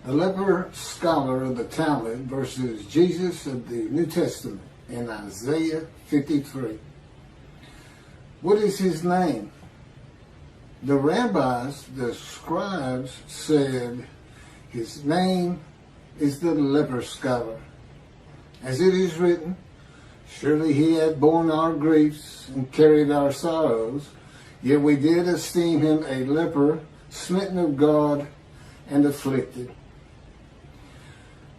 A leper scholar of the Talmud versus Jesus of the New Testament in Isaiah 53. What is his name? The rabbis, the scribes, said his name is the leper scholar. As it is written, surely he had borne our griefs and carried our sorrows, yet we did esteem him a leper, smitten of God and afflicted.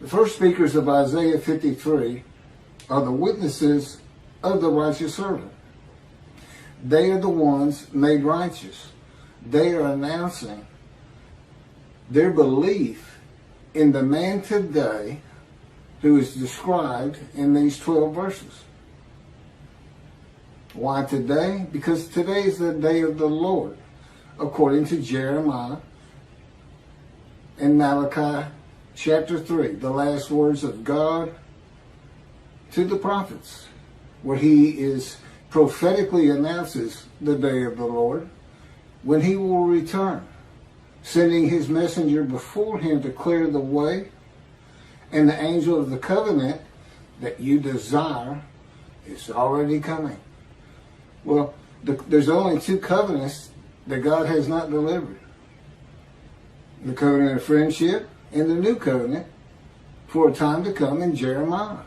The first speakers of Isaiah 53 are the witnesses of the righteous servant. They are the ones made righteous. They are announcing their belief in the man today who is described in these 12 verses. Why today? Because today is the day of the Lord, according to Jeremiah and Malachi chapter 3, the last words of God to the prophets, where he prophetically announces the day of the Lord, when he will return, sending his messenger before him to clear the way, and the angel of the covenant that you desire is already coming. Well, there's only two covenants that God has not delivered. The covenant of friendship and the new covenant for a time to come in Jeremiah.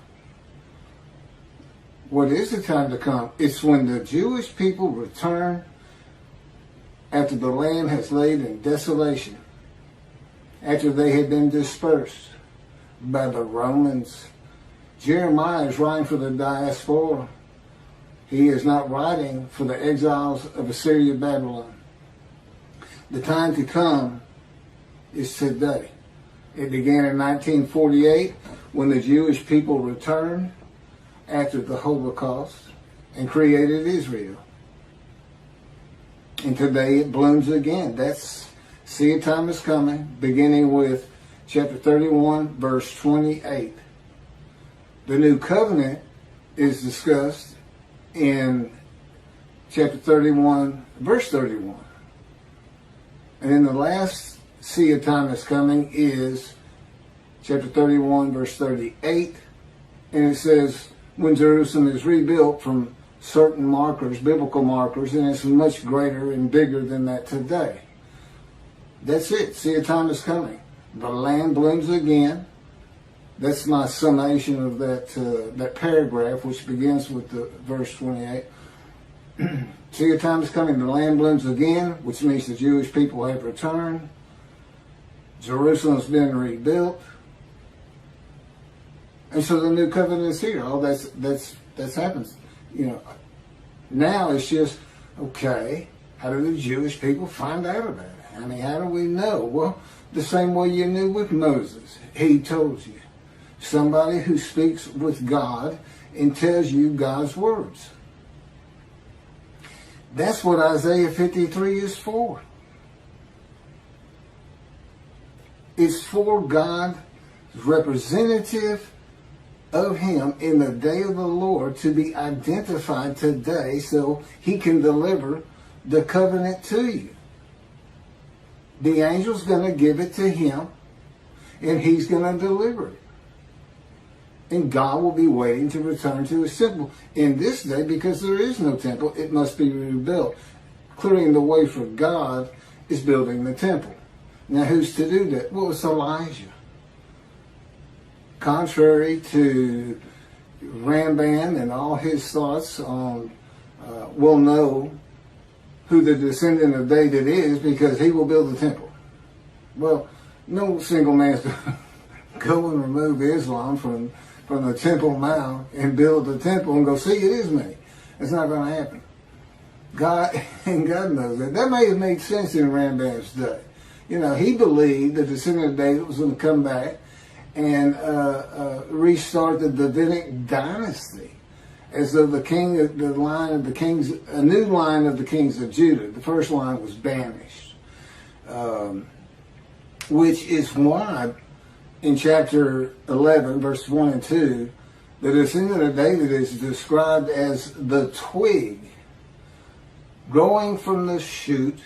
What is the time to come? It's when the Jewish people return after the land has laid in desolation, after they had been dispersed by the Romans. Jeremiah is writing for the diaspora. He is not writing for the exiles of Assyria, Babylon. The time to come is today. It began in 1948 when the Jewish people returned after the Holocaust and created Israel. And today it blooms again. See a time is coming, beginning with chapter 31, verse 28. The new covenant is discussed in chapter 31, verse 31. And then the last see a time is coming is chapter 31, verse 38. And it says, when Jerusalem is rebuilt from certain markers, biblical markers, and it's much greater and bigger than that today. That's it. See a time is coming. The land blooms again. That's my summation of that paragraph, which begins with the verse 28. See a time is coming. The land blooms again, which means the Jewish people have returned. Jerusalem's been rebuilt. And so the new covenant is here. All that's happens. Now it's just, okay, how do the Jewish people find out about it? I mean, how do we know? Well, the same way you knew with Moses. He told you. Somebody who speaks with God and tells you God's words. That's what Isaiah 53 is for. It's for God's representative of him in the day of the Lord to be identified today so he can deliver the covenant to you. The angel's going to give it to him and he's going to deliver it. And God will be waiting to return to his temple. In this day, because there is no temple, it must be rebuilt. Clearing the way for God is building the temple. Now who's to do that? Well, it's Elijah. Contrary to Ramban and all his thoughts on, we'll know who the descendant of David is because he will build the temple. Well, no single man's going to go and remove Islam from the Temple Mount and build the temple and go, see, it is me. It's not going to happen. God knows that. That may have made sense in Ramban's day. He believed the descendant of David was going to come back and restart the Davidic dynasty, as though a new line of the kings of Judah. The first line was banished, which is why in chapter 11, verse 1 and 2, the descendant of David is described as the twig growing from the shoot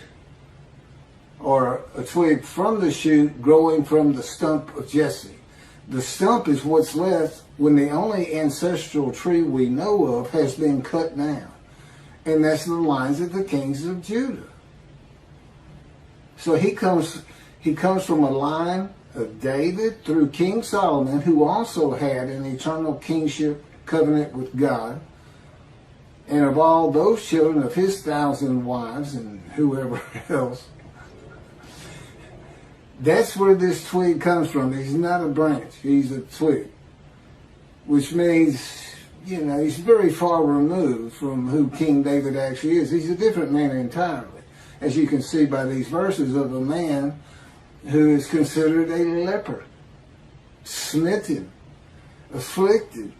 or a twig from the shoot growing from the stump of Jesse. The stump is what's left when the only ancestral tree we know of has been cut down. And that's the lines of the kings of Judah. So he comes from a line of David through King Solomon, who also had an eternal kingship covenant with God. And of all those children of his 1,000 wives and whoever else, that's where this twig comes from. He's not a branch, he's a twig. Which means, he's very far removed from who King David actually is. He's a different man entirely, as you can see by these verses of a man who is considered a leper, smitten, afflicted,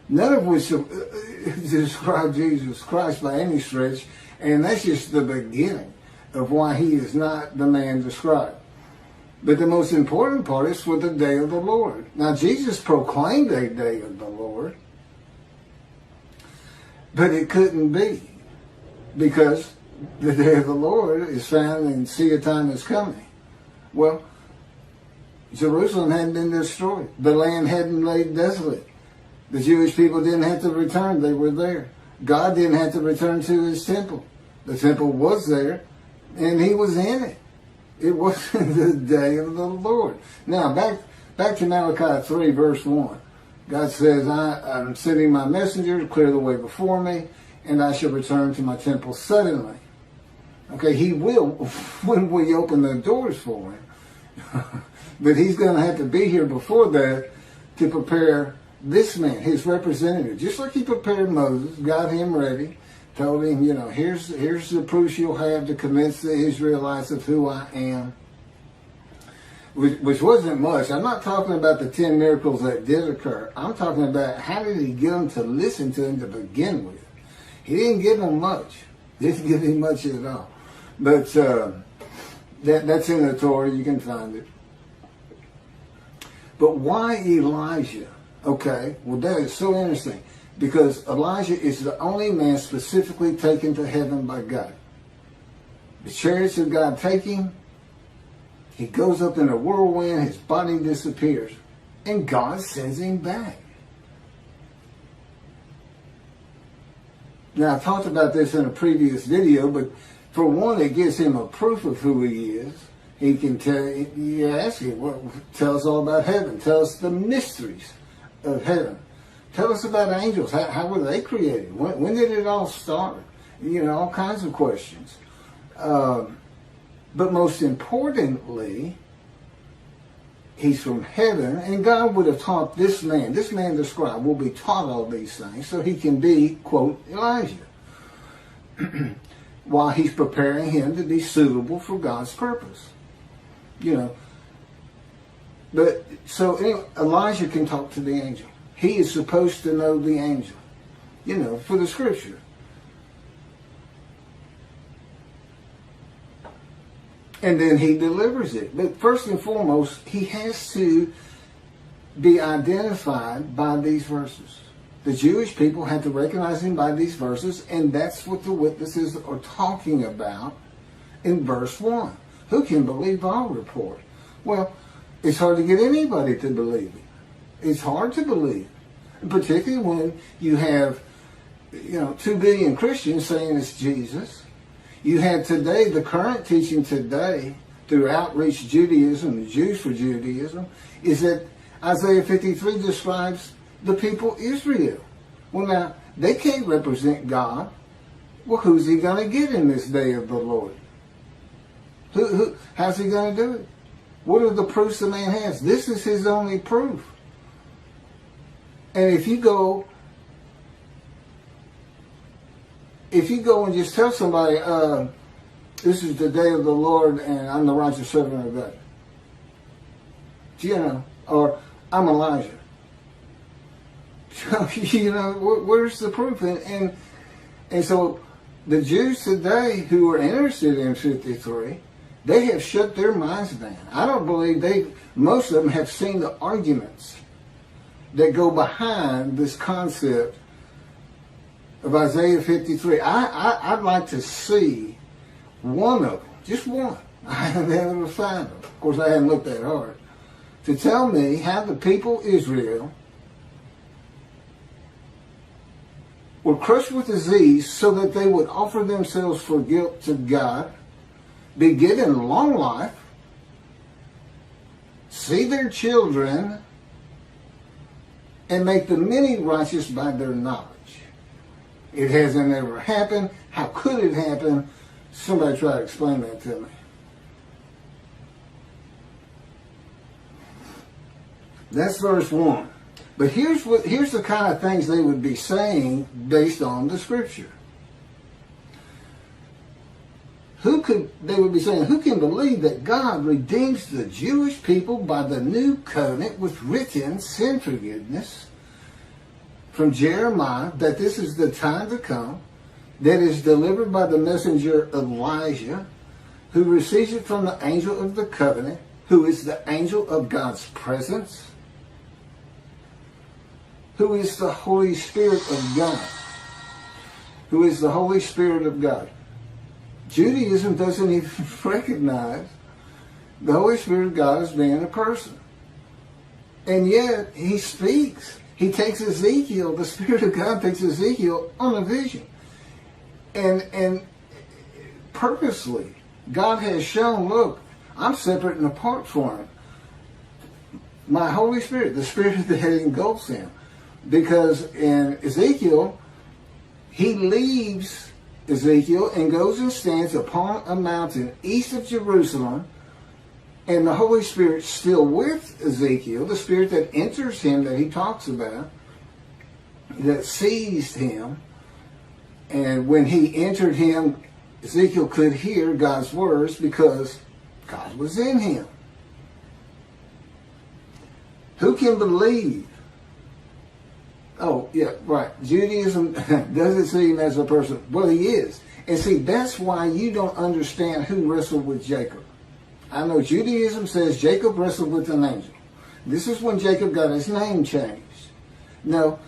none of which describe Jesus Christ by any stretch, and that's just the beginning of why he is not the man described. But the most important part is for the day of the Lord. Now, Jesus proclaimed a day of the Lord, but it couldn't be, because the day of the Lord is found in "See, a time is coming." Well, Jerusalem hadn't been destroyed. The land hadn't laid desolate. The Jewish people didn't have to return. They were there. God didn't have to return to his temple. The temple was there, and he was in it. It wasn't the day of the Lord. Now, back to Malachi 3, verse 1. God says, I'm sending my messenger to clear the way before me, and I shall return to my temple suddenly. Okay, he will when we open the doors for him. But he's going to have to be here before that to prepare this man, his representative. Just like he prepared Moses, got him ready, told him, here's the proofs you'll have to convince the Israelites of who I am. Which wasn't much. I'm not talking about the 10 miracles that did occur. I'm talking about how did he get them to listen to him to begin with. He didn't give them much. Didn't give him much at all. But that's in the Torah. You can find it. But why Elijah? Okay, well, that is so interesting. Because Elijah is the only man specifically taken to heaven by God. The chariots of God take him. He goes up in a whirlwind. His body disappears. And God sends him back. Now, I talked about this in a previous video, but for one, it gives him a proof of who he is. He can tell you, ask him, tell us all about heaven. Tell us the mysteries of heaven. Tell us about angels. How were they created? When did it all start? All kinds of questions. But most importantly, he's from heaven, and God would have taught this man the scribe will be taught all these things so he can be, quote, Elijah, while he's preparing him to be suitable for God's purpose. But so anyway, Elijah can talk to the angel. He is supposed to know the angel, for the scripture. And then he delivers it. But first and foremost, he has to be identified by these verses. The Jewish people had to recognize him by these verses, and that's what the witnesses are talking about in verse 1. Who can believe our report? Well, it's hard to get anybody to believe it. It's hard to believe, particularly when you have, 2 billion Christians saying it's Jesus. You have today, the current teaching today, through Outreach Judaism, the Jews for Judaism, is that Isaiah 53 describes the people Israel. Well, now, they can't represent God. Well, who's he going to get in this day of the Lord? How's he going to do it? What are the proofs the man has? This is his only proof. And if you go and just tell somebody, this is the day of the Lord and I'm the righteous servant of God, or I'm Elijah, where's the proof? And so the Jews today who are interested in 53, they have shut their minds down. I don't believe most of them have seen the arguments that go behind this concept of Isaiah 53. I'd like to see one of them, just one I haven't been able to find them. Of course, I haven't looked that hard. To tell me how the people Israel were crushed with disease so that they would offer themselves for guilt to God, be given long life, see their children, and make the many righteous by their knowledge. It hasn't ever happened. How could it happen? Somebody try to explain that to me. That's verse 1. But here's the kind of things they would be saying based on the scripture. They would be saying, who can believe that God redeems the Jewish people by the new covenant with written sin forgiveness from Jeremiah, that this is the time to come, that is delivered by the messenger Elijah, who receives it from the angel of the covenant, who is the angel of God's presence, who is the Holy Spirit of God. Who is the Holy Spirit of God. Judaism doesn't even recognize the Holy Spirit of God as being a person. And yet, he speaks. He takes Ezekiel, the Spirit of God takes Ezekiel on a vision. And purposely, God has shown, look, I'm separate and apart from him. My Holy Spirit, the Spirit that engulfs him. Because in Ezekiel, he leaves Ezekiel and goes and stands upon a mountain east of Jerusalem, and the Holy Spirit's still with Ezekiel, the Spirit that enters him that he talks about, that seized him. And when he entered him, Ezekiel could hear God's words because God was in him. Who can believe? Oh, yeah, right. Judaism doesn't see him as a person. Well, he is. And see, that's why you don't understand who wrestled with Jacob. I know Judaism says Jacob wrestled with an angel. This is when Jacob got his name changed. No,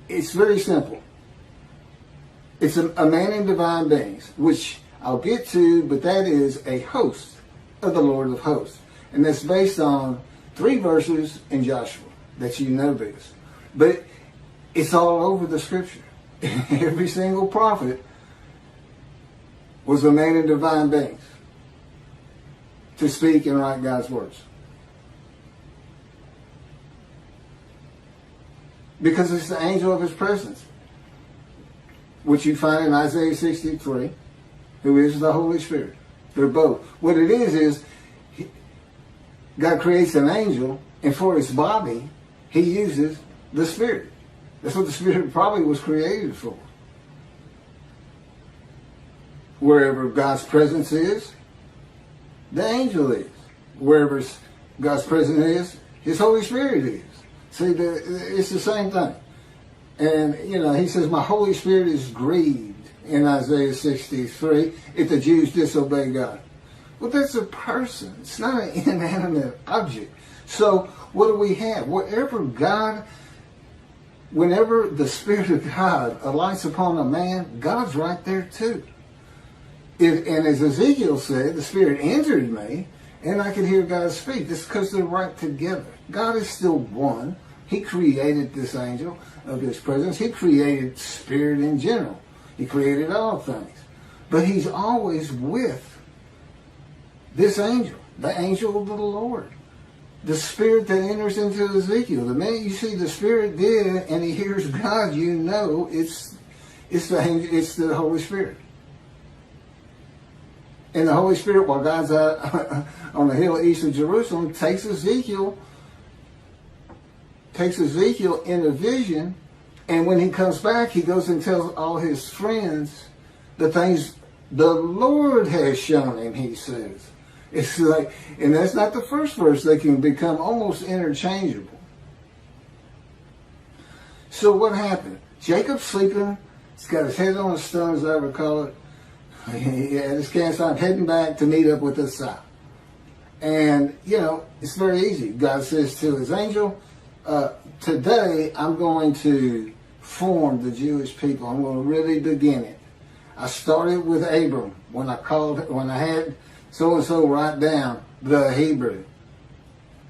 it's very simple. It's a man in divine beings, which I'll get to, but that is a host of the Lord of hosts. And that's based on 3 verses in Joshua, that you know this. But it's all over the scripture. Every single prophet was a man in divine beings to speak and write God's words. Because it's the angel of his presence, which you find in Isaiah 63, who is the Holy Spirit. They're both. What it is God creates an angel, and for his body, he uses the Spirit. That's what the Spirit probably was created for. Wherever God's presence is, the angel is. Wherever God's presence is, his Holy Spirit is. See, it's the same thing. And, he says, my Holy Spirit is grieved in Isaiah 63 if the Jews disobey God. Well, that's a person. It's not an inanimate object. So what do we have? Whenever the Spirit of God alights upon a man, God's right there too. And as Ezekiel said, the Spirit entered me, and I could hear God speak. That's because they're right together. God is still one. He created this angel of his presence. He created spirit in general. He created all things. But he's always with this angel, the angel of the Lord. The Spirit that enters into Ezekiel. The minute you see the Spirit there and he hears God, you know it's the angel, it's the Holy Spirit. And the Holy Spirit, while God's out on the hill east of Jerusalem, takes Ezekiel in a vision, and when he comes back, he goes and tells all his friends the things the Lord has shown him, he says. It's like, and that's not the first verse. They can become almost interchangeable. So what happened? Jacob's sleeping. He's got his head on a stone, as I recall it. He had his cast on, heading back to meet up with Esau. And, it's very easy. God says to his angel, today I'm going to form the Jewish people. I'm going to really begin it. I started with Abram when I had so-and-so write down the Hebrew.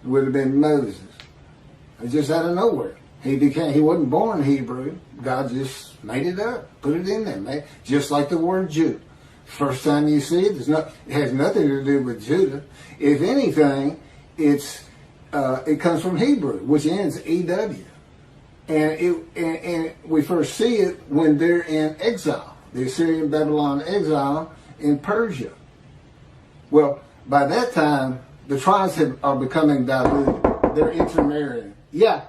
It would have been Moses. It just out of nowhere. He wasn't born Hebrew. God just made it up, put it in there, just like the word Jew. First time you see it, it has nothing to do with Judah. If anything, it comes from Hebrew, which ends EW. And we first see it when they're in exile, the Assyrian Babylon exile in Persia. Well, by that time, the tribes are becoming diluted. They're intermarrying. Yeah.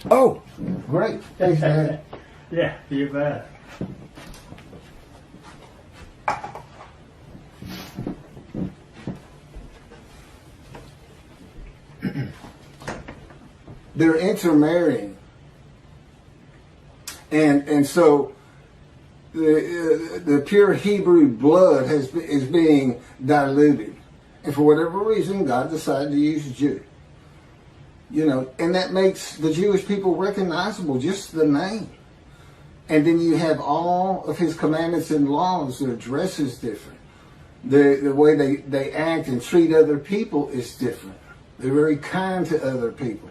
Oh, great. Thanks, Dad. Yeah, you bet. They're intermarrying. And so the pure Hebrew blood is being diluted. And for whatever reason, God decided to use Jew. And that makes the Jewish people recognizable, just the name. And then you have all of his commandments and laws. Their dress is different. The way they act and treat other people is different. They're very kind to other people.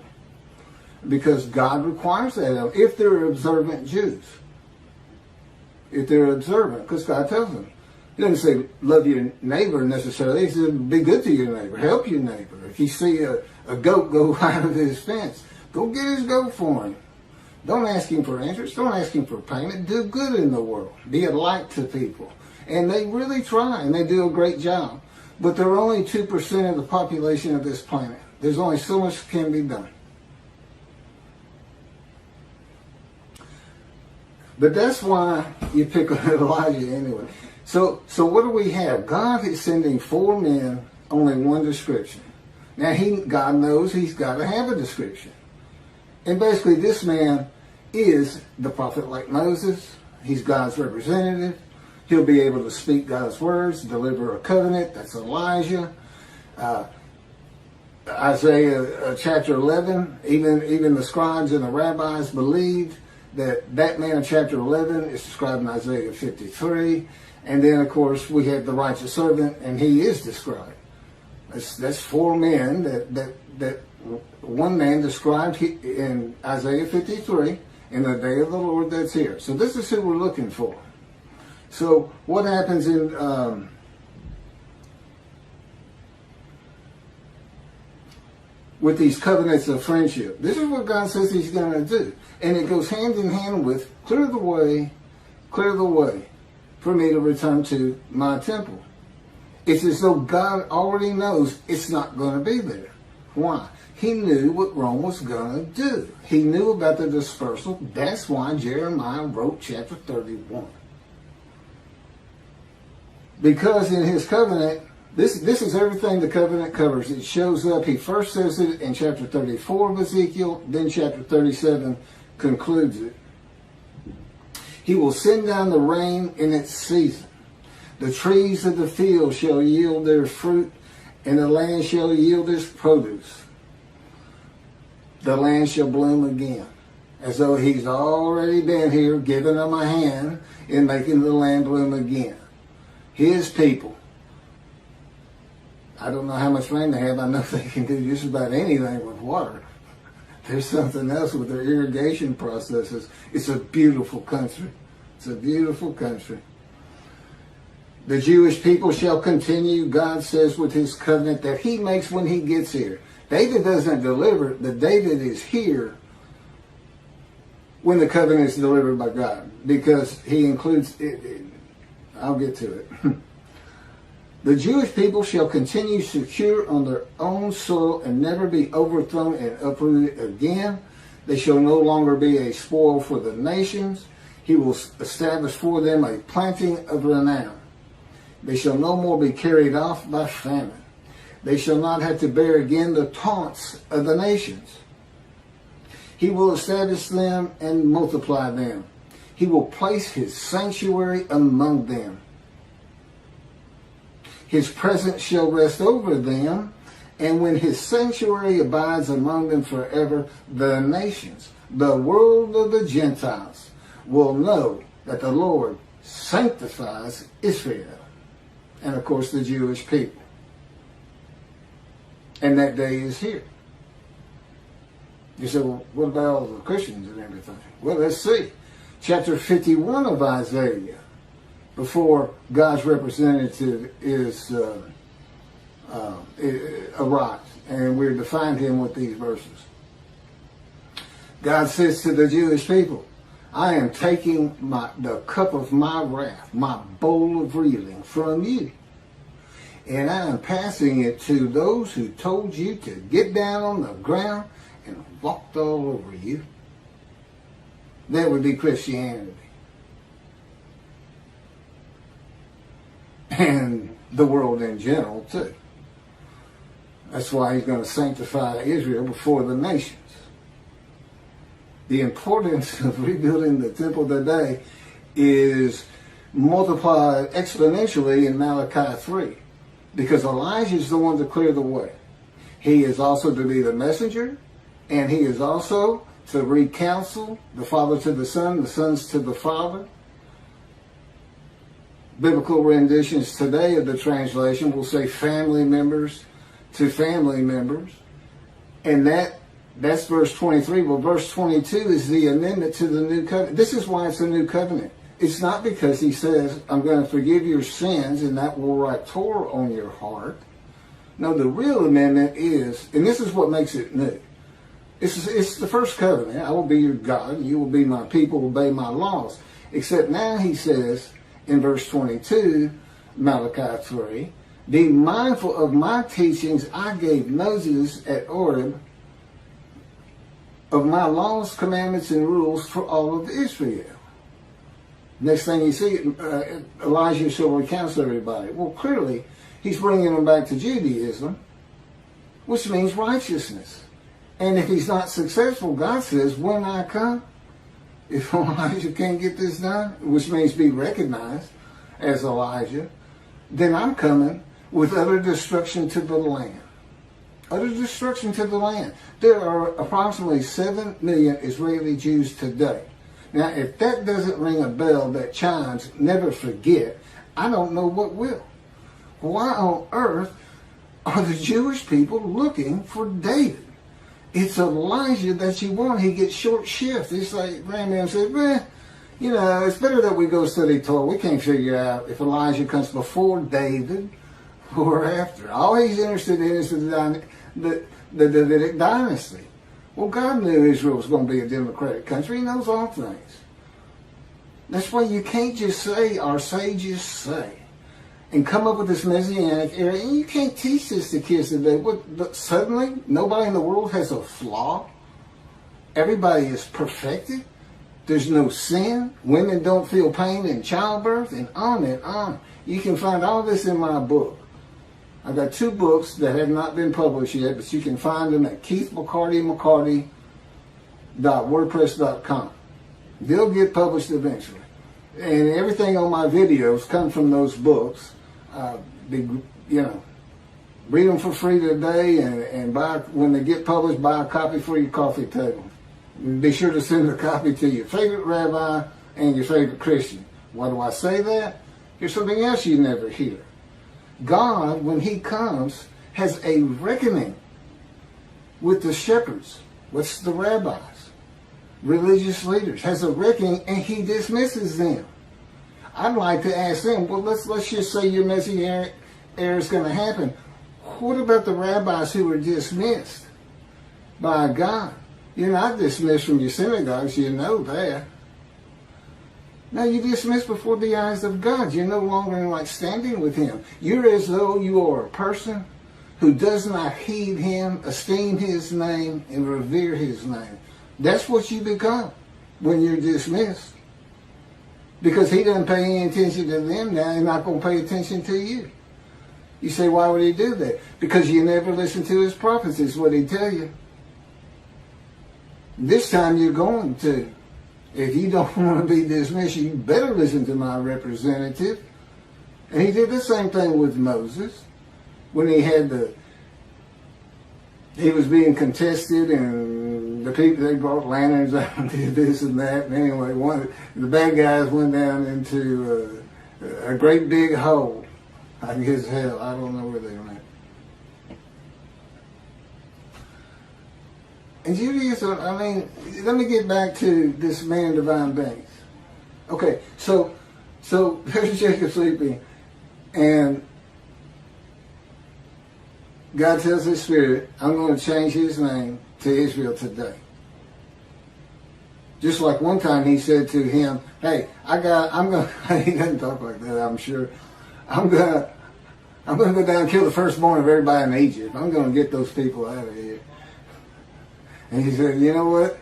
Because God requires that of them, if they're observant Jews. If they're observant, because God tells them. He doesn't say love your neighbor necessarily. He says be good to your neighbor, help your neighbor. If you see a goat go out of his fence, go get his goat for him. Don't ask him for interest. Don't ask him for payment. Do good in the world. Be a light to people. And they really try, and they do a great job. But they're only 2% of the population of this planet. There's only so much can be done. But that's why you pick on Elijah anyway. So what do we have? God is sending 4 men, only one description. Now God knows he's got to have a description. And basically this man is the prophet like Moses. He's God's representative. He'll be able to speak God's words, deliver a covenant. That's Elijah. Isaiah chapter 11, even the scribes and the rabbis believed that man in chapter 11 is described in Isaiah 53. And then, of course, we have the righteous servant, and he is described. That's 4 men that one man described in Isaiah 53 in the day of the Lord that's here. So this is who we're looking for. So what happens in with these covenants of friendship? This is what God says he's going to do. And it goes hand in hand with clear the way for me to return to my temple. It's as though God already knows it's not going to be there. Why? He knew what Rome was going to do. He knew about the dispersal. That's why Jeremiah wrote chapter 31. Because in his covenant, this is everything the covenant covers. It shows up. He first says it in chapter 34 of Ezekiel, then chapter 37 concludes it. He will send down the rain in its season. The trees of the field shall yield their fruit, and the land shall yield its produce. The land shall bloom again. As though he's already been here, giving them a hand in making the land bloom again. His people. I don't know how much rain they have. I know they can do just about anything with water. There's something else with their irrigation processes. It's a beautiful country. It's a beautiful country. The Jewish people shall continue, God says, with his covenant that he makes when he gets here. David doesn't deliver, but David is here when the covenant is delivered by God, because he includes it. I'll get to it. The Jewish people shall continue secure on their own soil and never be overthrown and uprooted again. They shall no longer be a spoil for the nations. He will establish for them a planting of renown. They shall no more be carried off by famine. They shall not have to bear again the taunts of the nations. He will establish them and multiply them. He will place his sanctuary among them. His presence shall rest over them, and when his sanctuary abides among them forever, the nations, the world of the Gentiles, will know that the Lord sanctifies Israel. And of course the Jewish people. And that day is here. You say, well, what about all the Christians and everything? Well, let's see. Chapter 51 of Isaiah, before God's representative arrives. And we're to find him with these verses. God says to the Jewish people, I am taking the cup of my wrath, my bowl of reeling from you. And I am passing it to those who told you to get down on the ground and walked all over you. That would be Christianity. And the world in general, too. That's why he's going to sanctify Israel before the nations. The importance of rebuilding the temple today is multiplied exponentially in Malachi 3. Because Elijah is the one to clear the way. He is also to be the messenger, and he is also to recounsel the father to the son, the sons to the father. Biblical renditions today of the translation will say family members to family members. And that's verse 23. Well, verse 22 is the amendment to the new covenant. This is why it's a new covenant. It's not because he says, I'm going to forgive your sins and that will write Torah on your heart. No, the real amendment is, and this is what makes it new. It's the first covenant. I will be your God, and you will be my people, obey my laws. Except now he says in verse 22, Malachi 3, be mindful of my teachings I gave Moses at Horeb, of my laws, commandments, and rules for all of Israel. Next thing you see, Elijah shall recounsel everybody. Well, clearly, he's bringing them back to Judaism, which means righteousness. And if he's not successful, God says, when I come, if Elijah can't get this done, which means be recognized as Elijah, then I'm coming with utter destruction to the land. Utter destruction to the land. There are approximately 7 million Israeli Jews today. Now, if that doesn't ring a bell that chimes, never forget, I don't know what will. Why on earth are the Jewish people looking for David? It's Elijah that you want. He gets short shift. It's like Grandman said, it's better that we go study Torah. We can't figure out if Elijah comes before David or after. All he's interested in is the Davidic dynasty. Well, God knew Israel was going to be a democratic country. He knows all things. That's why you can't just say, our sages say, and come up with this messianic era. And you can't teach this to kids today. But suddenly, nobody in the world has a flaw. Everybody is perfected. There's no sin. Women don't feel pain in childbirth, and on and on. You can find all this in my book. I've got 2 books that have not been published yet, but you can find them at keithmccarty.wordpress.com. They'll get published eventually. And everything on my videos come from those books. Read them for free today, and buy, when they get published, buy a copy for your coffee table. And be sure to send a copy to your favorite rabbi and your favorite Christian. Why do I say that? Here's something else you never hear. God, when he comes, has a reckoning with the shepherds. What's the rabbis? Religious leaders. Has a reckoning, and he dismisses them. I'd like to ask them, well, let's just say your messianic era is going to happen. What about the rabbis who were dismissed by God? You're not dismissed from your synagogues, you know that. Now you're dismissed before the eyes of God. You're no longer in right standing with him. You're as though you are a person who does not heed him, esteem his name, and revere his name. That's what you become when you're dismissed. Because he doesn't pay any attention to them now, he's not going to pay attention to you. You say, why would he do that? Because you never listen to his prophets, is what he tell you. This time you're going to. If you don't want to be dismissed, you better listen to my representative. And he did the same thing with Moses. When he was being contested and the people, they brought lanterns out and did this and that. And anyway, the bad guys went down into a great big hole. I guess hell, I don't know where they went. And Judaism, I mean, let me get back to this man, divine beings. Okay, so there's Jacob sleeping, and God tells his spirit, I'm going to change his name to Israel today. Just like one time he said to him, hey, he doesn't talk like that, I'm sure. I'm going to go down and kill the firstborn of everybody in Egypt. I'm going to get those people out of here. And he said, you know what?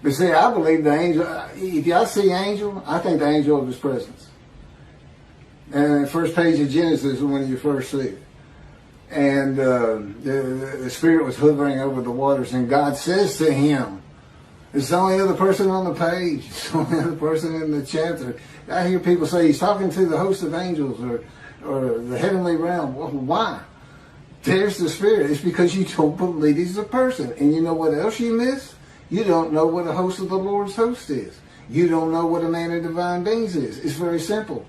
But see, I believe the angel, if y'all see angel, I think the angel of his presence. And the first page of Genesis is when you first see it. And the spirit was hovering over the waters, and God says to him, it's the only other person on the page, it's the only other person in the chapter. I hear people say he's talking to the host of angels or the heavenly realm. Well, why? There's the spirit. It's because you don't believe he's a person. And you know what else you miss? You don't know what a host of the Lord's host is. You don't know what a man of divine beings is. It's very simple.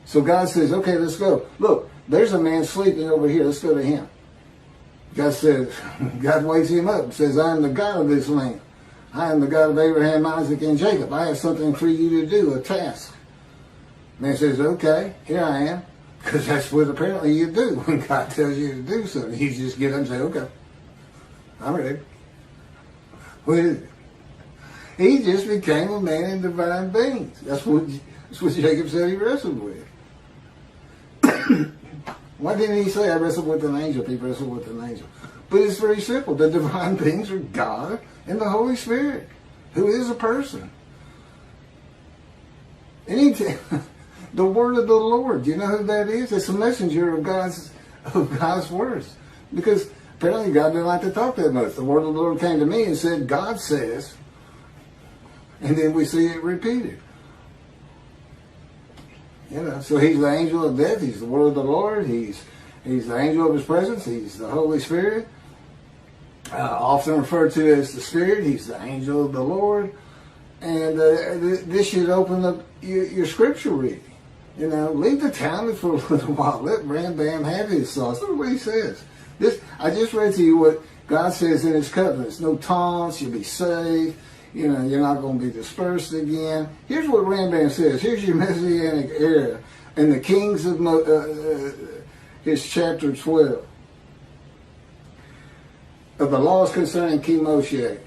So God says, okay, let's go. Look, there's a man sleeping over here. Let's go to him. God wakes him up and says, I am the God of this land. I am the God of Abraham, Isaac, and Jacob. I have something for you to do, a task. Man says, okay, here I am. Because that's what apparently you do when God tells you to do something. You just get up and say, okay, I'm ready. What is it? He just became a man in divine beings. That's what Jacob said he wrestled with. Why didn't he say, I wrestled with an angel? He wrestled with an angel. But it's very simple. The divine beings are God and the Holy Spirit, who is a person. The word of the Lord, you know who that is? It's a messenger of God's words. Because apparently God didn't like to talk that much. The word of the Lord came to me and said, God says, and then we see it repeated. You know, so he's the angel of death. He's the word of the Lord. He's the angel of his presence. He's the Holy Spirit. Often referred to as the Spirit. He's the angel of the Lord. And this should open up your scripture reading. You know, leave the Talmud for a little while. Let Rambam have his thoughts. Look what he says. I just read to you what God says in his covenants. No taunts. You'll be saved. You know, you're not going to be dispersed again. Here's what Rambam says. Here's your Messianic era. In the Kings of his chapter 12. Of the laws concerning King Moshiach.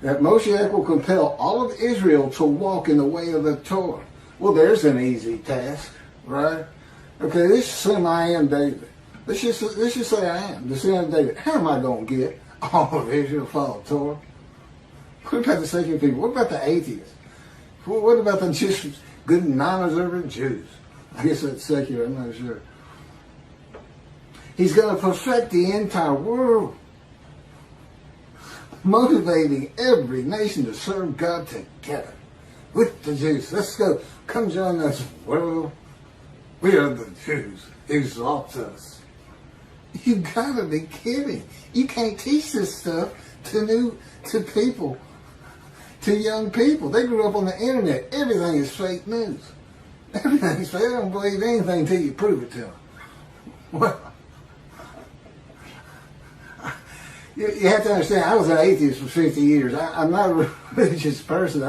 That Moshiach will compel all of Israel to walk in the way of the Torah. Well, there's an easy task, right? Okay, let's assume I am David. Let's just say I am the son of David. How am I going to get all of Israel to follow Torah? What about the secular people? What about the atheists? What about the just good non-observant Jews? I guess that's secular, I'm not sure. He's going to perfect the entire world, motivating every nation to serve God together with the Jews. Let's go. Come join us, world. We are the Jews. Exalt us. You gotta be kidding. You can't teach this stuff to people, to young people. They grew up on the internet. Everything is fake news. Everything's fake. They don't believe anything until you prove it to them. Well, you have to understand, I was an atheist for 50 years. I'm not a religious person.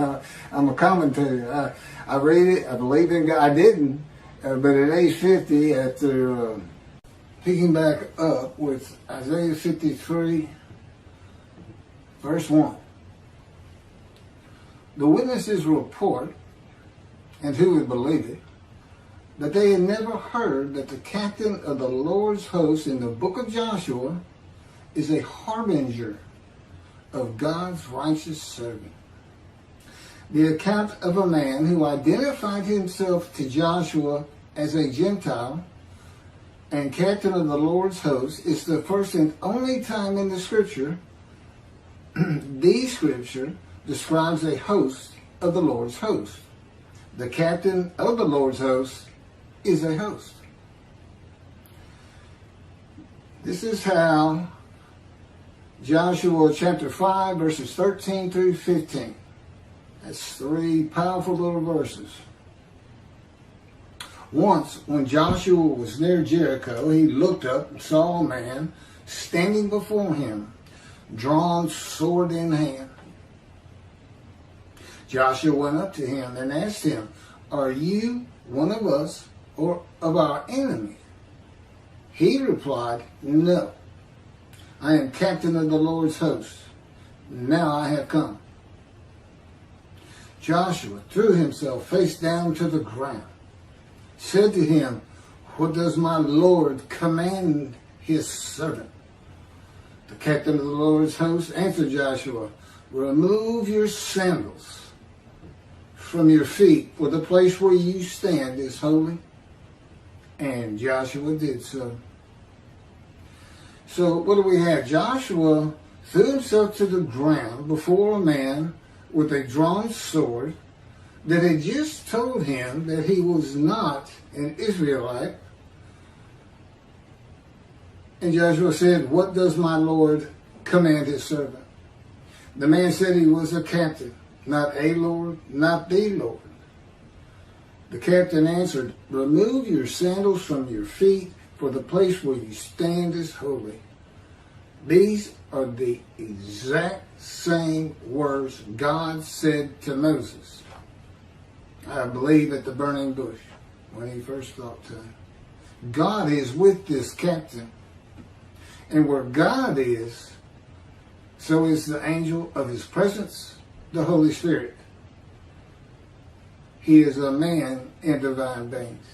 I'm a commentator. I read it. I believe in God. I didn't. But at age 50, after picking back up with Isaiah 53, verse 1. The witnesses report, and who would believe it, that they had never heard that the captain of the Lord's host in the book of Joshua is a harbinger of God's righteous servant. The account of a man who identified himself to Joshua as a Gentile and captain of the Lord's host is the first and only time in the scripture the scripture describes a host of the Lord's host. The captain of the Lord's host is a host. This is how Joshua chapter 5, verses 13 through 15. That's three powerful little verses. Once, when Joshua was near Jericho, he looked up and saw a man standing before him, drawn sword in hand. Joshua went up to him and asked him, "Are you one of us or of our enemy?" He replied, "No, I am captain of the Lord's host. Now I have come." Joshua threw himself face down to the ground, said to him, "What does my Lord command his servant?" The captain of the Lord's host answered Joshua, "Remove your sandals from your feet, for the place where you stand is holy." And Joshua did so. So what do we have? Joshua threw himself to the ground before a man with a drawn sword that had just told him that he was not an Israelite. And Joshua said, "What does my Lord command his servant?" The man said he was a captain, not a Lord, not the Lord. The captain answered, "Remove your sandals from your feet, for the place where you stand is holy." These are the exact same words God said to Moses, I believe at the burning bush, when he first talked to him. God is with this captain. And where God is, so is the angel of his presence, the Holy Spirit. He is a man in divine beings.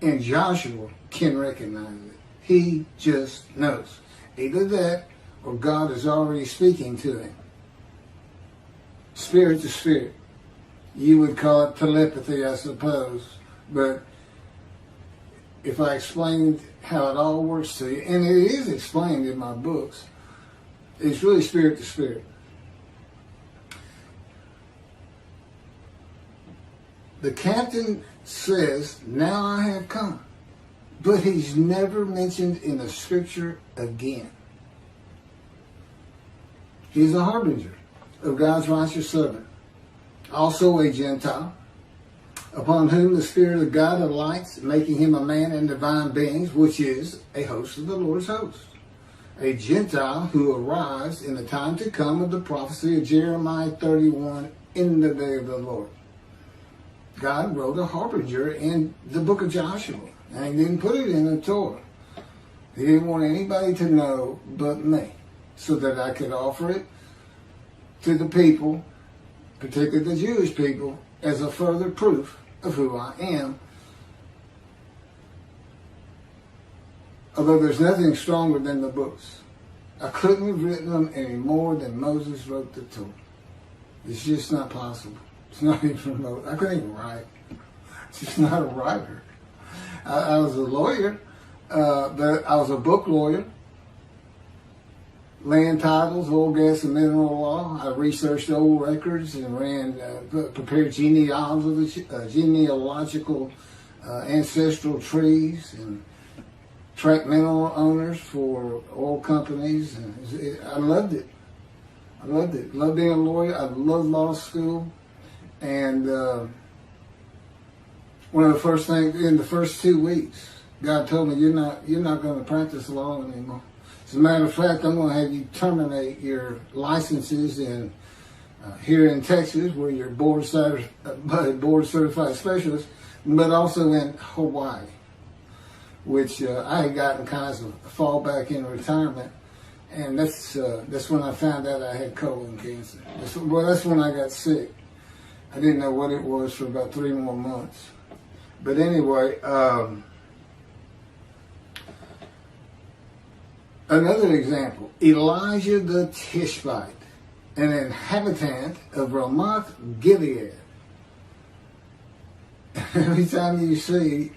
And Joshua can recognize it. He just knows. Either that or God is already speaking to him. Spirit to spirit. You would call it telepathy, I suppose. But if I explained how it all works to you, and it is explained in my books, it's really spirit to spirit. The captain says, "Now I have come," but he's never mentioned in the scripture again. He's a harbinger of God's righteous servant, also a Gentile, upon whom the Spirit of God alights, making him a man in divine beings, which is a host of the Lord's host. A Gentile who arrives in the time to come of the prophecy of Jeremiah 31 in the day of the Lord. God wrote a harbinger in the book of Joshua, and he didn't put it in the Torah. He didn't want anybody to know but me, so that I could offer it to the people, particularly the Jewish people, as a further proof of who I am. Although there's nothing stronger than the books. I couldn't have written them any more than Moses wrote the Torah. It's just not possible. It's not even remote. I couldn't even write. I'm just not a writer. I was a lawyer, but I was a book lawyer. Land titles, oil, gas, and mineral law. I researched old records and prepared genealogical ancestral trees and tracked mineral owners for oil companies. And I loved it. I loved it. Loved being a lawyer. I loved law school. And one of the first things, in the first 2 weeks, God told me, you're not going to practice law anymore. As a matter of fact, I'm going to have you terminate your licenses in here in Texas, where you're board certified specialist, but also in Hawaii, which I had gotten kind of a fallback in retirement, and that's when I found out I had colon cancer. That's when I got sick. I didn't know what it was for about 3 more months. But anyway, another example, Elijah the Tishbite, an inhabitant of Ramoth Gilead. Every time you see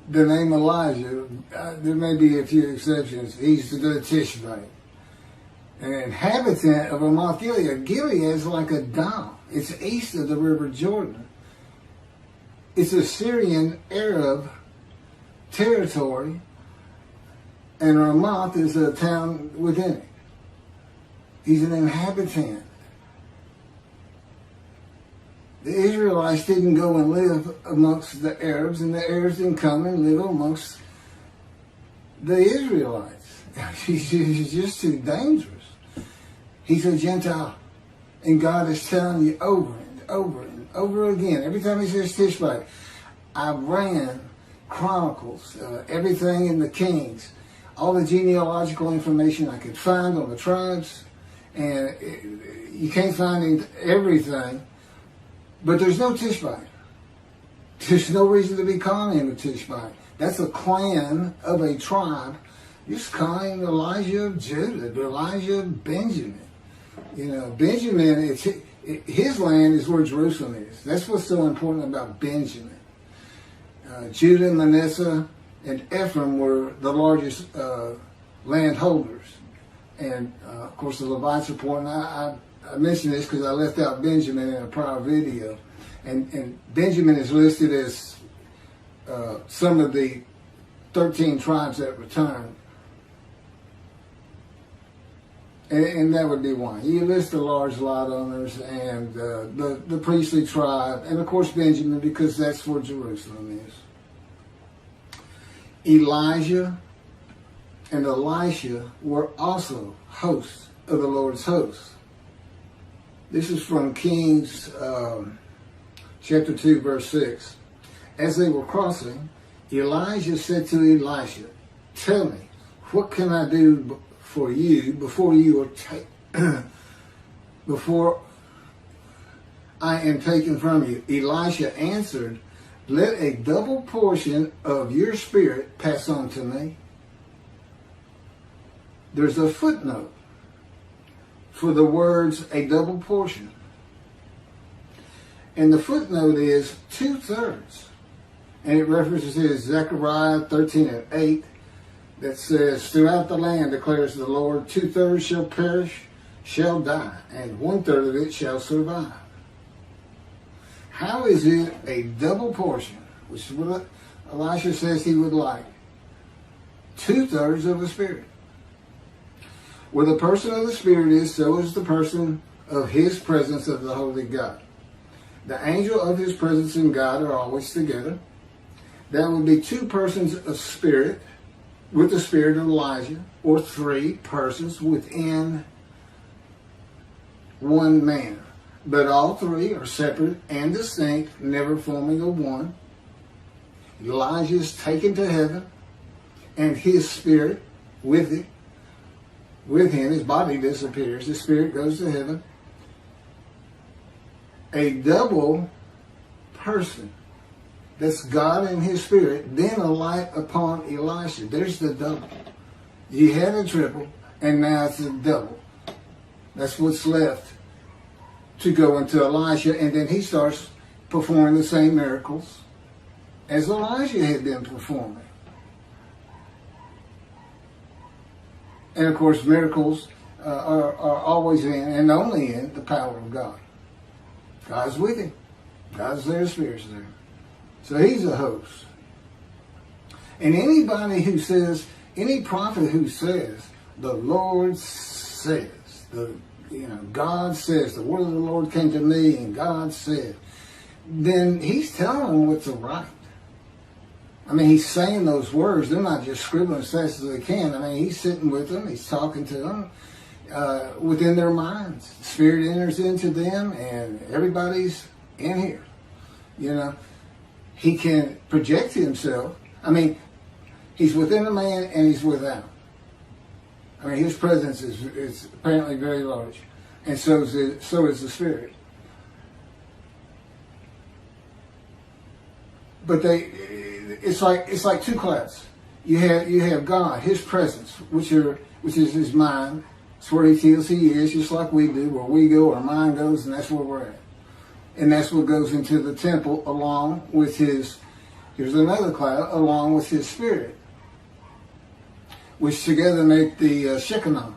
the name Elijah, there may be a few exceptions, he's the Tishbite. An inhabitant of Ramoth Gilead. Gilead is like a dome. It's east of the River Jordan. It's a Syrian Arab territory, and Ramoth is a town within it. He's an inhabitant. The Israelites didn't go and live amongst the Arabs, and the Arabs didn't come and live amongst the Israelites. He's just too dangerous. He's a Gentile. And God is telling you over and over and over again. Every time he says Tishbite, I ran Chronicles, everything in the Kings, all the genealogical information I could find on the tribes. And you can't find everything. But there's no Tishbite. There's no reason to be calling him a Tishbite. That's a clan of a tribe. You're just calling Elijah of Judah, Elijah of Benjamin. You know, Benjamin, his land is where Jerusalem is. That's what's so important about Benjamin. Judah, Manasseh, and Ephraim were the largest landholders. And, of course, the Levites are important. I mentioned this because I left out Benjamin in a prior video. And Benjamin is listed as some of the 13 tribes that returned. And that would be one. You list the large lot owners and the priestly tribe, and of course Benjamin, because that's where Jerusalem is. Elijah and Elisha were also hosts of the Lord's hosts. This is from Kings chapter 2, verse 6. As they were crossing, Elijah said to Elisha, "Tell me, what can I do for you before I am taken from you?" Elisha answered, "Let a double portion of your spirit pass on to me." There's a footnote for the words "a double portion." And the footnote is 2/3. And it references Zechariah 13:8 that says, "Throughout the land, declares the Lord, 2/3 shall perish, shall die, and 1/3 of it shall survive." How is it a double portion, which is what Elisha says he would like? 2/3 of the Spirit. Where the person of the Spirit is, so is the person of his presence of the Holy God. The angel of his presence and God are always together. That would be 2 persons of spirit with the spirit of Elijah, or 3 persons within one man. But all 3 are separate and distinct, never forming a one. Elijah is taken to heaven, and his spirit with him, his body disappears, his spirit goes to heaven. A double person, that's God and his spirit, then alight upon Elisha. There's the double. You had a triple, and now it's a double. That's what's left to go into Elisha, and then he starts performing the same miracles as Elijah had been performing. And of course, miracles are always in, and only in, the power of God. God's with him. God's there, Spirit's there. So he's a host. And anybody who says, any prophet who says, the Lord says, God says, the word of the Lord came to me and God said, then he's telling them what's right. I mean, he's saying those words. They're not just scribbling as fast as they can. I mean, he's sitting with them. He's talking to them within their minds. The Spirit enters into them, and everybody's in here. He can project himself. I mean, he's within a man and he's without. I mean, his presence is apparently very large, and so is the Spirit. But it's like 2 clouds. You have God, his presence, which is his mind. It's where he feels he is, just like we do. Where we go, our mind goes, and that's where we're at. And that's what goes into the temple along with his, here's another cloud, along with his Spirit, which together make the Shekinah.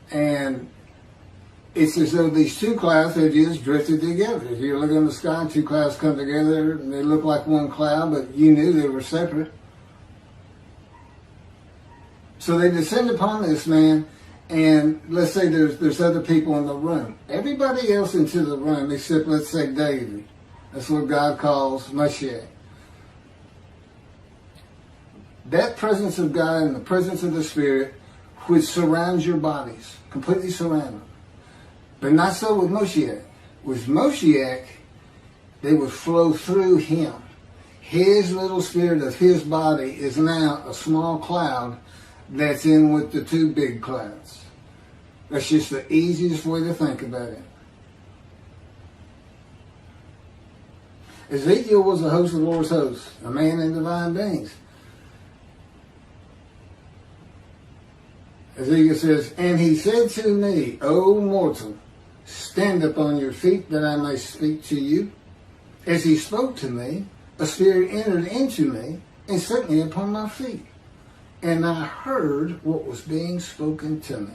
And it's as though these 2 clouds have just drifted together. If you look in the sky, 2 clouds come together, and they look like one cloud, but you knew they were separate. So they descend upon this man, And let's say there's other people in the room. Everybody else into the room except, let's say, David. That's what God calls Moshiach. That presence of God and the presence of the Spirit which surrounds your bodies, completely surround them. But not so with Moshiach. With Moshiach, they would flow through him. His little spirit of his body is now a small cloud that's in with the two big clouds. That's just the easiest way to think about it. Ezekiel was a host of the Lord's hosts, a man in divine beings. Ezekiel says, and he said to me, O mortal, stand up on your feet that I may speak to you. As he spoke to me, a spirit entered into me and set me upon my feet. And I heard what was being spoken to me.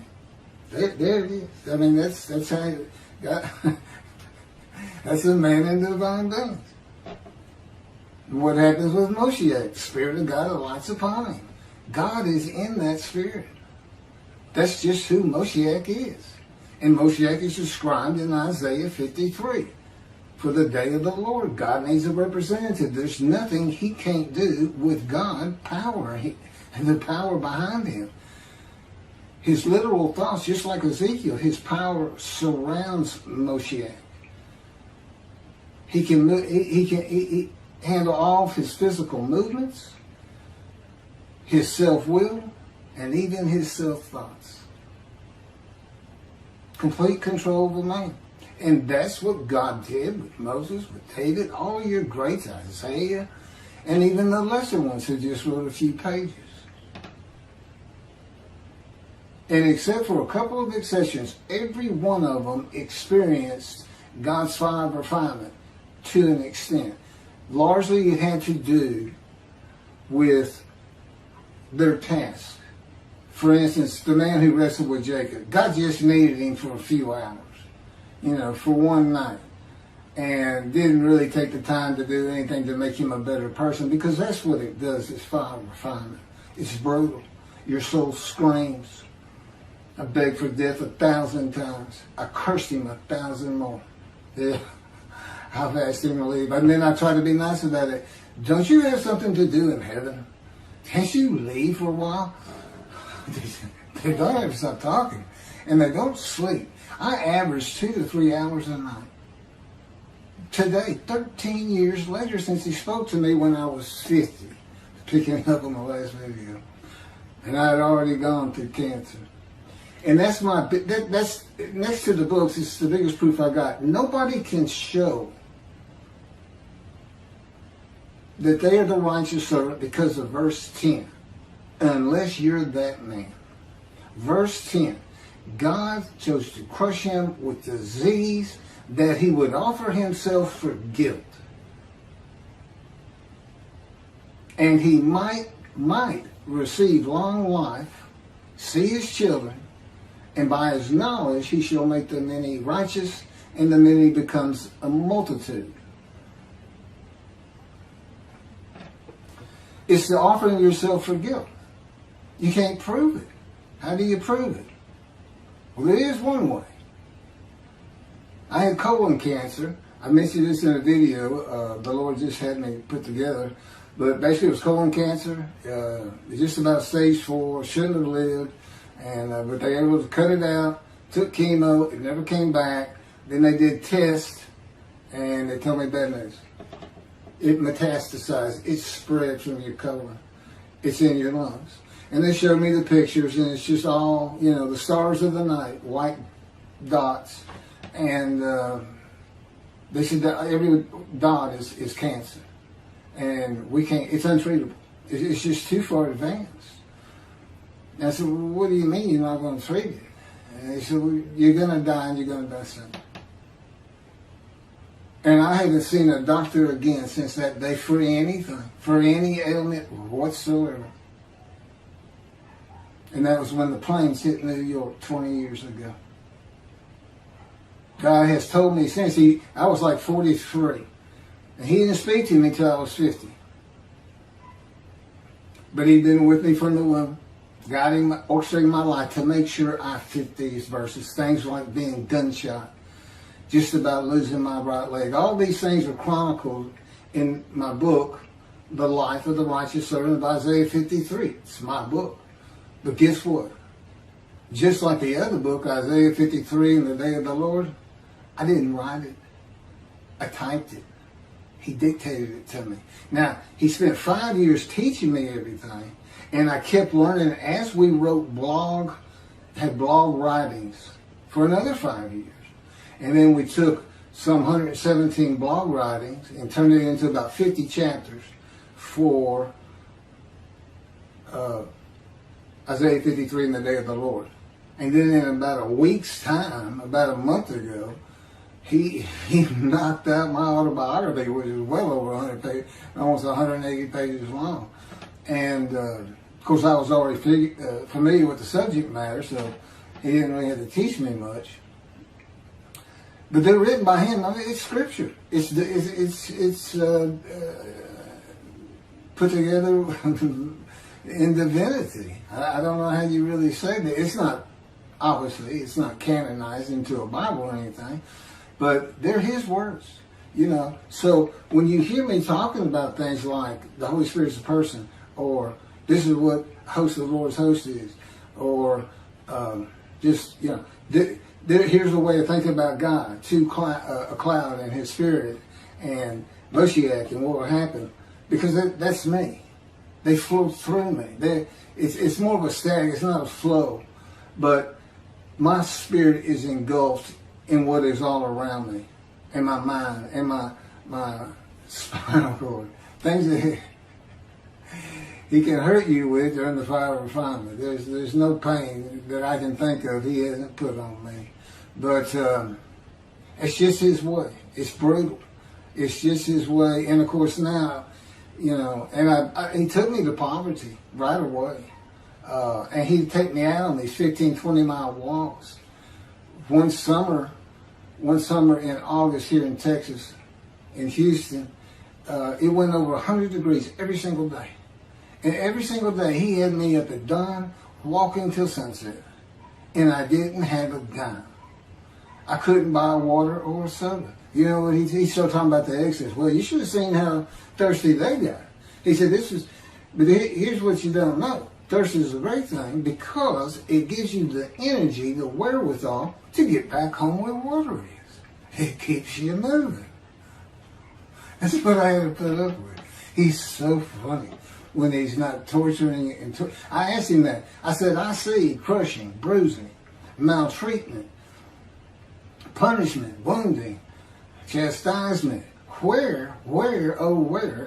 There it is. I mean, that's how it got. That's a man in divine beings. What happens with Moshiach? The Spirit of God alights upon him. God is in that Spirit. That's just who Moshiach is. And Moshiach is described in Isaiah 53. For the day of the Lord, God needs a representative. There's nothing he can't do with God power and the power behind him. His literal thoughts, just like Ezekiel, his power surrounds Moshiach. He can handle all of his physical movements, his self-will, and even his self-thoughts. Complete control of the man. And that's what God did with Moses, with David, all your greats, Isaiah, and even the lesser ones who just wrote a few pages. And except for a couple of exceptions, every one of them experienced God's fire of refinement to an extent. Largely it had to do with their task. For instance, the man who wrestled with Jacob, God just needed him for a few hours, for one night. And didn't really take the time to do anything to make him a better person, because that's what it does, is fire of refinement. It's brutal. Your soul screams. I begged for death 1,000 times. I cursed him 1,000 more. Yeah. I've asked him to leave. And then I try to be nice about it. Don't you have something to do in heaven? Can't you leave for a while? They don't have to stop talking. And they don't sleep. I average 2 to 3 hours a night. Today, 13 years later, since he spoke to me when I was 50, picking up on the last video. And I had already gone through cancer. And that's that's next to the books, it's the biggest proof I got. Nobody can show that they are the righteous servant because of verse 10, unless you're that man. Verse 10, God chose to crush him with disease, that he would offer himself for guilt. And he might receive long life, see his children, and by his knowledge he shall make the many righteous, and the many becomes a multitude. It's the offering yourself for guilt. You can't prove it. How do you prove it? Well, there is one way. I had colon cancer. I mentioned this in a video the Lord just had me put together. But basically it was colon cancer. Just about stage 4. Shouldn't have lived. And but they were able to cut it out. Took chemo. It never came back. Then they did tests. And they told me bad news. It metastasized. It spread from your colon. It's in your lungs. And they showed me the pictures, and it's just all, the stars of the night, white dots. And they said that every dot is cancer. And we can't, it's untreatable. It's just too far advanced. And I said, well, what do you mean you're not going to treat it? And they said, well, you're going to die, and you're going to die soon. And I haven't seen a doctor again since that day for anything, for any ailment whatsoever. And that was when the planes hit New York 20 years ago. God has told me since I was like 43. And he didn't speak to me until I was 50. But he'd been with me from the womb. orchestrating my life to make sure I fit these verses. Things like being gunshot, just about losing my right leg. All these things are chronicled in my book, The Life of the Righteous Servant of Isaiah 53. It's my book. But guess what? Just like the other book, Isaiah 53 and the Day of the Lord, I didn't write it. I typed it. He dictated it to me. Now, he spent 5 years teaching me everything, and I kept learning as we had blog writings for another 5 years. And then we took some 117 blog writings and turned it into about 50 chapters for Isaiah 53 and the Day of the Lord. And then in about a week's time, about a month ago, he knocked out my autobiography, which is well over 100 pages, almost 180 pages long. And of course, I was already familiar with the subject matter, so he didn't really have to teach me much. But they're written by him. I mean, it's scripture. It's put together in divinity. I don't know how you really say that. It's not, obviously, it's not canonized into a Bible or anything, but they're his words, you know. So when you hear me talking about things like the Holy Spirit's a person, or this is what host of the Lord's host is, or just, you know, here's a way of thinking about God, a cloud and his spirit, and Moshiach and what will happen, because that's me. They flow through me. It's more of a static, it's not a flow, but my spirit is engulfed in what is all around me, in my mind, in my spinal cord. Things that he can hurt you with during the fire of refinement. There's no pain that I can think of he hasn't put on me. But it's just his way. It's brutal. It's just his way. And of course now, you know, and he took me to poverty right away. And he'd take me out on these 15, 20-mile walks. One summer in August here in Texas, in Houston, it went over 100 degrees every single day. And every single day he had me up at dawn, walking till sunset. And I didn't have a dime. I couldn't buy water or a soda. You know what he's still talking about the excess. Well, you should have seen how thirsty they got. He said, but here's what you don't know. Thirst is a great thing because it gives you the energy, the wherewithal to get back home where water is. It keeps you moving. That's what I had to put up with. He's so funny when he's not torturing you. I asked him that. I said, I see crushing, bruising, maltreatment, punishment, wounding, chastisement. Where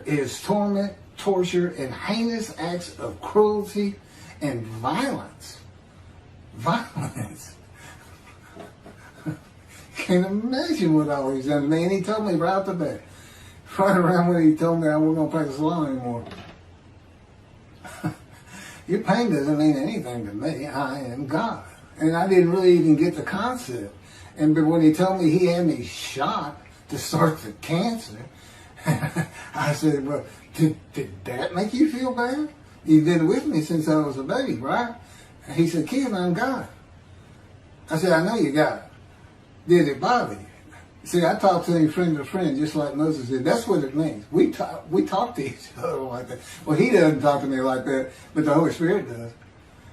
is torment, torture, and heinous acts of cruelty and violence? Violence. Can't imagine what all he's done to me. And he told me right off the bat, right around when he told me I wasn't going to practice law anymore. Your pain doesn't mean anything to me. I am God. And I didn't really even get the concept. But when he told me he had me shot to start the cancer, I said, well, did that make you feel bad? You've been with me since I was a baby, right? And he said, kid, I'm God. I said, I know you God. Did it bother you? See, I talked to him friend to friend, just like Moses did. That's what it means. We talk to each other like that. Well, he doesn't talk to me like that, but the Holy Spirit does.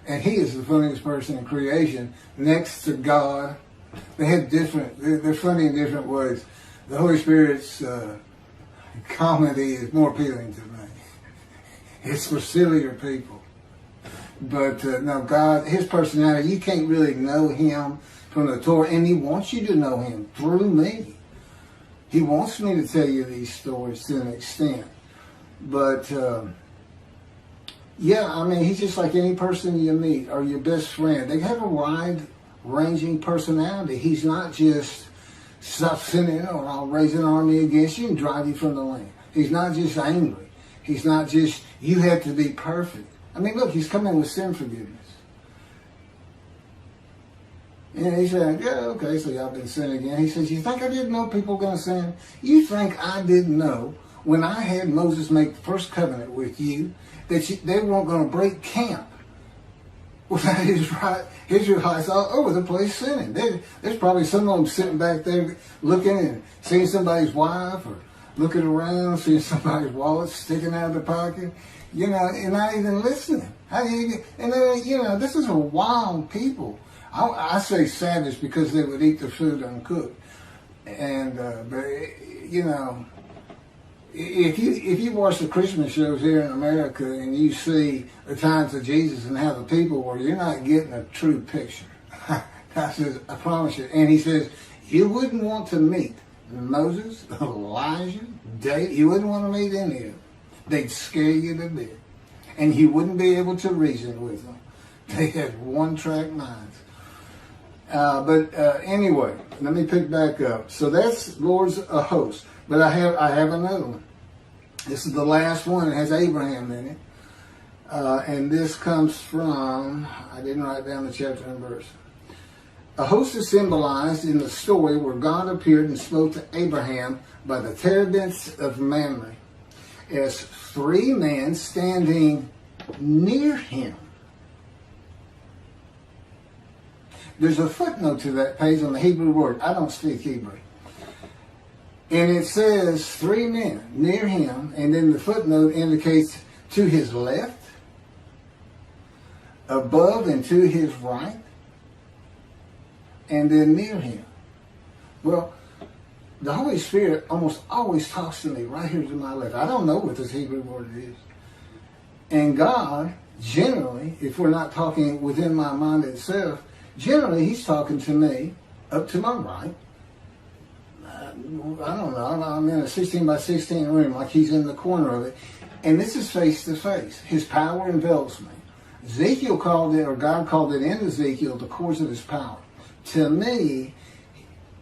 And he is the funniest person in creation next to God. They're funny in different ways. The Holy Spirit's comedy is more appealing to me. It's for sillier people. But no, God, his personality, you can't really know him from the Torah, and he wants you to know him through me. He wants me to tell you these stories to an extent. But yeah, I mean, he's just like any person you meet or your best friend. They have a wide-ranging personality. He's not just sitting or I'll raise an army against you and drive you from the land. He's not just angry. He's not just, you have to be perfect. I mean, look, he's coming with sin forgiveness. And he said, yeah, okay, so y'all been sinning again. He says, you think I didn't know people were going to sin? You think I didn't know when I had Moses make the first covenant with you that they weren't going to break camp Well, that is right. Israelites all over the place sinning. There's probably some of them sitting back there looking and seeing somebody's wife or looking around, seeing somebody's wallet sticking out of their pocket, and not even listening. This is a wild people. I say savage because they would eat their food uncooked. And, if you watch the Christmas shows here in America and you see the times of Jesus and how the people were, you're not getting a true picture. God says, I promise you. And he says, you wouldn't want to meet Moses, Elijah, David. You wouldn't want to meet any of them. They'd scare you to death. And you wouldn't be able to reason with them. They had one-track minds. Anyway, let me pick back up. So that's Lord's a host. But I have another one. This is the last one. It has Abraham in it. And this comes from, I didn't write down the chapter and verse. A host is symbolized in the story where God appeared and spoke to Abraham by the terebinths of Mamre as three men standing near him. There's a footnote to that page on the Hebrew word. I don't speak Hebrew. And it says three men near him, and then the footnote indicates to his left, above and to his right, and then near him. Well, the Holy Spirit almost always talks to me right here to my left. I don't know what this Hebrew word is. And God, generally, if we're not talking within my mind itself, generally he's talking to me up to my right. I don't know, I'm in a 16 by 16 room, like he's in the corner of it. And this is face to face. His power envelops me. Ezekiel called it, or God called it in Ezekiel, the course of his power. To me,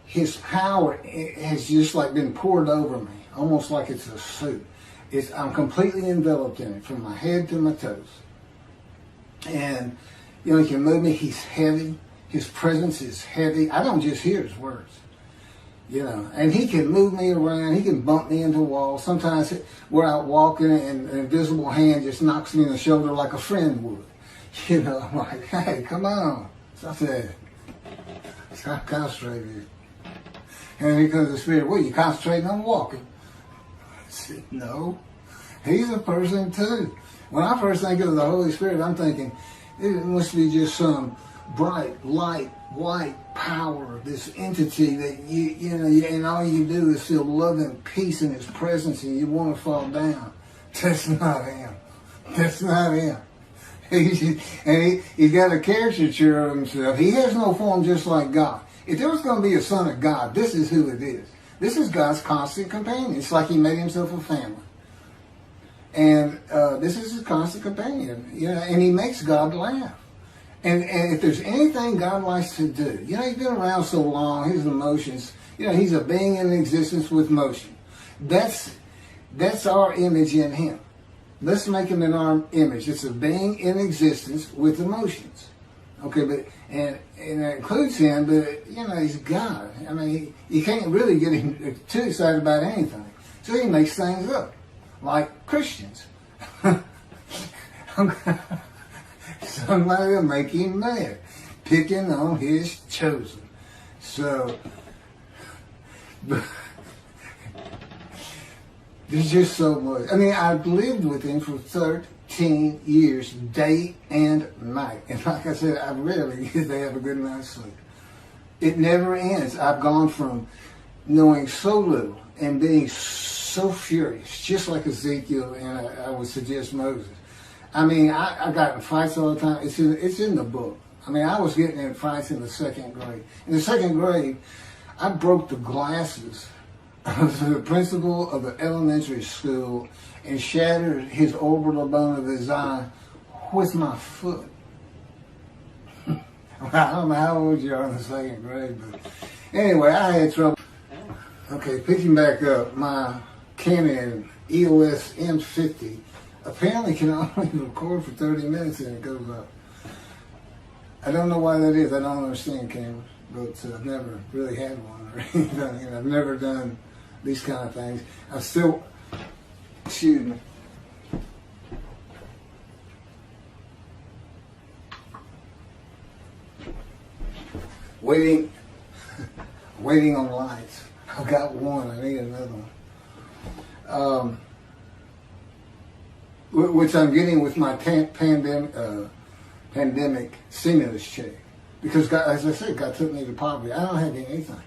his power has just like been poured over me, almost like it's a suit. I'm completely enveloped in it, from my head to my toes. And, he can move me. He's heavy. His presence is heavy. I don't just hear his words. And he can move me around. He can bump me into walls. Sometimes we're out walking and an invisible hand just knocks me in the shoulder like a friend would. I'm like, hey, come on. Stop that. Stop concentrating. And here comes the Spirit. Well, you concentrating on walking? I said, no. He's a person too. When I first think of the Holy Spirit, I'm thinking, it must be just some bright, light, white power, this entity that and all you do is feel love and peace in his presence and you want to fall down. That's not him. That's not him. He's got a caricature of himself. He has no form just like God. If there was going to be a son of God, this is who it is. This is God's constant companion. It's like he made himself a family. And this is his constant companion. And he makes God laugh. And if there's anything God likes to do, he's been around so long, his emotions, he's a being in existence with motion. That's our image in him. Let's make him in our image. It's a being in existence with emotions. Okay, and that includes him, but he's God. I mean, you can't really get him too excited about anything. So he makes things up, like Christians. Somebody will make him mad, picking on his chosen. So, there's just so much. I mean, I've lived with him for 13 years, day and night. And like I said, I rarely get to have a good night's sleep. It never ends. I've gone from knowing so little and being so furious, just like Ezekiel and I would suggest Moses. I mean, I got in fights all the time. It's in the book. I mean, I was getting in fights in the second grade. In the second grade, I broke the glasses of the principal of the elementary school and shattered his orbital bone of his eye with my foot. I don't know how old you are in the second grade, but anyway, I had trouble. Okay, picking back up, my Canon EOS M50 apparently can only record for 30 minutes and it goes up. I don't know why that is. I don't understand cameras, but I've never really had one or anything. I've never done these kind of things. I'm still, excuse me. waiting, waiting on lights. I've got one. I need another one. Which I'm getting with my pandemic stimulus check. Because, God, as I said, God took me to poverty. I don't have anything.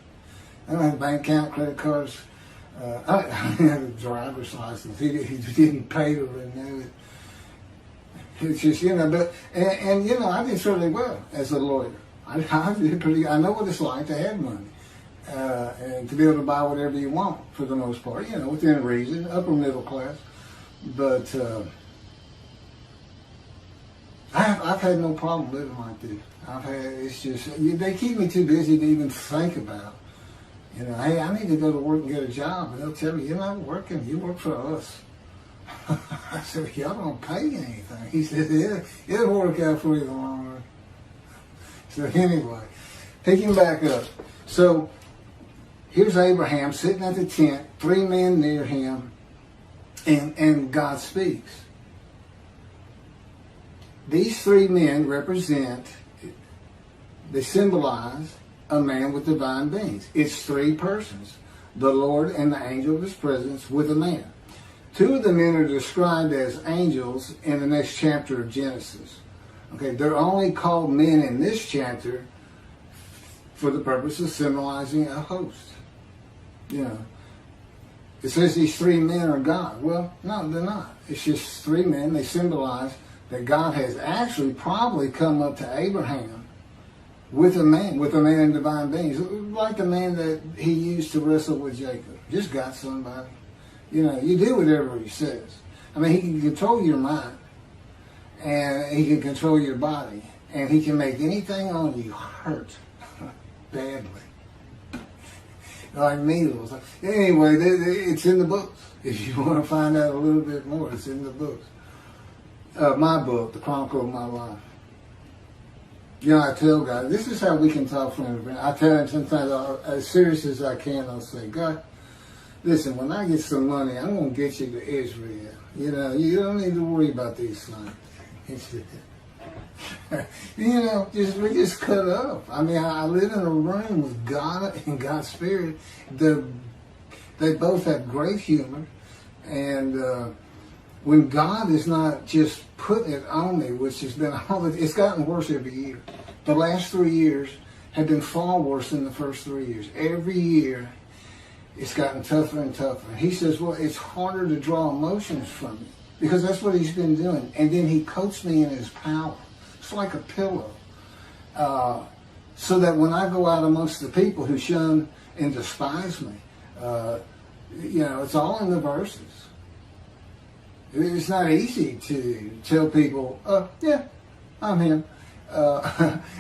I don't have a bank account, credit cards. I have a driver's license. He didn't pay to renew it. It's just, but, and I did fairly well as a lawyer. I did pretty, I know what it's like to have money. And to be able to buy whatever you want for the most part, within reason, upper middle class. But I've had no problem living like this. It's just, they keep me too busy to even think about, hey, I need to go to work and get a job. And they'll tell me, you're not working, you work for us. I said, y'all don't pay anything. He said, yeah, it'll work out for you in the long run. So anyway, picking back up. So here's Abraham sitting at the tent, 3 men near him, and God speaks. These 3 men they symbolize a man with divine beings. It's 3 persons, the Lord and the angel of his presence with a man. 2 of the men are described as angels in the next chapter of Genesis. Okay, they're only called men in this chapter for the purpose of symbolizing a host. It says these 3 men are God. Well, no, they're not. It's just 3 men. They symbolize that God has actually probably come up to Abraham with a man in divine beings, like the man that he used to wrestle with Jacob. Just got somebody. You do whatever he says. I mean, he can control your mind, and he can control your body, and he can make anything on you hurt badly. Like needles. Anyway, it's in the books. If you want to find out a little bit more, it's in the books. My book, The Chronicle of My Life. I tell God, this is how we can talk friend to friend. I tell him sometimes, as serious as I can, I'll say, God, listen, when I get some money, I'm going to get you to Israel. You don't need to worry about these things. We just cut up. I mean, I live in a room with God and God's Spirit. They both have great humor. And when God is not just putting it on me, which has been it's gotten worse every year. The last 3 years have been far worse than the first 3 years. Every year, it's gotten tougher and tougher. He says, well, it's harder to draw emotions from you, because that's what he's been doing. And then he coats me in his power. It's like a pillow. So that when I go out amongst the people who shun and despise me, it's all in the verses. It's not easy to tell people, yeah, I'm him.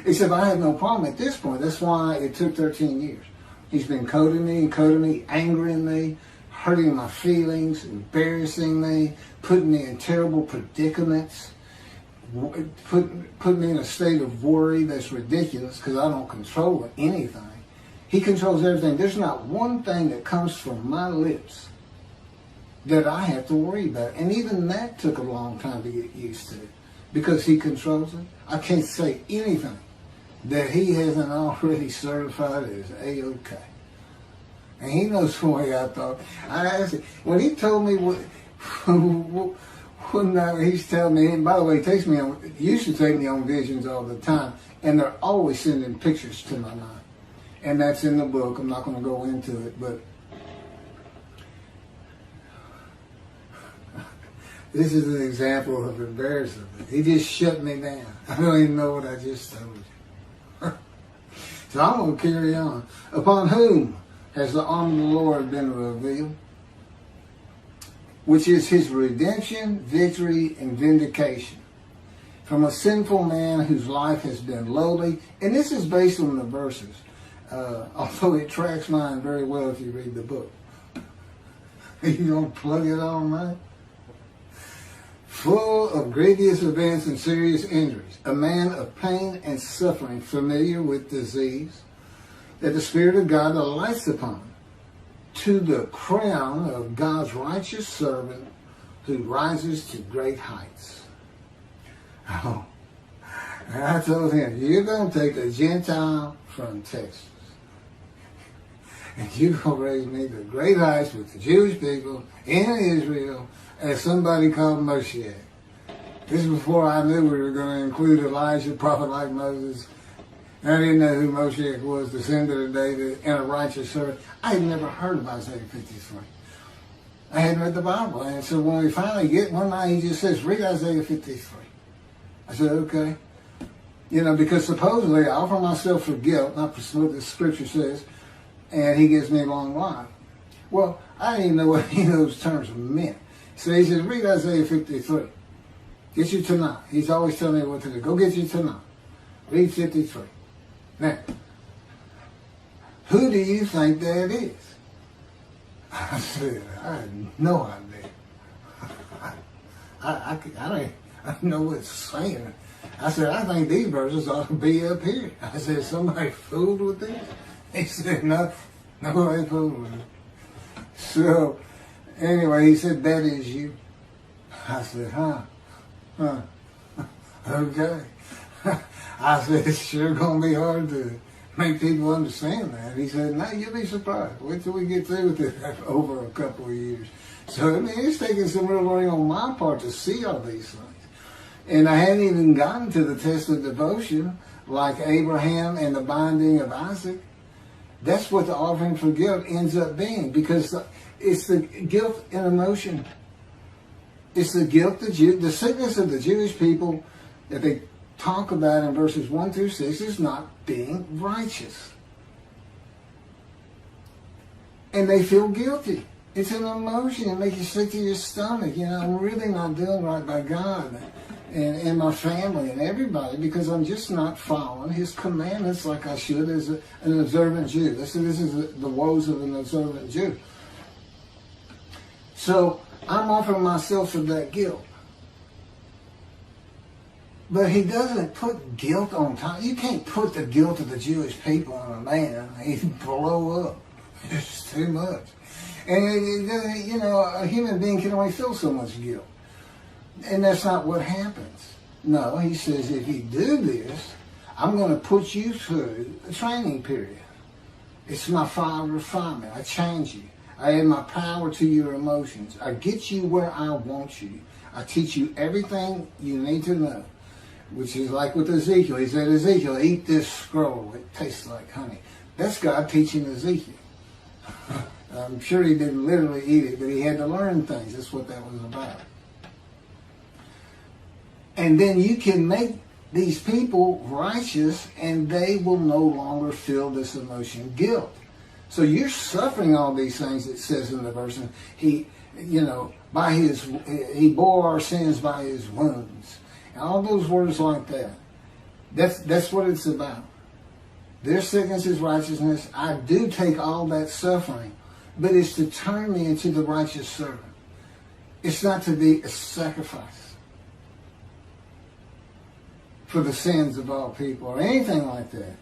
Except I have no problem at this point. That's why it took 13 years. He's been coating me, angering me, hurting my feelings, embarrassing me, putting me in terrible predicaments, putting me in a state of worry that's ridiculous because I don't control anything. He controls everything. There's not one thing that comes from my lips that I have to worry about. And even that took a long time to get used to, because he controls it. I can't say anything that he hasn't already certified as A-OK. And he knows the way I thought. I asked him, when he told me one night, he's telling me, and by the way, he used to take me on visions all the time, and they're always sending pictures to my mind. And that's in the book. I'm not going to go into it, but this is an example of embarrassment. He just shut me down. I don't even know what I just told you. So I'm going to carry on. Upon whom has the arm of the Lord been revealed, which is his redemption, victory, and vindication from a sinful man whose life has been lowly. And this is based on the verses, although it tracks mine very well if you read the book. You don't plug it on, right? Full of grievous events and serious injuries, a man of pain and suffering, familiar with disease, that the Spirit of God alights upon, to the crown of God's righteous servant who rises to great heights. Oh, And I told him, you're going to take a Gentile from Texas, and you're going to raise me to great heights with the Jewish people in Israel as somebody called Moshiach. This is before I knew we were going to include Elijah, a prophet like Moses. I didn't know who Moshiach was, descendant of David, and a righteous servant. I had never heard of Isaiah 53. I hadn't read the Bible. And so when we finally get one night, he just says, read Isaiah 53. I said, okay. You know, because supposedly I offer myself for guilt, not for what the scripture says, and he gives me long life. Well, I didn't even know what any of those terms meant. So he says, read Isaiah 53. Get your Tanakh. He's always telling me what to do. Go get your Tanakh. Read 53. Now, who do you think that is? I said, I had no idea. I don't know what it's saying. I said, I think these verses ought to be up here. I said, somebody fooled with this? He said, no, nobody fooled with it. So, anyway, he said, that is you. I said, huh, okay. I said, it's sure going to be hard to make people understand that. He said, no, you'll be surprised. Wait till we get through with it over a couple of years. So, I mean, it's taking some real learning on my part to see all these things. And I hadn't even gotten to the test of devotion, like Abraham and the binding of Isaac. That's what the offering for guilt ends up being, because it's the guilt and emotion. It's the guilt, the sickness of the Jewish people that they talk about in verses 1 through 6 is not being righteous. And they feel guilty. It's an emotion. It makes you sick to your stomach. You know, I'm really not doing right by God and my family and everybody, because I'm just not following his commandments like I should as an observant Jew. This is the woes of an observant Jew. So I'm offering myself for that guilt. But he doesn't put guilt on top. You can't put the guilt of the Jewish people on a man. He'd blow up. It's too much. And, you know, a human being can only feel so much guilt. And that's not what happens. No, he says, if you do this, I'm going to put you through a training period. It's my fire of refinement. I change you. I add my power to your emotions. I get you where I want you. I teach you everything you need to know. Which is like with Ezekiel. He said, Ezekiel, eat this scroll. It tastes like honey. That's God teaching Ezekiel. I'm sure he didn't literally eat it, but he had to learn things. That's what that was about. And then you can make these people righteous, and they will no longer feel this emotion, guilt. So you're suffering all these things, it says in the verse. And he bore our sins by his wounds. All those words like that. That's what it's about. Their sickness is righteousness. I do take all that suffering, but it's to turn me into the righteous servant. It's not to be a sacrifice for the sins of all people or anything like that.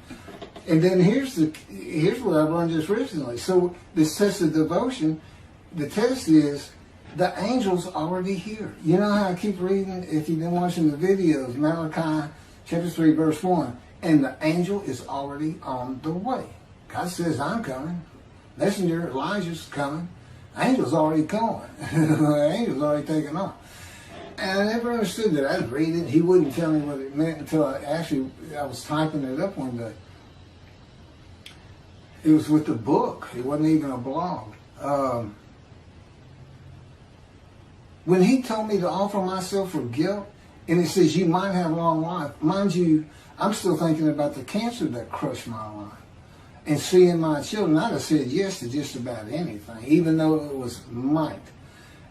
And then here's what I learned just recently. So this test of devotion, the test is, the angel's already here. You know how I keep reading, if you've been watching the videos, Malachi chapter 3, verse 1, and the angel is already on the way. God says, I'm coming. Messenger Elijah's coming. Angel's already going. The angel's already taken off. And I never understood that. I'd read it. He wouldn't tell me what it meant until I was typing it up one day. It was with the book. It wasn't even a blog. When he told me to offer myself for guilt, and it says you might have long life, mind you, I'm still thinking about the cancer that crushed my life. And seeing my children, I'd have said yes to just about anything, even though it was might.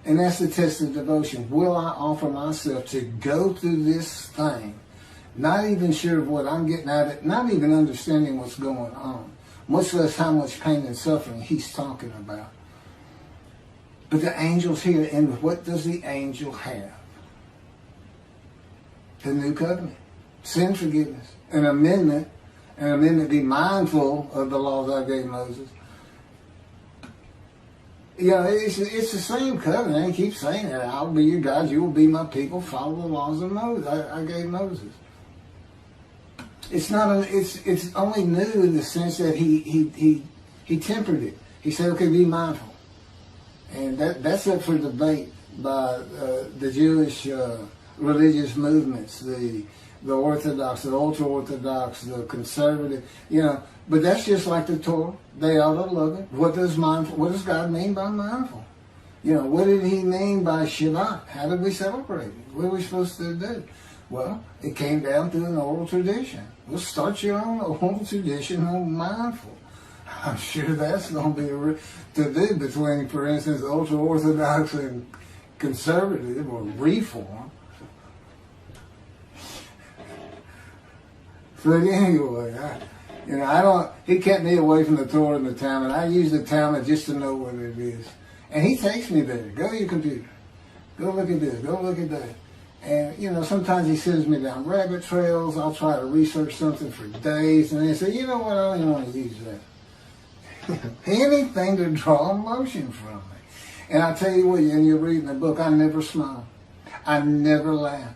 And that's the test of devotion. Will I offer myself to go through this thing, not even sure of what I'm getting out of it, not even understanding what's going on, much less how much pain and suffering he's talking about. But the angel's here, and what does the angel have? The new covenant, sin forgiveness, an amendment be mindful of the laws I gave Moses. You know, it's the same covenant. I keep saying that. I'll be your God, you will be my people, follow the laws of Moses. I gave Moses. It's not. It's only new in the sense that he tempered it. He said, "Okay, be mindful," and that's up for debate by the Jewish religious movements, the Orthodox, the ultra-Orthodox, the conservative. But that's just like the Torah. They ought to love it. What does God mean by mindful? What did he mean by Shabbat? How did we celebrate it? What are we supposed to do? Well, it came down through an oral tradition. Well, start your own oral tradition on mindful. I'm sure that's going to be to do between, for instance, ultra-Orthodox and conservative or reform. But anyway, he kept me away from the Torah and the Talmud. I use the Talmud just to know what it is. And he takes me there. Go to your computer. Go look at this. Go look at that. And, sometimes he sends me down rabbit trails. I'll try to research something for days. And then say, you know what, I don't even want to use that. Anything to draw emotion from me. And I tell you what, and you're reading the book, I never smile. I never laugh.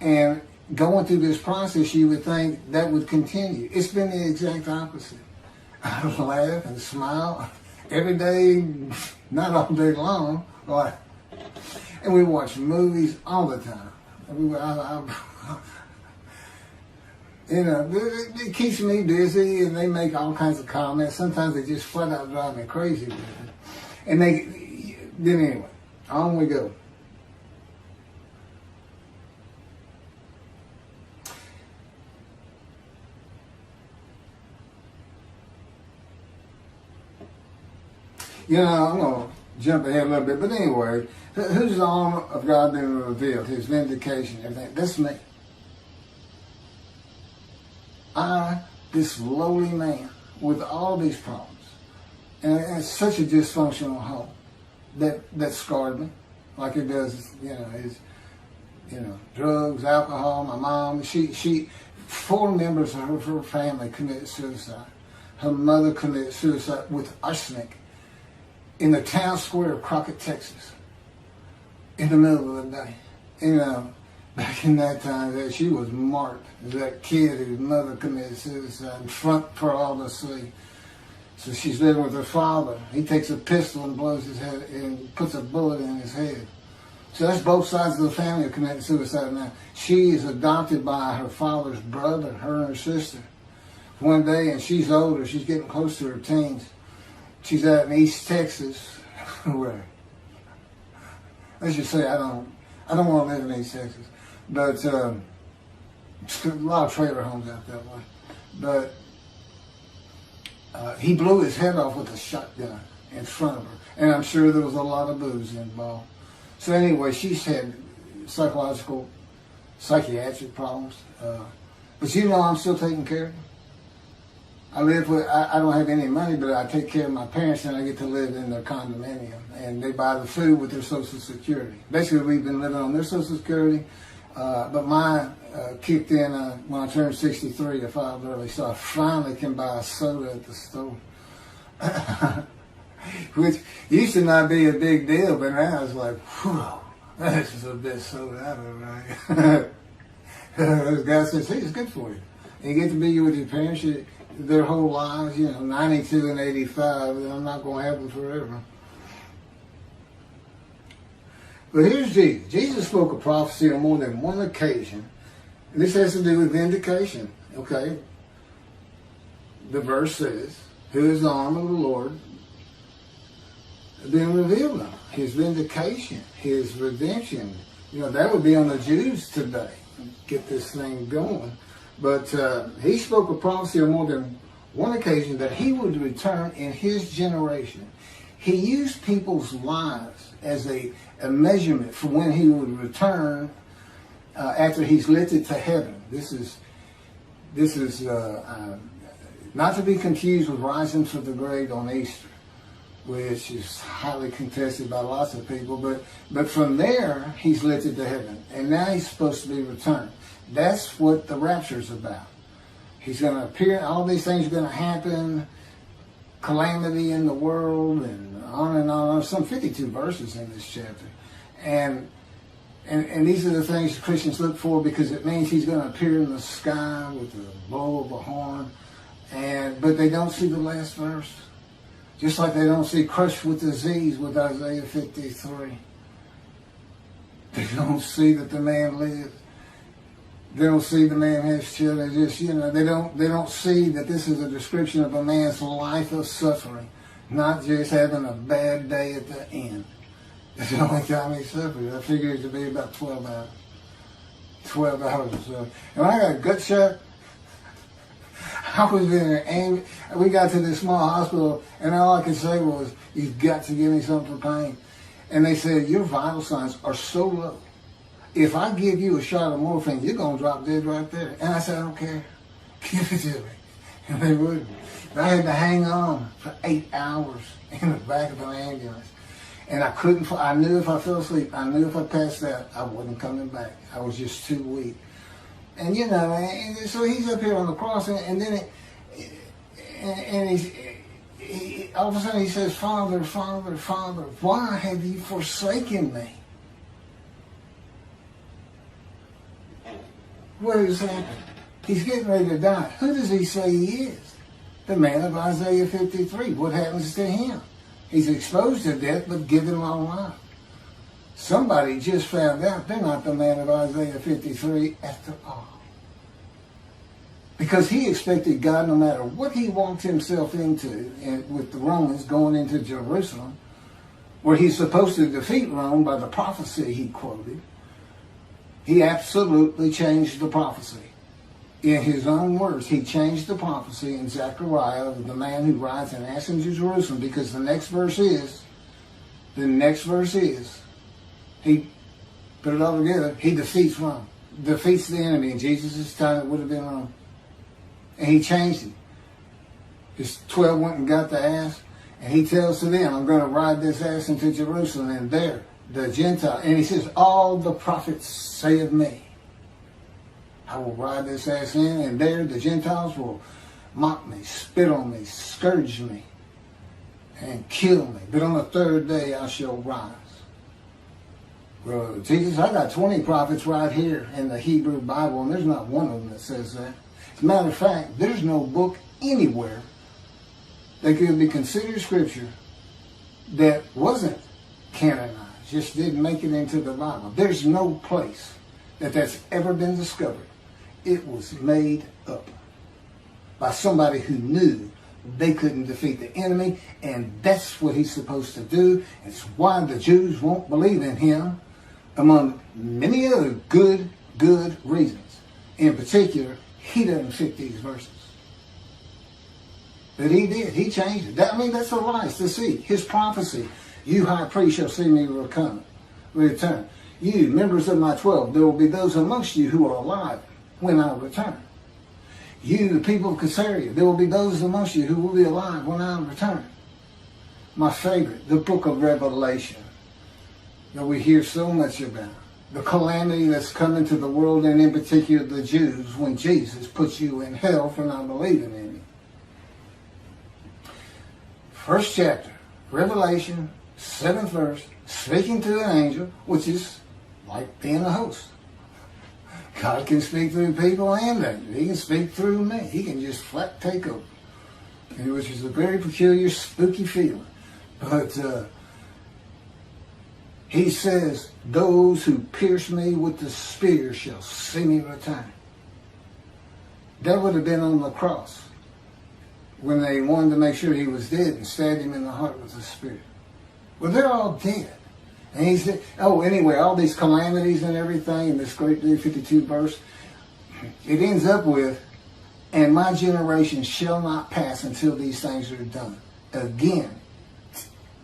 And going through this process, you would think that would continue. It's been the exact opposite. I laugh and smile every day, not all day long. And we watch movies all the time. It keeps me busy, and they make all kinds of comments. Sometimes they just flat out drive me crazy with it. And then anyway, on we go. I'm going to jump ahead a little bit, but anyway, who's the arm of God being revealed? His vindication, everything. That's me. This lowly man with all these problems, and it's such a dysfunctional home that scarred me, like it does, drugs, alcohol. My mom, she 4 members of her family committed suicide. Her mother committed suicide with arsenic in the town square of Crockett, Texas, in the middle of the day. Back in that time, she was marked as that kid whose mother committed suicide in front for all to see. So she's living with her father. He takes a pistol and blows his head and puts a bullet in his head. So that's both sides of the family are committing suicide now. She is adopted by her father's brother, her and her sister. One day, and she's older, she's getting close to her teens. She's out in East Texas, where, let's just say I don't want to live in East Texas, but a lot of trailer homes out that way. But he blew his head off with a shotgun in front of her, and I'm sure there was a lot of booze involved. So anyway, she's had psychiatric problems, but I'm still taking care of her. I don't have any money, but I take care of my parents, and I get to live in their condominium. And they buy the food with their Social Security. Basically, we've been living on their Social Security, but mine kicked in when I turned 63. I filed early, so I finally can buy a soda at the store. Which used to not be a big deal, but now it's like, whew, this is the best soda ever, right? Those guys say, it's good for you. And you get to be with your parents their whole lives, 92 and 85, and I'm not going to have them forever. But here's Jesus. Jesus spoke a prophecy on more than one occasion. And this has to do with vindication, okay? The verse says, who is the arm of the Lord being revealed on? His vindication, his redemption. That would be on the Jews today. Get this thing going. But he spoke a prophecy on more than one occasion that he would return in his generation. He used people's lives as a measurement for when he would return after he's lifted to heaven. This is not to be confused with rising from the grave on Easter, which is highly contested by lots of people. But from there, he's lifted to heaven. And now he's supposed to be returned. That's what the rapture is about. He's going to appear, all these things are going to happen, calamity in the world, and on and on. There's some 52 verses in this chapter. And And these are the things Christians look for, because it means he's going to appear in the sky with the blow of a horn. But they don't see the last verse. Just like they don't see crushed with disease with Isaiah 53. They don't see that the man lives. They don't see the man has children. They don't see that this is a description of a man's life of suffering, not just having a bad day at the end. It's the only time he suffered. I figured it to be about 12 hours. 12 hours or so. And when I got a gut shot, I was in an angry. We got to this small hospital, and all I could say was, "You've got to give me something for pain." And they said, "Your vital signs are so low. If I give you a shot of morphine, you're going to drop dead right there." And I said, "I don't care. Give it to me." And they wouldn't. I had to hang on for 8 hours in the back of an ambulance. And I couldn't. I knew if I fell asleep, I knew if I passed out, I wasn't coming back. I was just too weak. And and so he's up here on the cross, and then he all of a sudden he says, "Father, Father, Father, why have you forsaken me?" What has happened? He's getting ready to die. Who does he say he is? The man of Isaiah 53. What happens to him? He's exposed to death, but given long life. Somebody just found out they're not the man of Isaiah 53 after all. Because he expected God, no matter what he walked himself into, and with the Romans going into Jerusalem, where he's supposed to defeat Rome by the prophecy he quoted, he absolutely changed the prophecy. In his own words, he changed the prophecy in Zechariah of the man who rides an ass into Jerusalem, because the next verse is, he put it all together, he defeats Rome, defeats the enemy. In Jesus' time, it would have been Rome. And he changed it. His 12 went and got the ass, and he tells to them, "I'm going to ride this ass into Jerusalem, and there, the Gentile," and he says, "all the prophets say of me, I will ride this ass in, and there the Gentiles will mock me, spit on me, scourge me, and kill me. But on the third day I shall rise." Well, Jesus, I got 20 prophets right here in the Hebrew Bible, and there's not one of them that says that. As a matter of fact, there's no book anywhere that could be considered scripture that wasn't canonized, just didn't make it into the Bible. There's no place that that's ever been discovered. It was made up by somebody who knew they couldn't defeat the enemy, and that's what he's supposed to do. It's why the Jews won't believe in him, among many other good reasons. In particular, he doesn't fit these verses. But he did. He changed it. That's a lie to see. His prophecy, "You high priest shall see me return. You, members of my 12, there will be those amongst you who are alive when I return. You, the people of Caesarea, there will be those amongst you who will be alive when I return." My favorite, the book of Revelation, that we hear so much about. The calamity that's coming to the world, and in particular the Jews, when Jesus puts you in hell for not believing in him. First chapter, Revelation, 7th verse, speaking to an angel, which is like being a host. God can speak through people and angels. He can speak through me. He can just flat take over, which is a very peculiar, spooky feeling. But he says, "Those who pierce me with the spear shall see me return." That would have been on the cross when they wanted to make sure he was dead and stabbed him in the heart with the spear. Well, they're all dead. And he said, anyway, all these calamities and everything in this great day 52 verse, it ends up with, "And my generation shall not pass until these things are done." Again,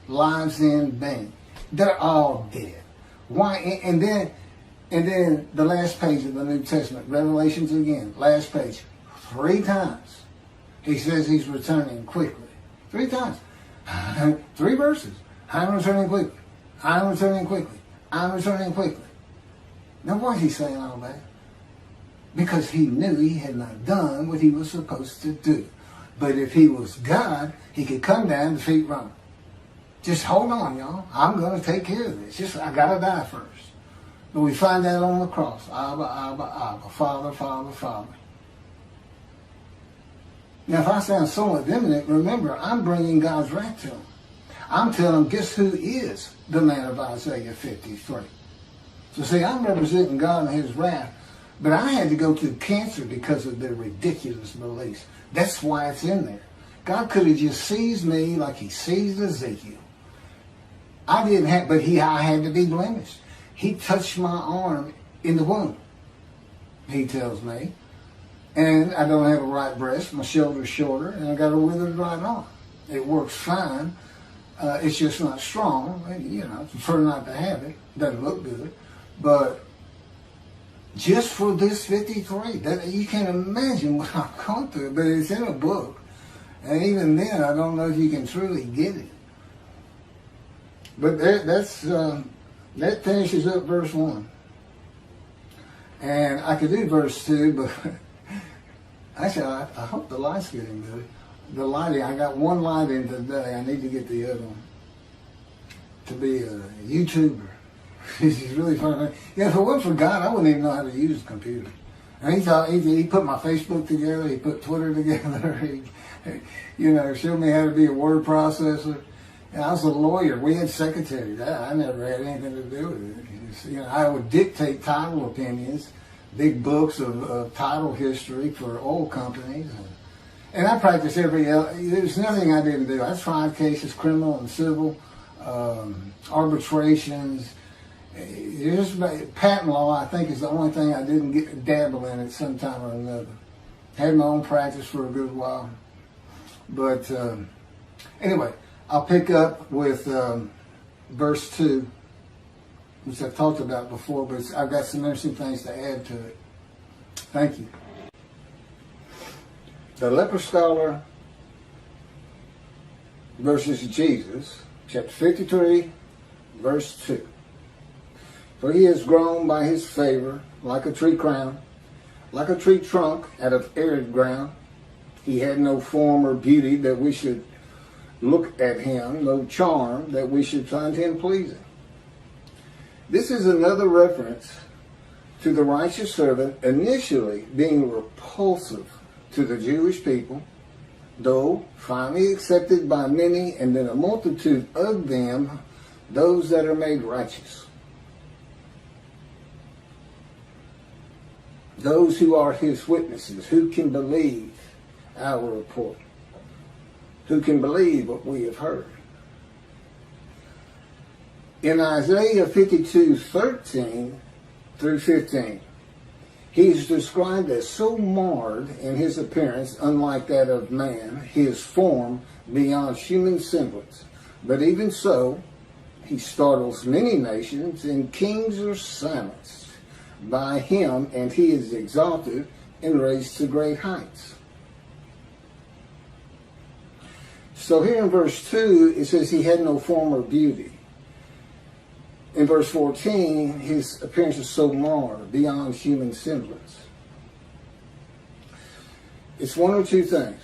lives in vain. They're all dead. Why? And then the last page of the New Testament, Revelations again, last page, 3 times, he says he's returning quickly. 3 times. 3 verses. "I'm returning quickly. I'm returning quickly. I'm returning quickly." Now, why is he saying all that? Because he knew he had not done what he was supposed to do. But if he was God, he could come down and defeat Rome. Just hold on, y'all. I'm going to take care of this. I got to die first. But we find that on the cross. Abba, Abba, Abba. Father, Father, Father. Now, if I sound somewhat eminent, remember, I'm bringing God's wrath to him. I'm telling him, guess who is the man of Isaiah 53? So see, I'm representing God and his wrath, but I had to go through cancer because of their ridiculous beliefs. That's why it's in there. God could have just seized me like he seized Ezekiel. I didn't have, but I had to be blemished. He touched my arm in the womb, he tells me. And I don't have a right breast, my shoulder's shorter, and I got a withered right arm. It works fine. It's just not strong. You know, I prefer not to have it. Doesn't look good. But just for this 53, that you can't imagine what I've gone through. But it's in a book. And even then, I don't know if you can truly get it. But that finishes up verse 1. And I could do verse 2, but actually, I hope the light's getting good. The lighting, I got one light in today. I need to get the other one to be a YouTuber. He's really funny. Yeah, if it wasn't for God, I wouldn't even know how to use the computer. And he put my Facebook together. He put Twitter together. He showed me how to be a word processor. And I was a lawyer. We had secretaries. I never had anything to do with it. I would dictate title opinions, big books of title history for oil companies. And I practiced there's nothing I didn't do. I tried cases, criminal and civil, arbitrations. Just patent law, I think, is the only thing I didn't dabble in at some time or another. Had my own practice for a good while. But anyway, I'll pick up with verse 2, which I've talked about before, but I've got some interesting things to add to it. Thank you. The Leper Scholar versus Jesus, chapter 53, verse 2. For he has grown by his favor like a tree crown, like a tree trunk out of arid ground. He had no form or beauty that we should look at him, no charm that we should find him pleasing. This is another reference to the righteous servant initially being repulsive to the Jewish people, though finally accepted by many, and then a multitude of them, those that are made righteous. Those who are his witnesses, who can believe our report, who can believe what we have heard. In Isaiah 52:13 through 15, he is described as so marred in his appearance, unlike that of man, his form beyond human semblance. But even so, he startles many nations, and kings are silenced by him, and he is exalted and raised to great heights. So here in verse 2, it says he had no form or beauty. In verse 14, his appearance is so marred, beyond human semblance. It's one or two things.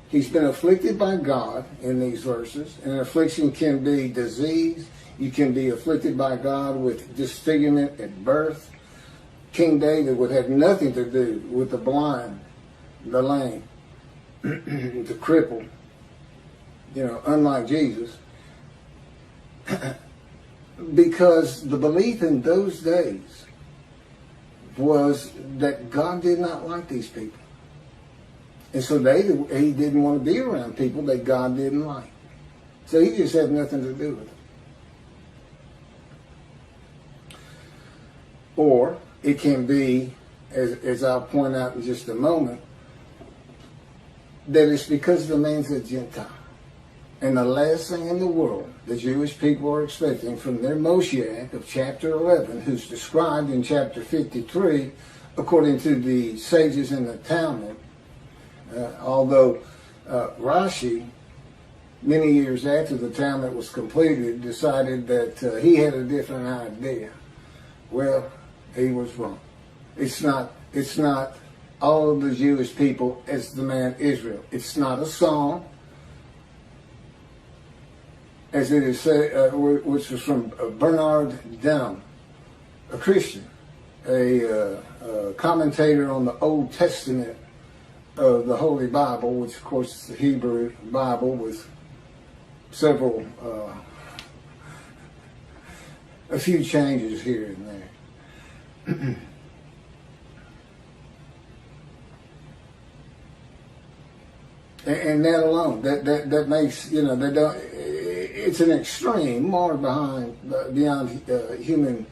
He's been afflicted by God in these verses, and an affliction can be disease. You can be afflicted by God with disfigurement at birth. King David would have nothing to do with the blind, the lame, the crippled, unlike Jesus. Because the belief in those days was that God did not like these people. And so he didn't want to be around people that God didn't like. So he just had nothing to do with it. Or it can be, as I'll point out in just a moment, that it's because the man's a Gentile. And the last thing in the world the Jewish people are expecting from their Moshiach of chapter 11, who's described in chapter 53, according to the sages in the Talmud, although Rashi, many years after the Talmud was completed, decided that he had a different idea. Well, he was wrong. It's not all of the Jewish people as the man Israel. It's not a song, as it is said, which was from Bernard Dunham, a Christian, a commentator on the Old Testament of the Holy Bible, which of course is the Hebrew Bible with several, a few changes here and there. And that alone, that makes, you know, they don't, it's an extreme, more beyond human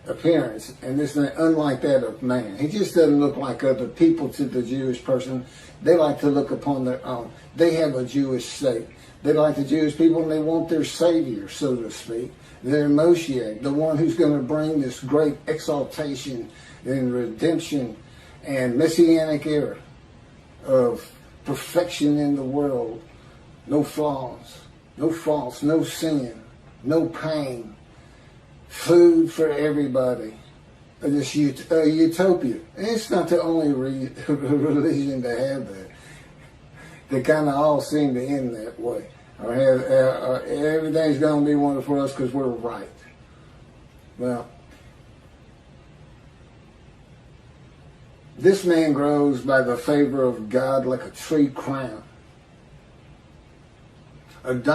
appearance, and this is unlike that of man. He just doesn't look like other people to the Jewish person. They like to look upon their own. They have a Jewish state. They like the Jewish people, and they want their Savior, so to speak, their Moshiach, the one who's going to bring this great exaltation and redemption and messianic era of perfection in the world. No flaws, no faults, no sin, no pain, food for everybody. This utopia. And it's not the only religion to have that. They kind of all seem to end that way. Or everything's going to be wonderful for us because we're right. Well, this man grows by the favor of God like a tree crown. And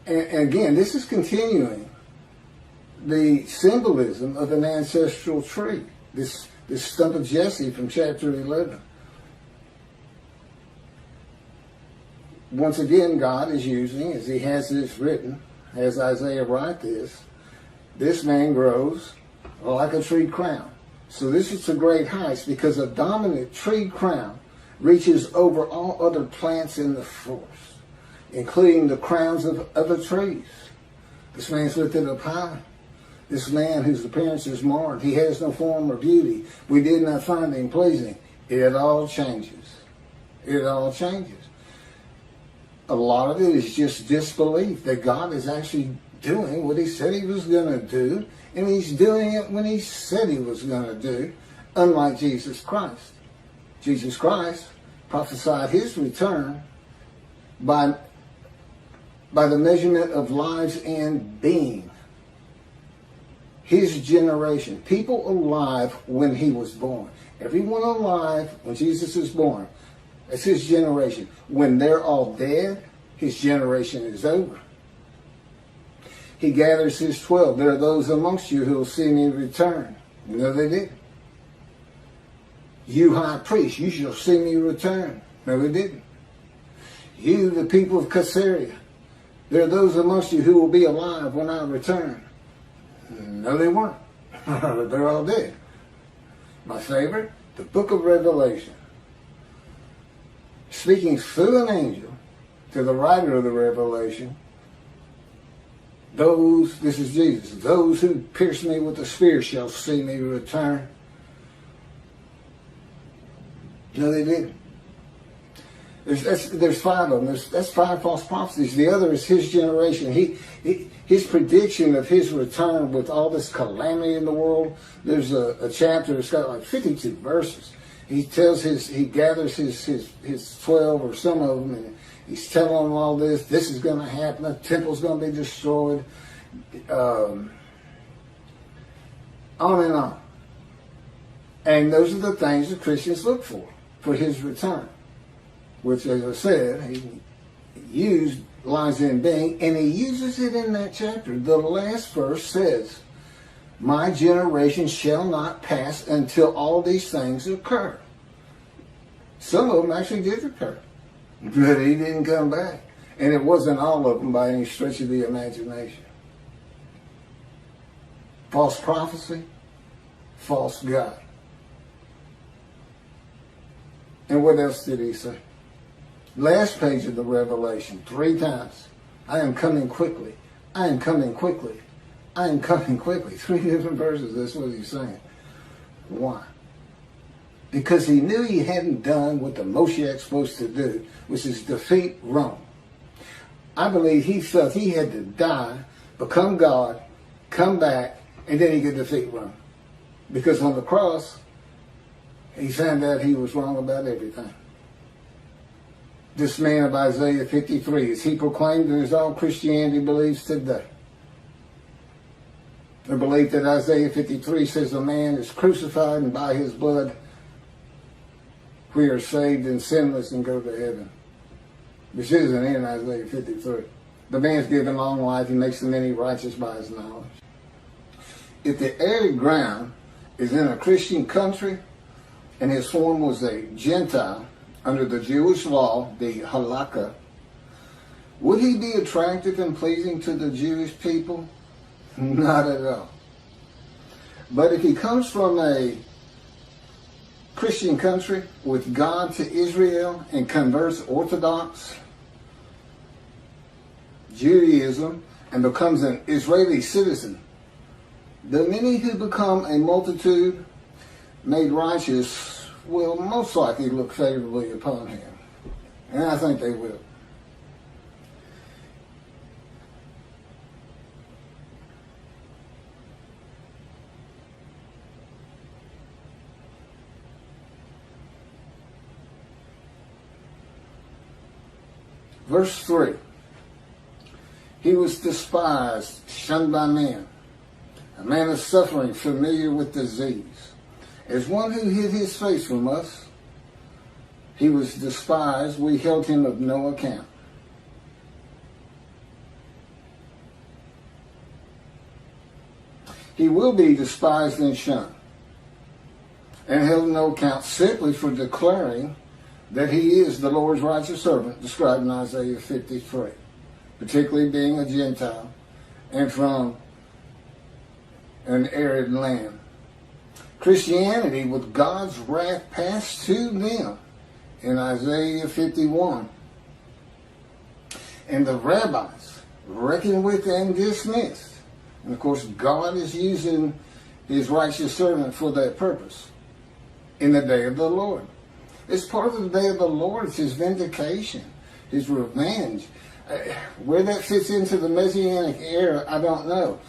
again, this is continuing the symbolism of an ancestral tree. This stump of Jesse from chapter 11. Once again, God is using, as he has this written, as Isaiah wrote this man grows like a tree crown. So this is a great height because a dominant tree crown reaches over all other plants in the forest, including the crowns of other trees. This man's lifted up high. This man whose appearance is marred, he has no form or beauty. We did not find him pleasing. It all changes. It all changes. A lot of it is just disbelief that God is actually doing what he said he was going to do, and he's doing it when he said he was going to do, unlike Jesus Christ. Jesus Christ prophesied his return by the measurement of lives and being. His generation, people alive when he was born. Everyone alive when Jesus is born, that's his generation. When they're all dead, his generation is over. He gathers his 12. There are those amongst you who will see me return. No, they didn't. You high priest, you shall see me return. No, they didn't. You, the people of Caesarea, there are those amongst you who will be alive when I return. No, they weren't. They're all dead. My favorite, the book of Revelation. Speaking through an angel to the writer of the Revelation, this is Jesus, those who pierce me with the spear shall see me return. No, they didn't. There's 5 of them. That's 5 false prophecies. The other is his generation. His prediction of his return with all this calamity in the world. There's a chapter that's got like 52 verses. He gathers his 12 or some of them, and he's telling them all this. This is going to happen. The temple's going to be destroyed. On and on. And those are the things that Christians look for his return. Which, as I said, he used lies in being, and he uses it in that chapter. The last verse says, my generation shall not pass until all these things occur. Some of them actually did occur, but he didn't come back. And it wasn't all of them by any stretch of the imagination. False prophecy, false God. And what else did he say? Last page of the Revelation, 3 times. I am coming quickly. I am coming quickly. I am coming quickly. 3 different verses. That's what he's saying. Why? Because he knew he hadn't done what the Moshiach's supposed to do, which is defeat Rome. I believe he felt he had to die, become God, come back, and then he could defeat Rome. Because on the cross, he found out he was wrong about everything. This man of Isaiah 53, as he proclaimed, and as all Christianity believes today. The belief that Isaiah 53 says a man is crucified and by his blood we are saved and sinless and go to heaven. Which isn't in Isaiah 53. The man's given long life, he makes the many righteous by his knowledge. If the arid ground is in a Christian country and his form was a Gentile under the Jewish law, the halakha, would he be attractive and pleasing to the Jewish people? Not at all. But if he comes from a Christian country with God to Israel and converts Orthodox Judaism and becomes an Israeli citizen, the many who become a multitude made righteous will most likely look favorably upon him. And I think they will. Verse 3. He was despised, shunned by men, a man of suffering, familiar with disease. As one who hid his face from us, he was despised, we held him of no account. He will be despised and shunned, and held in no account simply for declaring that he is the Lord's righteous servant, described in Isaiah 53, particularly being a Gentile and from an arid land. Christianity, with God's wrath passed to them in Isaiah 51, and the rabbis reckoned with and dismissed. And of course, God is using his righteous servant for that purpose in the day of the Lord. It's part of the day of the Lord. It's his vindication, his revenge. Where that fits into the Messianic era, I don't know.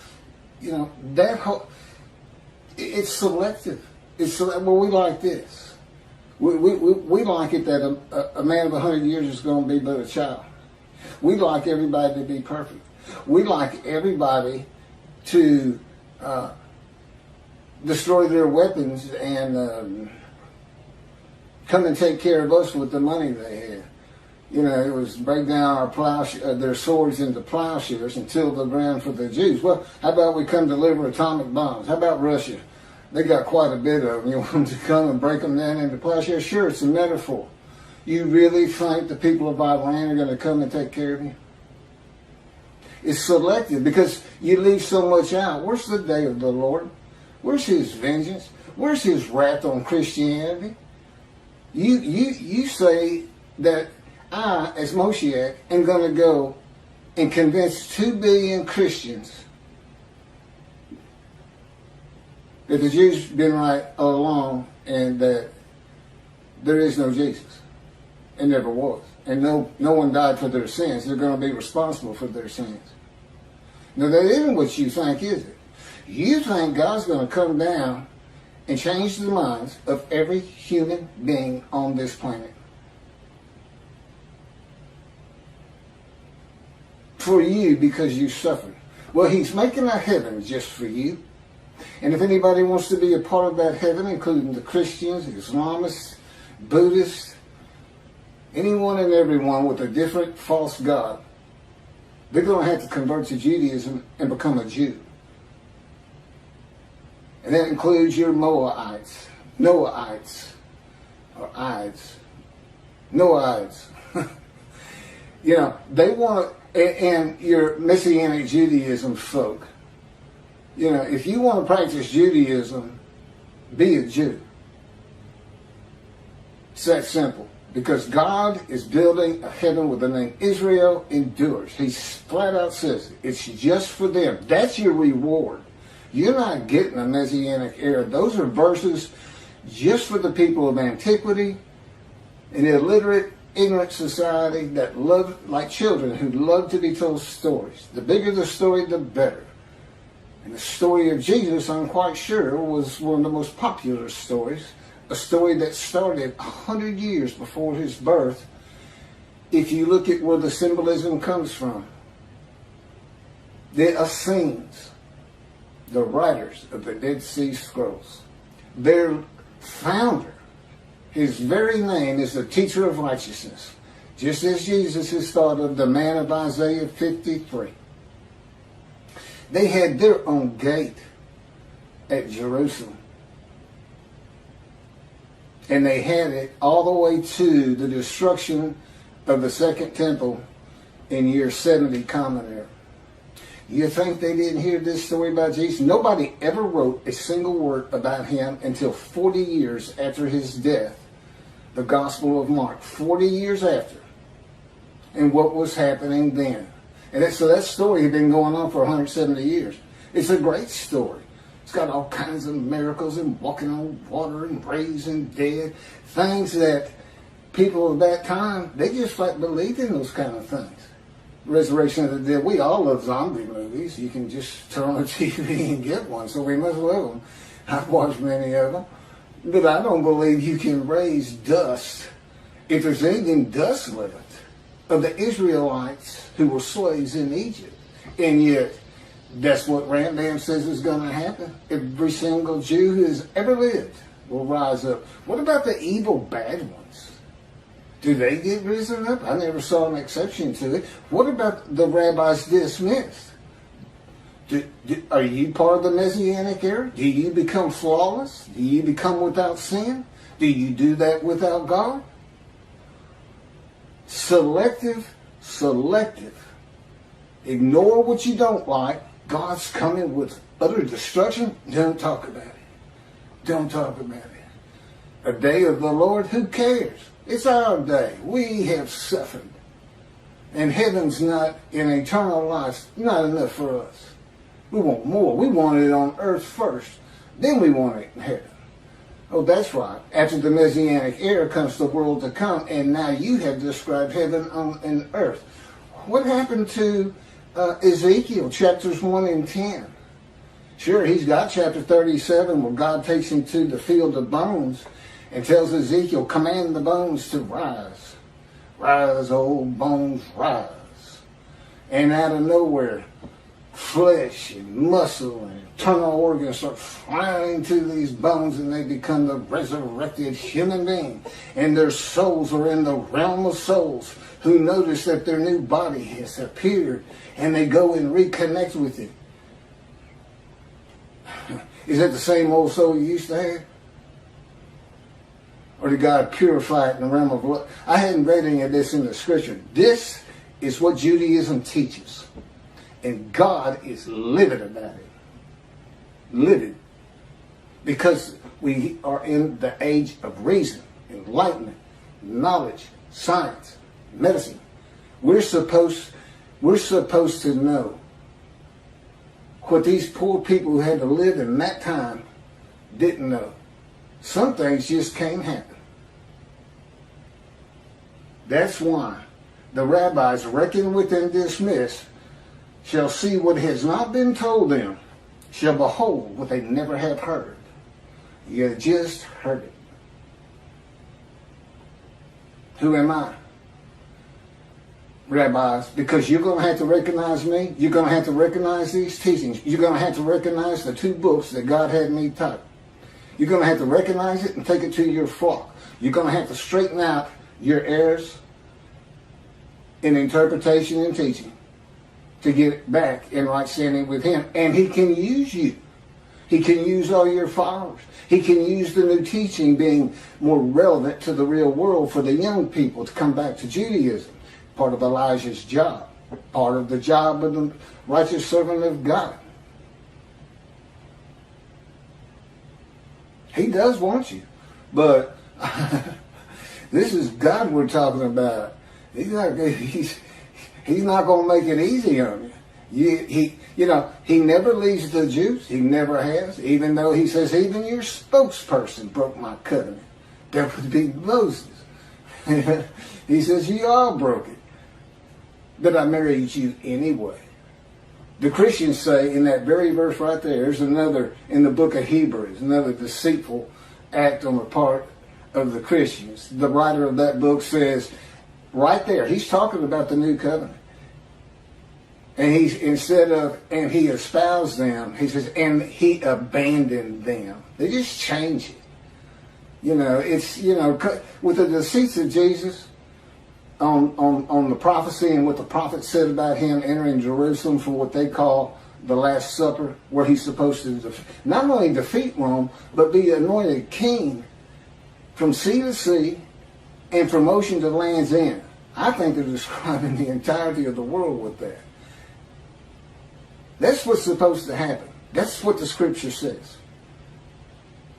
You know, that whole, it's selective. Well, we like this. We like it that a man of 100 years is going to be but a child. We like everybody to be perfect. We like everybody to destroy their weapons and come and take care of us with the money they had. You know, it was break down our their swords into plowshares and till the ground for the Jews. Well, how about we come deliver atomic bombs? How about Russia? They got quite a bit of them. You want them to come and break them down into plowshares? Sure, it's a metaphor. You really think the people of Iran are going to come and take care of you? It's selective because you leave so much out. Where's the day of the Lord? Where's his vengeance? Where's his wrath on Christianity? You say that I, as Moshiach, am going to go and convince 2 billion Christians that the Jews have been right all along and that there is no Jesus and never was. And no one died for their sins. They're going to be responsible for their sins. Now, that isn't what you think, is it? You think God's going to come down and change the minds of every human being on this planet. For you, because you suffered. Well, he's making a heaven just for you. And if anybody wants to be a part of that heaven, including the Christians, Islamists, Buddhists, anyone and everyone with a different false god, they're going to have to convert to Judaism and become a Jew. And that includes your Noahites, or Ides, Noahites. You know, they want to, and your Messianic Judaism folk. You know, if you want to practice Judaism, be a Jew. It's that simple. Because God is building a heaven where the name Israel endures. He flat out says it's just for them. That's your reward. You're not getting a Messianic era. Those are verses just for the people of antiquity, an illiterate, ignorant society that love, like children who love to be told stories. The bigger the story, the better. And the story of Jesus, I'm quite sure, was one of the most popular stories. A story that started 100 years before his birth, if you look at where the symbolism comes from. The Essenes, the writers of the Dead Sea Scrolls. Their founder, his very name is the teacher of righteousness, just as Jesus is thought of the man of Isaiah 53. They had their own gate at Jerusalem. And they had it all the way to the destruction of the Second Temple in year 70 Common Era. You think they didn't hear this story about Jesus? Nobody ever wrote a single word about him until 40 years after his death. The Gospel of Mark, 40 years after. And what was happening then. And so that story had been going on for 170 years. It's a great story. It's got all kinds of miracles and walking on water and raising dead. Things that people of that time, they just like believed in those kind of things. Resurrection of the dead. We all love zombie movies. You can just turn on the TV and get one, so we must love them. I've watched many of them. But I don't believe you can raise dust, if there's anything dust left, of the Israelites who were slaves in Egypt. And yet, that's what Rambam says is going to happen. Every single Jew who has ever lived will rise up. What about the evil bad ones? Do they get risen up? I never saw an exception to it. What about the rabbis dismissed? Are you part of the Messianic era? Do you become flawless? Do you become without sin? Do you do that without God? Selective. Ignore what you don't like. God's coming with utter destruction. Don't talk about it. Don't talk about it. A day of the Lord, who cares? It's our day. We have suffered. And heaven's not, in eternal life, not enough for us. We want more. We want it on earth first. Then we want it in heaven. Oh, that's right. After the Messianic era comes the world to come, and now you have described heaven on earth. What happened to Ezekiel, chapters 1 and 10? Sure, he's got chapter 37 where God takes him to the field of bones and tells Ezekiel, command the bones to rise. Rise, old bones, rise. And out of nowhere, flesh and muscle and internal organs start flying to these bones, and they become the resurrected human being. And their souls are in the realm of souls, who notice that their new body has appeared, and they go and reconnect with it. Is that the same old soul you used to have? Or did God purify it in the realm of what? I hadn't read any of this in the scripture. This is what Judaism teaches. And God is livid about it. Livid. Because we are in the age of reason, enlightenment, knowledge, science, medicine. We're supposed to know what these poor people who had to live in that time didn't know. Some things just can't happen. That's why the rabbis, reckon with and dismiss, shall see what has not been told them, shall behold what they never have heard. You just heard it. Who am I? Rabbis, because you're going to have to recognize me. You're going to have to recognize these teachings. You're going to have to recognize the 2 books that God had me type. You're going to have to recognize it and take it to your flock. You're going to have to straighten out your errors in interpretation and teaching to get back in right standing with Him. And He can use you. He can use all your followers. He can use the new teaching being more relevant to the real world for the young people to come back to Judaism. Part of Elijah's job. Part of the job of the righteous servant of God. He does want you. But this is God we're talking about. He's not going to make it easy on you. He never leaves the Jews. He never has. Even though He says, even your spokesperson broke my covenant. That would be Moses. He says, you all broke it. But I married you anyway. The Christians say in that very verse right there, there's another in the book of Hebrews, another deceitful act on the part of the Christians. The writer of that book says, right there, he's talking about the new covenant. And he espoused them, he says, and he abandoned them. They just change it. With the deceits of Jesus on the prophecy and what the prophet said about him entering Jerusalem for what they call the Last Supper, where he's supposed to not only defeat Rome, but be anointed king from sea to sea and from ocean to land's end. I think they're describing the entirety of the world with that. That's what's supposed to happen. That's what the scripture says.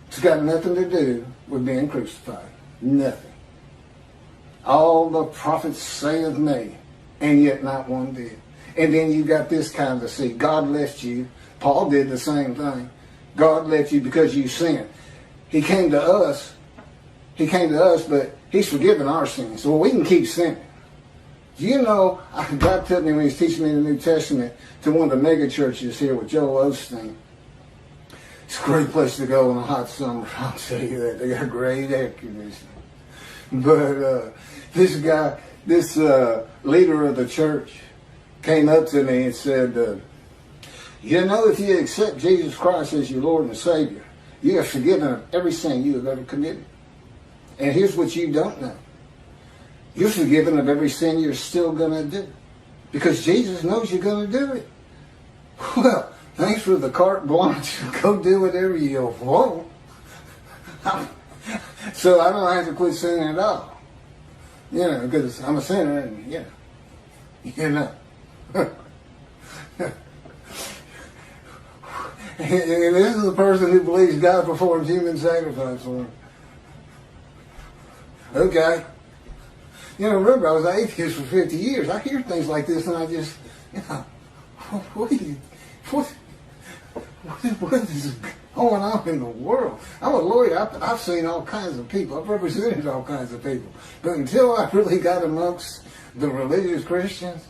It's got nothing to do with being crucified. Nothing. All the prophets say of me, and yet not one did. And then you got this kind of deceit. God left you. Paul did the same thing. God left you because you sinned. He came to us, but he's forgiven our sins. So we can keep sinning. Do you know, God took me when he's teaching me the New Testament to one of the mega churches here with Joel Osteen. It's a great place to go in a hot summer, I'll tell you that. They got great air conditioning. But this guy, this leader of the church came up to me and said, if you accept Jesus Christ as your Lord and Savior, you are forgiven of every sin you have ever committed. And here's what you don't know. You're forgiven of every sin you're still going to do. Because Jesus knows you're going to do it. Well, thanks for the carte blanche. Go do whatever you want. So I don't have to quit sinning at all. Because I'm a sinner and, And this is a person who believes God performs human sacrifice for him. Okay. Remember, I was an atheist for 50 years. I hear things like this and I just, what is going on in the world? I'm a lawyer. I've seen all kinds of people. I've represented all kinds of people. But until I really got amongst the religious Christians,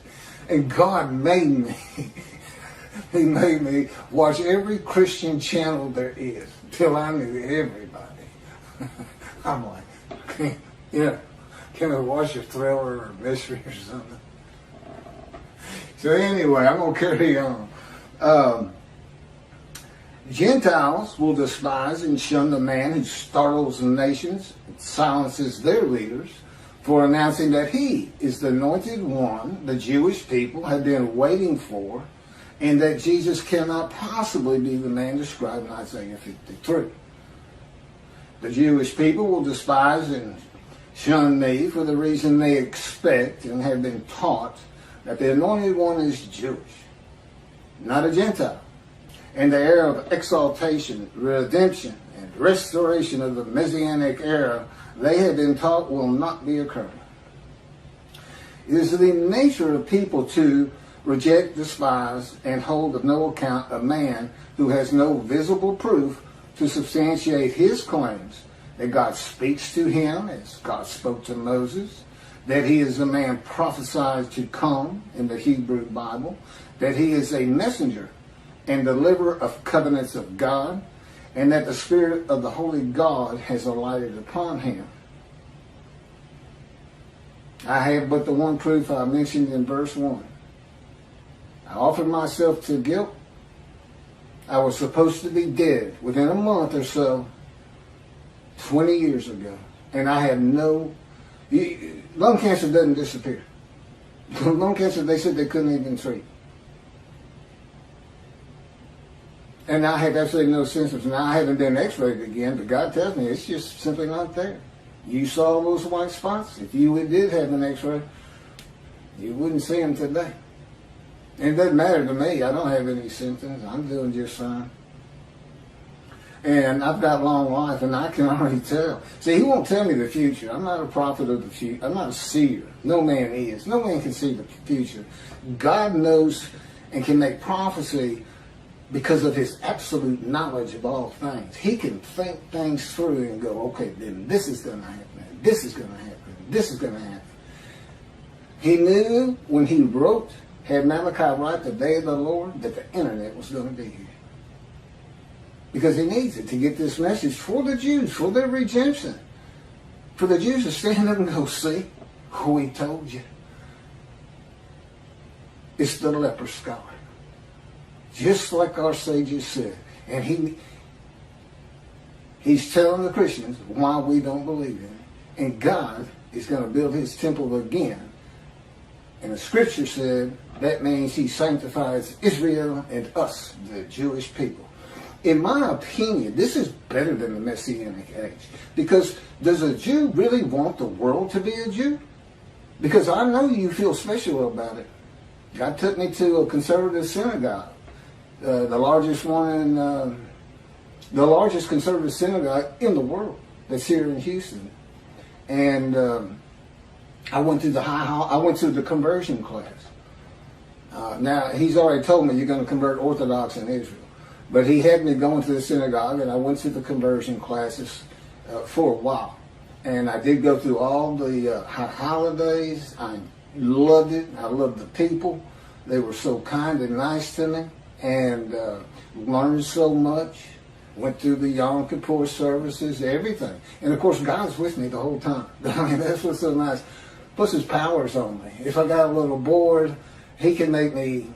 and God made me, he made me watch every Christian channel there is till I knew everybody. I'm like, can I watch a thriller or a mystery or something? So anyway, I'm going to carry on. Gentiles will despise and shun the man who startles the nations and silences their leaders for announcing that he is the anointed one the Jewish people have been waiting for, and that Jesus cannot possibly be the man described in Isaiah 53. The Jewish people will despise and shun me for the reason they expect and have been taught that the anointed one is Jewish, not a Gentile. And the era of exaltation, redemption, and restoration of the Messianic era they have been taught will not be occurring. It is the nature of people to reject, despise, and hold of no account a man who has no visible proof to substantiate his claims that God speaks to him as God spoke to Moses, that he is a man prophesied to come in the Hebrew Bible, that he is a messenger and deliverer of covenants of God, and that the Spirit of the Holy God has alighted upon him. I have but the one proof I mentioned in verse 1. I offered myself to guilt. I was supposed to be dead within a month or so, 20 years ago. And I have no... Lung cancer doesn't disappear. Lung cancer, they said they couldn't even treat. And I have absolutely no symptoms. Now, I haven't been x-rayed again, but God tells me it's just simply not there. You saw those white spots. If you did have an x-ray, you wouldn't see them today. And it doesn't matter to me. I don't have any symptoms. I'm doing just fine. And I've got long life, and I can already tell. See, he won't tell me the future. I'm not a prophet of the future. I'm not a seer. No man is. No man can see the future. God knows and can make prophecy because of his absolute knowledge of all things. He can think things through and go, okay, then this is going to happen. This is going to happen. This is going to happen. He knew when he wrote, had Malachi write the day of the Lord, that the internet was going to be here. Because he needs it to get this message for the Jews, for their redemption. For the Jews to stand up and go, see, we told you. It's the leper scar. Just like our sages said. And he's telling the Christians why we don't believe in it. And God is going to build his temple again. And the scripture said that means he sanctifies Israel and us, the Jewish people. In my opinion, this is better than the Messianic age. Because does a Jew really want the world to be a Jew? Because I know you feel special about it. God took me to a conservative synagogue, the largest conservative synagogue in the world that's here in Houston. And I went through the conversion class. Now, he's already told me you're going to convert Orthodox in Israel. But he had me going to the synagogue, and I went to the conversion classes for a while. And I did go through all the holidays. I loved it. I loved the people. They were so kind and nice to me, and learned so much. Went through the Yom Kippur services, everything. And of course, God's with me the whole time. I mean, that's what's so nice. Plus, his power's on me. If I got a little bored, he can make me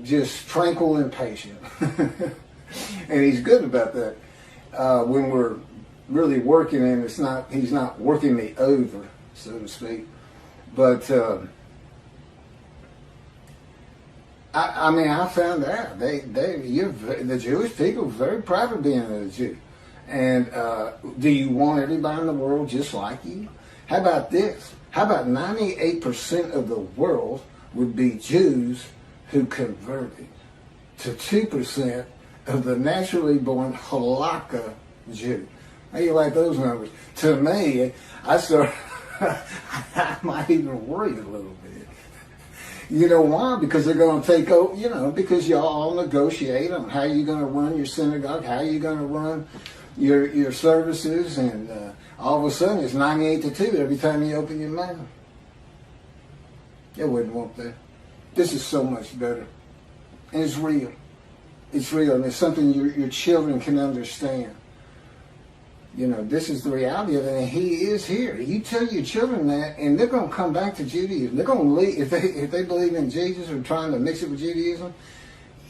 just tranquil and patient. And he's good about that. When we're really working, and he's not working me over, so to speak. But I found out the Jewish people are very proud of being a Jew. And do you want everybody in the world just like you? How about this? How about 98% of the world would be Jews who converted to 2% of the naturally born halakha Jew? How do you like those numbers? To me, I might even worry a little bit. You know why? Because they're going to take over, because y'all all negotiate on how you're going to run your synagogue, how you're going to run your services, and all of a sudden it's 98-2 every time you open your mouth. You wouldn't want that. This is so much better. And it's real. It's real, and it's something your children can understand. This is the reality of it, and he is here. You tell your children that, and they're going to come back to Judaism. They're going to leave, if they believe in Jesus or trying to mix it with Judaism,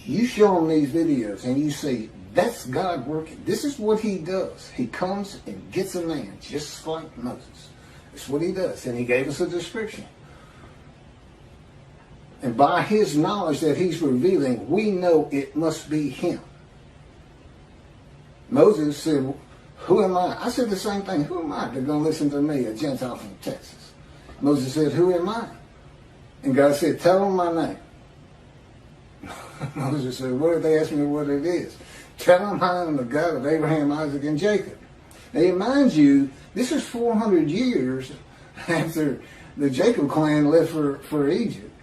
you show them these videos, and you say, that's God working. This is what he does. He comes and gets a man, just like Moses. That's what he does, and he gave us a description. And by his knowledge that he's revealing, we know it must be him. Moses said, who am I? I said the same thing. Who am I? They're going to listen to me, a Gentile from Texas. Moses said, who am I? And God said, tell them my name. Moses said, what if they ask me what it is? Tell them I am the God of Abraham, Isaac, and Jacob. Now, mind you, this is 400 years after the Jacob clan left for Egypt.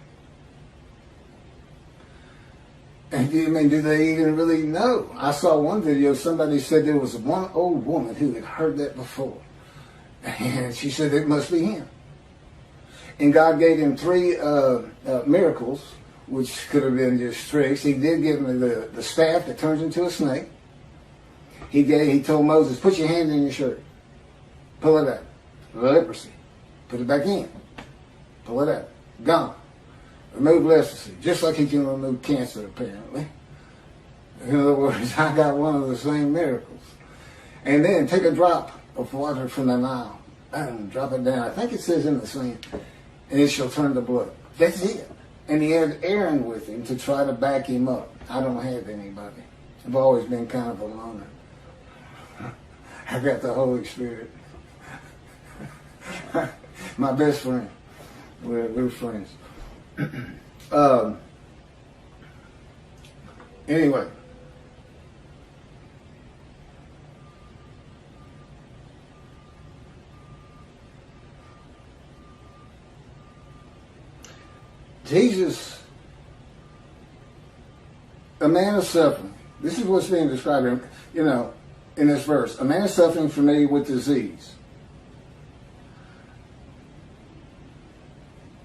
And do they even really know? I saw one video, somebody said there was one old woman who had heard that before. And she said it must be him. And God gave him 3 miracles, which could have been just tricks. He did give him the staff that turns into a snake. He told Moses, put your hand in your shirt. Pull it out. Leprosy. Put it back in. Pull it out. Gone. Remove leprosy, just like he can remove cancer, apparently. In other words, I got one of the same miracles. And then take a drop of water from the Nile and drop it down. I think it says in the sand, and it shall turn to blood. That's it. And he had Aaron with him to try to back him up. I don't have anybody. I've always been kind of a loner. I got the Holy Spirit. My best friend. We're friends. Anyway, Jesus, a man of suffering. This is what's being described, in this verse. A man is suffering from me with disease.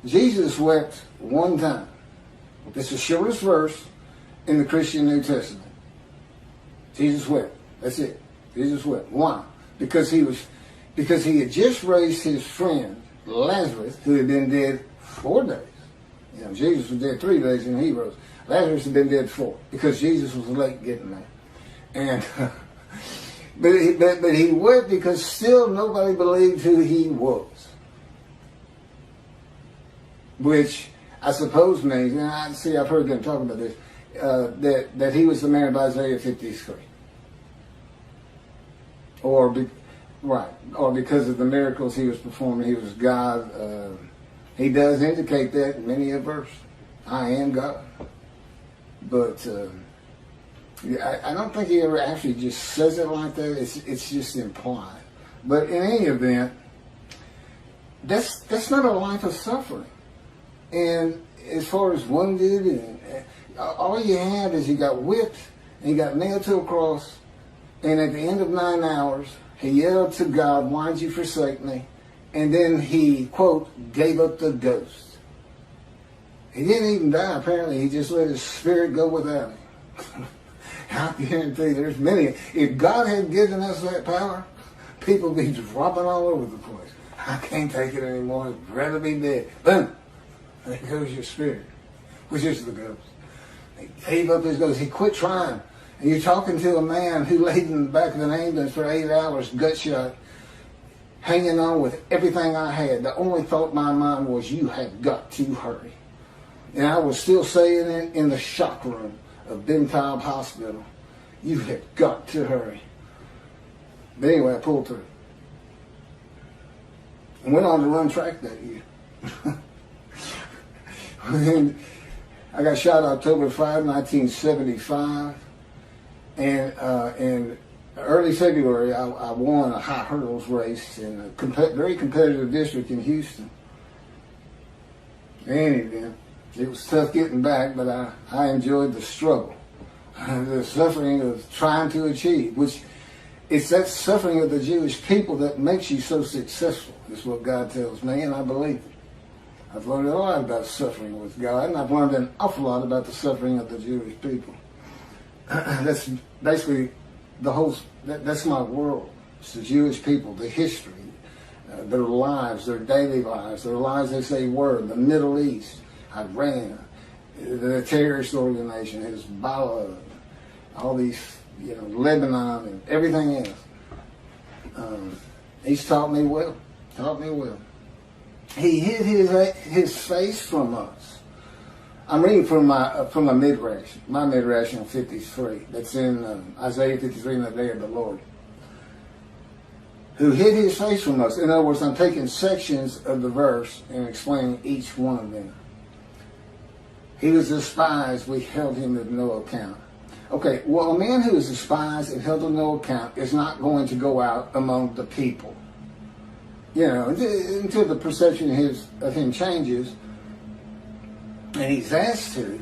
Jesus wept one time. This is the shortest verse in the Christian New Testament. Jesus wept. That's it. Jesus wept. Why? Because he had just raised his friend Lazarus, who had been dead 4 days. You know, Jesus was dead 3 days and he rose. Lazarus had been dead 4 because Jesus was late getting there. And but he wept because still nobody believed who he was. Which I suppose means, and I've heard them talk about this, that he was the man of Isaiah 53. Or because of the miracles he was performing, he was God. He does indicate that in many a verse. I am God. But I don't think he ever actually just says it like that. It's just implied. But in any event, that's not a life of suffering. And as far as wounded, and all you had is he got whipped and he got nailed to a cross. And at the end of 9 hours, he yelled to God, "Why'd you forsake me?" And then he, quote, gave up the ghost. He didn't even die, apparently. He just let his spirit go without him. I guarantee there's many. If God had given us that power, people would be dropping all over the place. I can't take it anymore. I'd rather be dead. Boom. There goes your spirit, which is the ghost. He gave up his ghost. He quit trying. And you're talking to a man who laid in the back of an ambulance for 8 hours, gut shot, hanging on with everything I had. The only thought in my mind was, you have got to hurry. And I was still saying it in the shock room of Ben Taub Hospital, you have got to hurry. But anyway, I pulled through. And went on to run track that year. I got shot October 5, 1975. And in early February, I won a high hurdles race in a very competitive district in Houston. Anyway, it was tough getting back, but I enjoyed the struggle, the suffering of trying to achieve, which it's that suffering of the Jewish people that makes you so successful, is what God tells me, and I believe it. I've learned a lot about suffering with God, and I've learned an awful lot about the suffering of the Jewish people. That's basically that's my world. It's the Jewish people, the history, their lives, their daily lives, their lives as they were in the Middle East, Iran, the terrorist organization, Hezbollah, all these, Lebanon and everything else. He's taught me well. He hid his face from us. I'm reading from my midrash, my midrash in 53. That's in Isaiah 53 in the day of the Lord. Who hid his face from us. In other words, I'm taking sections of the verse and explaining each one of them. He was despised, we held him of no account. Okay, well, a man who is despised and held of no account is not going to go out among the people. Until the perception of him changes, and he's asked to,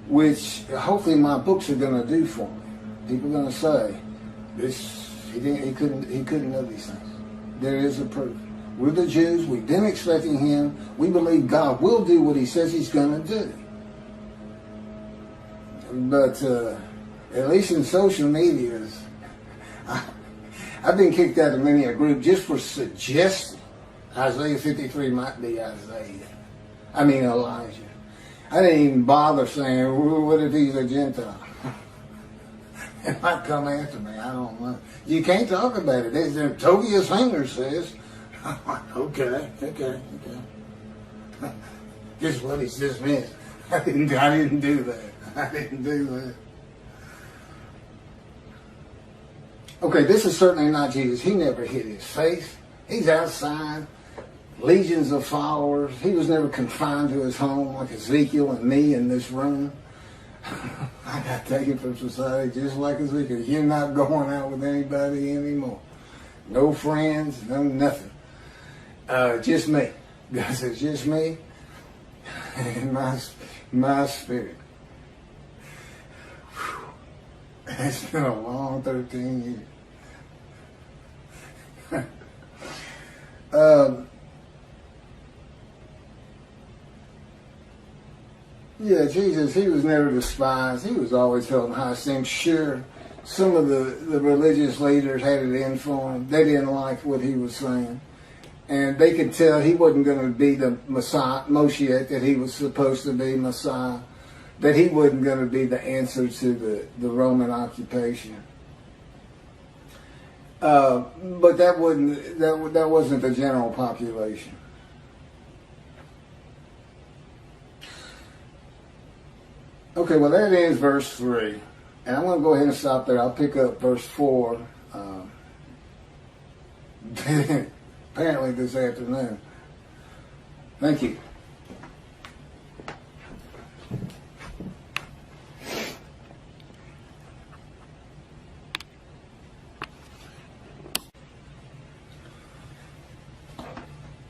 which hopefully my books are going to do for me. People are going to say, he couldn't know these things. There is a proof. We're the Jews. We've been expecting him. We believe God will do what he says he's going to do. But at least in social media, I've been kicked out of many a group just for suggesting Isaiah 53 might be Elijah. I didn't even bother saying, what if he's a Gentile? It might come after me. I don't know. You can't talk about it. As Tobias Finger says. I'm like, okay. Just what he's dismissed. I didn't do that. Okay, this is certainly not Jesus. He never hid his face. He's outside. Legions of followers. He was never confined to his home like Ezekiel and me in this room. I got taken from society just like Ezekiel. You're not going out with anybody anymore. No friends, no nothing. Just me. God says, just me and my spirit. Whew. It's been a long 13 years. Yeah, Jesus, he was never despised. He was always held in high esteem. Sure, some of the religious leaders had it in for him. They didn't like what he was saying. And they could tell he wasn't going to be the Messiah, Moshiach, that he was supposed to be, Messiah, that he wasn't going to be the answer to the Roman occupation. But that wasn't the general population. Okay, well that ends verse 3. And I'm going to go ahead and stop there. I'll pick up verse 4 apparently this afternoon. Thank you.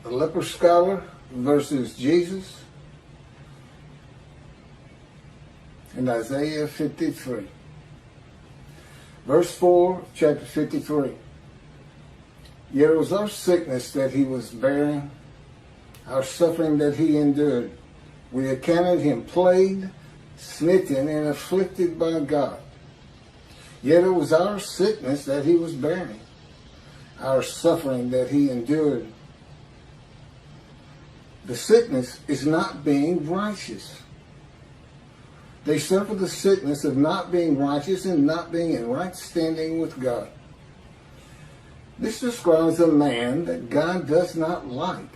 The leper scholar versus Jesus in Isaiah 53. Verse 4, chapter 53. Yet it was our sickness that he was bearing, our suffering that he endured. We accounted him plagued, smitten, and afflicted by God. Yet it was our sickness that he was bearing, our suffering that he endured. The sickness is not being righteous. They suffer the sickness of not being righteous and not being in right standing with God. This describes a man that God does not like,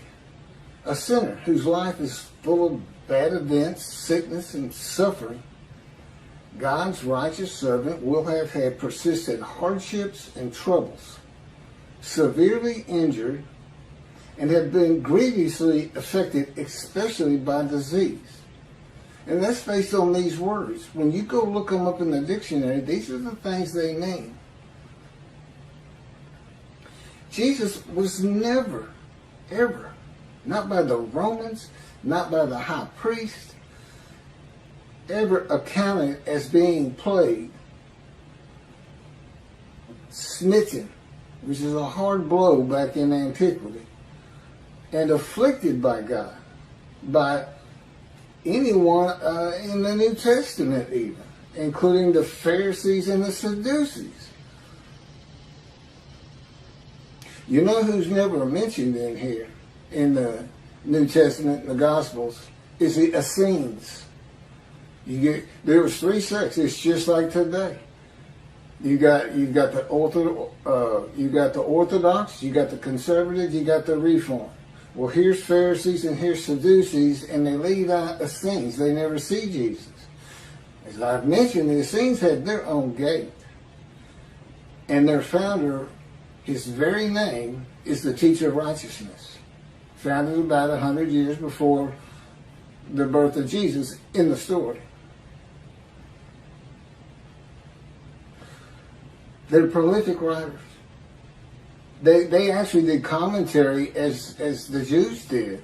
a sinner whose life is full of bad events, sickness, and suffering. God's righteous servant will have had persistent hardships and troubles, severely injured, and have been grievously affected, especially by disease. And that's based on these words. When you go look them up in the dictionary, these are the things they mean. Jesus was never, ever, not by the Romans, not by the high priest, ever accounted as being plagued, smitten, which is a hard blow back in antiquity, and afflicted by God, by anyone in the New Testament even, including the Pharisees and the Sadducees. You know who's never mentioned in here, in the New Testament and the Gospels, is the Essenes. There was 3 sects. It's just like today. You got the Orthodox, you got the conservatives, you got the Reform. Well, here's Pharisees and here's Sadducees, and they leave out Essenes. They never see Jesus. As I've mentioned, the Essenes had their own gate, and their founder, his very name, is the teacher of righteousness, founded about 100 years before the birth of Jesus in the story. They're prolific writers. They actually did commentary as the Jews did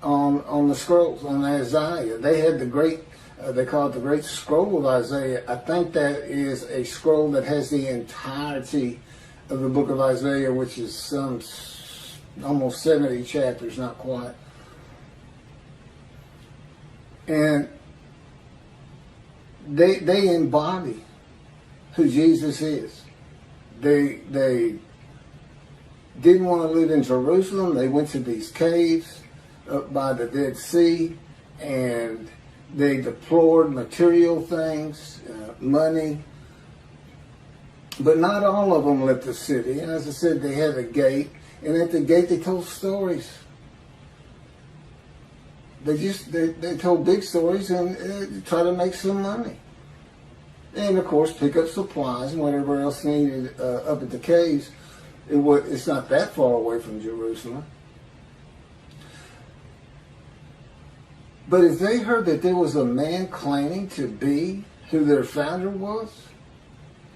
on the scrolls, on Isaiah. They had the great, they call it the Great Scroll of Isaiah. I think that is a scroll that has the entirety of the book of Isaiah, which is some almost 70 chapters, not quite. And they embody who Jesus is. They didn't want to live in Jerusalem. They went to these caves up by the Dead Sea, and they deplored material things, money. But not all of them left the city. And as I said, they had a gate, and at the gate they told stories. They told big stories and try to make some money. And of course, pick up supplies and whatever else needed up at the caves. It's not that far away from Jerusalem. But if they heard that there was a man claiming to be who their founder was,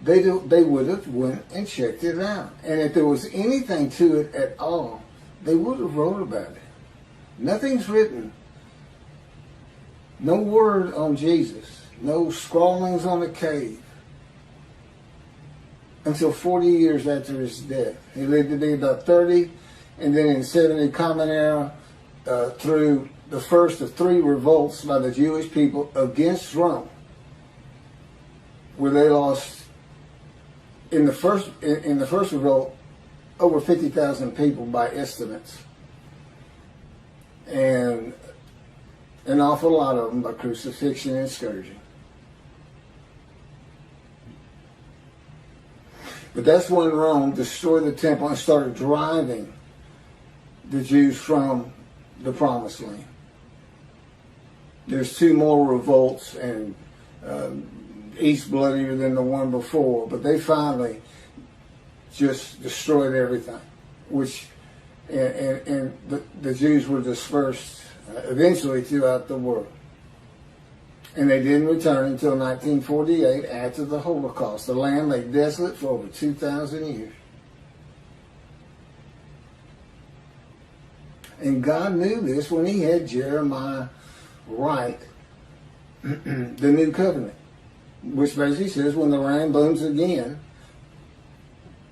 they would have went and checked it out. And if there was anything to it at all, they would have wrote about it. Nothing's written. No word on Jesus. No scrawlings on the cave. Until 40 years after his death. He lived to be about 30, and then in 70 Common Era, through the first of 3 revolts by the Jewish people against Rome, where they lost, in the first revolt, over 50,000 people by estimates. and an awful lot of them by crucifixion and scourging. But that's when Rome destroyed the temple and started driving the Jews from the Promised Land. There's two more revolts, and each bloodier than the one before, but they finally just destroyed everything, which and the Jews were dispersed eventually throughout the world. And they didn't return until 1948 after the Holocaust. The land lay desolate for over 2,000 years. And God knew this when he had Jeremiah write the new covenant, which basically says when the rain booms again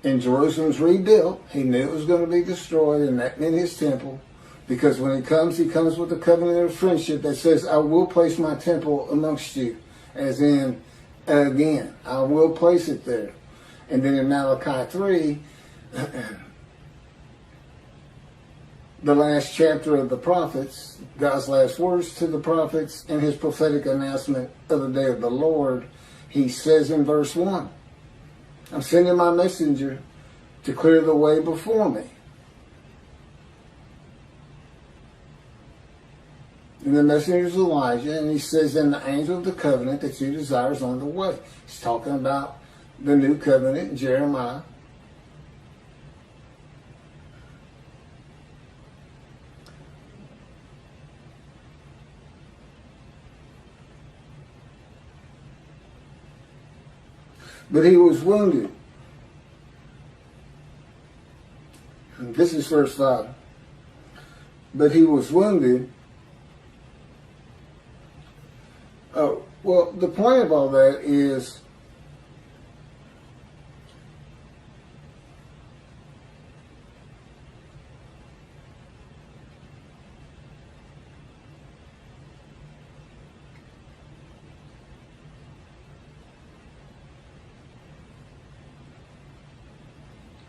and Jerusalem's rebuilt, he knew it was going to be destroyed, and that meant his temple. Because when he comes with a covenant of friendship that says, I will place my temple amongst you, as in, again, I will place it there. And then in Malachi 3, the last chapter of the prophets, God's last words to the prophets in his prophetic announcement of the day of the Lord, he says in verse 1, I'm sending my messenger to clear the way before me. And the messenger is Elijah, and he says, and the angel of the covenant that you desire is on the way. He's talking about the new covenant in Jeremiah. But he was wounded. And this is verse 5. But he was wounded. Well, the point of all that is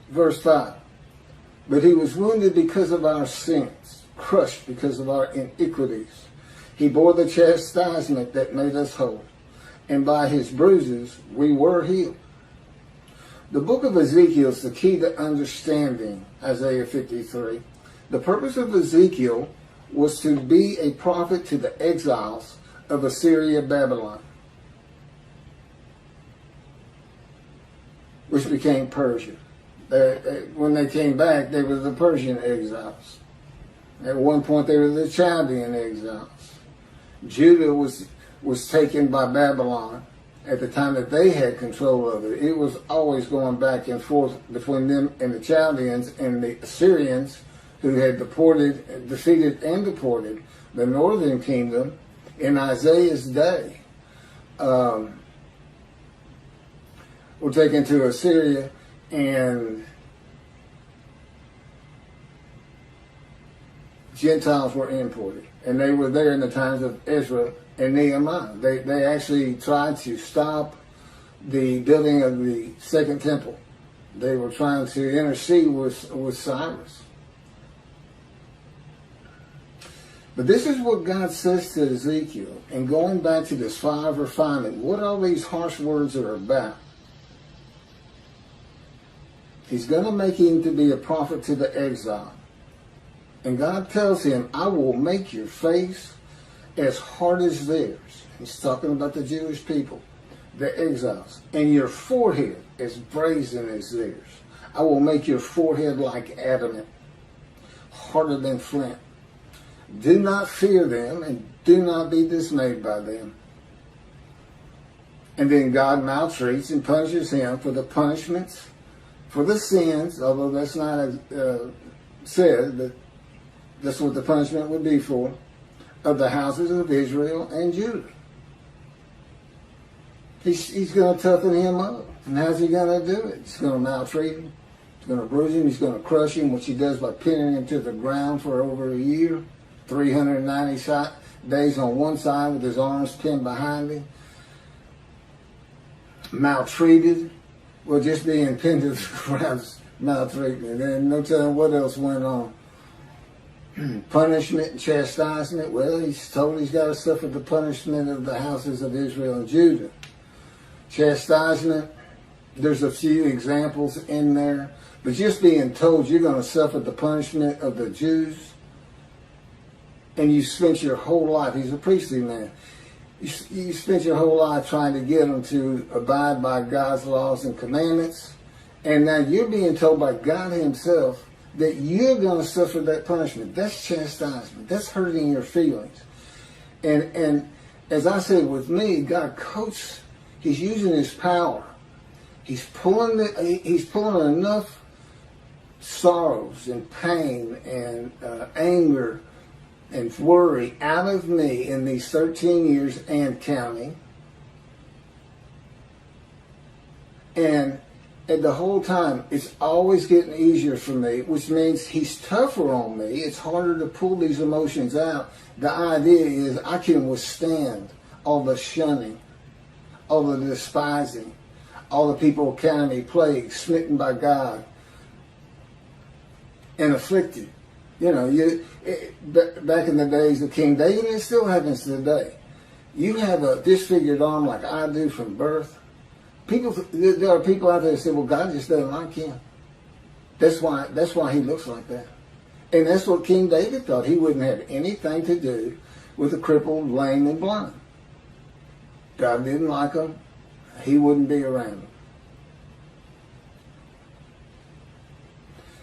verse 5. But he was wounded because of our sins, crushed because of our iniquities. He bore the chastisement that made us whole, and by his bruises we were healed. The book of Ezekiel is the key to understanding Isaiah 53. The purpose of Ezekiel was to be a prophet to the exiles of Assyria, Babylon, which became Persia. When they came back, they were the Persian exiles. At one point, they were the Chaldean exiles. Judah was taken by Babylon at the time that they had control of it. It was always going back and forth between them and the Chaldeans and the Assyrians, who had defeated and deported the northern kingdom in Isaiah's day. Were taken to Assyria, and Gentiles were imported. And they were there in the times of Ezra and Nehemiah. They actually tried to stop the building of the second temple. They were trying to intercede with Cyrus. But this is what God says to Ezekiel. And going back to this fire of refinement, what all these harsh words are about. He's going to make him to be a prophet to the exile. And God tells him, I will make your face as hard as theirs. He's talking about the Jewish people, the exiles. And your forehead as brazen as theirs. I will make your forehead like adamant, harder than flint. Do not fear them, and do not be dismayed by them. And then God maltreats and punishes him for the punishments, for the sins, although that's not said, but that's what the punishment would be for, of the houses of Israel and Judah. He's going to toughen him up. And how's he going to do it? He's going to maltreat him. He's going to bruise him. He's going to crush him, which he does by pinning him to the ground for over a year. 390 days on one side with his arms pinned behind him. Maltreated. Well, just being pinned to the ground is maltreatment. And no telling what else went on. Punishment and chastisement. Well, he's told he's got to suffer the punishment of the houses of Israel and Judah. Chastisement, there's a few examples in there. But just being told you're going to suffer the punishment of the Jews, and you spent your whole life, he's a priestly man, you spent your whole life trying to get them to abide by God's laws and commandments, and now you're being told by God himself that you're going to suffer that punishment. That's chastisement. That's hurting your feelings. And as I said with me, God coats, he's using his power. He's pulling enough sorrows and pain and anger and worry out of me in these 13 years and counting. And the whole time, it's always getting easier for me, which means he's tougher on me. It's harder to pull these emotions out. The idea is I can withstand all the shunning, all the despising, all the people counting me plagued, smitten by God, and afflicted. You know, back in the days of King David, it still happens today. You have a disfigured arm like I do from birth. There are people out there that say, well, God just doesn't like him. That's why he looks like that. And that's what King David thought. He wouldn't have anything to do with a crippled, lame, and blind. God didn't like him. He wouldn't be around him.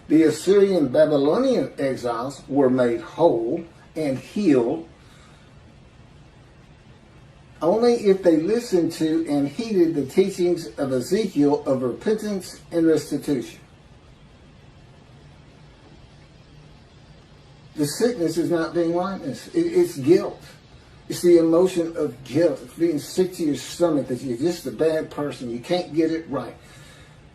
The Assyrian Babylonian exiles were made whole and healed only if they listened to and heeded the teachings of Ezekiel of repentance and restitution. The sickness is not being rightness. It's guilt. It's the emotion of guilt. It's being sick to your stomach that you're just a bad person. You can't get it right.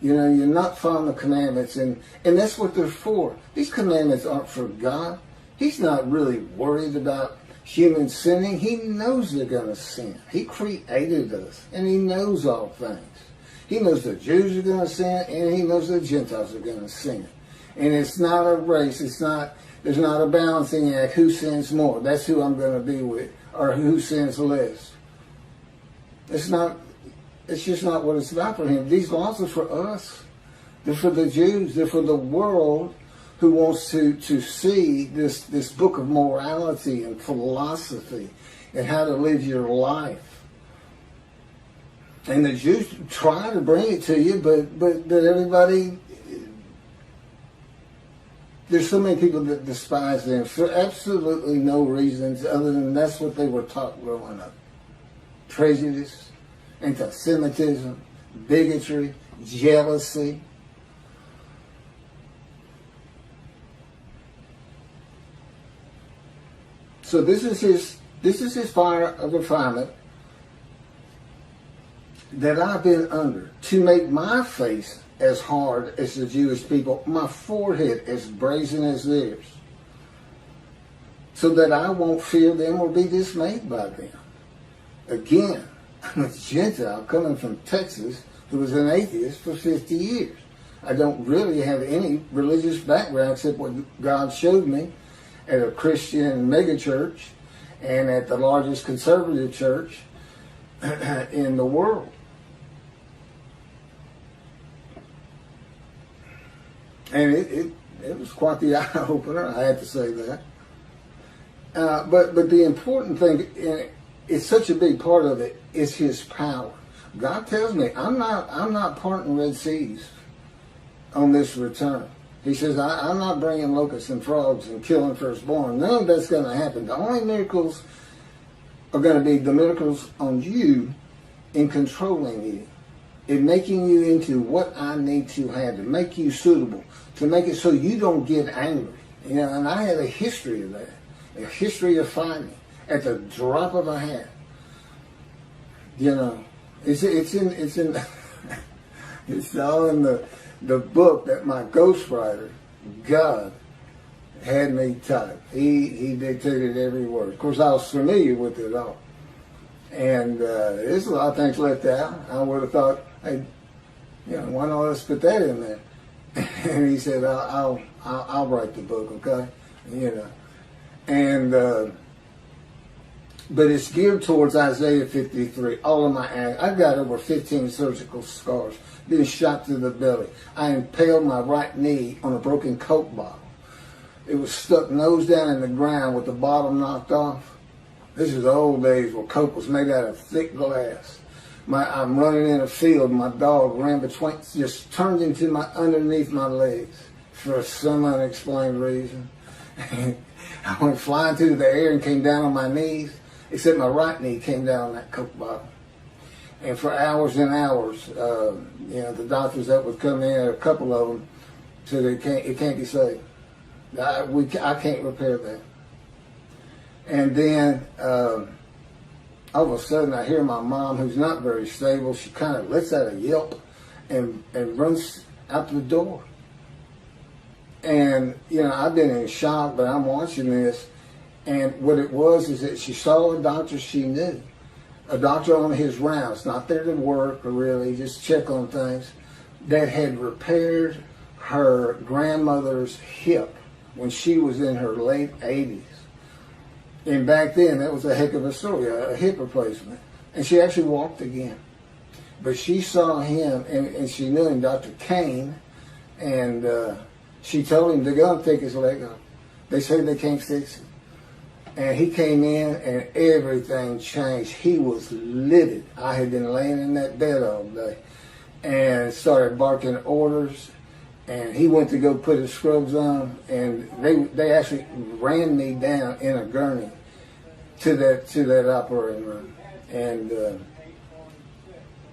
You know, you're not following the commandments. And that's what they're for. These commandments aren't for God. He's not really worried about human sinning. He knows they're going to sin. He created us, and he knows all things. He knows the Jews are going to sin, and he knows the Gentiles are going to sin. And it's not a race. There's not a balancing act. Who sins more? That's who I'm going to be with, or who sins less. It's just not what it's about for him. These laws are for us. They're for the Jews. They're for the world who wants to see this book of morality and philosophy and how to live your life. And the Jews try to bring it to you, but everybody, there's so many people that despise them for absolutely no reasons other than that's what they were taught growing up. Prejudice, anti-Semitism, bigotry, jealousy. So this is his fire of refinement that I've been under, to make my face as hard as the Jewish people, my forehead as brazen as theirs, so that I won't fear them or be dismayed by them. Again, I'm a Gentile coming from Texas who was an atheist for 50 years. I don't really have any religious background except what God showed me at a Christian megachurch and at the largest conservative church in the world. And it was quite the eye-opener, I have to say that. But the important thing, and it's such a big part of it, is his power. God tells me, I'm not parting Red Seas on this return. He says, I'm not bringing locusts and frogs and killing firstborn. None of that's going to happen. The only miracles are going to be the miracles on you in controlling you, in making you into what I need to have, to make you suitable, to make it so you don't get angry. You know, and I have a history of that, a history of fighting at the drop of a hat. You know, it's all in the book that my ghostwriter, God, had me type. He dictated every word. Of course, I was familiar with it all. And there's a lot of things left out. I would have thought, hey, you know, why not let's put that in there? And he said, I'll write the book, okay? You know, And but it's geared towards Isaiah 53. All of my I've got over 15 surgical scars, been shot through the belly. I impaled my right knee on a broken Coke bottle. It was stuck nose down in the ground with the bottom knocked off. This is the old days where Coke was made out of thick glass. I'm running in a field. My dog ran between, just turned into underneath my legs for some unexplained reason. I went flying through the air and came down on my knees, except my right knee came down on that Coke bottle. And for hours and hours, the doctors that would come in, a couple of them, said it can't be saved. I can't repair that. And then all of a sudden I hear my mom, who's not very stable, she kind of lets out a yelp and runs out the door. And, I've been in shock, but I'm watching this. And what it was is that she saw a doctor she knew, a doctor on his rounds, not there to work or really just check on things, that had repaired her grandmother's hip when she was in her late 80s. And back then, that was a heck of a story, a hip replacement. And she actually walked again. But she saw him, and she knew him, Dr. Kane, and she told him to go and take his leg off. They say they can't fix it. And he came in, and everything changed. He was livid. I had been laying in that bed all day, and started barking orders. And he went to go put his scrubs on, and they actually ran me down in a gurney to that operating room. And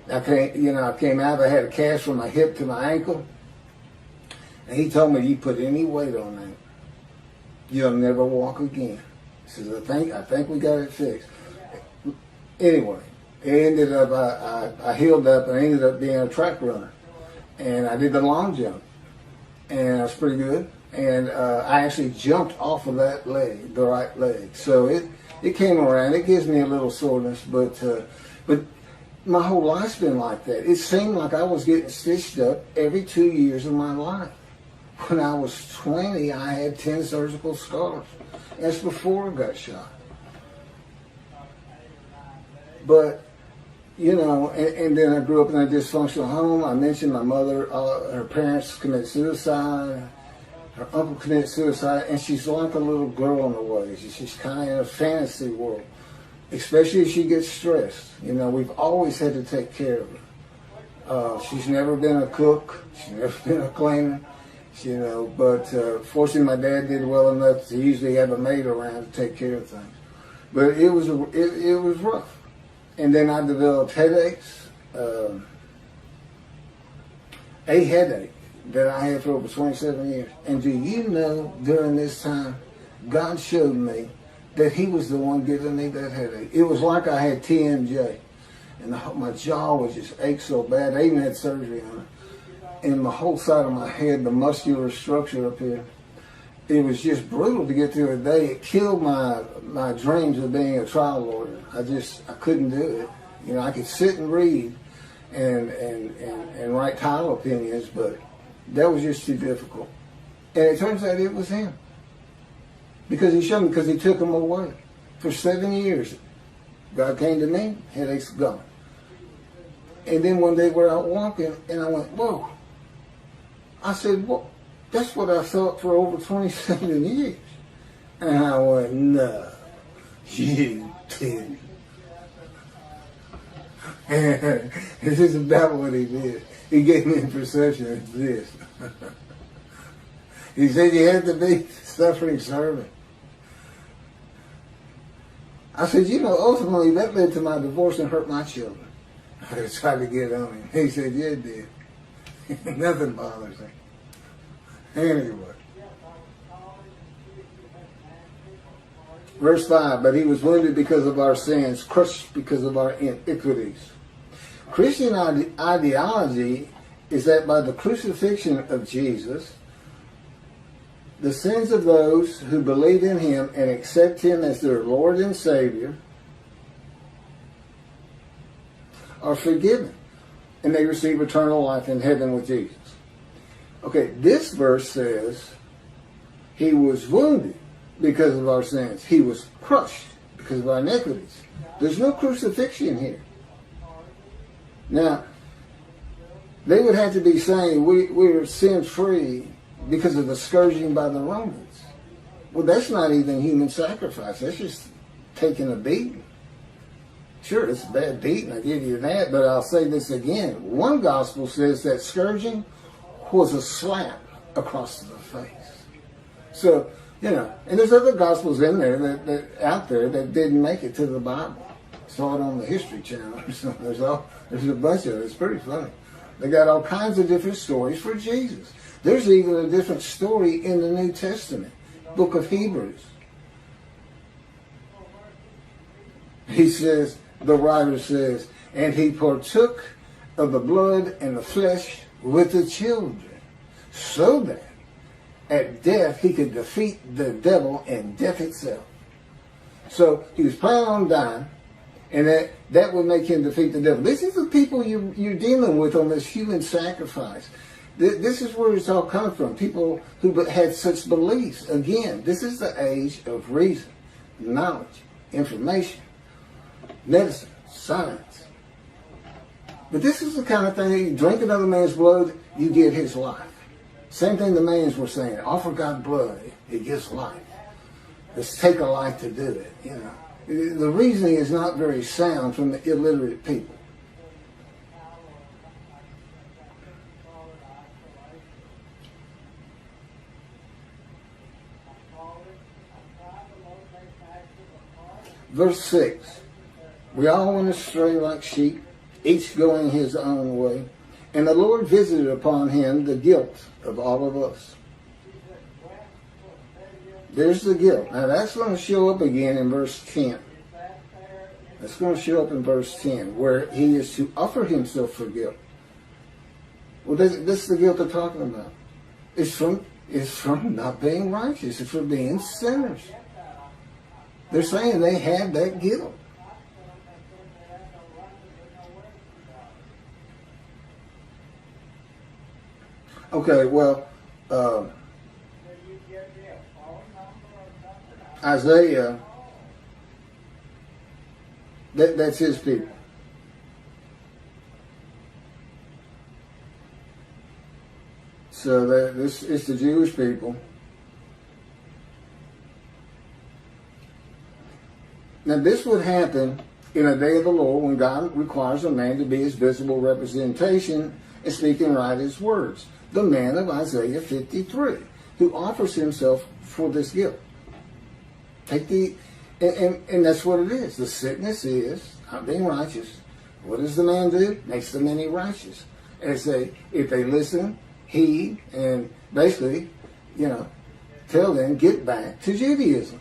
I came out. I had a cast from my hip to my ankle, and he told me, "You put any weight on that, you'll never walk again." He says, "I think we got it fixed." Anyway, it ended up I healed up, and I ended up being a track runner, and I did the long jump. And I was pretty good. And I actually jumped off of that leg, the right leg. So it came around. It gives me a little soreness, but my whole life's been like that. It seemed like I was getting stitched up every 2 years of my life. When I was 20, I had 10 surgical scars. That's before I got shot. But and then I grew up in a dysfunctional home. I mentioned my mother, her parents committed suicide, her uncle committed suicide, and she's like a little girl in a way. She's kind of in a fantasy world, especially if she gets stressed. We've always had to take care of her. She's never been a cook. She's never been a cleaner, but fortunately my dad did well enough to usually have a maid around to take care of things. But it was rough. And then I developed headaches, a headache that I had for over 27 years. And do you know, during this time, God showed me that he was the one giving me that headache. It was like I had TMJ, and my jaw was just ached so bad. I even had surgery on it. And my whole side of my head, the muscular structure up here, it was just brutal to get through a day. It killed my dreams of being a trial lawyer. I couldn't do it. I could sit and read and write title opinions, but that was just too difficult. And it turns out it was him. Because he showed me, because he took them away. For 7 years, God came to me, headaches gone. And then one day we're out walking, and I went, whoa. I said, well, that's what I thought for over 27 years. And I went, no, you didn't. And this is about what he did. He gave me a perception of this. He said you had to be suffering servant. I said, ultimately that led to my divorce and hurt my children. I tried to get on him. He said, yeah, it did. Nothing bothers him. Anyway. Verse 5, but he was wounded because of our sins, crushed because of our iniquities. Christian ideology is that by the crucifixion of Jesus, the sins of those who believe in him and accept him as their Lord and Savior are forgiven, and they receive eternal life in heaven with Jesus. Okay, this verse says he was wounded because of our sins. He was crushed because of our iniquities. There's no crucifixion here. Now, they would have to be saying we're sin-free because of the scourging by the Romans. Well, that's not even human sacrifice. That's just taking a beating. Sure, it's a bad beating, I give you that, but I'll say this again. One gospel says that scourging was a slap across the face. So, and there's other gospels in there that out there that didn't make it to the Bible. Saw it on the History Channel. So there's a bunch of it. It's pretty funny. They got all kinds of different stories for Jesus. There's even a different story in the New Testament, book of Hebrews. He says, the writer says, and he partook of the blood and the flesh with the children, so that at death he could defeat the devil and death itself. So he was planning on dying, and that would make him defeat the devil. This is the people you're dealing with on this human sacrifice. This is where it's all coming from. People who had such beliefs. Again, this is the age of reason, knowledge, information, medicine, science. But this is the kind of thing, you drink another man's blood, you get his life. Same thing the Mayans were saying, offer God blood, it gives life. Let's take a life to do it, The reasoning is not very sound from the illiterate people. Verse 6. We all went astray like sheep, each going his own way. And the Lord visited upon him the guilt of all of us. There's the guilt. Now that's going to show up again in verse 10. That's going to show up in verse 10, where he is to offer himself for guilt. Well, this is the guilt they're talking about. It's from not being righteous. It's from being sinners. They're saying they have that guilt. Okay, well, Isaiah, that's his people. So this is the Jewish people. Now this would happen in a day of the Lord when God requires a man to be his visible representation and speak and write his words. The man of Isaiah 53, who offers himself for this guilt. And that's what it is. The sickness is not being righteous. What does the man do? Makes the many righteous. And say, if they listen, heed, and basically, tell them, get back to Judaism.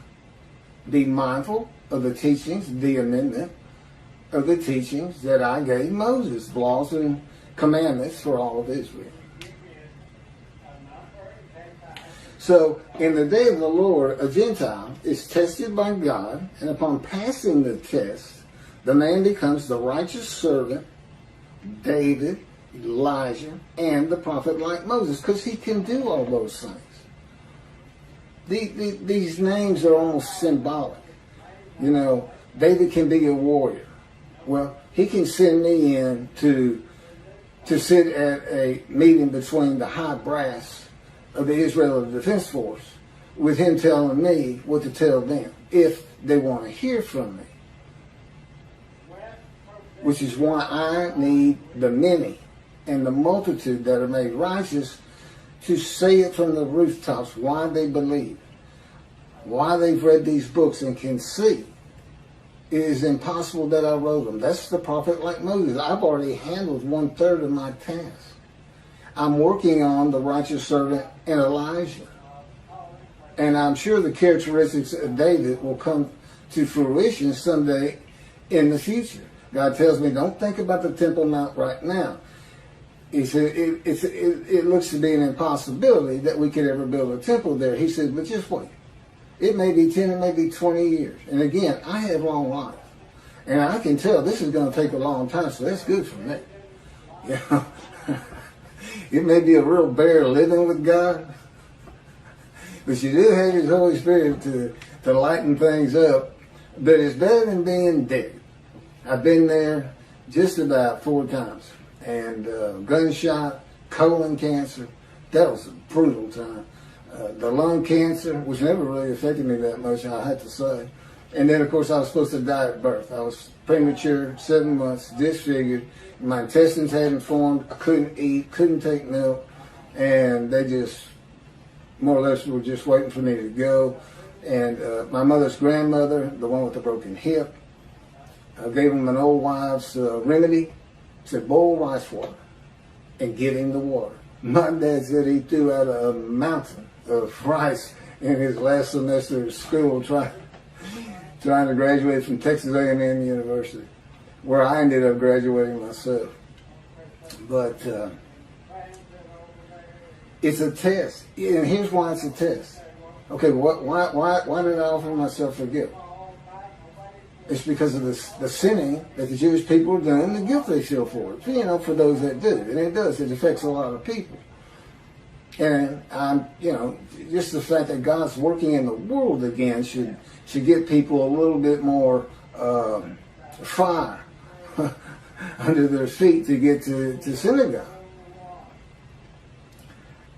Be mindful of the teachings, the amendment of the teachings that I gave Moses, laws and commandments for all of Israel. So, in the day of the Lord, a Gentile is tested by God, and upon passing the test, the man becomes the righteous servant, David, Elijah, and the prophet like Moses, because he can do all those things. These names are almost symbolic. David can be a warrior. Well, he can send me in to sit at a meeting between the high brass of the Israel Defense Force, with him telling me what to tell them if they want to hear from me. Which is why I need the many and the multitude that are made righteous to say it from the rooftops why they believe, why they've read these books and can see. It is impossible that I wrote them. That's the prophet like Moses. I've already handled 1/3 of my task. I'm working on the righteous servant and Elijah. And I'm sure the characteristics of David will come to fruition someday in the future. God tells me, don't think about the Temple Mount right now. He said, it looks to be an impossibility that we could ever build a temple there. He said, but just wait. It may be 10, it may be 20 years. And again, I have long life. And I can tell this is going to take a long time, so that's good for me. It may be a real bear living with God. But you do have His Holy Spirit to lighten things up. But it's better than being dead. I've been there just about 4 times. And gunshot, colon cancer, that was a brutal time. The lung cancer, which never really affected me that much, I have to say. And then, of course, I was supposed to die at birth. I was premature, 7 months, disfigured. My intestines hadn't formed. I couldn't eat, couldn't take milk. And they just, more or less, were just waiting for me to go. And my mother's grandmother, the one with the broken hip, gave him an old wives' remedy. Said, boil rice water and give him the water. My dad said he threw out a mountain of rice in his last semester of school trying to graduate from Texas A&M University, where I ended up graduating myself. But it's a test, and here's why it's a test. Okay, why did I offer myself for guilt? It's because of the sinning that the Jewish people are doing, the guilt they feel for it. You know, for those that do, and it does. It affects a lot of people. And just the fact that God's working in the world again should get people a little bit more fire under their feet to get to synagogue.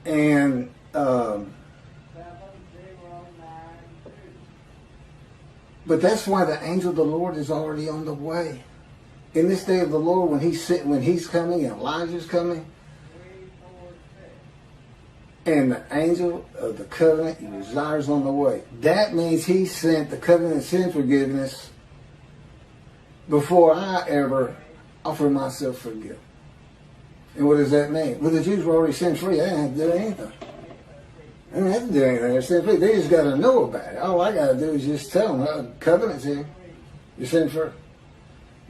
And but that's why the angel of the Lord is already on the way. In this day of the Lord, when He's coming and Elijah's coming, and the angel of the covenant, Uzziah's on the way. That means He sent the covenant of sin forgiveness before I ever offered myself for guilt. And what does that mean? Well, the Jews were already sin free. They didn't have to do anything. They didn't have to do anything. They're sin free. They just got to know about it. All I got to do is just tell them, the covenant's here. You're sin free.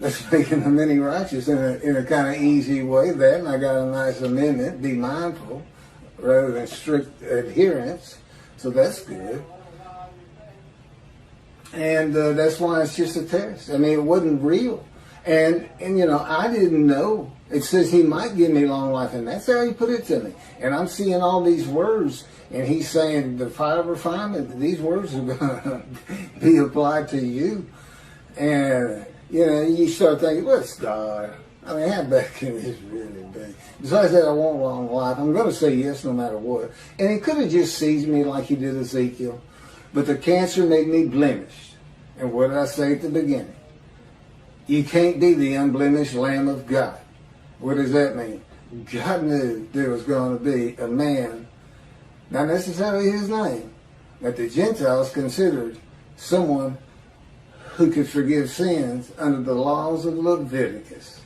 That's making them many righteous in a kind of easy way. Then I got a nice amendment. Be mindful rather than strict adherence. So that's good. And that's why it's just a test. I mean, it wasn't real. And I didn't know. It says He might give me long life, and that's how He put it to me. And I'm seeing all these words, and He's saying the fire of refinement, these words are going to be applied to you. And, you start thinking, what's God? I mean, how bad can this really be? Besides that, I want long life. I'm going to say yes no matter what. And He could have just seized me like He did Ezekiel. But the cancer made me blemished. And what did I say at the beginning? You can't be the unblemished Lamb of God. What does that mean? God knew there was going to be a man, not necessarily his name, that the Gentiles considered someone who could forgive sins under the laws of Leviticus.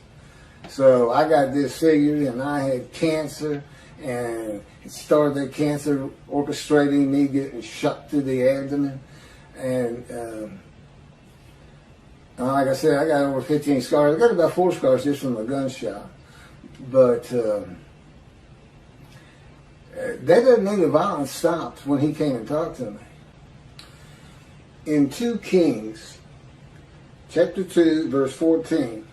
So I got this figured, and I had cancer, and it started that cancer orchestrating me getting shot through the abdomen. And like I said, I got over 15 scars. I got about 4 scars just from a gunshot. But that doesn't mean the violence stopped when He came and talked to me. In 2 Kings, chapter 2, verse 14,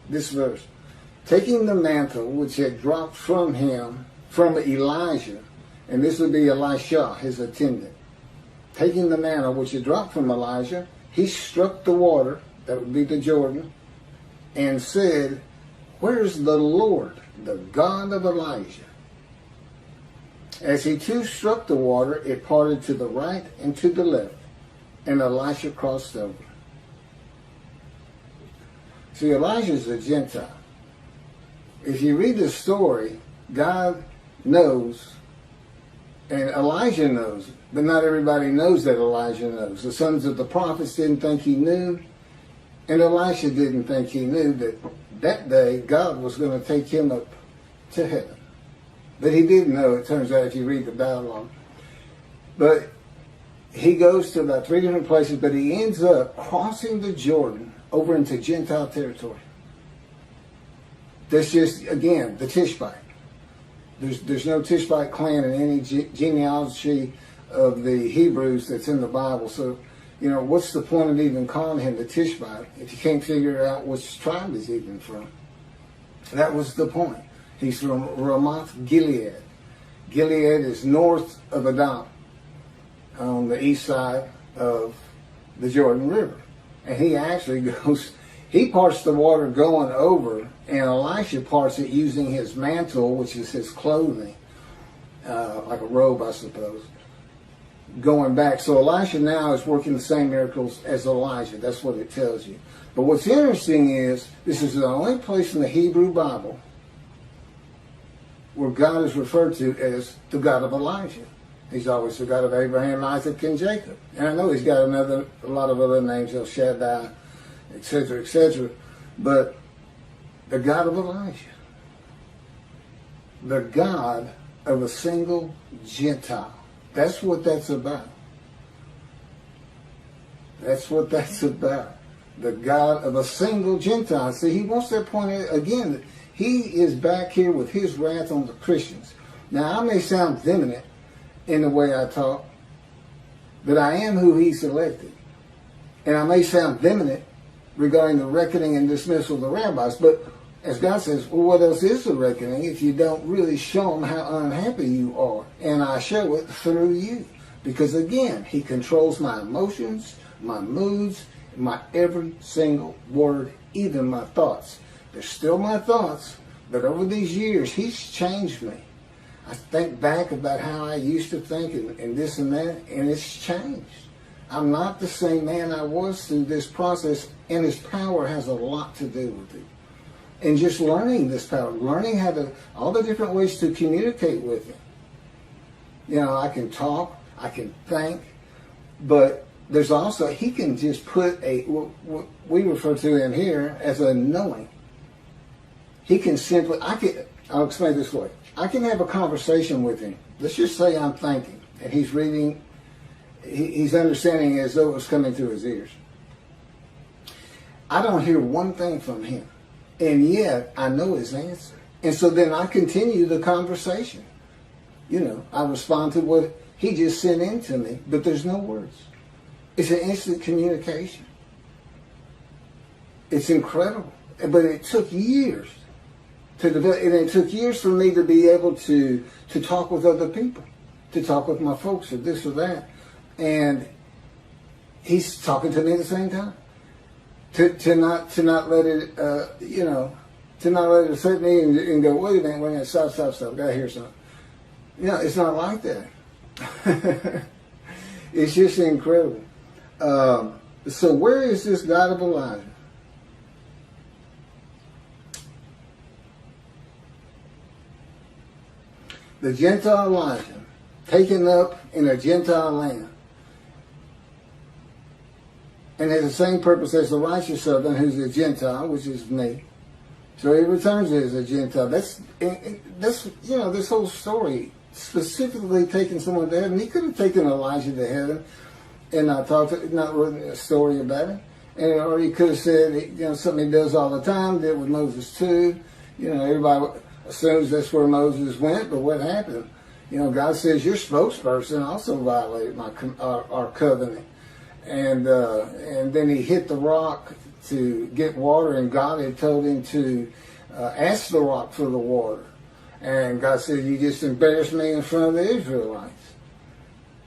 this verse, taking the mantle which had dropped from him, from Elijah, and this would be Elisha, his attendant, taking the mantle which had dropped from Elijah, he struck the water, that would be the Jordan, and said, where's the Lord, the God of Elijah? As he too struck the water, it parted to the right and to the left, and Elisha crossed over. See, Elijah's a Gentile. If you read the story, God knows, and Elijah knows, but not everybody knows that Elijah knows. The sons of the prophets didn't think he knew, and Elisha didn't think he knew that day God was going to take him up to heaven. But he did know, it turns out, if you read the dialogue. But he goes to about 3 different places, but he ends up crossing the Jordan over into Gentile territory. That's just, again, the Tishbite. There's no Tishbite clan in any genealogy of the Hebrews that's in the Bible. So, what's the point of even calling him the Tishbite if you can't figure out which tribe he's even from? That was the point. He's from Ramoth Gilead. Gilead is north of Adament, on the east side of the Jordan River. And he actually goes, he parts the water going over, and Elisha parts it using his mantle, which is his clothing, like a robe, I suppose, going back. So Elisha now is working the same miracles as Elijah. That's what it tells you. But what's interesting is, this is the only place in the Hebrew Bible where God is referred to as the God of Elijah. He's always the God of Abraham, Isaac, and Jacob. And I know he's got a lot of other names, El Shaddai, etc., etc. But the God of Elijah, the God of a single Gentile. That's what that's about. That's what that's about. The God of a single Gentile. See, he wants that point again. He is back here with his wrath on the Christians. Now, I may sound vehement in the way I talk, but I am who he selected. And I may sound vehement regarding the reckoning and dismissal of the rabbis, but as God says, well, what else is the reckoning if you don't really show them how unhappy you are? And I show it through you. Because again, he controls my emotions, my moods, my every single word, even my thoughts. They're still my thoughts, but over these years, he's changed me. I think back about how I used to think and this and that, and it's changed. I'm not the same man I was through this process, and his power has a lot to do with it. And just learning this power, learning how to, all the different ways to communicate with him. You know, I can talk, I can think, but there's also, he can just put what we refer to in here as a knowing. He can simply, I'll explain this way. I can have a conversation with him. Let's just say I'm thinking, and he's reading, he's understanding as though it was coming through his ears. I don't hear one thing from him, and yet I know his answer. And so then I continue the conversation. You know, I respond to what he just sent in to me, but there's no words. It's an instant communication. It's incredible. But it took years to develop, and it took years for me to be able to talk with other people, to talk with my folks or this or that. And he's talking to me at the same time. To not let it, to not let it upset me and go, wait a minute, stop, gotta hear something. You know, it's not like that. It's just incredible. So where is this God of Elijah? The Gentile Elijah, taken up in a Gentile land, and has the same purpose as the righteous servant, who's a Gentile, which is me. So he returns as a Gentile. That's this whole story, specifically taking someone to heaven. He could have taken Elijah to heaven and not written a story about it. Or he could have said, something he does all the time, did with Moses too. Everybody assumes that's where Moses went, but what happened? God says your spokesperson also violated our covenant. And then he hit the rock to get water, and God had told him to ask the rock for the water. And God said, you just embarrassed me in front of the Israelites.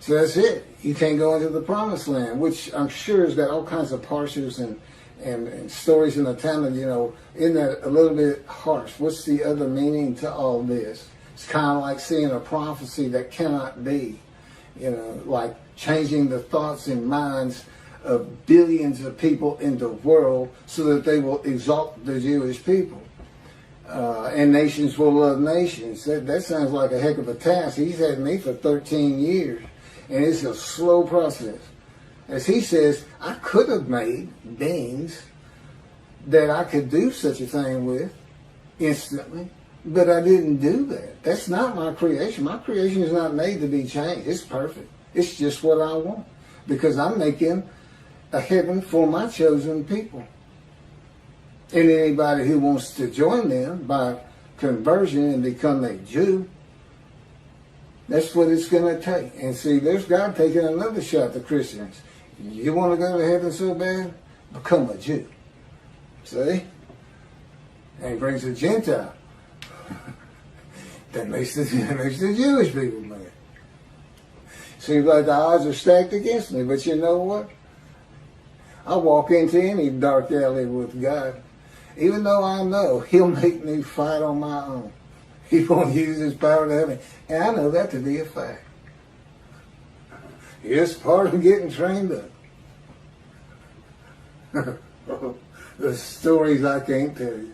So that's it. You can't go into the promised land, which I'm sure has got all kinds of parsers and stories in the Talmud. Isn't that a little bit harsh? What's the other meaning to all this? It's kind of like seeing a prophecy that cannot be, like changing the thoughts and minds of billions of people in the world so that they will exalt the Jewish people. And nations will love nations. That sounds like a heck of a task. He's had me for 13 years, and it's a slow process. As he says, I could have made beings that I could do such a thing with instantly, but I didn't do that. That's not my creation. My creation is not made to be changed. It's perfect. It's just what I want, because I'm making a heaven for my chosen people. And anybody who wants to join them by conversion and become a Jew, that's what it's going to take. And see, there's God taking another shot at the Christians. You want to go to heaven so bad? Become a Jew. See? And he brings a Gentile. That makes the Jewish people mad. Seems like the odds are stacked against me, but you know what? I walk into any dark alley with God, even though I know He'll make me fight on my own. He won't use His power to help me. And I know that to be a fact. It's part of getting trained up. The stories I can't tell you.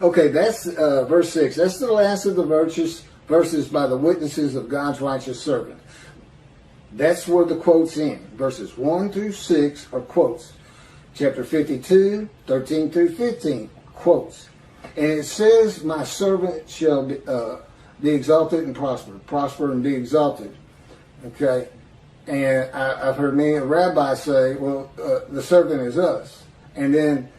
Okay, that's verse 6. That's the last of the verses by the witnesses of God's righteous servant. That's where the quotes end. Verses 1 through 6 are quotes. Chapter 52, 13 through 15, quotes. And it says, my servant shall be exalted and prosper and be exalted. Okay? And I've heard many rabbis say, well, the servant is us. And then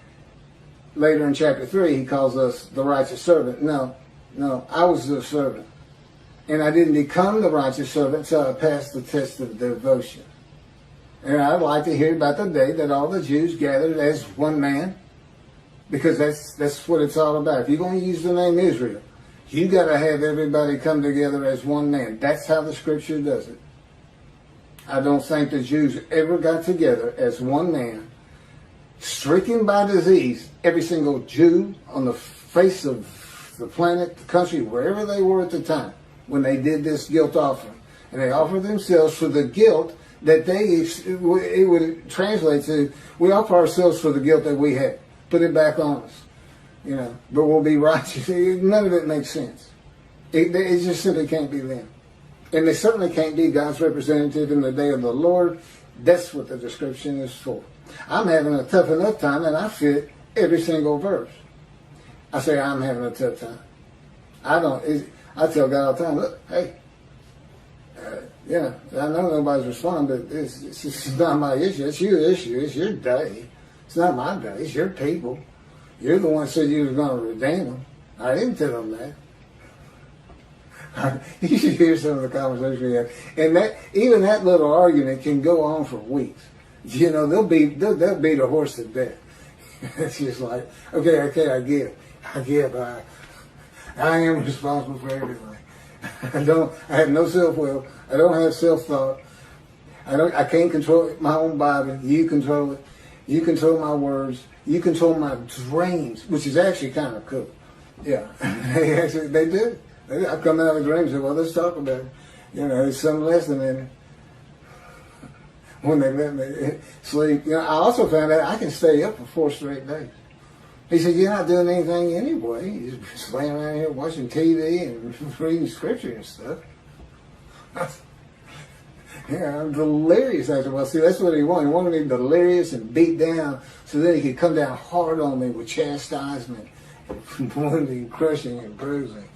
later in chapter 3, he calls us the righteous servant. No, I was the servant. And I didn't become the righteous servant until I passed the test of devotion. And I'd like to hear about the day that all the Jews gathered as one man, because that's what it's all about. If you're going to use the name Israel, you got to have everybody come together as one man. That's how the Scripture does it. I don't think the Jews ever got together as one man, stricken by disease. Every single Jew on the face of the planet, the country, wherever they were at the time, when they did this guilt offering. And they offered themselves for the guilt that it would translate to, we offer ourselves for the guilt that we had. Put it back on us. But we'll be righteous. None of it makes sense. It just simply can't be them. And they certainly can't be God's representative in the day of the Lord. That's what the description is for. I'm having a tough enough time, and I fit every single verse. I say I'm having a tough time. I tell God all the time, look, hey, I know nobody's responding, but it's not my issue. It's your issue. It's your day. It's not my day. It's your people. You're the one who said you was going to redeem them. I didn't tell them that. You should hear some of the conversations we have. And even that little argument can go on for weeks. They'll beat a horse to death. It's just like, okay, I get it. I am responsible for everything. I have no self-will. I don't have self-thought. I can't control my own body. You control it. You control my words. You control my dreams, which is actually kind of cool. Yeah, they do. I come out of dreams and say, well, let's talk about it. There's some lesson in it. When they let me sleep. I also found out I can stay up for 4 straight days. He said, you're not doing anything anyway. You're just laying around here watching TV and reading scripture and stuff. I'm delirious after a while. See, that's what he wanted. He wanted me delirious and beat down so that he could come down hard on me with chastisement, wounding, crushing, and bruising.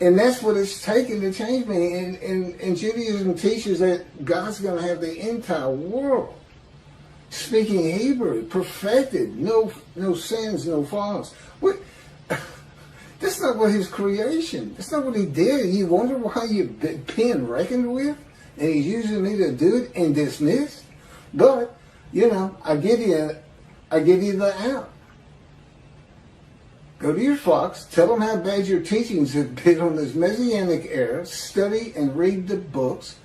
And that's what it's taken to change me. And Judaism teaches that God's going to have the entire world speaking Hebrew, perfected, no sins, no faults. That's not what His creation. That's not what He did. You wonder why you're being reckoned with, and He's using me to do it and dismissed. But I give you the out. Go to your flocks, tell them how bad your teachings have been on this Messianic era, study and read the books.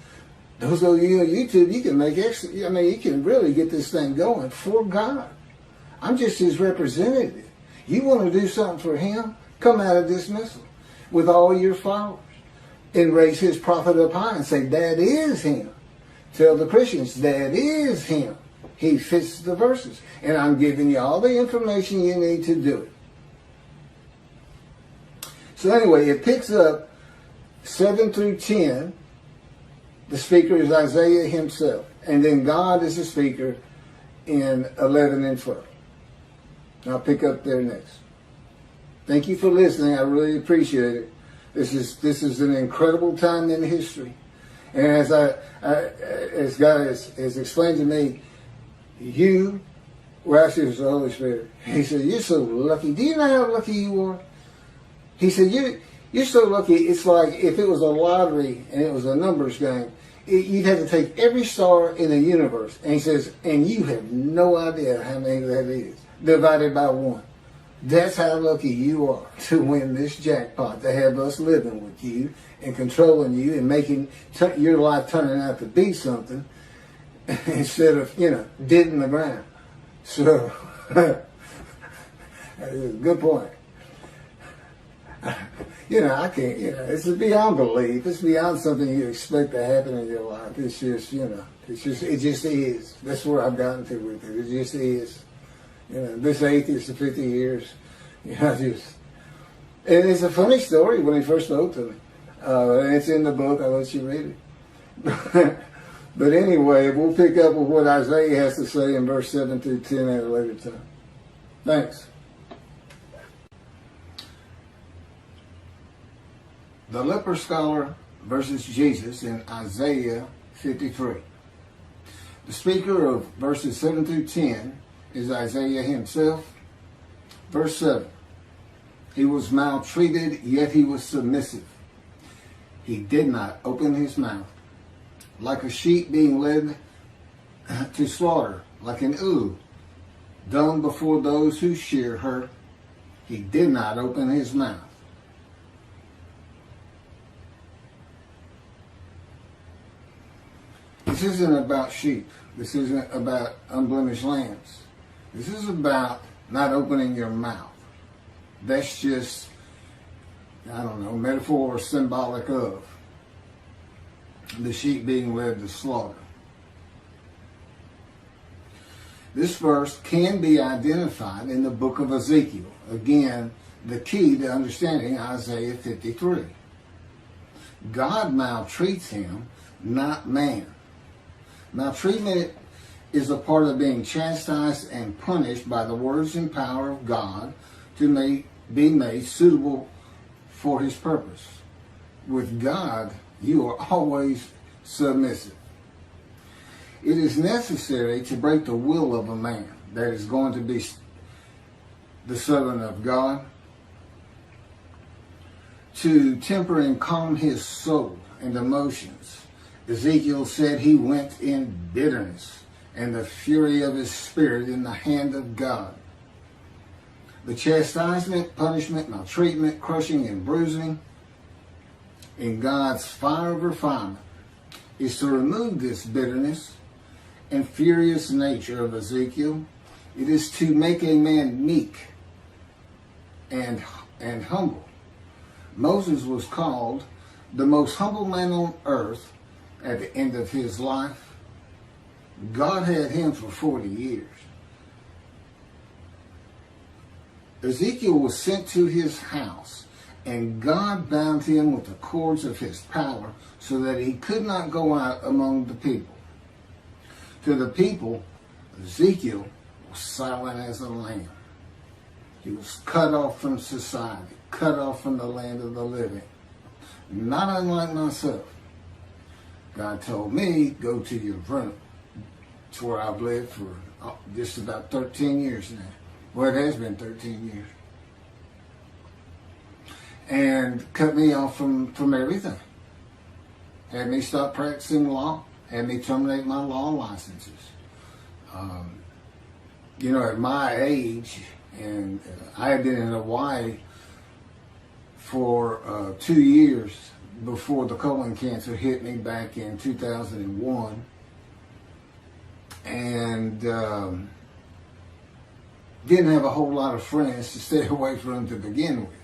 Those of you on YouTube, you can make extra, you can really get this thing going for God. I'm just His representative. You want to do something for Him? Come out of dismissal with all your followers and raise His prophet up high and say, that is Him. Tell the Christians, that is Him. He fits the verses. And I'm giving you all the information you need to do it. So anyway, it picks up 7 through 10. The speaker is Isaiah himself. And then God is the speaker in 11 and 12. I'll pick up there next. Thank you for listening. I really appreciate it. This is an incredible time in history. And as God has explained to me, actually it was the Holy Spirit. He said, you're so lucky. Do you know how lucky you are? He said, you're so lucky. It's like if it was a lottery and it was a numbers game, you'd have to take every star in the universe. And he says, and you have no idea how many that is. divided by 1. That's how lucky you are to win this jackpot, to have us living with you and controlling you and making your life turning out to be something instead of, dead in the ground. So, that's a good point. I can't, it's beyond belief. It's beyond something you expect to happen in your life. It's just, it just is. That's where I've gotten to with it. It just is. This atheist for 50 years, and it's a funny story when he first spoke to me. And it's in the book. I'll let you read it. But anyway, we'll pick up with what Isaiah has to say in verse 7 through 10 at a later time. Thanks. The leper scholar versus Jesus in Isaiah 53. The speaker of verses 7 through 10 is Isaiah himself. Verse 7. He was maltreated, yet he was submissive. He did not open his mouth. Like a sheep being led to slaughter, like an ewe, dumb before those who shear her, he did not open his mouth. This isn't about sheep. This isn't about unblemished lambs. This is about not opening your mouth. That's just, metaphor or symbolic of the sheep being led to slaughter. This verse can be identified in the book of Ezekiel. Again, the key to understanding Isaiah 53. God maltreats him, not man. Maltreatment is a part of being chastised and punished by the words and power of God to be made suitable for his purpose. With God, you are always submissive. It is necessary to break the will of a man that is going to be the servant of God, to temper and calm his soul and emotions. Ezekiel said he went in bitterness and the fury of his spirit in the hand of God. The chastisement, punishment, maltreatment, crushing, and bruising in God's fire of refinement is to remove this bitterness and furious nature of Ezekiel. It is to make a man meek and humble. Moses was called the most humble man on earth at the end of his life. God had him for 40 years. Ezekiel was sent to his house, and God bound him with the cords of his power so that he could not go out among the people. To the people, Ezekiel was silent as a lamb. He was cut off from society, cut off from the land of the living. Not unlike myself. God told me, go to your room. It's where I've lived for just about 13 years now. Well, it has been 13 years. And cut me off from everything. Had me stop practicing law. Had me terminate my law licenses. At my age, and I had been in Hawaii for 2 years before the colon cancer hit me back in 2001. And didn't have a whole lot of friends to stay away from to begin with.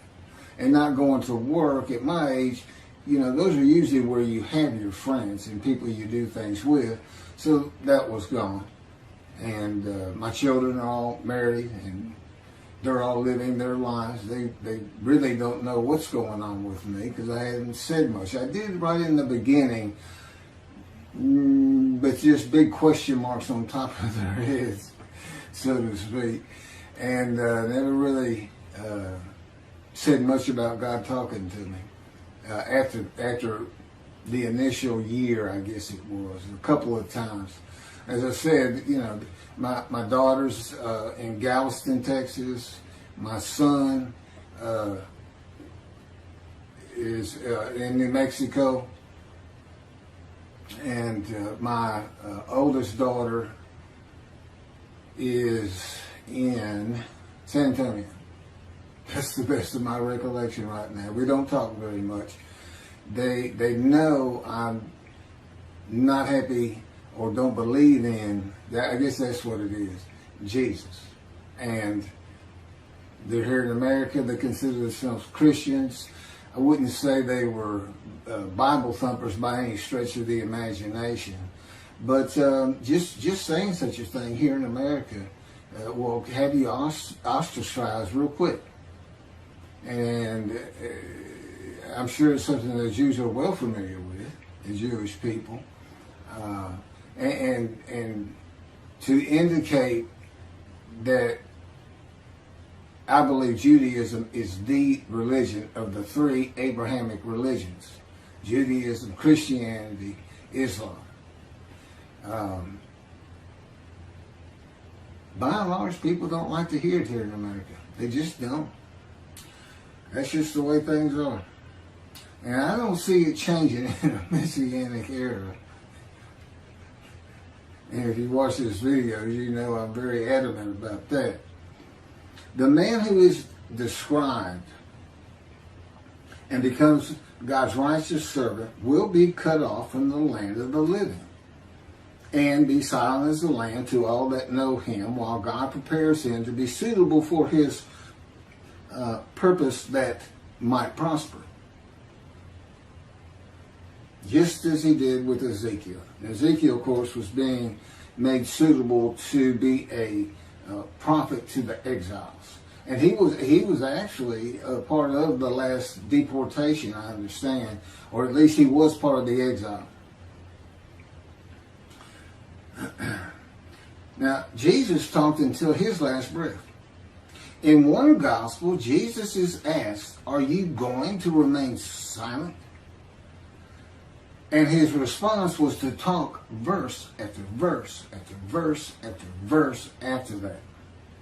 And not going to work at my age, those are usually where you have your friends and people you do things with. So that was gone. And my children are all married and they're all living their lives. They really don't know what's going on with me because I hadn't said much. I did right in the beginning, but just big question marks on top of their heads, so to speak. And never really said much about God talking to me. After the initial year, I guess it was, a couple of times. As I said, my daughter's in Galveston, Texas. My son is in New Mexico. And my oldest daughter is in San Antonio. That's the best of my recollection right now. We don't talk very much. They know I'm not happy or don't believe in that. I guess that's what it is, Jesus. And they're here in America. They consider themselves Christians. I wouldn't say they were Bible thumpers by any stretch of the imagination, but just saying such a thing here in America will have you ostracized real quick. And I'm sure it's something that Jews are well familiar with, the Jewish people, and to indicate that I believe Judaism is the religion of the three Abrahamic religions: Judaism, Christianity, Islam. By and large, people don't like to hear it here in America. They just don't. That's just the way things are. And I don't see it changing in a Messianic era. And if you watch this video, you know I'm very adamant about that. The man who is described and becomes God's righteous servant will be cut off from the land of the living and be silent as the lamb to all that know him, while God prepares him to be suitable for his purpose that might prosper. Just as he did with Ezekiel. Ezekiel, of course, was being made suitable to be a prophet to the exiles. And he was actually a part of the last deportation, I understand, or at least he was part of the exile. Now, Jesus talked until his last breath. In one gospel, Jesus is asked, "Are you going to remain silent?" And his response was to talk verse after verse after verse after verse after that.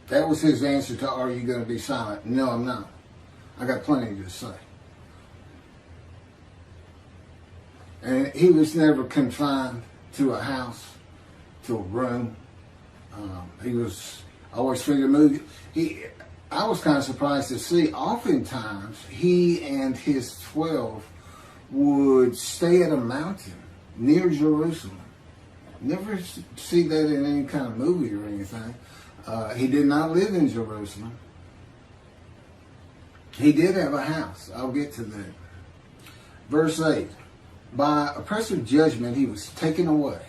That was his answer to, "Are you going to be silent?" No, I'm not. I got plenty to say. And he was never confined to a house, to a room. He was always free to move. I was kind of surprised to see, oftentimes, he and his 12 would stay at a mountain near Jerusalem. Never see that in any kind of movie or anything. He did not live in Jerusalem. He did have a house. I'll get to that. Verse 8. By oppressive judgment he was taken away.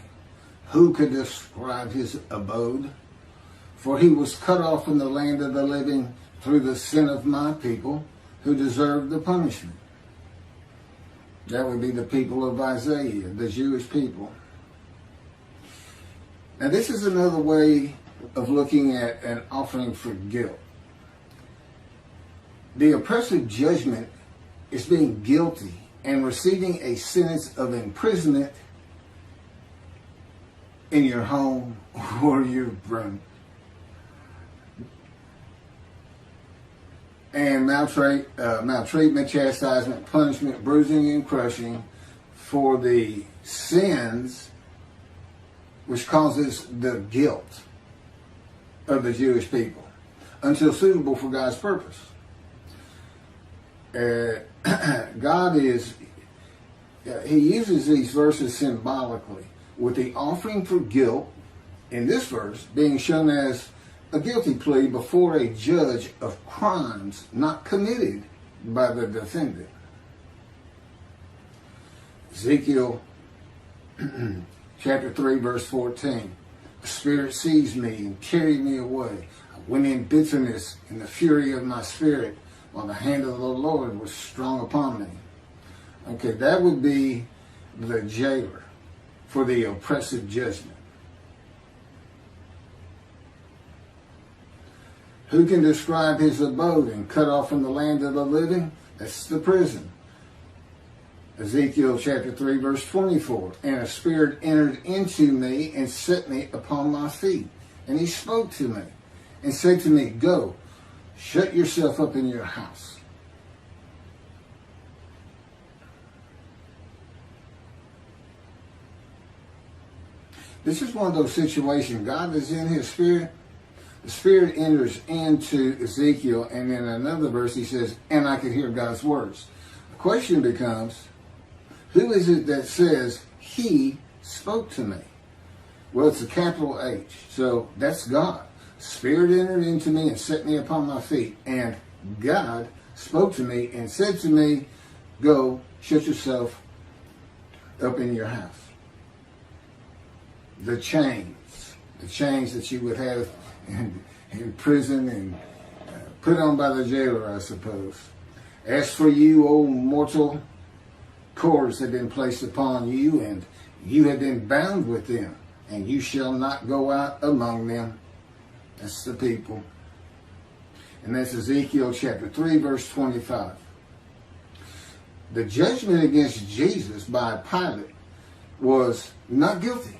Who could describe his abode? For he was cut off from the land of the living through the sin of my people, who deserved the punishment. That would be the people of Isaiah, the Jewish people. Now this is another way of looking at an offering for guilt. The oppressive judgment is being guilty and receiving a sentence of imprisonment in your home or your room. And maltreatment, chastisement, punishment, bruising, and crushing for the sins which causes the guilt of the Jewish people until suitable for God's purpose. God he uses these verses symbolically, with the offering for guilt in this verse being shown as a guilty plea before a judge of crimes not committed by the defendant. Ezekiel chapter 3 verse 14. The Spirit seized me and carried me away. I went in bitterness in the fury of my spirit, while the hand of the Lord was strong upon me. Okay, that would be the jailer for the oppressive judgment. Who can describe his abode and cut off from the land of the living? That's the prison. Ezekiel chapter 3 verse 24. And a spirit entered into me and set me upon my feet. And he spoke to me and said to me, "Go, shut yourself up in your house." This is one of those situations. God is in his spirit. the Spirit enters into Ezekiel, and in another verse he says, and I could hear God's words. The question becomes, who is it that says, he spoke to me? Well, it's a capital H, so that's God. Spirit entered into me and set me upon my feet, and God spoke to me and said to me, go, shut yourself up in your house. The chains that you would have in prison and put on by the jailer, I suppose. As for you, O mortal, cords have been placed upon you, and you have been bound with them, and you shall not go out among them. That's the people. And that's Ezekiel chapter 3, verse 25. The judgment against Jesus by Pilate was not guilty.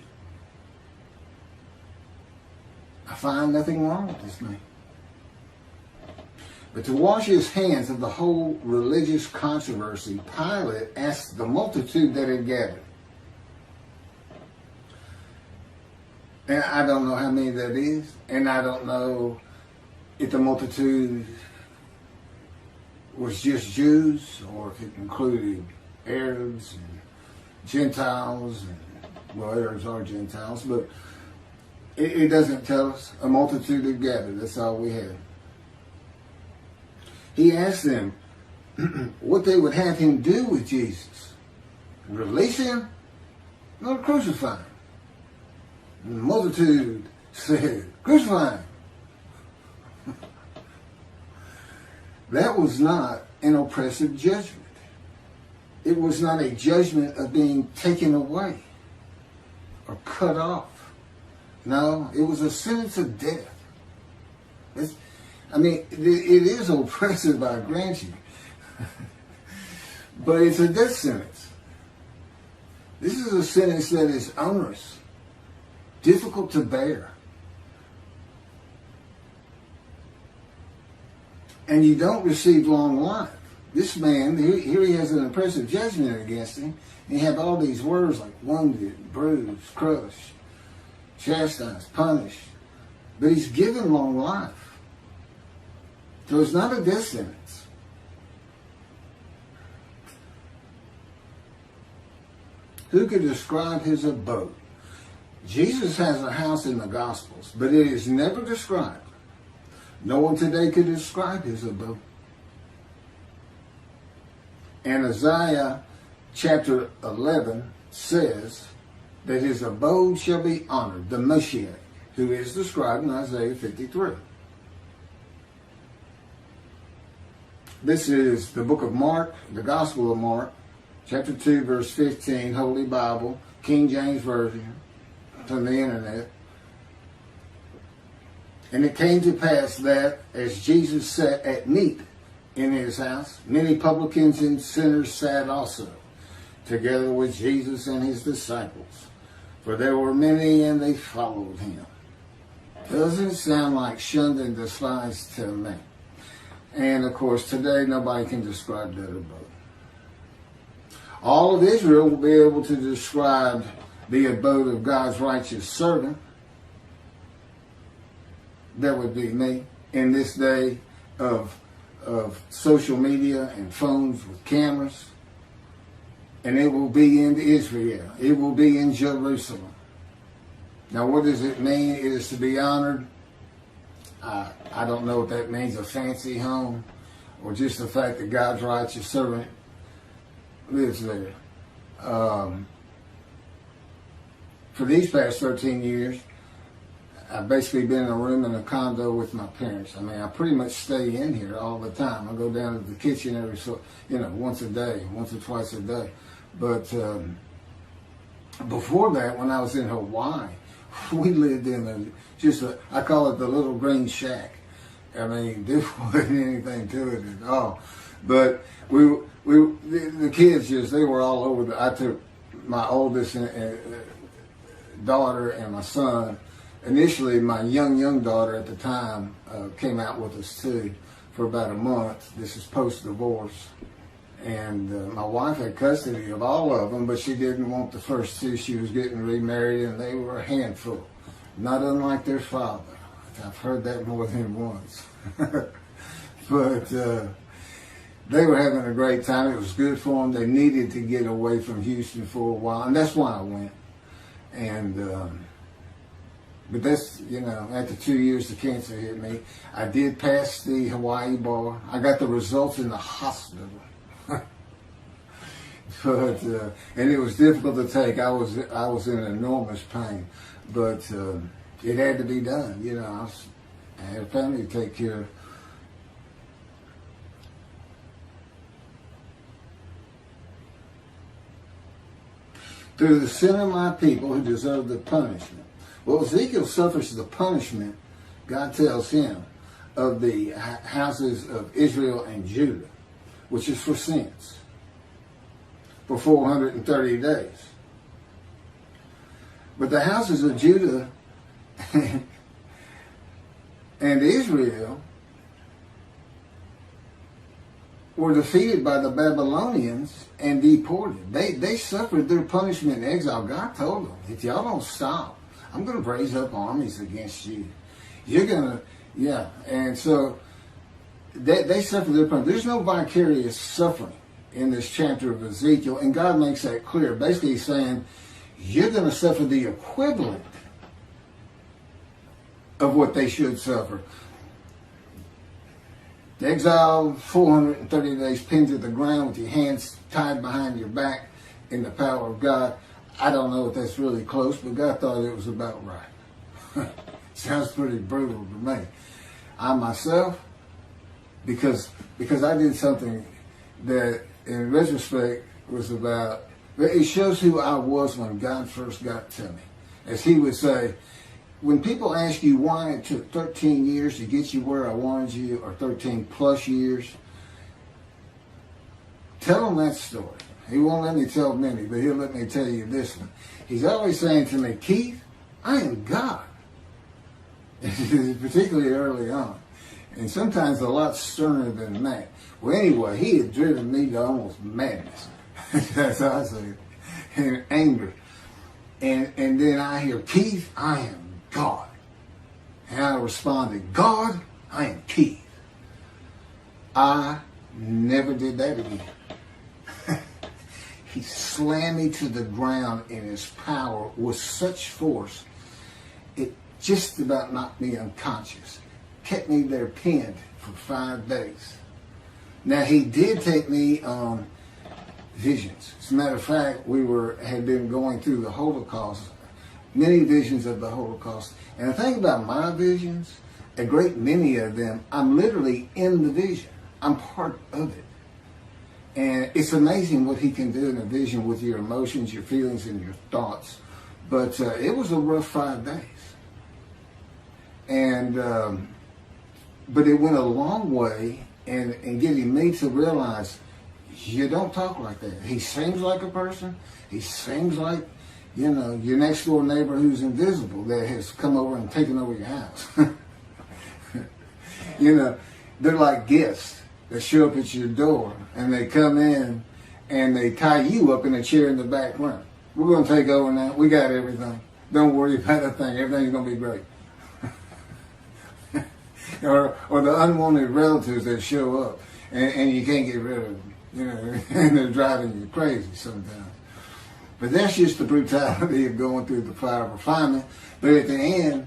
I find nothing wrong with this man. But to wash his hands of the whole religious controversy, Pilate asked the multitude that had gathered. And I don't know how many that is, and I don't know if the multitude was just Jews or if it included Arabs and Gentiles. Well, Arabs are Gentiles, but it doesn't tell us. A multitude had gathered. That's all we have. He asked them what they would have him do with Jesus. Release him or crucify him? And the multitude said, crucify him. That was not an oppressive judgment. It was not a judgment of being taken away or cut off. No, it was a sentence of death. It is oppressive, I grant you. But it's a death sentence. This is a sentence that is onerous, difficult to bear. And you don't receive long life. This man, here he has an oppressive judgment against him. And you have all these words like wounded, bruised, crushed, chastised, punished. But he's given long life. So it's not a death sentence. Who could describe his abode? Jesus has a house in the Gospels, but it is never described. No one today could describe his abode. And Isaiah chapter 11 says that his abode shall be honored, the Moshiach, who is described in Isaiah 53. This is the book of Mark, the Gospel of Mark, chapter 2, verse 15, Holy Bible, King James Version, from the internet. And it came to pass that as Jesus sat at meat in his house, many publicans and sinners sat also, together with Jesus and his disciples. For there were many, and they followed him. Doesn't sound like shunned and despised to me. And of course, today nobody can describe that abode. All of Israel will be able to describe the abode of God's righteous servant. That would be me in this day of social media and phones with cameras. And it will be in Israel. It will be in Jerusalem. Now, what does it mean? It is to be honored. I don't know what that means, a fancy home, or just the fact that God's righteous servant lives there. For these past 13 years, I've basically been in a room in a condo with my parents. I pretty much stay in here all the time. I go down to the kitchen once a day, once or twice a day. But before that, when I was in Hawaii, we lived in I call it the little green shack. There wasn't anything to it at all. But the kids they were all over. I took my oldest daughter and my son. Initially, my young daughter at the time came out with us too for about a month. This is post-divorce. And my wife had custody of all of them, but she didn't want the first two. She was getting remarried, and they were a handful, not unlike their father. I I've heard that more than once. But they were having a great time. It was good for them. They needed to get away from Houston for a while, and that's why I went. And but that's, after 2 years the cancer hit me. I did pass the Hawaii bar. I got the results in the hospital. But and it was difficult to take. I was in enormous pain, but it had to be done. I had a family to take care of. Through the sin of my people who deserve the punishment. Well, Ezekiel suffers the punishment, God tells him, of the houses of Israel and Judah, which is for sins, for 430 days. But the houses of Judah and Israel were defeated by the Babylonians and deported. They suffered their punishment in exile. God told them, if y'all don't stop, I'm going to raise up armies against you. You're going to, And so they suffered their punishment. There's no vicarious suffering in this chapter of Ezekiel, and God makes that clear. Basically, he's saying, you're going to suffer the equivalent of what they should suffer. The exile, 430 days pinned to the ground with your hands tied behind your back in the power of God. I don't know if that's really close, but God thought it was about right. Sounds pretty brutal to me. I myself, because I did something that in retrospect was about, it shows who I was when God first got to me. As he would say, when people ask you why it took 13 years to get you where I wanted you, or 13 plus years, tell them that story. He won't let me tell many, but he'll let me tell you this one. He's always saying to me, Keith, I am God. Particularly early on. And sometimes a lot sterner than that. Well, anyway, he had driven me to almost madness. That's how I say it. And anger. And then I hear, Keith, I am God. And I responded, God, I am Keith. I never did that again. He slammed me to the ground in his power with such force, it just about knocked me unconscious. Kept me there pinned for 5 days. Now, he did take me on visions. As a matter of fact, had been going through the Holocaust, many visions of the Holocaust. And the thing about my visions, a great many of them, I'm literally in the vision. I'm part of it. And it's amazing what he can do in a vision with your emotions, your feelings, and your thoughts. But it was a rough 5 days. And but it went a long way in getting me to realize, you don't talk like that. He seems like a person. He seems like, your next door neighbor who's invisible that has come over and taken over your house. They're like guests that show up at your door, and they come in and they tie you up in a chair in the back room. We're going to take over now. We got everything. Don't worry about a thing. Everything's going to be great. or the unwanted relatives that show up and you can't get rid of them. And they're driving you crazy sometimes. But that's just the brutality of going through the fire of refinement. But at the end,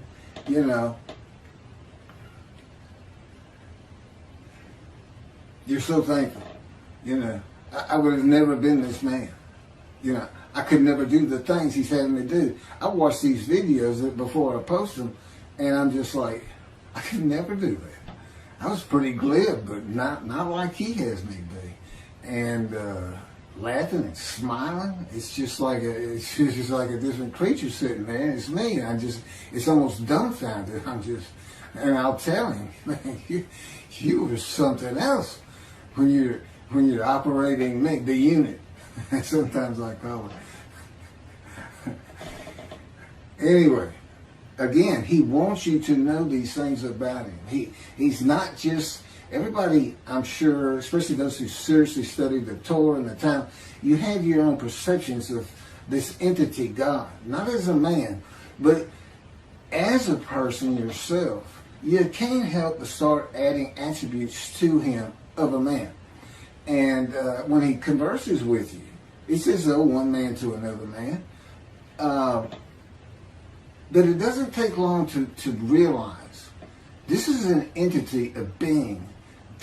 you're so thankful. I would have never been this man. I could never do the things he's having me do. I watch these videos before I post them, and I'm just like, I could never do that. I was pretty glib, but not like he has me be. And laughing and smiling, it's just like a different creature sitting there, and it's me. And it's almost dumbfounded. And I'll tell him, man, you were something else when you're operating the unit. Sometimes I call it. Anyway, again, he wants you to know these things about him. He's not just everybody. I'm sure, especially those who seriously study the Torah and the Talmud, you have your own perceptions of this entity, God, not as a man, but as a person yourself. you can't help but start adding attributes to him of a man. And when he converses with you, he says, oh, one man to another man. But it doesn't take long to realize this is an entity, a being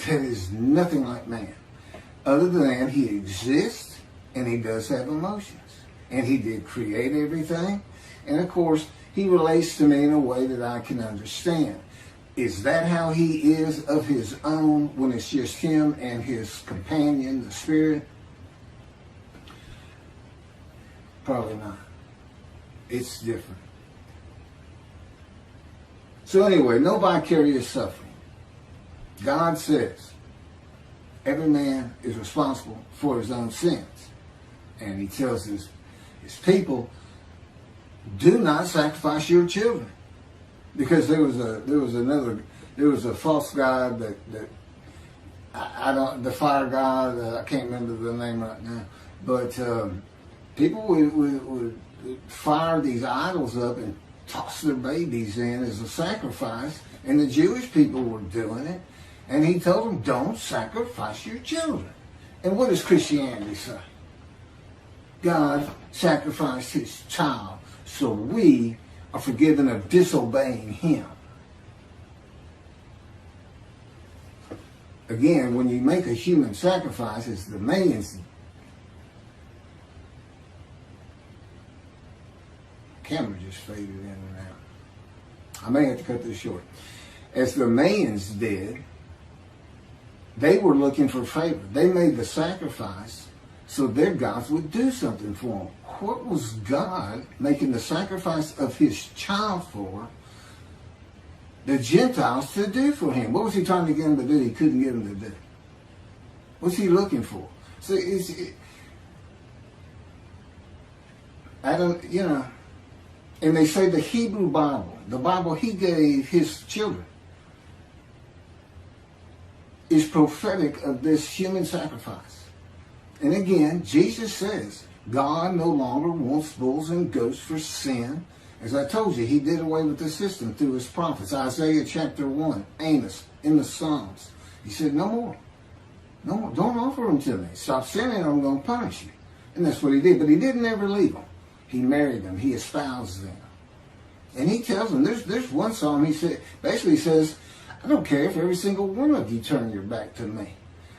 that is nothing like man, other than he exists and he does have emotions. And he did create everything. And of course, he relates to me in a way that I can understand. Is that how he is of his own when it's just him and his companion, the spirit? Probably not. It's different. So anyway, no vicarious suffering. God says every man is responsible for his own sins. And he tells his people, do not sacrifice your children. Because there was a false god that the fire god, I can't remember the name right now, but people would fire these idols up and toss their babies in as a sacrifice, and the Jewish people were doing it, and he told them, don't sacrifice your children. And what does Christianity say? God sacrificed his child so we are forgiven of disobeying him. Again, when you make a human sacrifice, it's the man's. Camera just faded in and out. I may have to cut this short. As the Mayans did, they were looking for favor. They made the sacrifice so their gods would do something for them. What was God making the sacrifice of his child for the Gentiles to do for him? What was he trying to get them to do he couldn't get them to do? What's he looking for? So I don't, and they say the Hebrew Bible, the Bible he gave his children, is prophetic of this human sacrifice. And again, Jesus says, God no longer wants bulls and goats for sin. As I told you, he did away with the system through his prophets. Isaiah chapter 1, Amos, in the Psalms. He said, no more. No more. Don't offer them to me. Stop sinning or I'm going to punish you. And that's what he did. But he didn't ever leave them. He married them. He espoused them. And he tells them, there's one psalm he basically says, I don't care if every single one of you turn your back to me.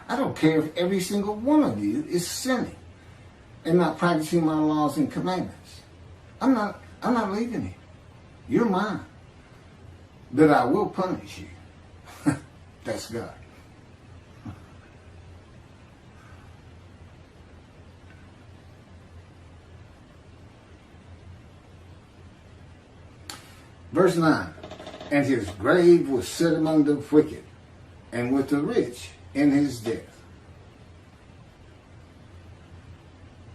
I don't care if every single one of you is sinning and not practicing my laws and commandments. I'm not leaving you. You're mine. But I will punish you. That's God. Verse 9. And his grave was set among the wicked, and with the rich in his death.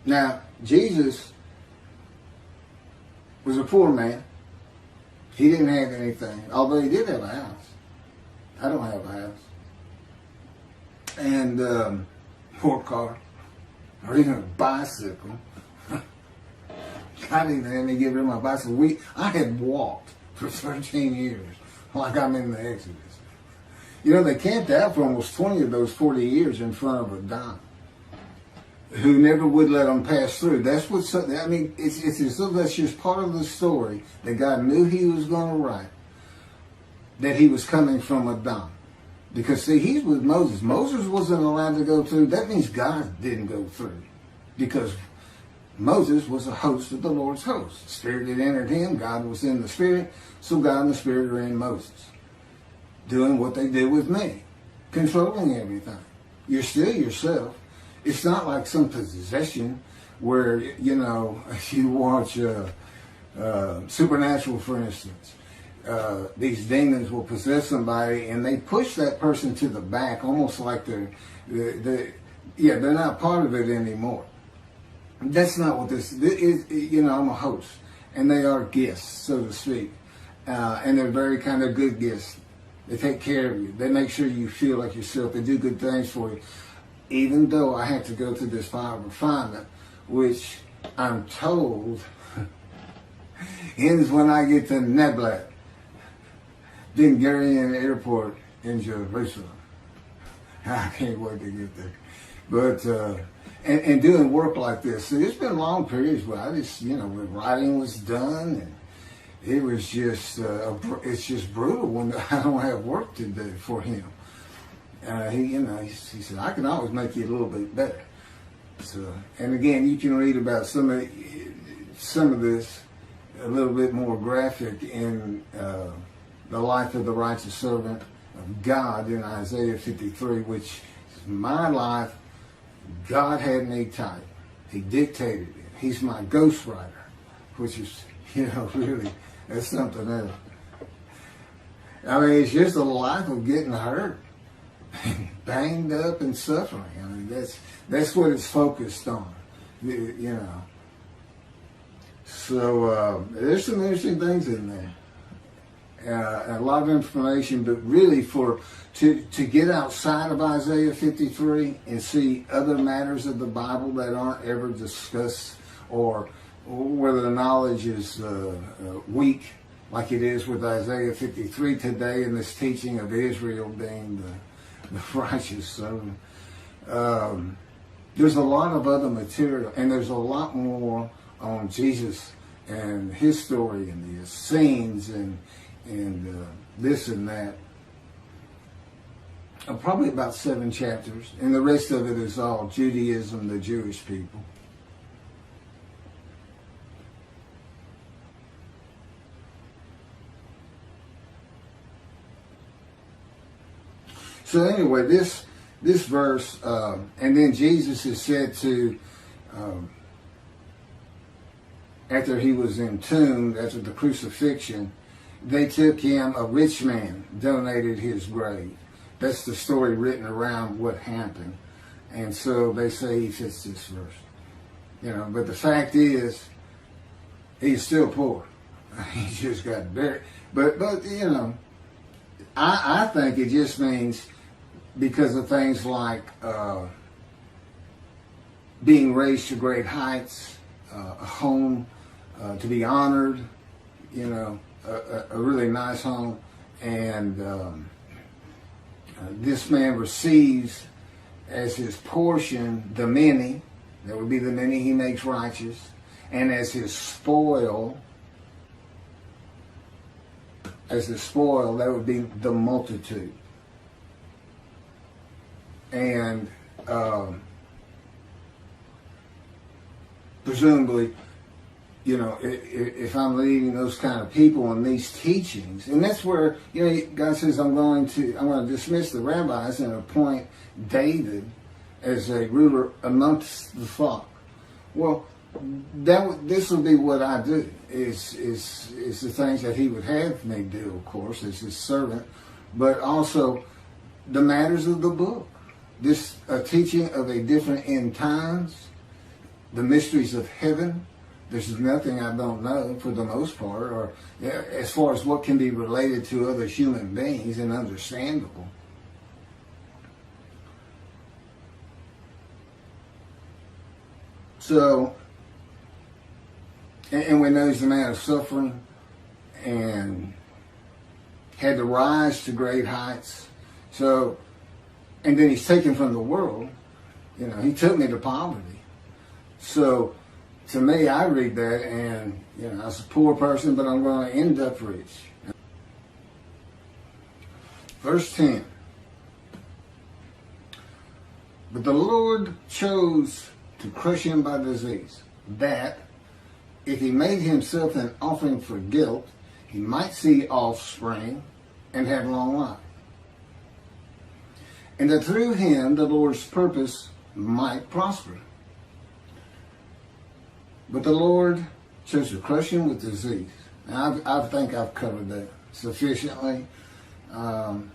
Now, Jesus was a poor man. He didn't have anything, although he did have a house. I don't have a house. And or car, or even a bicycle. I didn't have to get rid of my bicycle. I had walked for 13 years, like I'm in the Exodus. They camped out for almost 20 of those 40 years in front of a Don who never would let them pass through. That's what, it's as though that's just part of the story that God knew he was going to write, that he was coming from a Don. Because, see, he's with Moses. Moses wasn't allowed to go through. That means God didn't go through. Because Moses was a host of the Lord's host. The Spirit had entered him. God was in the Spirit. So God and the Spirit are in Moses. Doing what they did with me. Controlling everything. You're still yourself. It's not like some possession where, if you watch Supernatural, for instance. These demons will possess somebody and they push that person to the back, almost like they're not part of it anymore. That's not what this is. I'm a host, and they are guests, so to speak, and they're very kind of good guests. They take care of you. They make sure you feel like yourself. They do good things for you. Even though I had to go through this fire of refinement, which I'm told ends when I get to Neblat. Ben Gurion Airport in Jerusalem. I can't wait to get there. But, and doing work like this, so there's been long periods where I just, when writing was done, and it was just, it's just brutal when I don't have work to do for him. He said, I can always make you a little bit better. So, and again, you can read about some of this a little bit more graphic in the life of the righteous servant of God in Isaiah 53, which is my life. God had me tight. He dictated it. He's my ghostwriter, which is, really, that's something else. I mean, it's just a life of getting hurt, banged up and suffering. I mean, that's what it's focused on, So there's some interesting things in there. A lot of information, but really to get outside of Isaiah 53 and see other matters of the Bible that aren't ever discussed, or whether the knowledge is weak, like it is with Isaiah 53 today in this teaching of Israel being the righteous servant. There's a lot of other material, and there's a lot more on Jesus and his story and the scenes and this and that. Probably about 7 chapters, and the rest of it is all Judaism, the Jewish people. So anyway, this verse, and then Jesus is said to, after he was entombed, after the crucifixion, they took him, a rich man donated his grave. That's the story written around what happened. And so they say he fits this verse. But the fact is, he's still poor. He just got buried. But I think it just means because of things like being raised to great heights, a home to be honored, a really nice home, and this man receives as his portion the many, that would be the many he makes righteous, and as his spoil, that would be the multitude. And presumably, if I'm leading those kind of people in these teachings, and that's where, God says, I'm going to dismiss the rabbis and appoint David as a ruler amongst the flock. Well, this will be what I do, is the things that he would have me do, of course, as his servant, but also the matters of the book. This teaching of a different end times, the mysteries of heaven. There's nothing I don't know for the most part, or as far as what can be related to other human beings and understandable. So, and we know he's a man of suffering and had to rise to great heights. So, and then he's taken from the world. He took me to poverty. So, to me, I read that, and I was a poor person, but I'm going to end up rich. Verse 10. But the Lord chose to crush him by disease, that if he made himself an offering for guilt, he might see offspring and have long life. And that through him the Lord's purpose might prosper. But the Lord chose to crush him with disease. Now, I think I've covered that sufficiently. I'm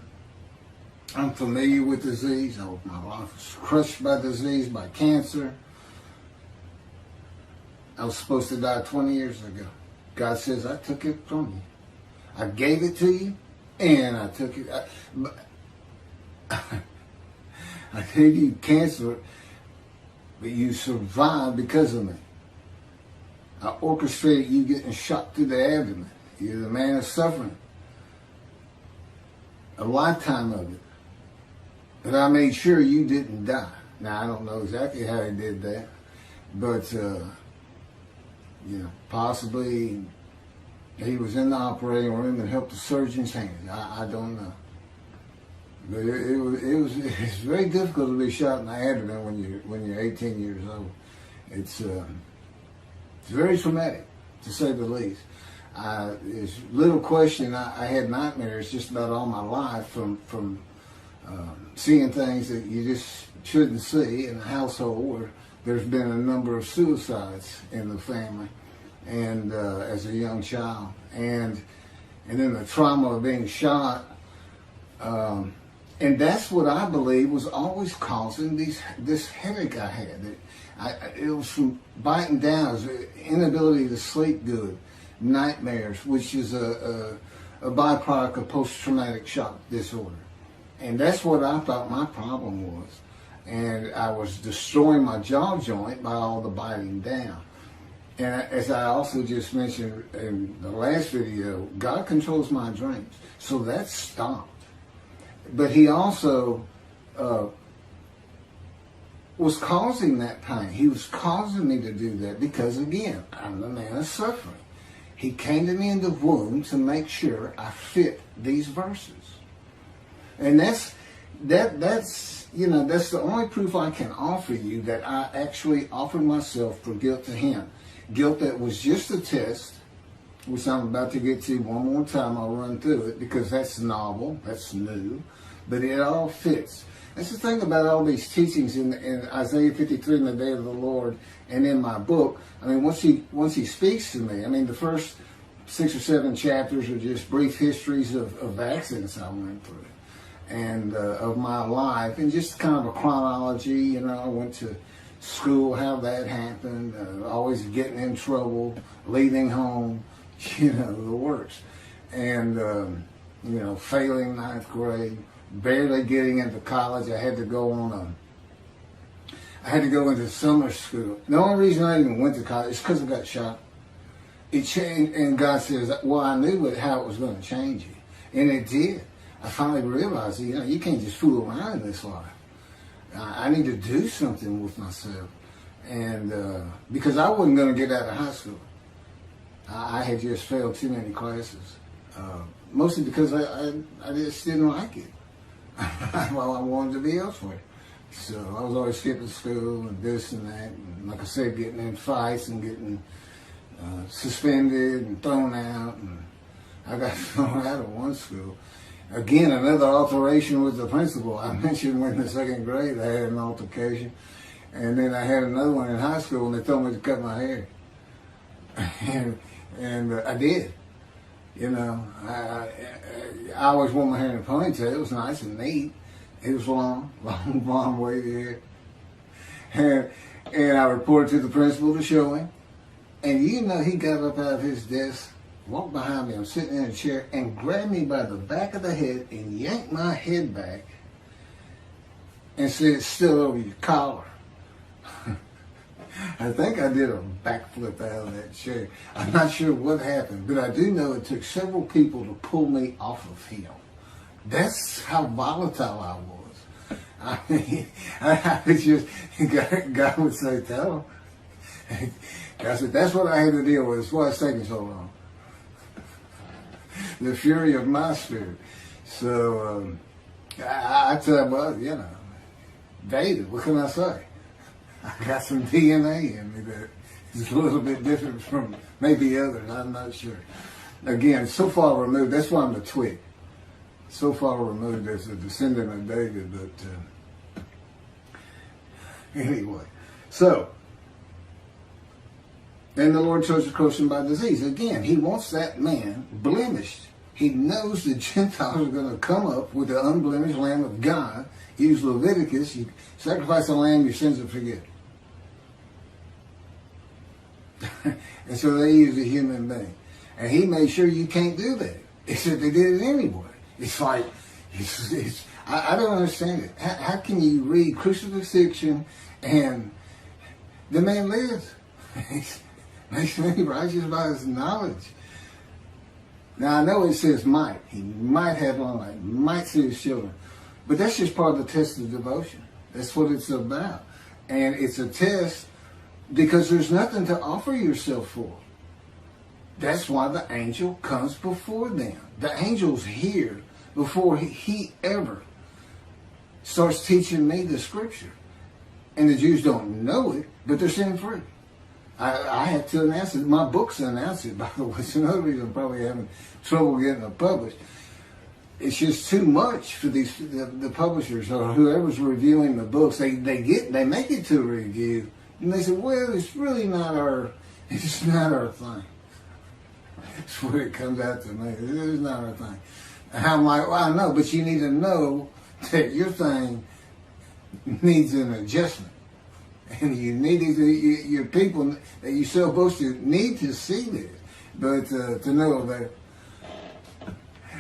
familiar with disease. My life was crushed by disease, by cancer. I was supposed to die 20 years ago. God says, I took it from you. I gave it to you, and I took it. I gave you cancer, but you survived because of me. I orchestrated you getting shot through the abdomen. You're the man of suffering. a lifetime of it. But I made sure you didn't die. Now, I don't know exactly how he did that, but, possibly he was in the operating room and helped the surgeon's hand. I don't know. But it's very difficult to be shot in the abdomen when you're 18 years old. It's very traumatic, to say the least. There's little question. I had nightmares just about all my life from seeing things that you just shouldn't see in a household where there's been a number of suicides in the family, and as a young child, and then the trauma of being shot. And that's what I believe was always causing this headache I had. It was from biting down, it was inability to sleep good, nightmares, which is a byproduct of post-traumatic shock disorder. And that's what I thought my problem was. And I was destroying my jaw joint by all the biting down. And as I also just mentioned in the last video, God controls my dreams. So that stopped. But he also was causing that pain. He was causing me to do that because, again, I'm the man of suffering. He came to me in the womb to make sure I fit these verses. And that's the only proof I can offer you that I actually offered myself for guilt to him. Guilt that was just a test, which I'm about to get to one more time. I'll run through it because that's novel, that's new, but it all fits. That's the thing about all these teachings in Isaiah 53 in the day of the Lord and in my book. I mean, once he speaks to me, I mean, the first 6 or 7 chapters are just brief histories of accidents I went through and of my life, and just kind of a chronology. I went to school, how that happened, always getting in trouble, leaving home, the works. And, failing 9th grade, barely getting into college. I had to go into summer school. The only reason I even went to college is because I got shot. It changed, and God says, well, I knew how it was going to change you. And it did. I finally realized, you can't just fool around in this life. I need to do something with myself. And because I wasn't going to get out of high school. I had just failed too many classes. Mostly because I just didn't like it. Well, I wanted to be elsewhere. So I was always skipping school and this and that. And like I said, getting in fights and getting suspended and thrown out. And I got thrown out of one school. Again, another alteration with the principal. I mentioned when in the 2nd grade I had an altercation. And then I had another one in high school and they told me to cut my hair. And I did. I always wore my hair in a ponytail. It was nice and neat. It was long blonde wavy hair. And I reported to the principal to show him. And he got up out of his desk, walked behind me, I'm sitting in a chair, and grabbed me by the back of the head and yanked my head back and said, "It's still over your collar." I think I did a backflip out of that chair. I'm not sure what happened, but I do know it took several people to pull me off of him. That's how volatile I was. I mean, I was just, God would say, "Tell him." I said, that's what I had to deal with. That's why it's taking so long. The fury of my spirit. So, I tell him, well, David, what can I say? I got some DNA in me that is a little bit different from maybe others. I'm not sure. Again, so far removed. That's why I'm a twig. So far removed as a descendant of David. But anyway, so then the Lord chose to curse him by disease. Again, he wants that man blemished. He knows the Gentiles are going to come up with the unblemished Lamb of God. Use Leviticus. You sacrifice a lamb, your sins are forgiven. And so they use a human being. And he made sure you can't do that. Except they did it anyway. It's like, I don't understand it. How can you read crucifixion and the man lives? Makes me righteous by his knowledge. Now, I know it says might. He might have long life, might see his children. But that's just part of the test of devotion. That's what it's about. And it's a test because there's nothing to offer yourself for. That's why the angel comes before them. The angel's here before he ever starts teaching me the scripture. And the Jews don't know it, but they're sin free. I have to announce it. My books announce it, by the way. It's another reason I'm probably having trouble getting it published. It's just too much for the publishers or whoever's reviewing the books. They make it to a review, and they say, well, it's not our thing. That's what it comes out to me. It's not our thing. And I'm like, well, I know, but you need to know that your thing needs an adjustment. And you need your people that you're supposed to need to see this. But to know that,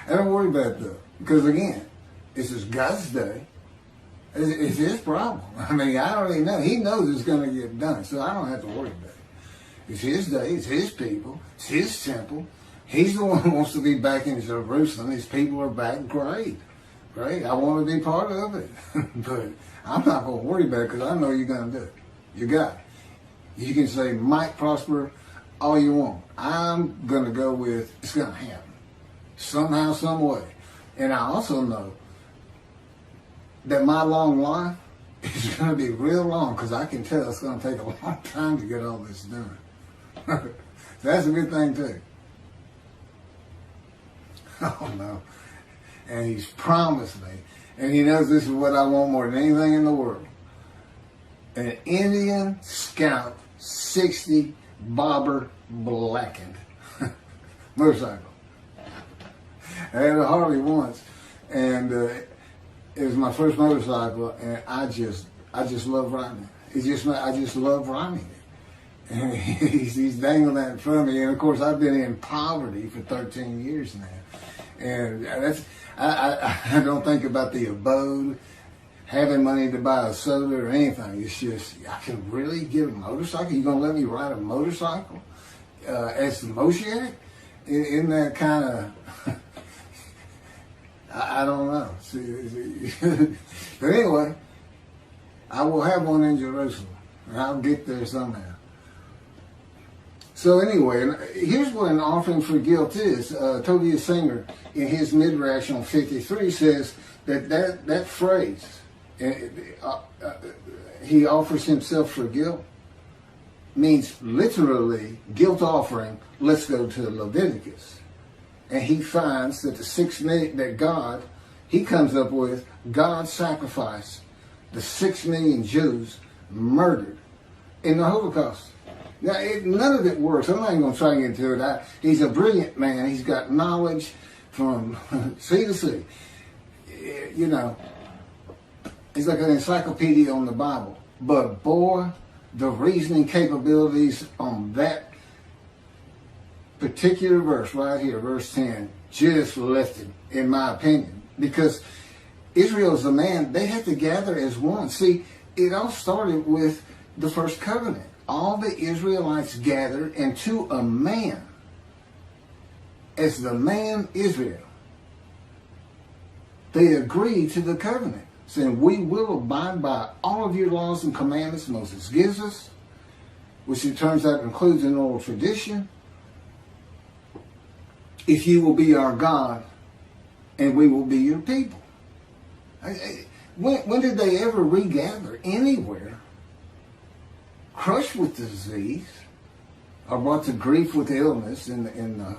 I don't worry about that. Because again, this is God's day. It's his problem. I mean, I already know. He knows it's going to get done. So I don't have to worry about it. It's his day. It's his people. It's his temple. He's the one who wants to be back in Jerusalem. His people are back. Great. I want to be part of it. But I'm not going to worry about it because I know you're going to do it. You got it. You can say might prosper all you want. I'm going to go with it's going to happen. Somehow, some way. And I also know that my long life is going to be real long because I can tell it's going to take a long time to get all this done. That's a good thing too. Oh no. And he's promised me, and he knows this is what I want more than anything in the world. An Indian Scout 60 bobber blackened motorcycle. I had a Harley once, and it was my first motorcycle, and I just love riding it. I just love riding it. And he's dangling that in front of me, and of course I've been in poverty for 13 years now, and I don't think about the abode, having money to buy a soda or anything. It's just, I can really get a motorcycle? You gonna let me ride a motorcycle as the Moshiach? Isn't that kind of, I don't know. But anyway, I will have one in Jerusalem, and I'll get there somehow. So anyway, here's what an offering for guilt is. Tobiah Singer, in his Midrash on 53, says that phrase, he offers himself for guilt, means literally guilt offering. Let's go to Leviticus. And he finds that the 6 million that God, he comes up with, God sacrificed the 6 million Jews murdered in the Holocaust. Now, none of it works. I'm not even going to try to get into it. He's a brilliant man. He's got knowledge from sea to sea. You know, he's like an encyclopedia on the Bible. But boy, the reasoning capabilities on that particular verse right here, verse 10, just lifted, in my opinion. Because Israel is a man, they have to gather as one. See, it all started with the first covenant. All the Israelites gathered into a man, as the man Israel. They agreed to the covenant, saying, we will abide by all of your laws and commandments Moses gives us, which it turns out includes an oral tradition. If you will be our God, and we will be your people. When did they ever regather anywhere? Crushed with disease, or brought to grief with illness in the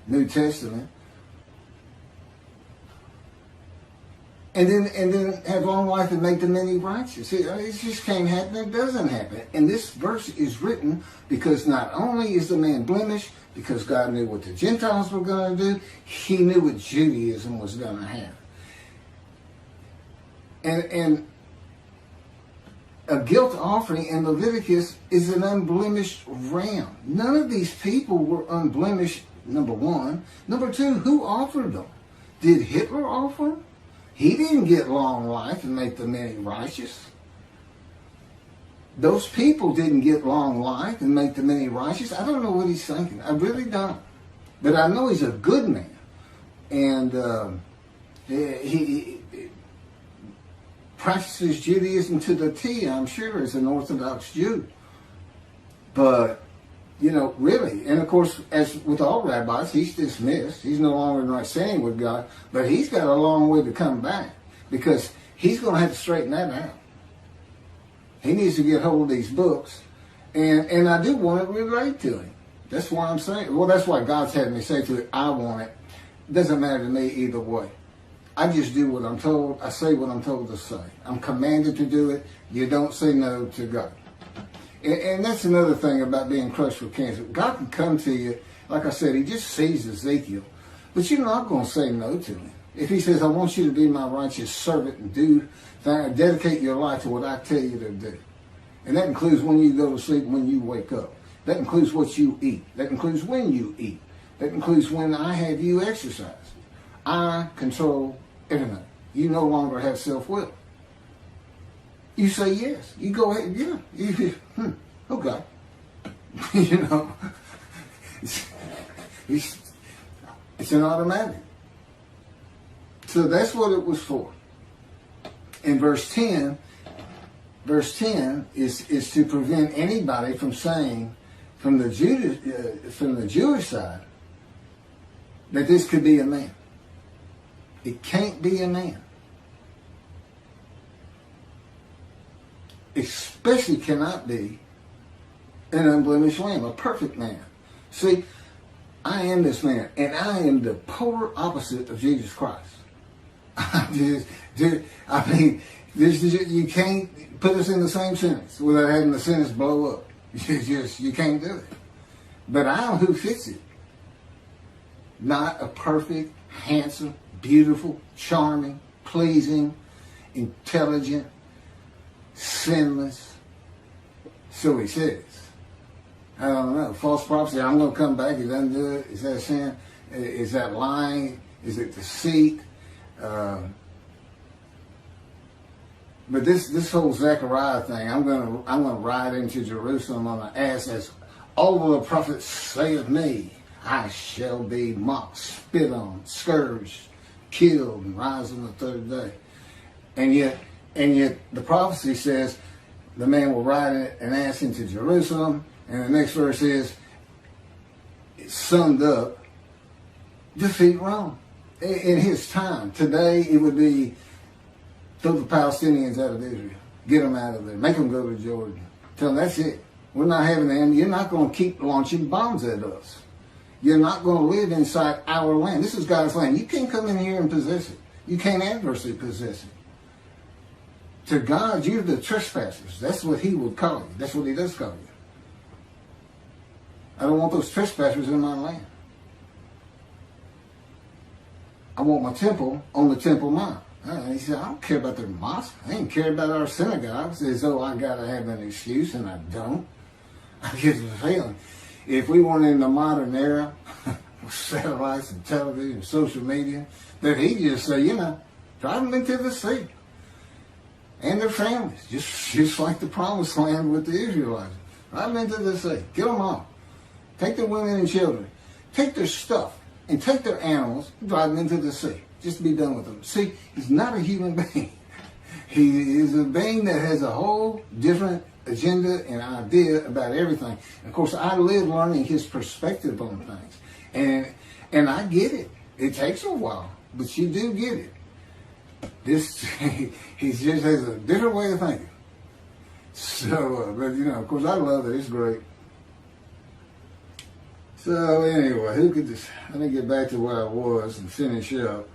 New Testament, and then have long life and make the many righteous. It just can't happen. It doesn't happen. And this verse is written because not only is the man blemished, because God knew what the Gentiles were going to do, he knew what Judaism was going to have. And a guilt offering in Leviticus is an unblemished ram. None of these people were unblemished, number one. Number two, who offered them? Did Hitler offer them? He didn't get long life and make the many righteous. Those people didn't get long life and make the many righteous. I don't know what he's thinking. I really don't. But I know he's a good man. And he practices Judaism to the T, I'm sure, as an Orthodox Jew. But, you know, really, and of course, as with all rabbis, he's dismissed. He's no longer in right standing with God, but he's got a long way to come back because he's going to have to straighten that out. He needs to get hold of these books, and I do want to relate to him. That's why I'm saying, well, that's why God's had me say to it, I want it. It doesn't matter to me either way. I just do what I'm told. I say what I'm told to say. I'm commanded to do it. You don't say no to God. And that's another thing about being crushed with cancer. God can come to you, like I said, he just sees Ezekiel. But you're not going to say no to him. If he says, I want you to be my righteous servant and dedicate your life to what I tell you to do. And that includes when you go to sleep and when you wake up. That includes what you eat. That includes when you eat. That includes when I have you exercise. I control everything. You no longer have self-will. You say yes. You go ahead, yeah. Okay. You know, it's an automatic. So that's what it was for. In verse 10 is to prevent anybody from saying from the Jewish side that this could be a man. It can't be a man. Especially cannot be an unblemished lamb, a perfect man. See, I am this man, and I am the polar opposite of Jesus Christ. You can't put us in the same sentence without having the sentence blow up. You can't do it. But I am who fits it. Not a perfect, handsome, beautiful, charming, pleasing, intelligent, sinless. So he says. I don't know. False prophecy, I'm going to come back. He doesn't do it. Is that sin? Is that lying? Is it deceit? But this whole Zechariah thing, I'm gonna ride into Jerusalem on an ass as all the prophets say of me. I shall be mocked, spit on, scourged, killed, and rise on the third day. And yet the prophecy says the man will ride an ass into Jerusalem, and the next verse is, it's summed up, defeat Rome. In his time, today it would be throw the Palestinians out of Israel, get them out of there, make them go to Jordan. Tell them that's it. We're not having them. You're not going to keep launching bombs at us. You're not going to live inside our land. This is God's land. You can't come in here and possess it. You can't adversely possess it. To God, you're the trespassers. That's what he would call you. That's what he does call you. I don't want those trespassers in my land. I want my temple on the Temple Mount. He said, I don't care about their mosque. I ain't care about our synagogues as though I got to have an excuse, and I don't. I get the feeling. If we weren't in the modern era with satellites and television and social media, that he'd just say, drive them into the sea. And their families, just like the promised land with the Israelites. Drive them into the sea. Get them off. Take their women and children. Take their stuff and take their animals and drive them into the sea. Just be done with them. See, he's not a human being. He is a being that has a whole different agenda and idea about everything. And of course, I live learning his perspective on things. And I get it. It takes a while, but you do get it. He just has a different way of thinking. So, but of course, I love it. It's great. So anyway, let me get back to where I was and finish up.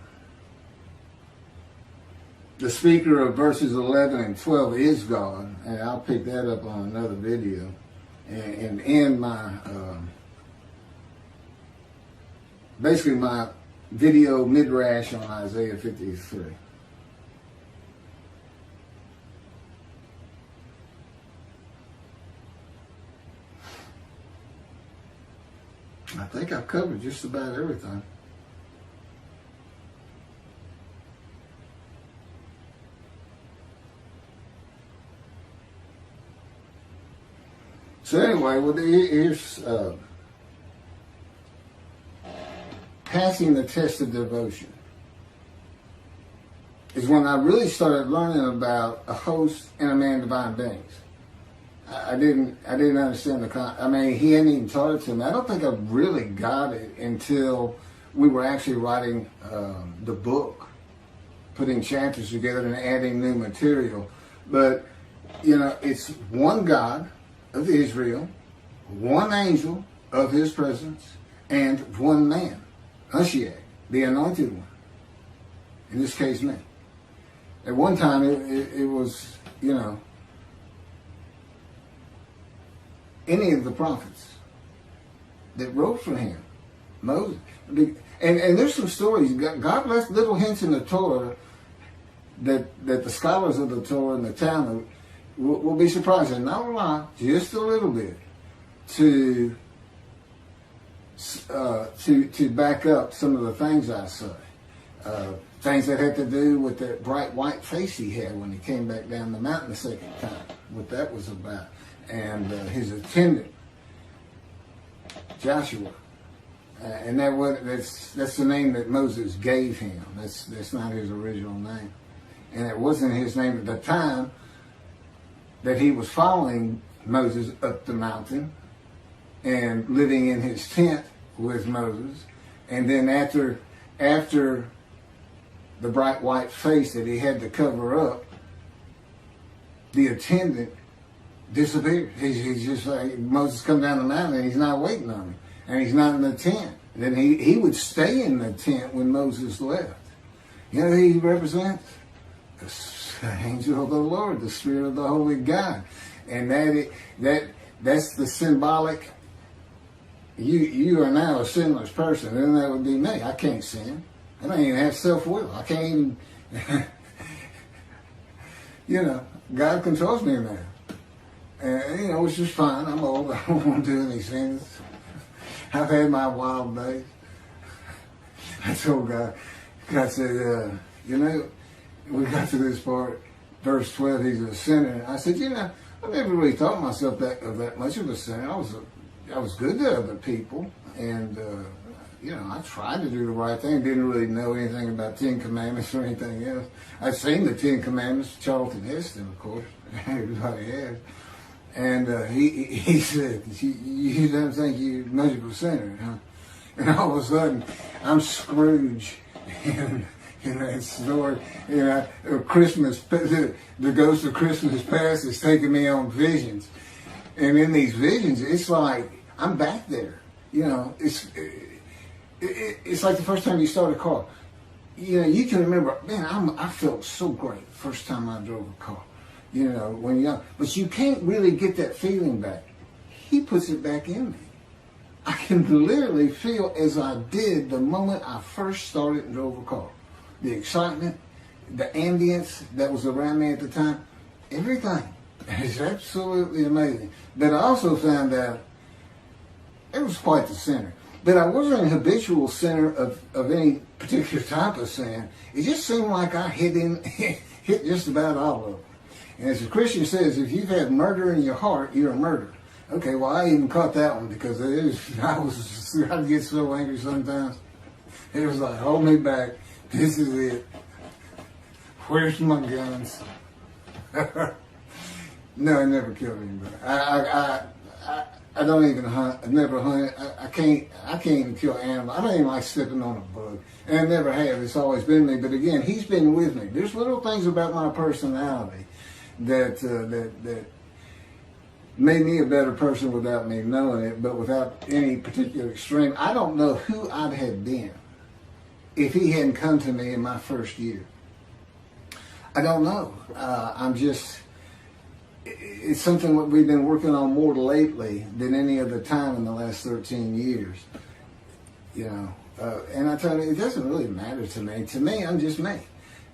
The speaker of verses 11 and 12 is God, and I'll pick that up on another video and end my, basically my video midrash on Isaiah 53. I think I've covered just about everything. So anyway, well, here's passing the test of devotion is when I really started learning about a host and a man divine beings. I didn't understand he hadn't even taught it to me. I don't think I really got it until we were actually writing the book, putting chapters together and adding new material. But, it's one God of Israel, one angel of his presence, and one man, Moshiach, the anointed one. In this case, me. At one time, it was, any of the prophets that wrote for him. Moses. And there's some stories. God left little hints in the Torah that the scholars of the Torah and the Talmud will be surprised, and not a lot, just a little bit, to back up some of the things I say. Things that had to do with that bright white face he had when he came back down the mountain the second time, what that was about. And his attendant, Joshua. And that's the name that Moses gave him. That's not his original name. And it wasn't his name at the time that he was following Moses up the mountain and living in his tent with Moses. And then after the bright white face that he had to cover up, the attendant disappeared. He's just like, Moses come down the mountain and he's not waiting on him. And he's not in the tent. Then he would stay in the tent when Moses left. You know who he represents? The angel of the Lord, the Spirit of the Holy God. And that's the symbolic, you are now a sinless person, and that would be me. I can't sin. I don't even have self-will. I can't even, God controls me now. And, which is fine. I'm old. I don't want to do any sins. I've had my wild days. I told God said, we got to this part, verse 12, he's a sinner. I said, I never really thought myself that much of a sinner. I was good to other people, and, I tried to do the right thing. Didn't really know anything about 10 Commandments or anything else. I've seen the 10 Commandments, Charlton Heston, of course. Everybody has. And he said, you don't think you're much of a sinner, huh? And all of a sudden, I'm Scrooge in that story. Christmas, the ghost of Christmas past is taking me on visions. And in these visions, it's like, I'm back there. It's like the first time you start a car. You can remember, man, I felt so great the first time I drove a car. When you're young. But you can't really get that feeling back. He puts it back in me. I can literally feel as I did the moment I first started and drove a car. The excitement, the ambience that was around me at the time, everything. It's absolutely amazing. But I also found out it was quite the sinner. But I wasn't a habitual sinner of any particular type of sin. It just seemed like I hit just about all of them. And as a Christian says, if you've had murder in your heart, you're a murderer. Okay, well, I even caught that one because I'd get so angry sometimes. It was like, hold me back. This is it. Where's my guns? No, I never killed anybody. I don't even hunt. I never hunt. I can't even kill animals. I don't even like stepping on a bug. And I never have. It's always been me. But again, he's been with me. There's little things about my personality that made me a better person without me knowing it, but without any particular extreme. I don't know who I'd have been if he hadn't come to me in my first year. I don't know. It's something that we've been working on more lately than any other time in the last 13 years. And I tell you, it doesn't really matter to me. To me, I'm just me.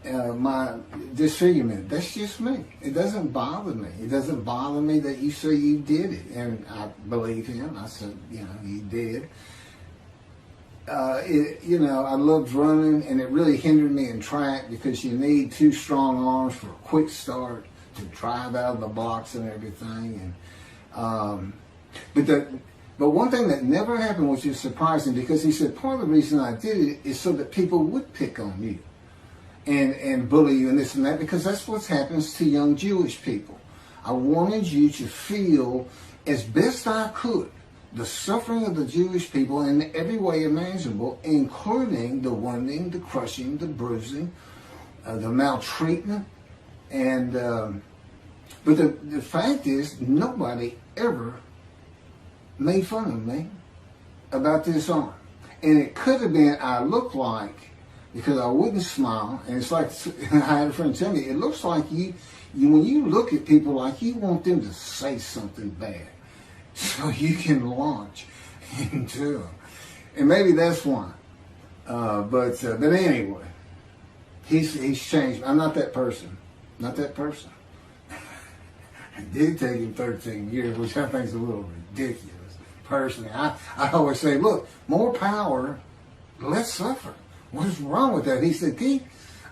My disfigurement, that's just me. It doesn't bother me. It doesn't bother me that you say you did it. And I believe him. I said, you did. I loved running, and it really hindered me in track because you need 2 strong arms for a quick start to drive out of the blocks and everything. And but But one thing that never happened, which is surprising, because he said part of the reason I did it is so that people would pick on you and bully you and this and that, because that's what happens to young Jewish people. I wanted you to feel, as best I could, the suffering of the Jewish people in every way imaginable, including the wounding, the crushing, the bruising, the maltreatment. And but the fact is, nobody ever made fun of me about this arm. And it could have been I looked like, because I wouldn't smile, and it's like, I had a friend tell me, it looks like you when you look at people, like you want them to say something bad so you can launch into them. And maybe that's why. But anyway, he's changed. I'm not that person. Not that person. It did take him 13 years, which I think is a little ridiculous. Personally, I always say, look, more power, less suffering. What is wrong with that? He said, Keith,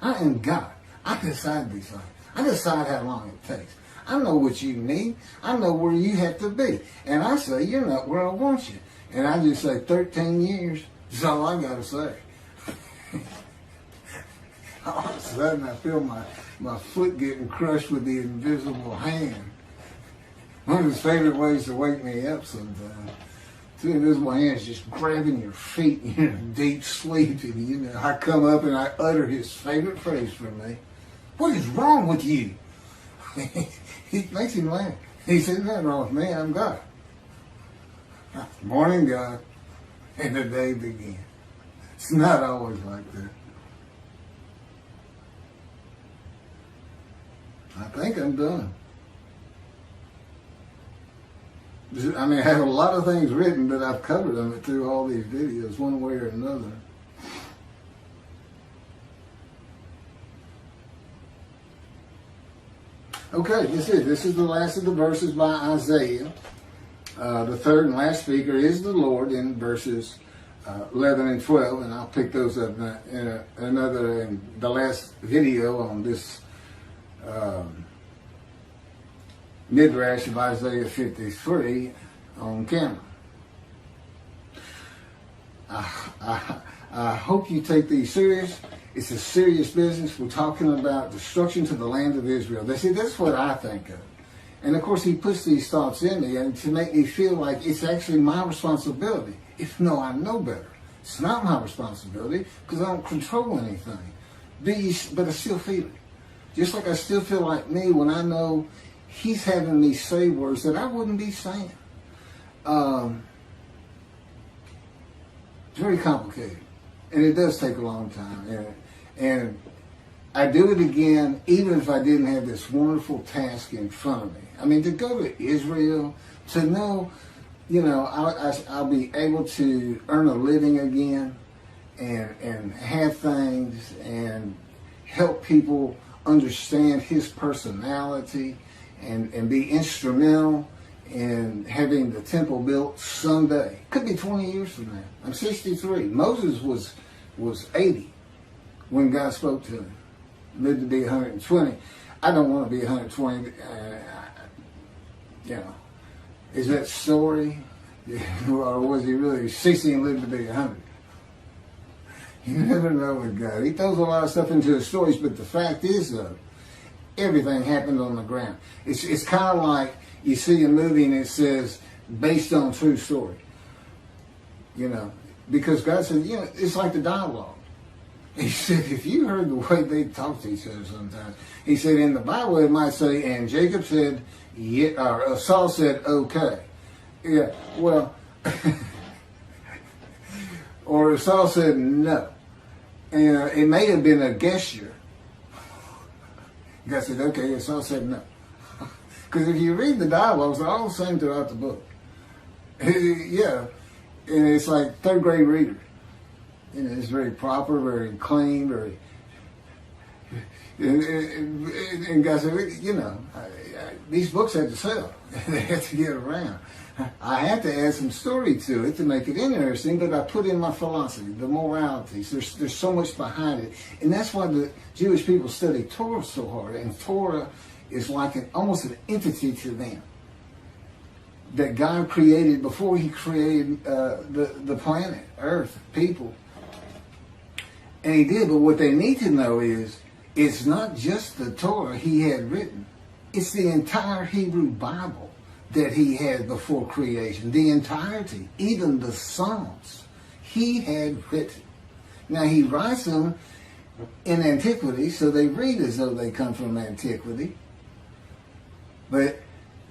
I am God. I decide these things. I decide how long it takes. I know what you need. I know where you have to be. And I say, you're not where I want you. And I just say 13 years. That's all I got to say. All of a sudden, I feel my foot getting crushed with the invisible hand. One of his favorite ways to wake me up sometimes. Two invisible hands just grabbing your feet in your deep sleep. And, I come up and I utter his favorite phrase for me. What is wrong with you? He makes him laugh. He said, nothing wrong with me. I'm God. Morning, God. And the day begins. It's not always like that. I think I'm done. I mean, I have a lot of things written, but I've covered them through all these videos, one way or another. Okay, this is the last of the verses by Isaiah. The third and last speaker is the Lord in verses 11 and 12, and I'll pick those up in the last video on this midrash of Isaiah 53 on camera. I hope you take these serious. It's a serious business. We're talking about destruction to the land of Israel. That's what I think of. And of course, he puts these thoughts in me and to make me feel like it's actually my responsibility. If no, I know better. It's not my responsibility because I don't control anything. But I still feel it. Just like I still feel like me when I know he's having me say words that I wouldn't be saying. It's very complicated. And it does take a long time. And I do it again, even if I didn't have this wonderful task in front of me. I mean, to go to Israel, to know, I'll be able to earn a living again and have things and help people understand his personality and be instrumental in having the temple built someday. Could be 20 years from now. I'm 63. Moses was 80 when God spoke to him. Lived to be 120. I don't want to be 120. Is that story? Or was he really 60 and lived to be 100? You never know with God. He throws a lot of stuff into his stories, but the fact is, though, everything happened on the ground. It's kind of like you see a movie and it says, based on true story. Because God said, it's like the dialogue. He said, if you heard the way they talk to each other sometimes, he said, in the Bible it might say, and Jacob said, yeah, or Saul said, okay. Yeah, well, or Saul said, no. And it may have been a gesture. God said, okay, and Saul said, no. Because if you read the dialogues, they're all the same throughout the book. Yeah, and it's like third grade reader. It's very proper, very clean, very. And God said, these books have to sell. They have to get around. I had to add some story to it to make it interesting, but I put in my philosophy, the moralities. There's so much behind it. And that's why the Jewish people study Torah so hard. And Torah is like almost an entity to them. that God created before he created the planet, Earth, people. And he did, but what they need to know is it's not just the Torah he had written. It's the entire Hebrew Bible that he had before creation. The entirety, even the Psalms, he had written. Now he writes them in antiquity, so they read as though they come from antiquity. But,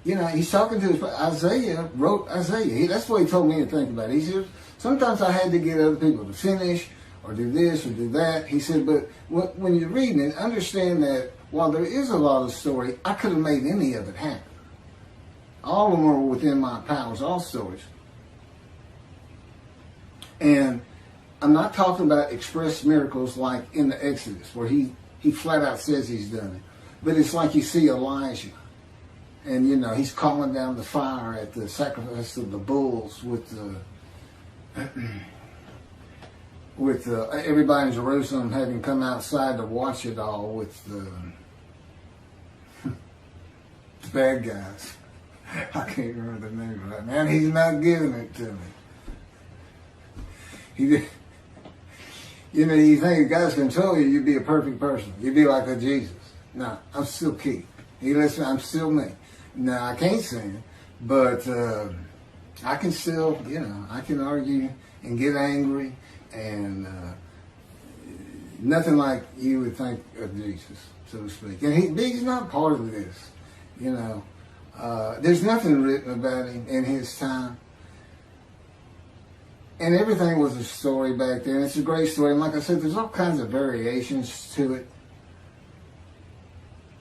he's talking to Isaiah, wrote Isaiah. That's what he told me to think about. He said, sometimes I had to get other people to finish or do this or do that. He said, but when you're reading it, understand that while there is a lot of story, I could have made any of it happen. All of them are within my powers, all stories. And I'm not talking about express miracles like in the Exodus, where he flat out says he's done it. But it's like you see Elijah. And, he's calling down the fire at the sacrifice of the bulls with everybody in Jerusalem having come outside to watch it all with the bad guys. I can't remember the name of that. Man, he's not giving it to me. You think if God's control you, you'd be a perfect person. You'd be like a Jesus. No, I'm still Keith. I'm still me. No, I can't sing, but I can still, I can argue and get angry and nothing like you would think of Jesus, so to speak. And he's not part of this, There's nothing written about him in his time. And everything was a story back then. It's a great story. And like I said, there's all kinds of variations to it.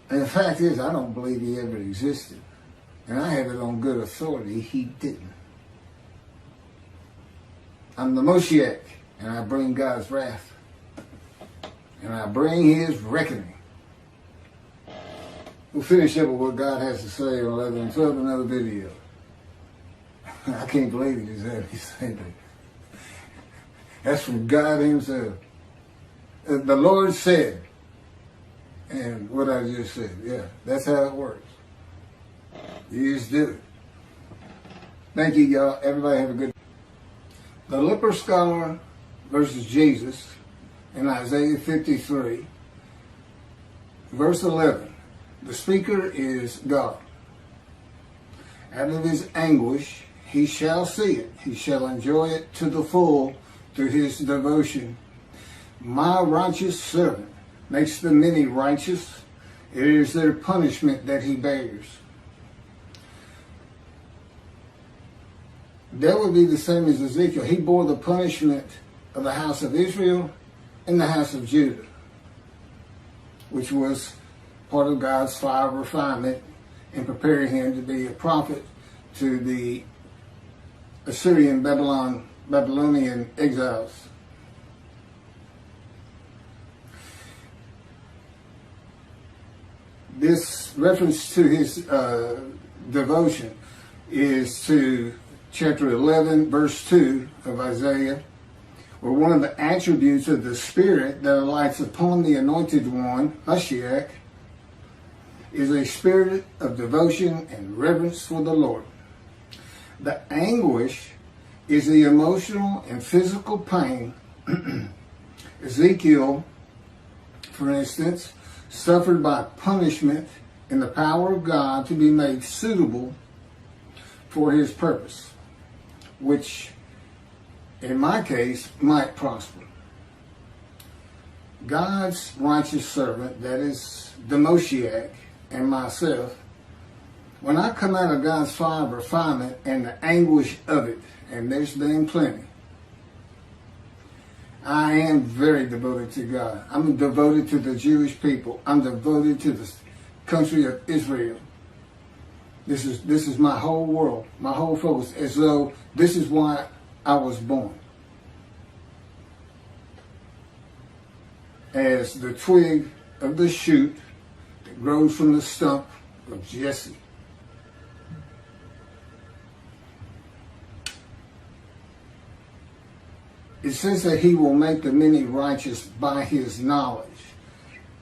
And the fact is, I don't believe he ever existed. And I have it on good authority, he didn't. I'm the Moshiach, and I bring God's wrath. And I bring his reckoning. We'll finish up with what God has to say on 11 and 12, another video. I can't believe he just had me say that. That's from God himself. The Lord said, and what I just said, yeah, that's how it works. You just do it. Thank you, y'all. Everybody have a good day. The Leper scholar versus Jesus in Isaiah 53, verse 11. The speaker is God. Out of his anguish, he shall see it. He shall enjoy it to the full through his devotion. My righteous servant makes the many righteous. It is their punishment that he bears. That would be the same as Ezekiel. He bore the punishment of the house of Israel and the house of Judah, which was part of God's fire of refinement in preparing him to be a prophet to the Assyrian Babylonian exiles. This reference to his devotion is to chapter 11, verse 2 of Isaiah, where one of the attributes of the Spirit that alights upon the Anointed One, Moshiach, is a spirit of devotion and reverence for the Lord. The anguish is the emotional and physical pain. Ezekiel, for instance, suffered by punishment in the power of God to be made suitable for his purpose, which, in my case, might prosper. God's righteous servant, that is the Moshiach, and myself, when I come out of God's fire of refinement and the anguish of it, and there's been plenty, I am very devoted to God. I'm devoted to the Jewish people. I'm devoted to the country of Israel. This is my whole world, my whole focus, as though this is why I was born. As the twig of the shoot that grows from the stump of Jesse. It says that he will make the many righteous by his knowledge.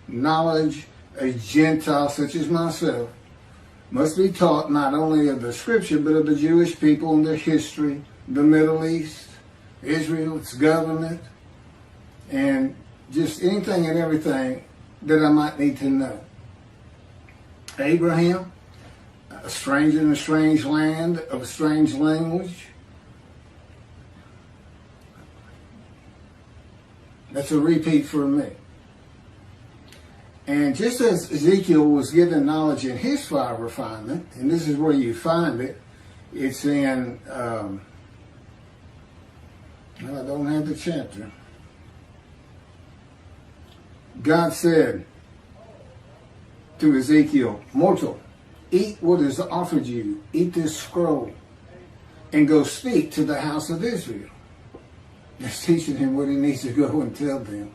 Knowledge, a Gentile such as myself, must be taught not only of the scripture, but of the Jewish people and their history, the Middle East, Israel, its government, and just anything and everything that I might need to know. Abraham, a stranger in a strange land of a strange language. That's a repeat for me. And just as Ezekiel was given knowledge in his fire refinement, and this is where you find it, it's in, well, I don't have the chapter. God said to Ezekiel, "Mortal, eat what is offered you, eat this scroll, and go speak to the house of Israel." That's teaching him what he needs to go and tell them.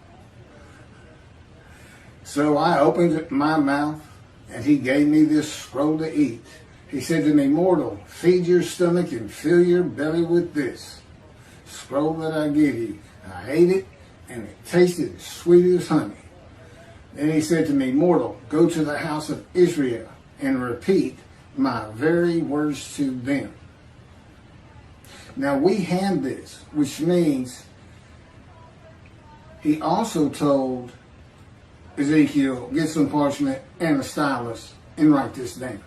So I opened my mouth, and he gave me this scroll to eat. He said to me, "Mortal, feed your stomach and fill your belly with this scroll that I give you." I ate it, and it tasted as sweet as honey. Then he said to me, "Mortal, go to the house of Israel and repeat my very words to them." Now we have this, which means he also told Ezekiel, get some parchment and a stylus and write this down.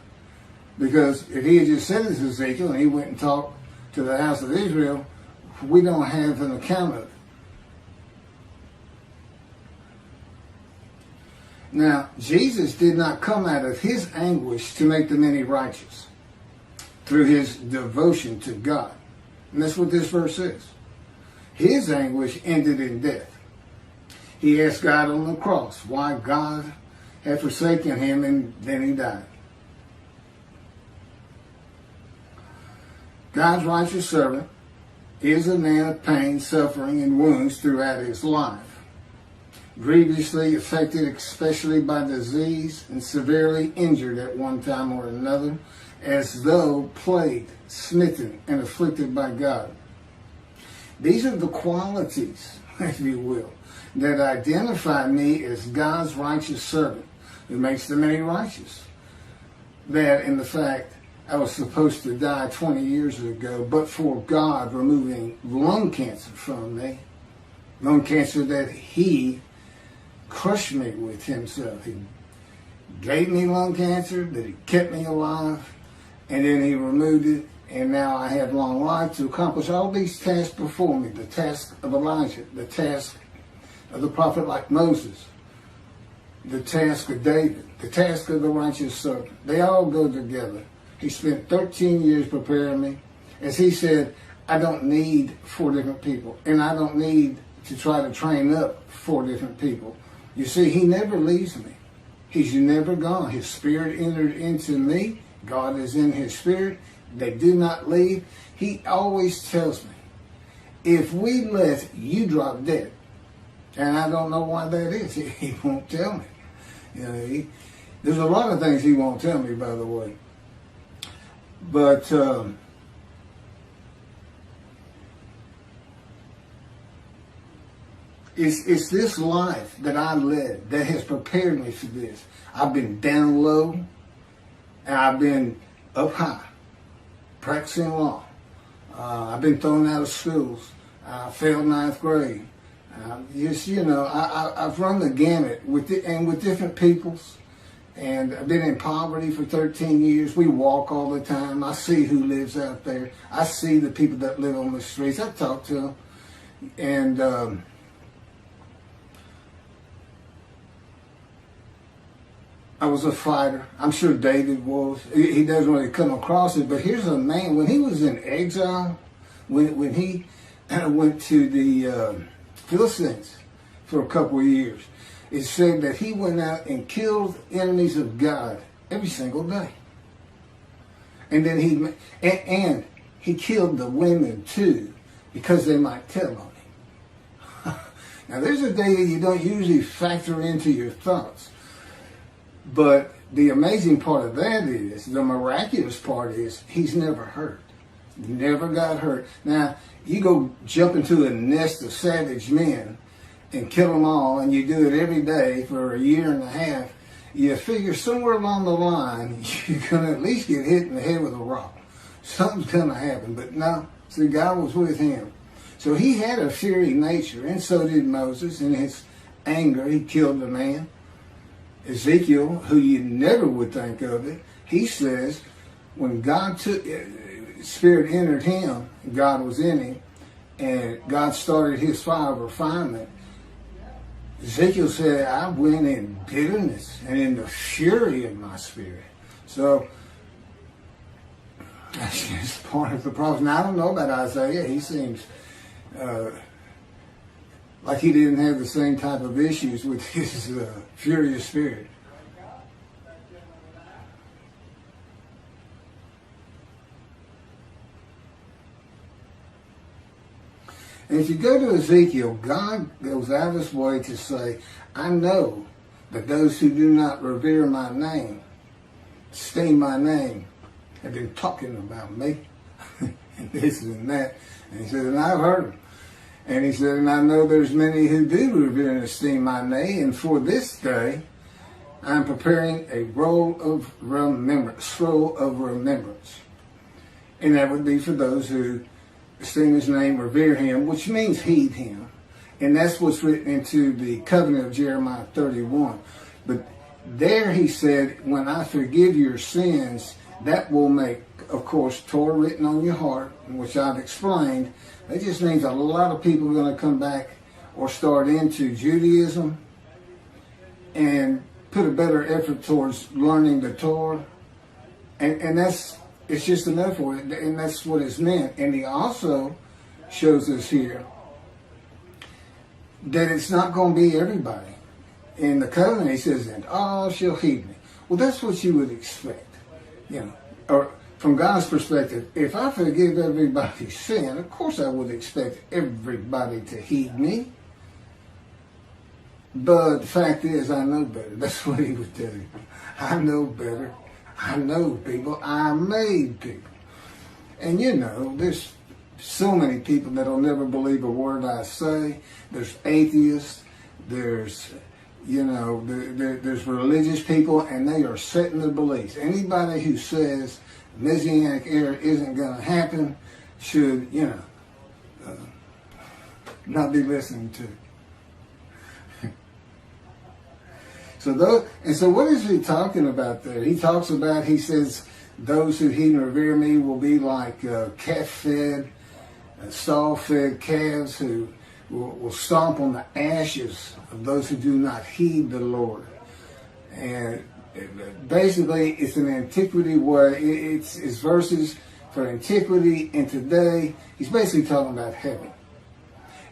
Because if he had just said this to Ezekiel and he went and talked to the house of Israel, we don't have an account of it. Now, Jesus did not come out of his anguish to make the many righteous through his devotion to God. And that's what this verse is. His anguish ended in death. He asked God on the cross why God had forsaken him, and then he died. God's righteous servant is a man of pain, suffering, and wounds throughout his life, grievously affected especially by disease and severely injured at one time or another, as though plagued, smitten, and afflicted by God. These are the qualities, if you will, that identify me as God's righteous servant who makes the many righteous. That in the fact I was supposed to die 20 years ago, but for God removing lung cancer from me, lung cancer that he crushed me with himself. He gave me lung cancer, that he kept me alive, and then he removed it, and now I have long life to accomplish all these tasks before me, the task of Elijah, the task of the prophet like Moses, the task of David, the task of the righteous servant. They all go together. He spent 13 years preparing me. As he said, I don't need 4 different people, and I don't need to try to train up 4 different people. You see, he never leaves me. He's never gone. His spirit entered into me. God is in his spirit. They do not leave. He always tells me, if we let you drop dead, and I don't know why that is. He won't tell me. You know, there's a lot of things he won't tell me, by the way. But it's this life that I led that has prepared me for this. I've been down low, and I've been up high, practicing law. I've been thrown out of schools. I failed 9th grade. I've run the gamut with different peoples, and I've been in poverty for 13 years. We walk all the time. I see who lives out there. I see the people that live on the streets. I talk to them, and I was a fighter. I'm sure David was. He doesn't really come across it, but here's a man, when he was in exile, when he went to the Philistines for a couple of years, it said that he went out and killed enemies of God every single day. And then he killed the women too, because they might tell on him. Now there's a day that you don't usually factor into your thoughts. But the amazing part of that is, the miraculous part is, he's never hurt. Never got hurt. Now, you go jump into a nest of savage men and kill them all, and you do it every day for a year and a half, you figure somewhere along the line, you're going to at least get hit in the head with a rock. Something's going to happen. But no, see, God was with him. So he had a fiery nature, and so did Moses. In his anger, he killed the man. Ezekiel, who you never would think of it, he says, when God took, Spirit entered him, God was in him, and God started his fire of refinement. Ezekiel said, I went in bitterness and in the fury of my spirit. So, that's just part of the process. Now, I don't know about Isaiah. He seems like he didn't have the same type of issues with his furious spirit. And if you go to Ezekiel, God goes out of his way to say, I know that those who do not revere my name, esteem my name, have been talking about me, and this and that. And he said, and I've heard them. And he said, and I know there's many who do revere and esteem my name, and for this day, I'm preparing a scroll of remembrance. And that would be for those who esteem his name, revere him, which means heed him. And that's what's written into the covenant of Jeremiah 31. But there he said, when I forgive your sins, that will make, of course, Torah written on your heart, which I've explained. That just means a lot of people are going to come back or start into Judaism and put a better effort towards learning the Torah. And that's, it's just a metaphor, and that's what it's meant. And he also shows us here that it's not going to be everybody. In the covenant, he says, and all shall heed me. Well, that's what you would expect. You know, or from God's perspective, if I forgive everybody's sin, of course I would expect everybody to heed me. But the fact is, I know better. That's what he would tell you. I know better. I know people. I made people. And you know, there's so many people that'll never believe a word I say. There's atheists. There's, you know, there's religious people, and they are set in their beliefs. Anybody who says Messianic era isn't going to happen should, you know, not be listening to. So what is he talking about there? He talks about, he says, those who heed and revere me will be like calf-fed, stall-fed calves who will stomp on the ashes of those who do not heed the Lord. And basically, it's an antiquity where it's verses for antiquity and today. He's basically talking about heaven.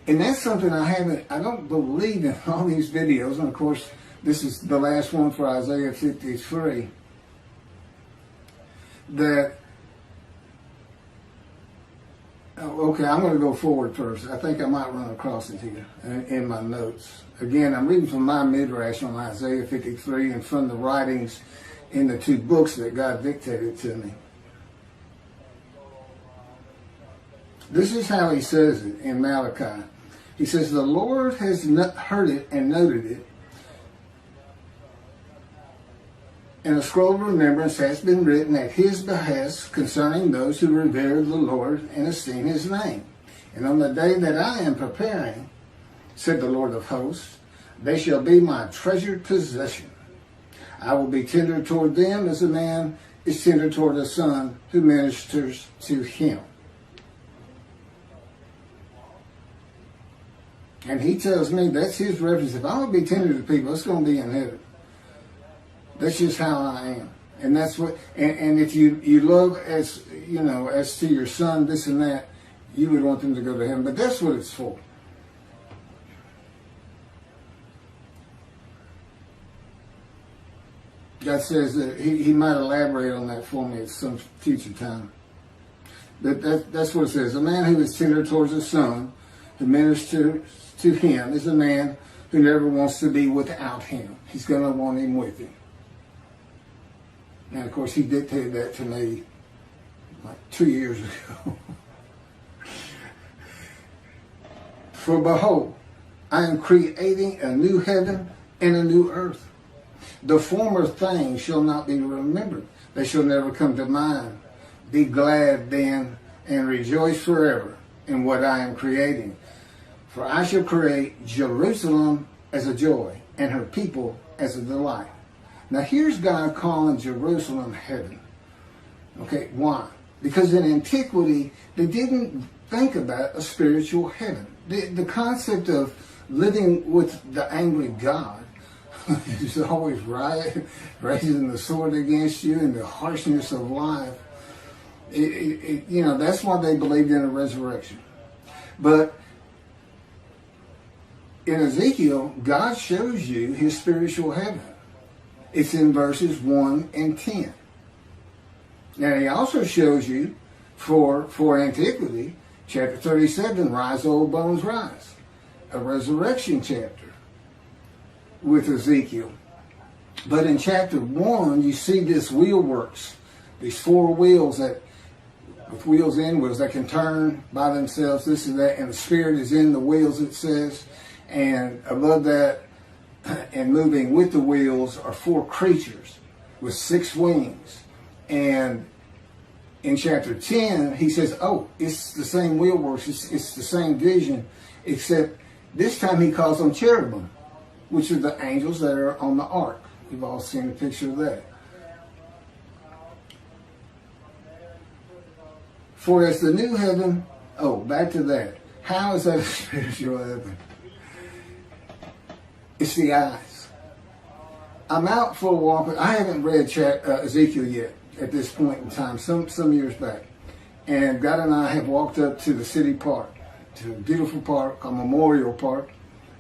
And that's something I don't believe in all these videos. And of course, this is the last one for Isaiah 53. That, okay, I'm going to go forward first. I think I might run across it here in my notes. Again, I'm reading from my midrash on Isaiah 53 and from the writings in the two books that God dictated to me. This is how he says it in Malachi. He says, the Lord has heard it and noted it, and a scroll of remembrance has been written at his behest concerning those who revere the Lord and esteem his name. And on the day that I am preparing, said the Lord of hosts, they shall be my treasured possession. I will be tender toward them as a man is tender toward a son who ministers to him. And he tells me that's his reference. If I'm going to be tender to people, it's going to be in heaven. That's just how I am. And that's what, and if you love as, you know, as to your son, this and that, you would want them to go to heaven. But that's what it's for. God says that he might elaborate on that for me at some future time. But that's what it says. A man who is tender towards his son, who ministers to him, is a man who never wants to be without him. He's going to want him with him. And of course, he dictated that to me like 2 years ago. For behold, I am creating a new heaven and a new earth. The former things shall not be remembered. They shall never come to mind. Be glad then and rejoice forever in what I am creating. For I shall create Jerusalem as a joy and her people as a delight. Now here's God calling Jerusalem heaven. Okay, why? Because in antiquity, they didn't think about a spiritual heaven. The concept of living with the angry God is always raising the sword against you and the harshness of life. That's why they believed in a resurrection. But in Ezekiel, God shows you his spiritual heaven. It's in verses 1 and 10. Now he also shows you for antiquity, chapter 37, rise old bones rise. A resurrection chapter with Ezekiel. But in chapter 1, you see this wheel works. These four wheels with wheels in wheels that can turn by themselves, this and that, and the Spirit is in the wheels, it says. And above that, and moving with the wheels, are four creatures with 6 wings. And in chapter 10, he says, it's the same wheel works, it's the same vision, except this time he calls them cherubim, which are the angels that are on the ark. We've all seen a picture of that. For as the new heaven, back to that. How is that a spiritual heaven? It's the eyes. I'm out for a walk. I haven't read Ezekiel yet at this point in time, some years back. And God and I have walked up to the city park, to a beautiful park, a memorial park.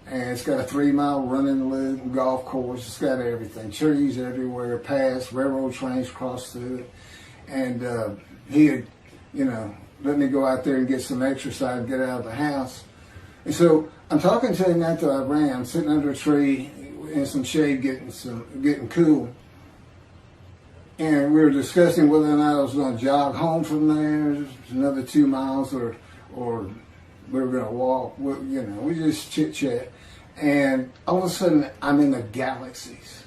And it's got a 3-mile running loop, golf course. It's got everything. Trees everywhere, paths, railroad trains cross through it. And he had, let me go out there and get some exercise, get out of the house. And so I'm talking to him after I ran. I'm sitting under a tree in some shade, getting cool. And we were discussing whether or not I was going to jog home from there, another 2 miles, or we were going to walk. We just chit-chat. And all of a sudden, I'm in the galaxies.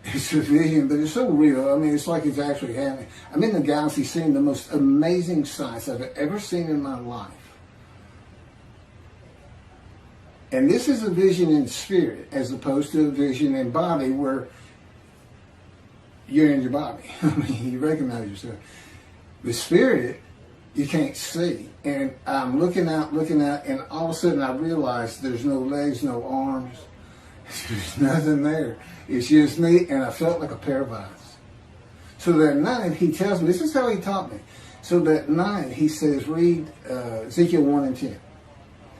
It's a vision, but it's so real. I mean, it's like it's actually happening. I'm in the galaxy seeing the most amazing sights I've ever seen in my life. And this is a vision in spirit as opposed to a vision in body where you're in your body. I mean, you recognize yourself. The spirit, you can't see. And I'm looking out, and all of a sudden I realize there's no legs, no arms. There's nothing there. It's just me, and I felt like a pair of eyes. So that night, he tells me, this is how he taught me. So that night, he says, read Ezekiel 1 and 10.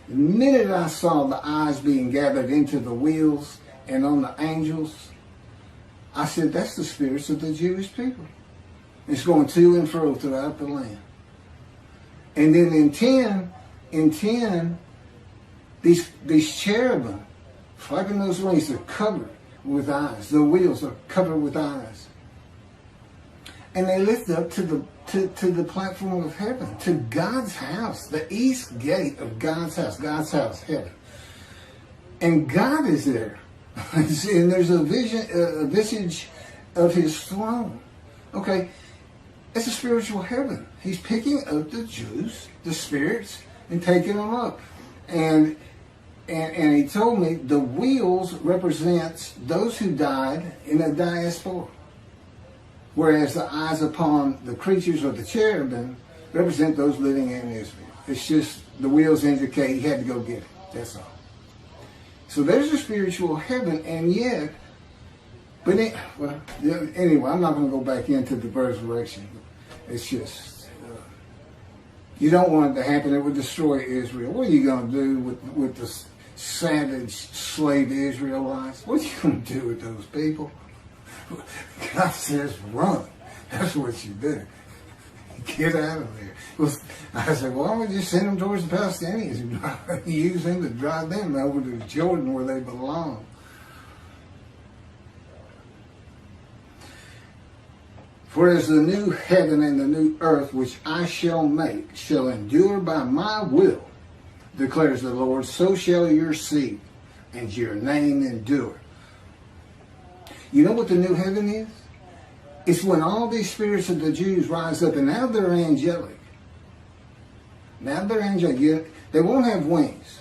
The minute I saw the eyes being gathered into the wheels and on the angels, I said, that's the spirits of the Jewish people. It's going to and fro throughout the land. And then in 10, these cherubim, flapping those wings, are covered with eyes. The wheels are covered with eyes. And they lift up to the platform of heaven, to God's house, the east gate of God's house, heaven. And God is there. And there's a visage of his throne. Okay, it's a spiritual heaven. He's picking up the Jews, the spirits, and taking them up. And he told me the wheels represents those who died in the diaspora, whereas the eyes upon the creatures of the cherubim represent those living in Israel. It's just the wheels indicate he had to go get it. That's all. So there's a spiritual heaven, and yet, anyway, I'm not going to go back into the resurrection. It's just, you don't want it to happen. It would destroy Israel. What are you going to do with the savage slave Israelites? What are you going to do with those people? God says, run. That's what you do. Get out of there. Well, I said, why don't we just send them towards the Palestinians and use them to drive them over to Jordan where they belong? For as the new heaven and the new earth which I shall make shall endure by my will, declares the Lord, so shall your seed and your name endure. You know what the new heaven is? It's when all these spirits of the Jews rise up, and now they're angelic. Now they're angelic. They won't have wings,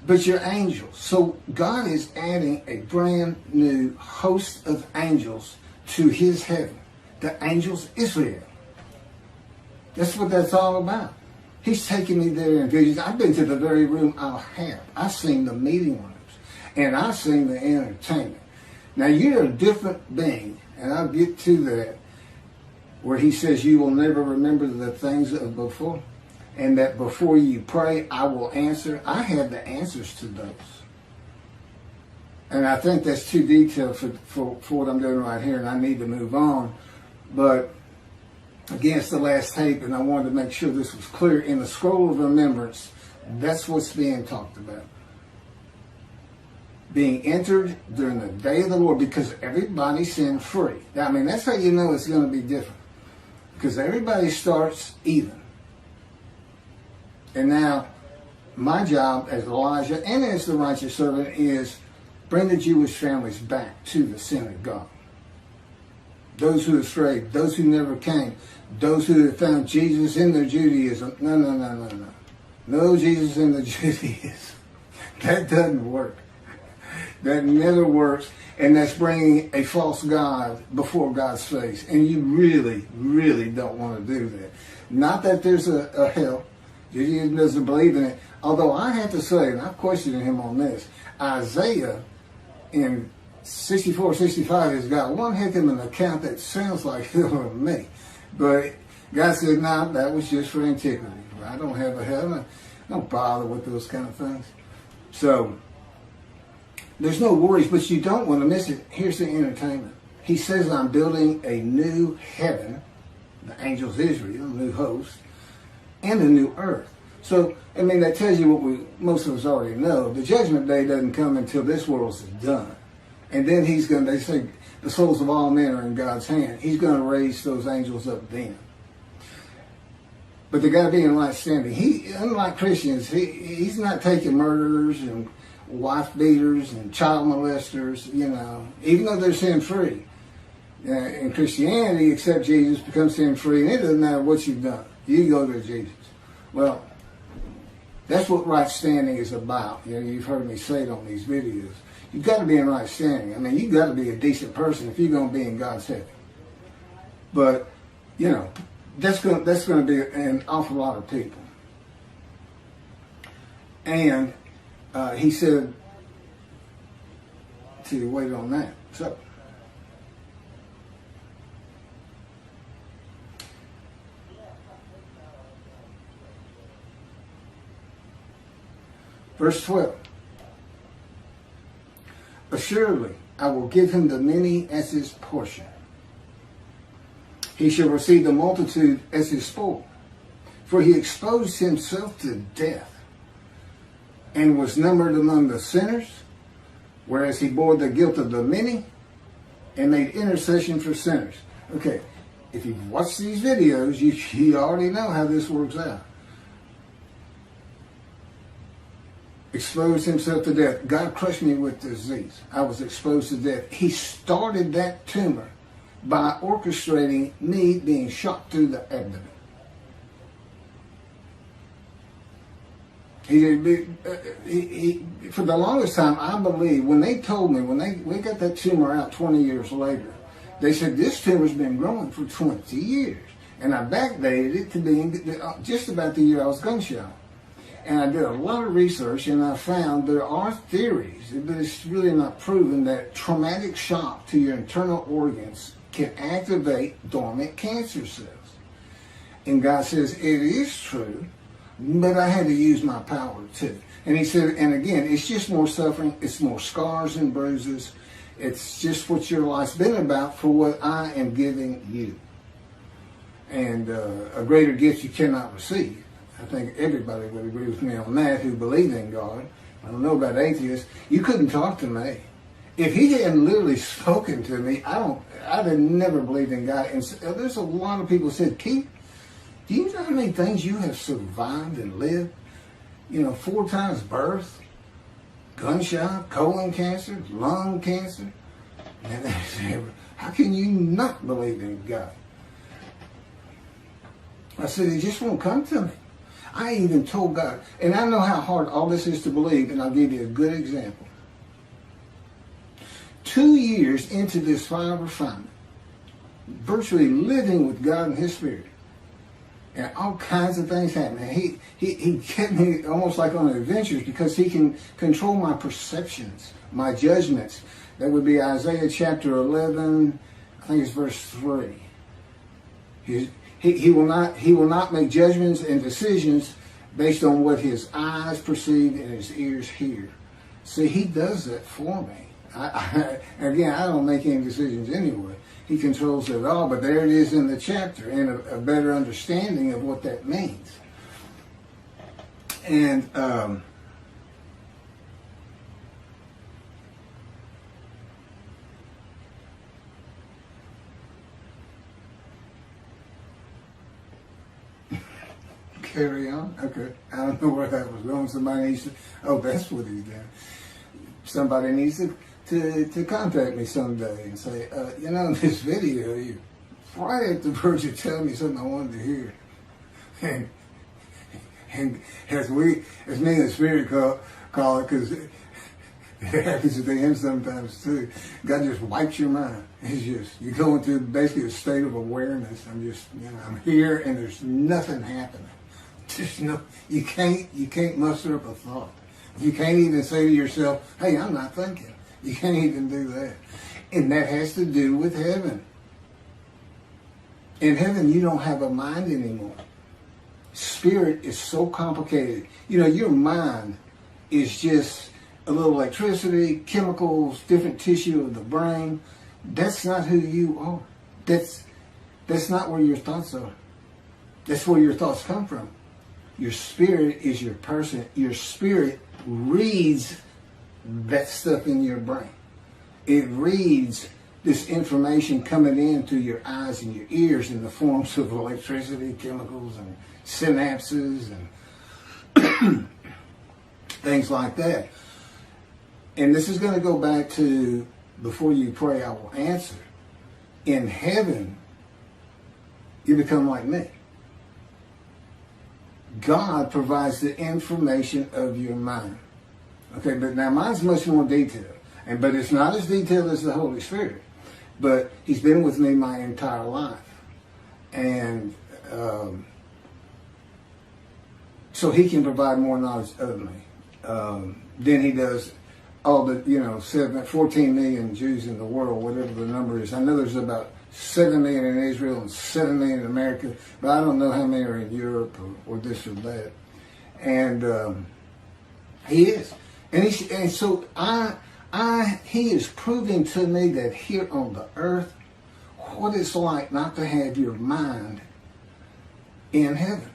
but you're angels. So God is adding a brand new host of angels to his heaven. The angels Israel. That's what that's all about. He's taking me there in visions. I've been to the very room I'll have. I've seen the meeting rooms. And I've seen the entertainment. Now you're a different being. And I'll get to that. Where he says you will never remember the things of before. And that before you pray, I will answer. I have the answers to those. And I think that's too detailed for what I'm doing right here. And I need to move on. But again, it's the last tape, and I wanted to make sure this was clear. In the scroll of remembrance, that's what's being talked about. Being entered during the day of the Lord, because everybody's sin free. I mean, that's how you know it's going to be different. Because everybody starts even. And now, my job as Elijah and as the righteous servant is bring the Jewish families back to the synagogue. Those who have strayed, those who never came, those who have found Jesus in their Judaism. No. No Jesus in the Judaism. That doesn't work. That never works. And that's bringing a false God before God's face. And you really, really don't want to do that. Not that there's a hell. Judaism doesn't believe in it. Although I have to say, and I've questioned him on this, Isaiah in 64, 65 has got one heck of an account that sounds like hell to me. But God said, no, that was just for antiquity. I don't have a hell. I don't bother with those kind of things. So, there's no worries, but you don't want to miss it. Here's the entertainment. He says, I'm building a new heaven, the angels Israel, a new host, and a new earth. So, I mean, that tells you what most of us already know. The judgment day doesn't come until this world's done. And then he's going to, they say, the souls of all men are in God's hand. He's going to raise those angels up then. But they got to be in right standing. He, unlike Christians, he's not taking murderers and wife beaters and child molesters, you know, even though they're sin free. In Christianity, accept Jesus, become sin free, and it doesn't matter what you've done. You go to Jesus. Well, that's what right standing is about. You know, you've heard me say it on these videos. You've got to be in right standing. I mean, you've got to be a decent person if you're going to be in God's heaven. But, you know, that's going to be an awful lot of people. And he said to wait on that. So, verse 12. Assuredly, I will give him the many as his portion. He shall receive the multitude as his spoil. For he exposed himself to death and was numbered among the sinners, whereas he bore the guilt of the many and made intercession for sinners. Okay, if you've watched these videos, you already know how this works out. Exposed himself to death. God crushed me with disease. I was exposed to death. He started that tumor by orchestrating me being shot through the abdomen. For the longest time, I believe, when they told me, when we got that tumor out 20 years later, they said, this tumor's been growing for 20 years. And I backdated it to being just about the year I was gunshot. And I did a lot of research, and I found there are theories, but it's really not proven, that traumatic shock to your internal organs can activate dormant cancer cells. And God says, it is true, but I had to use my power too. And he said, and again, it's just more suffering, it's more scars and bruises. It's just what your life's been about for what I am giving you. And a greater gift you cannot receive. I think everybody would agree with me on that who believe in God. I don't know about atheists. You couldn't talk to me. If he hadn't literally spoken to me, I'd have never believed in God. And there's a lot of people who said, Keith, do you know how many things you have survived and lived? You know, 4 times birth. gunshot, colon cancer, lung cancer. And they say, how can you not believe in God? I said, it just won't come to me. I even told God, and I know how hard all this is to believe, and I'll give you a good example. 2 years into this fire of refinement, virtually living with God and His Spirit, and all kinds of things happening. He kept me almost like on adventures because He can control my perceptions, my judgments. That would be Isaiah chapter 11, I think it's verse 3. He will not make judgments and decisions based on what His eyes perceive and His ears hear. See, He does that for me. Again, I don't make any decisions anyway. He controls it all, but there it is in the chapter, and a better understanding of what that means. And carry on. Okay, I don't know where that was going. Somebody needs to. Oh, that's what he's doing. Somebody needs to contact me someday and say, you know, in this video, you right at the verge of telling me something I wanted to hear. And as me and the Spirit call it, because it happens at the end sometimes too, God just wipes your mind. It's just, you go into basically a state of awareness. I'm just, you know, I'm here and there's nothing happening. Just no, you can't muster up a thought. You can't even say to yourself, hey, I'm not thinking. You can't even do that. And that has to do with heaven. In heaven, you don't have a mind anymore. Spirit is so complicated. You know, your mind is just a little electricity, chemicals, different tissue of the brain. That's not who you are. That's not where your thoughts are. That's where your thoughts come from. Your spirit is your person. Your spirit reads that stuff in your brain. It reads this information coming in through your eyes and your ears in the forms of electricity, chemicals, and synapses, and things like that. And this is going to go back to, before you pray, I will answer. In heaven, you become like me. God provides the information of your mind. Okay, but now mine's much more detailed. But it's not as detailed as the Holy Spirit. But He's been with me my entire life. And so He can provide more knowledge of me than He does all the, 14 million Jews in the world, whatever the number is. I know there's about 7 million in Israel and 7 million in America, but I don't know how many are in Europe or this or that. And He is. And so He is proving to me that here on the earth, what it's like not to have your mind in heaven.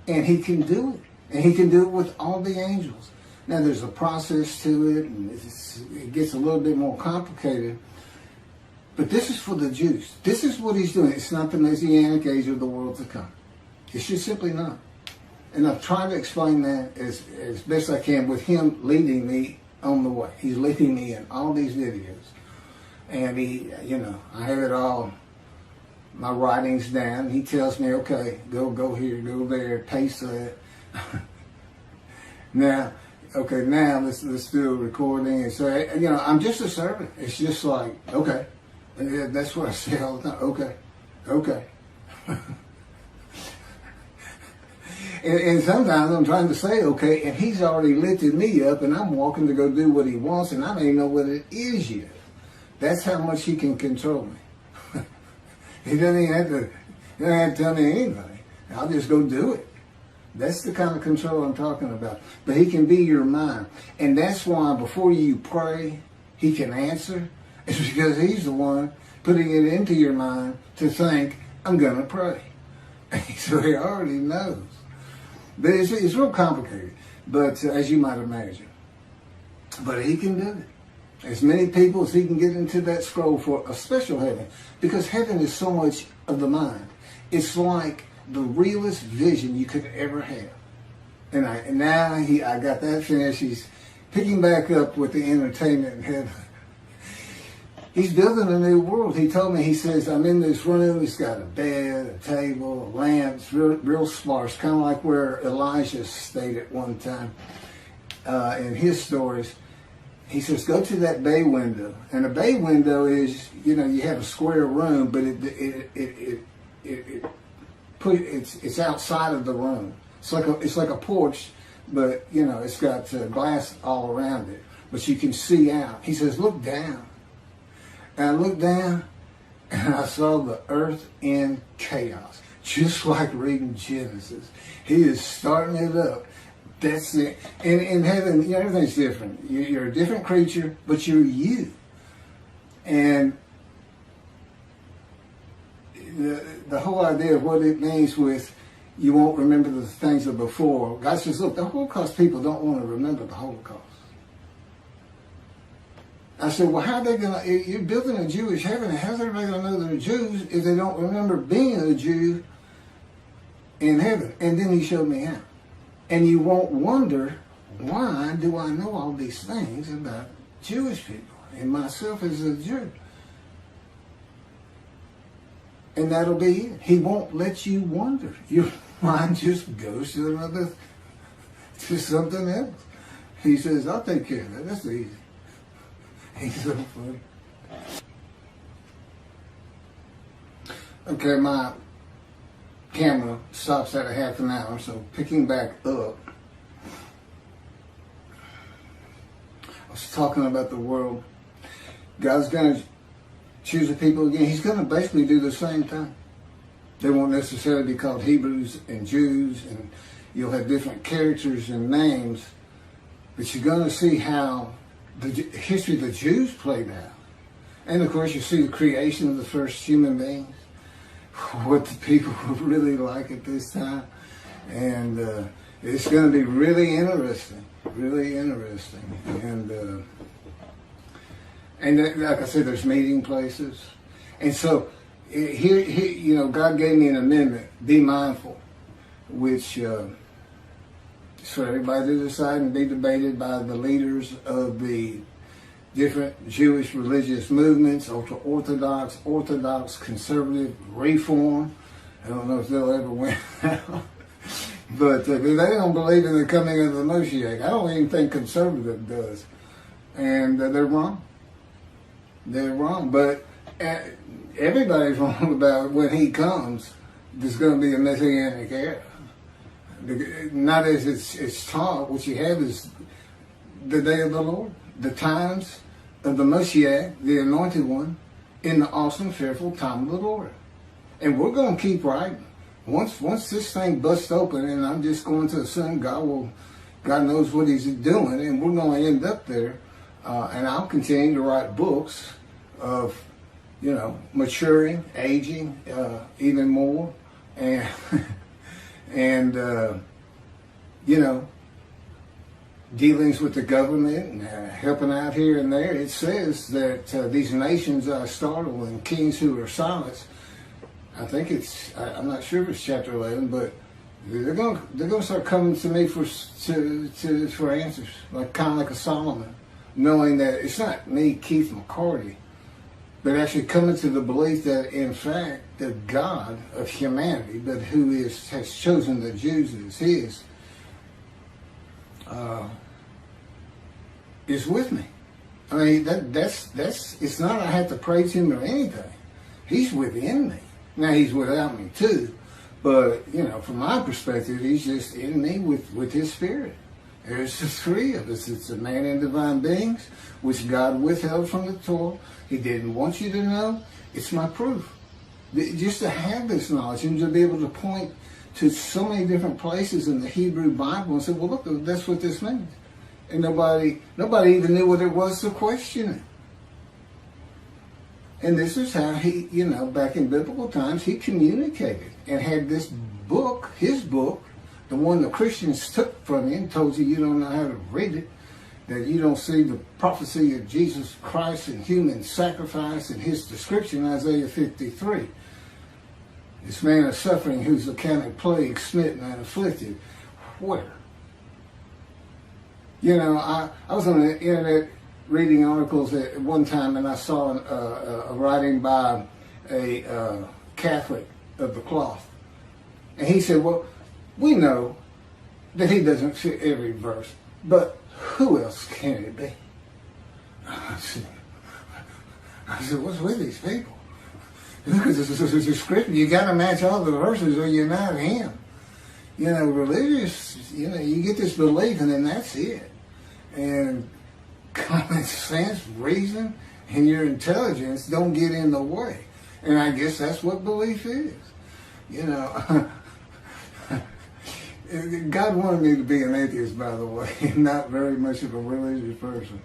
And He can do it. And He can do it with all the angels. Now there's a process to it, and it gets a little bit more complicated. But this is for the Jews. This is what He's doing. It's not the Messianic age of the world to come. It's just simply not. And I've tried to explain that as best I can with Him leading me on the way. He's leading me in all these videos. And He, I have it all, my writings down. He tells me, okay, go here, go there, paste that. Now let's do a recording. And say, I'm just a servant. It's just like, okay. And that's what I say all the time. Okay. And sometimes I'm trying to say okay, and He's already lifted me up, and I'm walking to go do what He wants, and I don't even know what it is yet. That's how much He can control me. He doesn't even have to tell me anything. I'll just go do it. That's the kind of control I'm talking about. But He can be your mind. And that's why before you pray, He can answer. It's because He's the one putting it into your mind to think, I'm going to pray. So He already knows. But it's real complicated, but as you might imagine. But He can do it. As many people as He can get into that scroll for a special heaven. Because heaven is so much of the mind. It's like the realest vision you could ever have. And now I got that finished. picking back up with the entertainment in heaven. He's building a new world. He told me, he says, I'm in this room. It's got a bed, a table, a lamp. It's real sparse, kind of like where Elijah stayed at one time in his stories. He says, go to that bay window. And a bay window is, you have a square room, but it's outside of the room. It's like a porch, but, it's got glass all around it. But you can see out. He says, look down. And I looked down, and I saw the earth in chaos, just like reading Genesis. He is starting it up. That's it. And in heaven, everything's different. You're a different creature, but you're you. And the whole idea of what it means with you won't remember the things of before. God says, look, the Holocaust people don't want to remember the Holocaust. I said, well, how are they going to, you're building a Jewish heaven, and how's everybody going to know they're Jews if they don't remember being a Jew in heaven? And then he showed me how. And you won't wonder, why do I know all these things about Jewish people and myself as a Jew? And that'll be it. He won't let you wonder. Your mind just goes to something else. He says, I'll take care of that. That's easy. He's so funny. Okay, my camera stops at a half an hour, so picking back up, I was talking about the world. God's going to choose the people again. He's going to basically do the same thing. They won't necessarily be called Hebrews and Jews, and you'll have different characters and names, but you're going to see how the history of the Jews played out. And of course, you see the creation of the first human beings, what the people were really like at this time. And it's going to be really interesting, really interesting. And like I said, there's meeting places. And so here, God gave me an amendment, be mindful, which it's for everybody to decide and be debated by the leaders of the different Jewish religious movements, Orthodox, conservative, Reform. I don't know if they'll ever win out. But they don't believe in the coming of the Moshiach. I don't even think conservative does. And they're wrong. They're wrong. But everybody's wrong about when he comes, there's going to be a messianic era. Not as it's taught. What you have is the day of the Lord, the times of the Moshiach, the anointed one, in the awesome, fearful time of the Lord. And we're going to keep writing. Once this thing busts open, and I'm just going to assume God knows what he's doing, and we're going to end up there. And I'll continue to write books of, maturing, aging, even more, and dealings with the government and helping out here and there. It says that these nations I startle and kings who are silenced. I think I'm not sure if it's chapter 11, but they're going to start coming to me for answers, kind of like a Solomon, knowing that it's not me, Keith McCarty, but actually coming to the belief that in fact the God of humanity, but who has chosen the Jews as his, is with me. I mean, that's it's not I have to praise him or anything. He's within me. Now he's without me too, but from my perspective, he's just in me with his spirit. There's the three of us. It's the man and divine beings, which God withheld from the Torah. He didn't want you to know. It's my proof. Just to have this knowledge and to be able to point to so many different places in the Hebrew Bible and say, well, look, that's what this means. And nobody even knew what it was to question it. And this is how he, back in biblical times, he communicated and had this book, his book, the one the Christians took from you and told you don't know how to read it, that you don't see the prophecy of Jesus Christ and human sacrifice in his description, Isaiah 53. This man of suffering who's accounted plague, smitten and afflicted. Where? You know, I was on the internet reading articles at one time, and I saw a writing by a Catholic of the cloth. And he said, well, we know that he doesn't fit every verse, but who else can it be? I said, what's with these people? Because it's a scripture. You got to match all the verses or you're not him. You know, religious, you know, you get this belief and then that's it. And common sense, reason, and your intelligence don't get in the way. And I guess that's what belief is. You know, God wanted me to be an atheist, by the way, not very much of a religious person.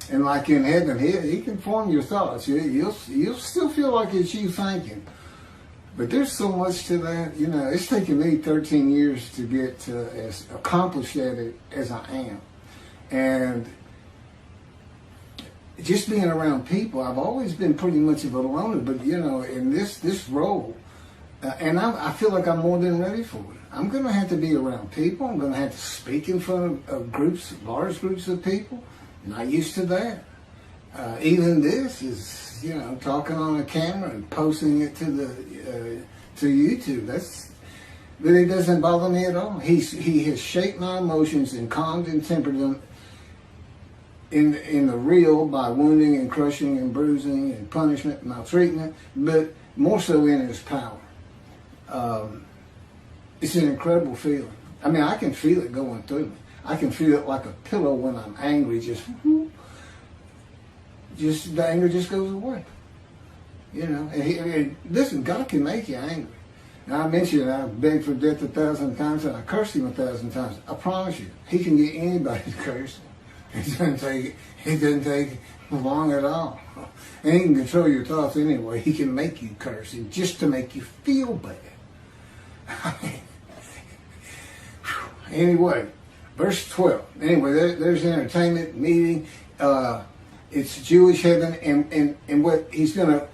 And like in heaven, he can form your thoughts. You'll still feel like it's you thinking. But there's so much to that. You know, it's taken me 13 years to get as accomplished at it as I am. And just being around people, I've always been pretty much of a loner. But, you know, in this role, and I feel like I'm more than ready for it. I'm going to have to be around people. I'm going to have to speak in front of groups, large groups of people. Not used to that. Even this is, you know, talking on a camera and posting it to YouTube. But it doesn't bother me at all. He has shaped my emotions and calmed and tempered them in the real by wounding and crushing and bruising and punishment and maltreatment, but more so in his power. It's an incredible feeling. I mean, I can feel it going through me. I can feel it like a pillow when I'm angry. Just the anger just goes away. You know, and listen, God can make you angry. Now, I mentioned I begged for death 1,000 times and I cursed him 1,000 times. I promise you, he can get anybody to curse. It doesn't take long at all. And he can control your thoughts anyway. He can make you curse him just to make you feel bad. Anyway. Verse 12. Anyway, there's entertainment, meeting. It's Jewish heaven, and what he's going to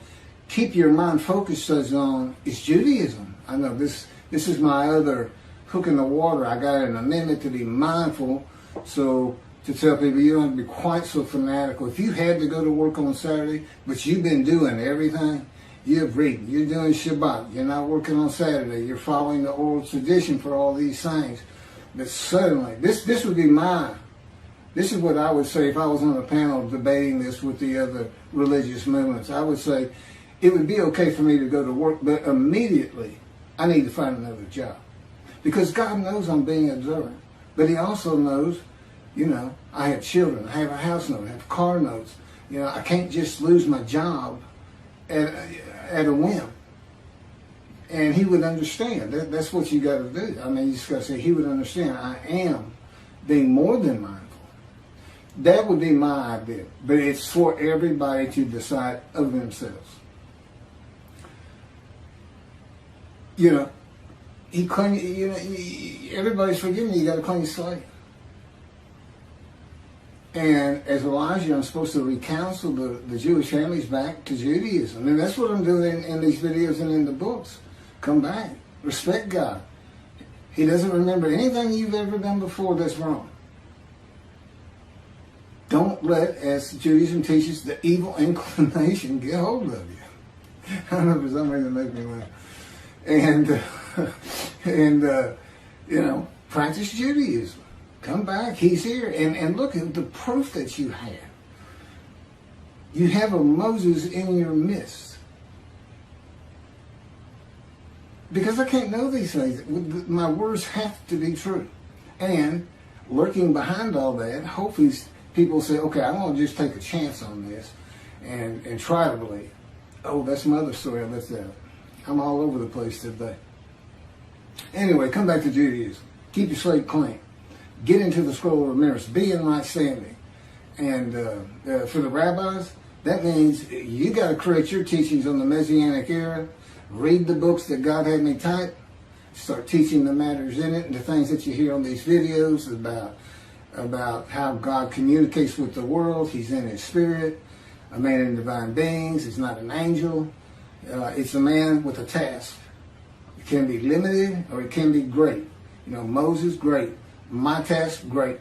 keep your mind focused on is Judaism. I know this is my other hook in the water. I got an amendment to be mindful, so to tell people you don't have to be quite so fanatical. If you had to go to work on Saturday, but you've been doing everything, you're reading, you're doing Shabbat, you're not working on Saturday, you're following the oral tradition for all these things. But suddenly, this would be this is what I would say if I was on a panel debating this with the other religious movements. I would say it would be okay for me to go to work, but immediately I need to find another job. Because God knows I'm being observant. But he also knows, you know, I have children, I have a house note, I have car notes. You know, I can't just lose my job at a whim. And he would understand. That's what you got to do. I mean, you just got to say, he would understand. I am being more than mindful. That would be my idea. But it's for everybody to decide of themselves. You know, everybody's forgiven. You got to clean your slate. And as Elijah, I'm supposed to recounsel the Jewish families back to Judaism. And that's what I'm doing in these videos and in the books. Come back. Respect God. He doesn't remember anything you've ever done before that's wrong. Don't let, as Judaism teaches, the evil inclination get hold of you. I don't know, for some reason it makes me laugh. And you know, practice Judaism. Come back. He's here. And look at the proof that you have. You have a Moses in your midst. Because I can't know these things. My words have to be true. And lurking behind all that, hopefully people say, okay, I want to just take a chance on this and try to believe. Oh, that's my other story I left out. I'm all over the place today. Anyway, come back to Judaism. Keep your slate clean. Get into the scroll of remembrance. Be in right standing. And for the rabbis, that means you got to create your teachings on the Messianic era. Read the books that God had me type. Start teaching the matters in it and the things that you hear on these videos about how God communicates with the world. He's in his spirit. A man in divine beings. He's not an angel. It's a man with a task. It can be limited or it can be great. You know, Moses, great. My task, great.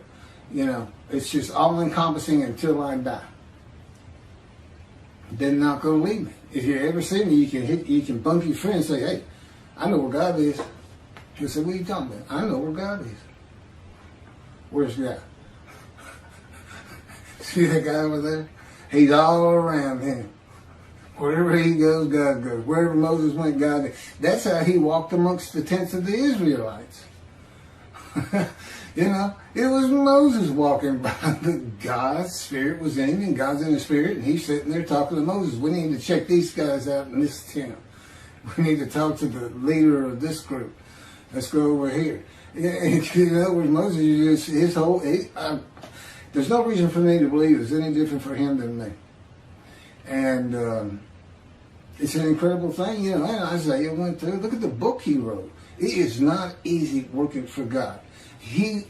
You know, it's just all-encompassing until I die. They're not going to leave me. If you ever see me, you can bump your friend and say, hey, I know where God is. He'll say, what are you talking about? I know where God is. Where's God? See that guy over there? He's all around him. Wherever he goes, God goes. Wherever Moses went, God did. That's how he walked amongst the tents of the Israelites. You know, it was Moses walking by, but God's spirit was in him, and God's in the spirit, and he's sitting there talking to Moses. We need to check these guys out in this tent. We need to talk to the leader of this group. Let's go over here. In other words, Moses, his whole, there's no reason for me to believe it's any different for him than me. And it's an incredible thing, you know. And Isaiah went through, look at the book he wrote. It is not easy working for God. He,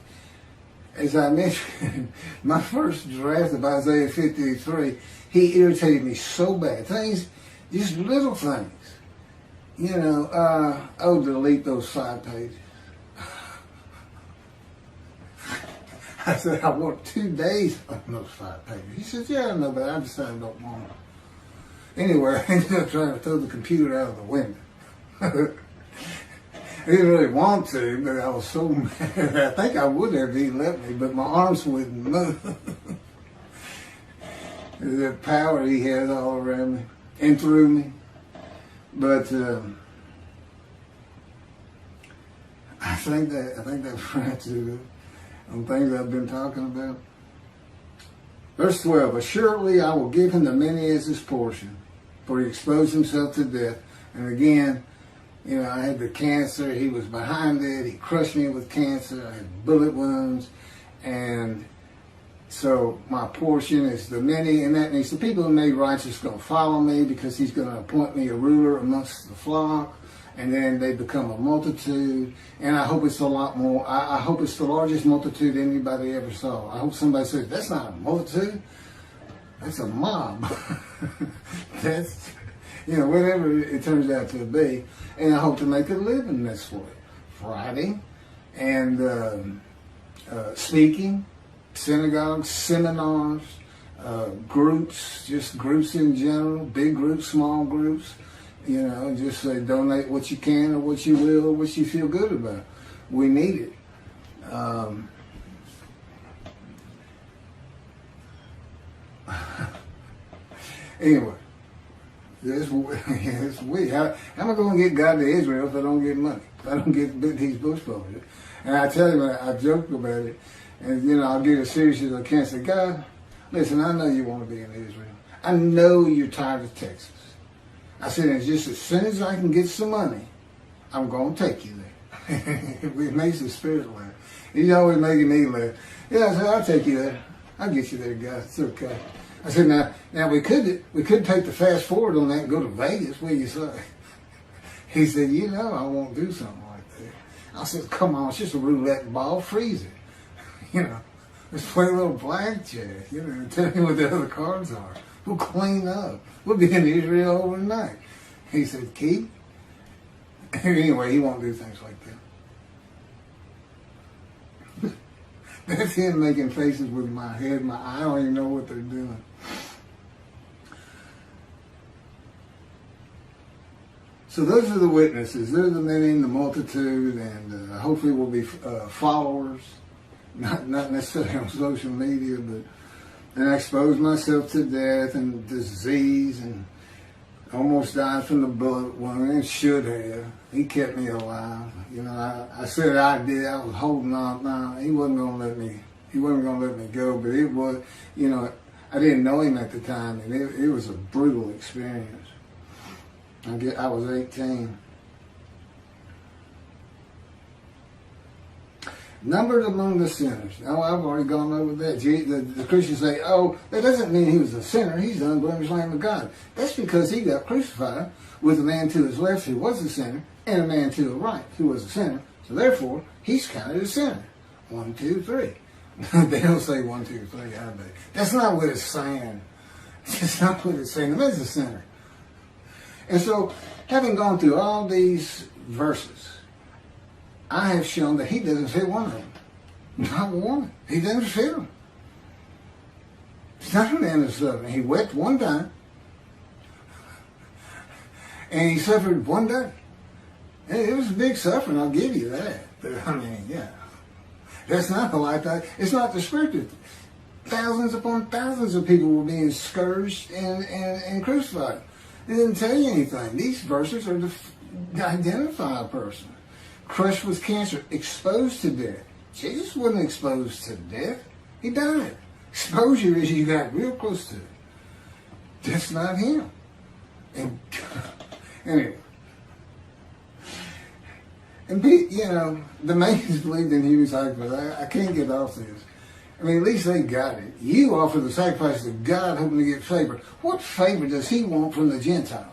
as I mentioned, my first draft of Isaiah 53, he irritated me so bad. Things, just little things. You know, delete those 5 pages. I said, I want 2 days on those 5 pages. He said, yeah, I know, but I decided I don't want them. Anyway, I ended up trying to throw the computer out of the window. I didn't really want to, but I was so mad. I think I would have if he let me, but my arms wouldn't move. The power he has all around me and through me. But I think that wraps it up on things I've been talking about. Verse 12, assuredly I will give him the many as his portion, for he exposed himself to death. And again, you know, I had the cancer, he was behind it, he crushed me with cancer, I had bullet wounds, and so my portion is the many, and that means the people who made righteous going to follow me because he's going to appoint me a ruler amongst the flock, and then they become a multitude, and I hope it's a lot more, I hope it's the largest multitude anybody ever saw. I hope somebody says, that's not a multitude, that's a mob. That's, you know, whatever it turns out to be, and I hope to make a living this way. Writing and speaking, synagogues, seminars, groups, just groups in general, big groups, small groups, you know, just say donate what you can or what you will or what you feel good about. We need it. Anyway, it's weird. How am I going to get God to Israel if I don't get money? If I don't get these bush posters? And I tell you, I joke about it, and you know, I'll get as serious as I can. Say, God, listen, I know you want to be in Israel. I know you're tired of Texas. I said, and just as soon as I can get some money, I'm going to take you there. It makes the spirit laugh. He's always making me laugh. Yeah, I said, I'll take you there. I'll get you there, God. It's okay. I said, now we could take the fast forward on that and go to Vegas. What do you say? He said, you know, I won't do something like that. I said, come on, it's just a roulette ball. Freeze it. You know, let's play a little blackjack. You know, and tell me what the other cards are. We'll clean up. We'll be in Israel overnight. He said, Keith. Anyway, he won't do things like that. That's him making faces with my head, my eye. I don't even know what they're doing. So those are the witnesses. They're the many, the multitude, and hopefully we'll be followers. Not necessarily on social media, but and I exposed myself to death and disease and almost died from the bullet wound and should have. He kept me alive. You know, I said I did. I was holding on. No, he wasn't going to let me. He wasn't going to let me go. But it was, you know, I didn't know him at the time, and it was a brutal experience. I was 18. Numbered among the sinners. Now, I've already gone over that. The Christians say, oh, that doesn't mean he was a sinner. He's the unblemished Lamb of God. That's because he got crucified with a man to his left who was a sinner and a man to the right who was a sinner. So therefore, he's counted a sinner. 1, 2, 3. They don't say 1, 2, 3, I bet. That's not what it's saying. That's not what it's saying. That's a sinner. And so, having gone through all these verses, I have shown that he doesn't fit one of them. Not one. He didn't fit them. He's not a man of suffering. He wept one time. And he suffered one day. And it was a big suffering, I'll give you that. But I mean, yeah. That's not the lifetime. It's not descriptive. Thousands upon thousands of people were being scourged and crucified. It didn't tell you anything. These verses are to identify a person. Crushed with cancer, exposed to death. Jesus wasn't exposed to death. He died. Exposure is you got real close to it. That's not him. And anyway. And the Mayans believed in human sacrifice. I can't get off this. I mean, at least they got it. You offer the sacrifice to God hoping to get favor. What favor does he want from the Gentiles?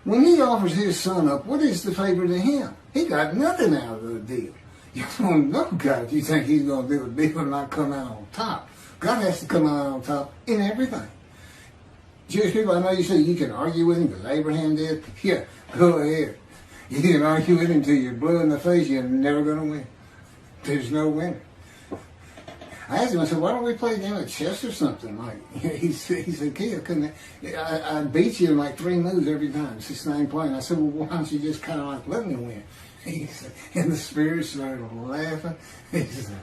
When he offers his son up, what is the favor to him? He got nothing out of the deal. You don't know God if you think he's going to do a deal and not come out on top. God has to come out on top in everything. Jewish people, I know you say you can argue with him because Abraham did. Yeah, go ahead. You can argue with him until you're blue in the face. You're never going to win. There's no winner. I asked him, I said, why don't we play a game of chess or something? He said, kid, I beat you in like 3 moves every time. It's the same playing. I said, well, why don't you just kind of like let me win? He said, and the spirit started laughing. He said,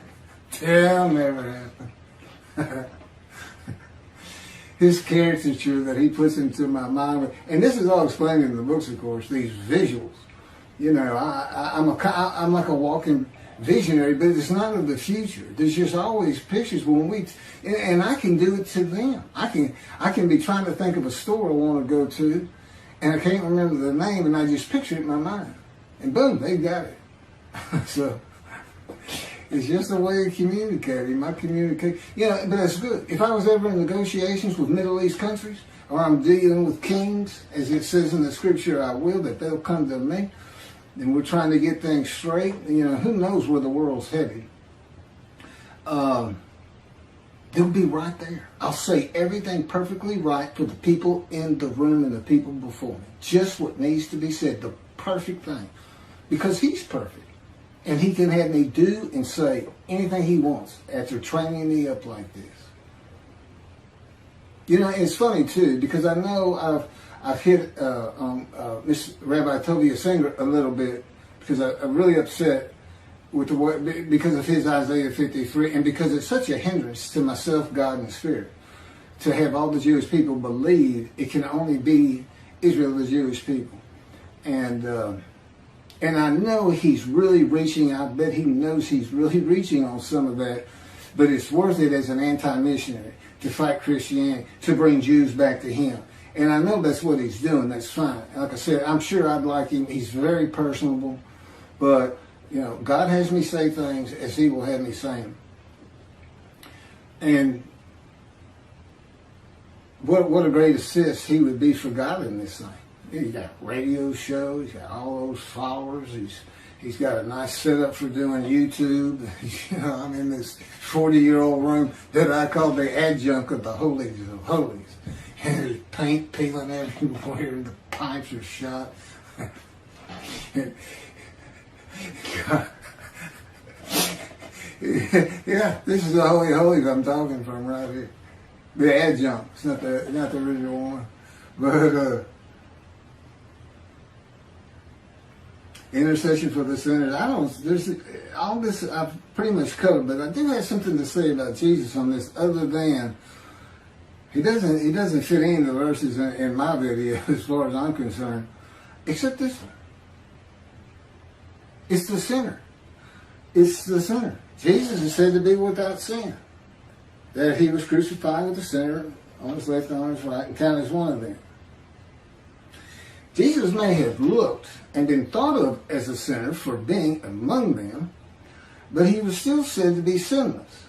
that'll never happen. His caricature that he puts into my mind, and this is all explained in the books, of course, these visuals. I'm like a walking visionary, but it's not of the future. There's just always pictures and I can do it to them. I can be trying to think of a store I want to go to, and I can't remember the name, and I just picture it in my mind, and boom, they got it. So it's just a way of communicating. But it's good. If I was ever in negotiations with Middle East countries, or I'm dealing with kings, as it says in the scripture, I will, that they'll come to me. And we're trying to get things straight. Who knows where the world's headed. They'll be right there. I'll say everything perfectly right for the people in the room and the people before me. Just what needs to be said. The perfect thing. Because he's perfect. And he can have me do and say anything he wants after training me up like this. It's funny too, because I know I've hit Miss Rabbi Tovia Singer a little bit because I'm really upset with the way, because of his Isaiah 53, and because it's such a hindrance to myself, God, and Spirit to have all the Jewish people believe it can only be Israel, the Jewish people, and I know he's really reaching. I bet he knows he's really reaching on some of that, but it's worth it as an anti-missionary to fight Christianity, to bring Jews back to him. And I know that's what he's doing. That's fine. Like I said, I'm sure I'd like him. He's very personable. But, God has me say things as he will have me say them. And what a great assist he would be for God in this thing. He's got radio shows. He's got all those followers. He's got a nice setup for doing YouTube. I'm in this 40-year-old room that I call the adjunct of the holies of holies. And there's paint peeling everywhere, and the pipes are shot. Yeah, this is the Holy Holies I'm talking from right here. The adjunct, it's not the original one. But intercession for the sinners. There's all this I've pretty much covered, but I do have something to say about Jesus on this, other than He doesn't fit any of the verses in my video as far as I'm concerned, except this one. It's the sinner. It's the sinner. Jesus is said to be without sin. That he was crucified with the sinner on his left and on his right and counted as one of them. Jesus may have looked and been thought of as a sinner for being among them, but he was still said to be sinless.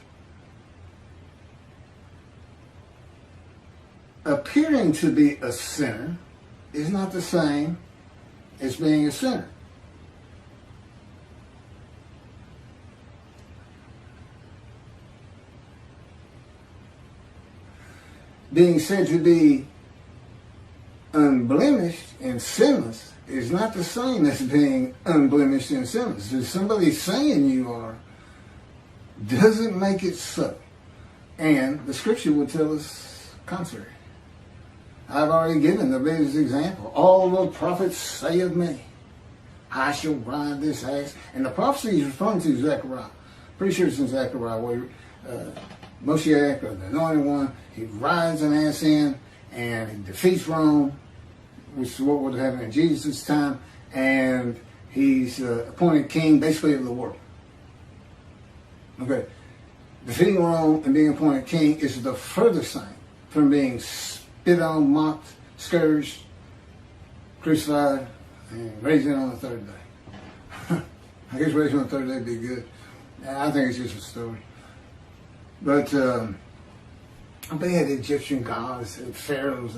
Appearing to be a sinner is not the same as being a sinner. Being said to be unblemished and sinless is not the same as being unblemished and sinless. If somebody's saying you are, doesn't make it so. And the scripture will tell us contrary. I've already given the biggest example. All the prophets say of me, I shall ride this ass. And the prophecy is referring to Zechariah. Pretty sure it's in Zechariah where Moshiach, or the anointed one, he rides an ass in and he defeats Rome, which is what would happen in Jesus' time, and he's appointed king basically of the world. Okay. Defeating Rome and being appointed king is the furthest thing from being spit on, mocked, scourged, crucified, and raised on the third day. I guess raised on the third day would be good. I think it's just a story. But they had Egyptian gods and pharaohs.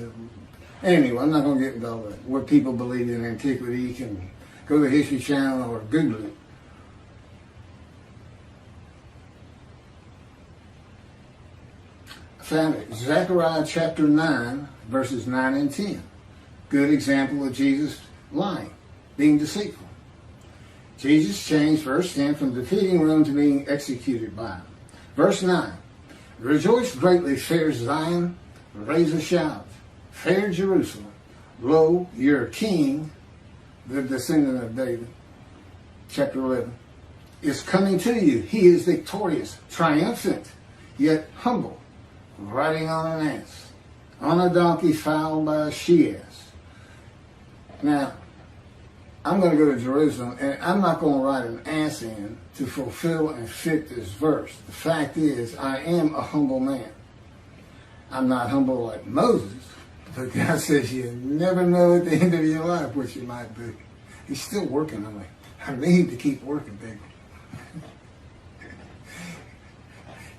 Anyway, I'm not going to get into all that. What people believe in antiquity, you can go to the History Channel or Google it. Found it. Zechariah chapter 9, verses 9 and 10. Good example of Jesus lying, being deceitful. Jesus changed, verse 10, from defeating Rome to being executed by him. Verse 9. Rejoice greatly, fair Zion, raise a shout. Fair Jerusalem, lo, your king, the descendant of David, chapter 11, is coming to you. He is victorious, triumphant, yet humble, riding on an ass, on a donkey fouled by a she-ass. Now, I'm going to go to Jerusalem, and I'm not going to ride an ass in to fulfill and fit this verse. The fact is, I am a humble man. I'm not humble like Moses, but God says you never know at the end of your life what you might be. He's still working on me. I need to keep working, people.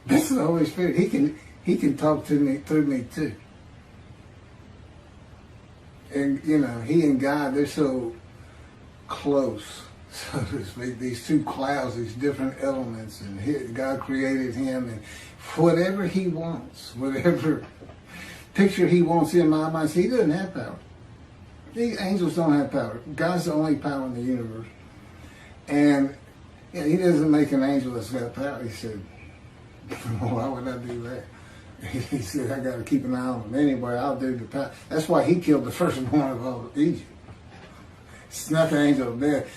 That's the Holy Spirit. He can talk to me through me too. And you know, he and God, they're so close, so to speak. These two clouds, these different elements, and God created him, and whatever he wants, whatever picture he wants in my mind, he doesn't have power. These angels don't have power. God's the only power in the universe. And he doesn't make an angel that's got power. He said, why would I do that? He said, I got to keep an eye on him. Anyway, I'll do the power. That's why he killed the firstborn of all of Egypt. It's not the angel of death.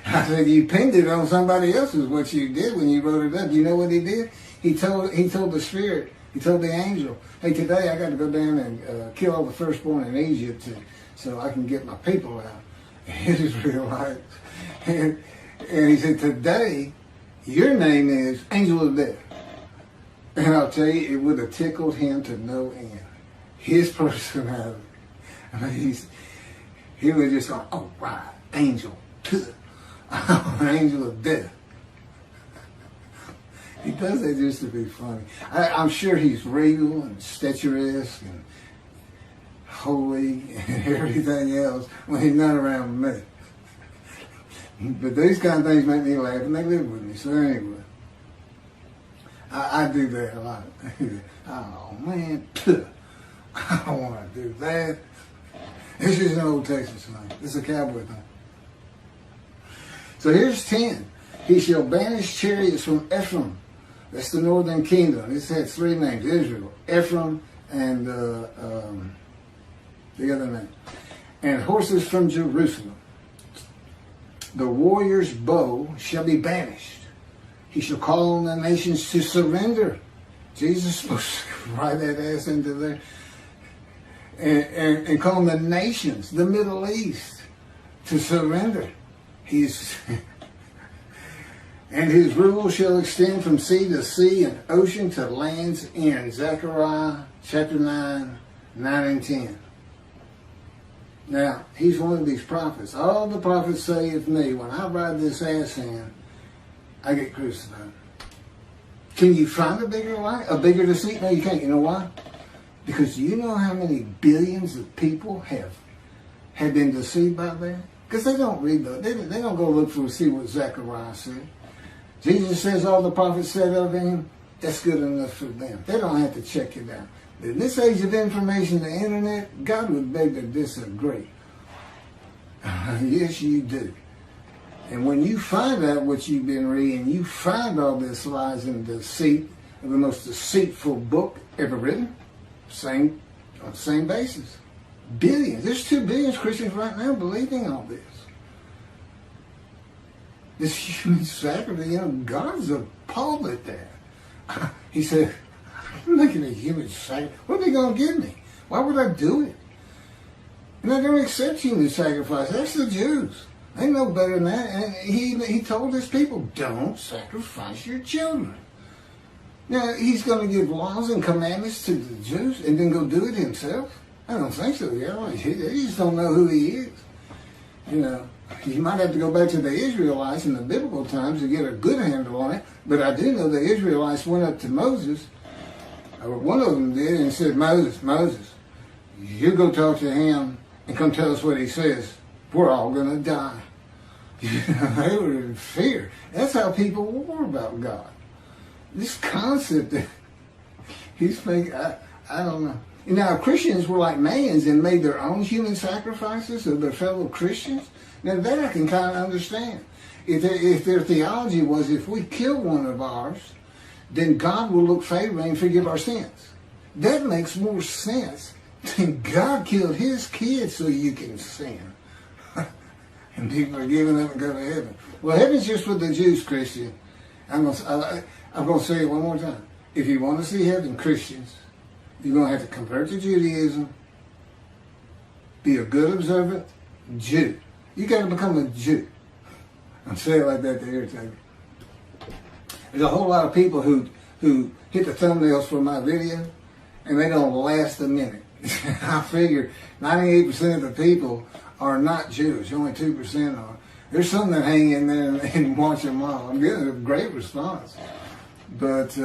I said, you pinned it on somebody else is what you did when you wrote it up. You know what he did? He told the spirit, he told the angel, hey, today I got to go down and kill all the firstborn in Egypt so I can get my people out. Israelites. And he said, today, your name is Angel of Death. And I'll tell you, it would have tickled him to no end. His personality. I mean, he would just go, oh, right, angel, angel of death. He does that just to be funny. I'm sure he's regal and statuesque and holy and everything else when he's not around me. But these kind of things make me laugh, and they live with me. So anyway, I do that a lot. Oh, man, I don't want to do that. This is an old Texas thing. This is a cowboy thing. So here's 10. He shall banish chariots from Ephraim. That's the northern kingdom. This had three names, Israel, Ephraim, and the other name. And horses from Jerusalem. The warrior's bow shall be banished. He shall call on the nations to surrender. Jesus is supposed to ride that ass into there. And call on the nations, the Middle East, to surrender. And his rule shall extend from sea to sea and ocean to land's end. Zechariah chapter 9, 9 and 10. Now, he's one of these prophets. All the prophets say of me, when I ride this ass in, I get crucified. Can you find a bigger lie? A bigger deceit? No, you can't. You know why? Because you know how many billions of people have been deceived by that? Because they don't read they don't go look for see what Zechariah said. Jesus says all the prophets said of him, that's good enough for them. They don't have to check it out. In this age of information, the internet, God would beg to disagree. Yes, you do. And when you find out what you've been reading, you find all this lies and deceit of the most deceitful book ever written, on the same basis. Billions. There's 2 billion Christians right now believing all this. This human sacrifice, God's appalled at that. He said, I'm making a human sacrifice. What are they going to give me? Why would I do it? And I don't accept human sacrifice. That's the Jews. They know better than that. And he told his people, don't sacrifice your children. Now, he's going to give laws and commandments to the Jews and then go do it himself? I don't think so. They just don't know who he is. You might have to go back to the Israelites in the biblical times to get a good handle on it. But I do know the Israelites went up to Moses, or one of them did, and said, Moses, you go talk to him and come tell us what he says. We're all going to die. They were in fear. That's how people were about God. This concept that he's making, I don't know. Now, Christians were like Mayans and made their own human sacrifices of their fellow Christians. Now, that I can kind of understand. If their theology was, if we kill one of ours, then God will look favorably and forgive our sins. That makes more sense than God killed his kids so you can sin. And people are giving up and go to heaven. Well, heaven's just for the Jews, Christian. I'm going to say it one more time. If you want to see heaven, Christians, you're going to have to convert to Judaism, be a good observant Jew. You got to become a Jew. I'm saying it like that to irritate me. There's a whole lot of people who hit the thumbnails for my video, and they don't last a minute. I figure 98% of the people are not Jewish. Only 2% are. There's some that hang in there and watch them all. I'm getting a great response. But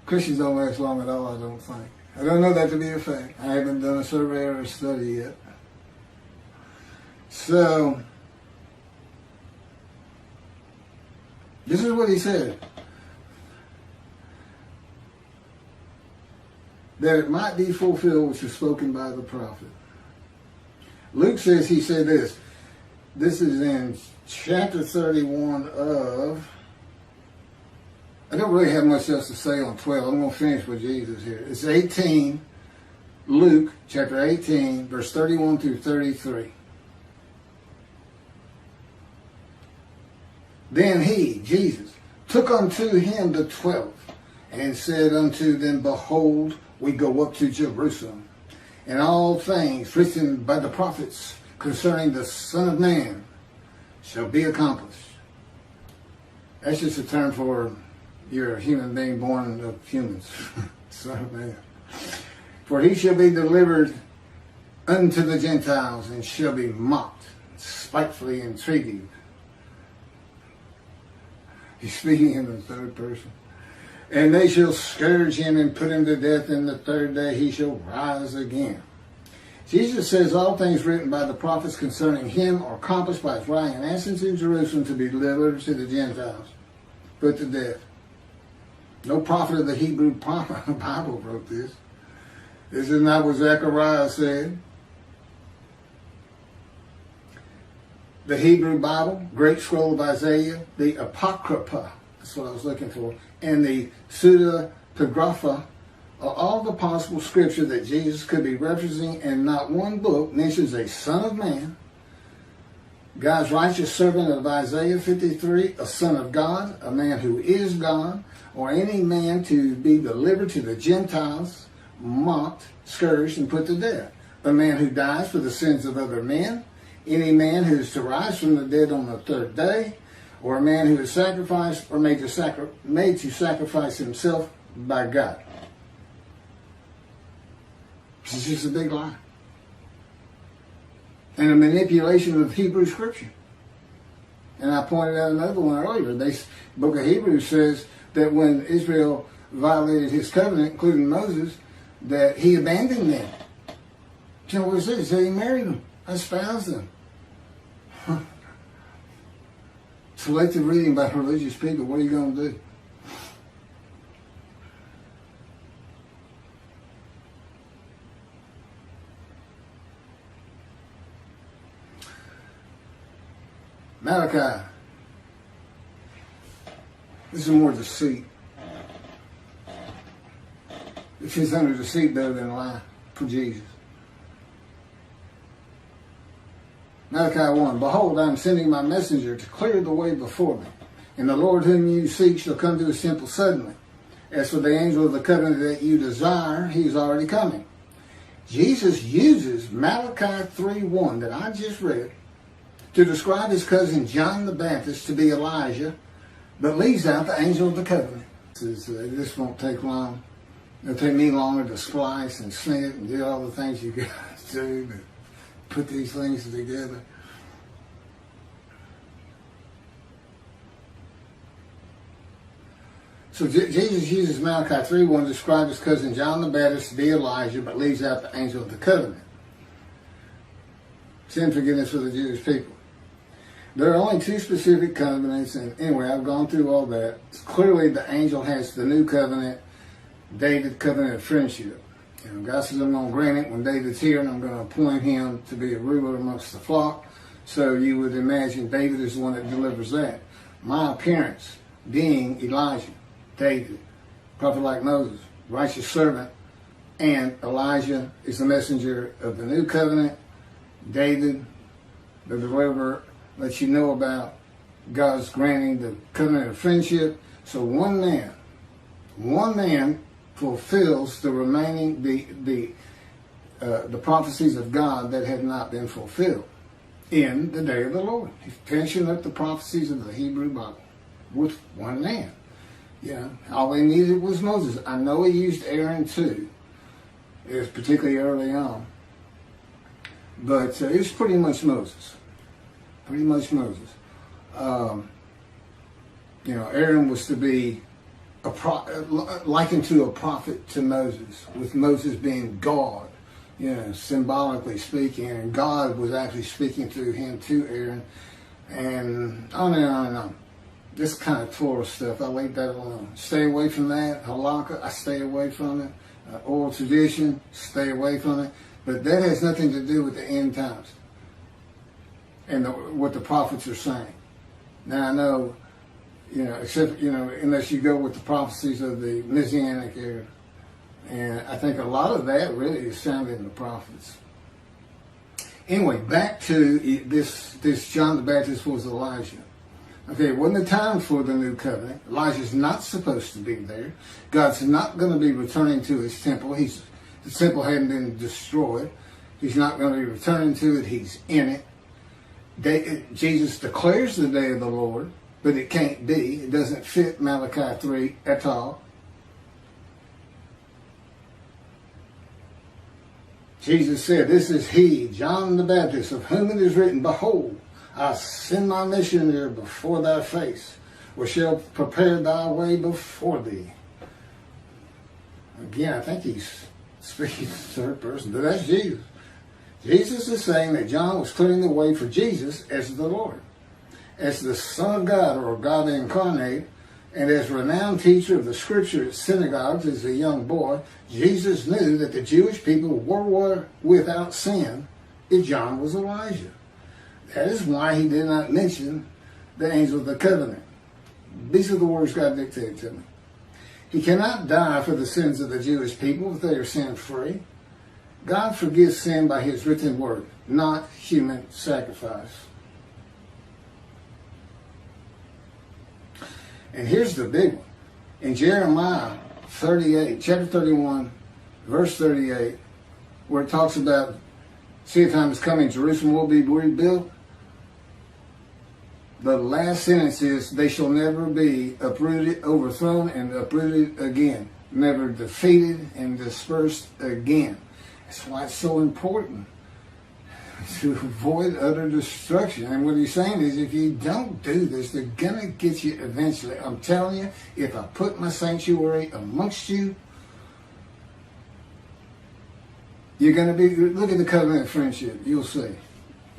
Christians don't last long at all, I don't think. I don't know that to be a fact. I haven't done a survey or a study yet. So, this is what he said. That it might be fulfilled which is spoken by the prophet. Luke says he said this. This is in chapter 31 of... I don't really have much else to say on 12. I'm going to finish with Jesus here. It's 18, Luke chapter 18, verse 31 through 33. Then he, Jesus, took unto him the 12, and said unto them, Behold, we go up to Jerusalem, and all things written by the prophets concerning the Son of Man shall be accomplished. That's just a term for you're a human being born of humans. Son of Man. For he shall be delivered unto the Gentiles, and shall be mocked, spitefully entreated. He's speaking in the third person. And they shall scourge him and put him to death, and the third day he shall rise again. Jesus says all things written by the prophets concerning him are accomplished by his lying in essence in Jerusalem to be delivered to the Gentiles, put to death. No prophet of the Hebrew Bible wrote this. This is not what Zechariah said. The Hebrew Bible, Great Scroll of Isaiah, the Apocrypha, that's what I was looking for, and the Pseudepigrapha are all the possible scripture that Jesus could be referencing, and not one book mentions a Son of Man, God's righteous servant of Isaiah 53, a Son of God, a man who is God, or any man to be delivered to the Gentiles, mocked, scourged, and put to death. A man who dies for the sins of other men, any man who is to rise from the dead on the third day, or a man who is sacrificed or made to sacrifice himself by God. It's just a big lie. And a manipulation of Hebrew scripture. And I pointed out another one earlier. The book of Hebrews says that when Israel violated his covenant, including Moses, that he abandoned them. You know what it says? It said he married them, espoused them. Selective reading by religious people. What are you going to do? Malachi. This is more deceit. It fits under deceit better than lie for Jesus. Malachi 1. Behold, I am sending my messenger to clear the way before me. And the Lord whom you seek shall come to his temple suddenly. As for the angel of the covenant that you desire, he is already coming. Jesus uses Malachi 3:1 that I just read to describe his cousin John the Baptist to be Elijah, but leaves out the angel of the covenant. This won't take long. It'll take me longer to splice and snip and do all the things you guys do to put these things together. So Jesus uses Malachi 3:1 to describe his cousin John the Baptist to be Elijah, but leaves out the angel of the covenant. Sin forgiveness for the Jewish people. There are only two specific covenants, and anyway, I've gone through all that. Clearly, the angel has the new covenant, David's covenant of friendship. God says, I'm going to grant it when David's here, and I'm going to appoint him to be a ruler amongst the flock. So you would imagine David is the one that delivers that. My appearance being Elijah, David, prophet like Moses, righteous servant, and Elijah is the messenger of the new covenant. David, the deliverer, lets you know about God's granting the covenant of friendship. So one man fulfills the remaining the prophecies of God that have not been fulfilled in the day of the Lord. He's finishing up the prophecies of the Hebrew Bible with one man. Yeah, all they needed was Moses. I know he used Aaron too. It was particularly early on, but it was pretty much Moses. Pretty much Moses. Aaron was to be likened to a prophet to Moses, with Moses being God, symbolically speaking, and God was actually speaking through him to Aaron, and on and on and on. This kind of Torah stuff, I leave that alone. Stay away from that. Halakha, I stay away from it. Oral tradition, stay away from it. But that has nothing to do with the end times and what the prophets are saying. Now I know, except, unless you go with the prophecies of the Messianic era. And I think a lot of that really is found in the prophets. Anyway, back to this John the Baptist was Elijah. Okay, it wasn't the time for the new covenant. Elijah's not supposed to be there. God's not going to be returning to his temple. The temple hadn't been destroyed. He's not going to be returning to it. He's in it. Jesus declares the day of the Lord, but it can't be. It doesn't fit Malachi 3 at all. Jesus said, this is he, John the Baptist, of whom it is written, behold, I send my missionary before thy face, which shall prepare thy way before thee. Again, I think he's speaking in the third person, but that's Jesus. Jesus is saying that John was clearing the way for Jesus as the Lord, as the Son of God, or God incarnate, and as renowned teacher of the Scripture at synagogues as a young boy. Jesus knew that the Jewish people were without sin if John was Elijah. That is why he did not mention the angel of the covenant. These are the words God dictated to me. He cannot die for the sins of the Jewish people if they are sin-free. God forgives sin by his written word, not human sacrifice. And here's the big one. In Jeremiah 38, chapter 31, verse 38, where it talks about, see, a time is coming, Jerusalem will be rebuilt. The last sentence is, they shall never be uprooted, overthrown, and uprooted again. Never defeated and dispersed again. That's why it's so important to avoid utter destruction. And what he's saying is, if you don't do this, they're going to get you eventually. I'm telling you, if I put my sanctuary amongst you, you're going to be, look at the covenant of friendship, you'll see.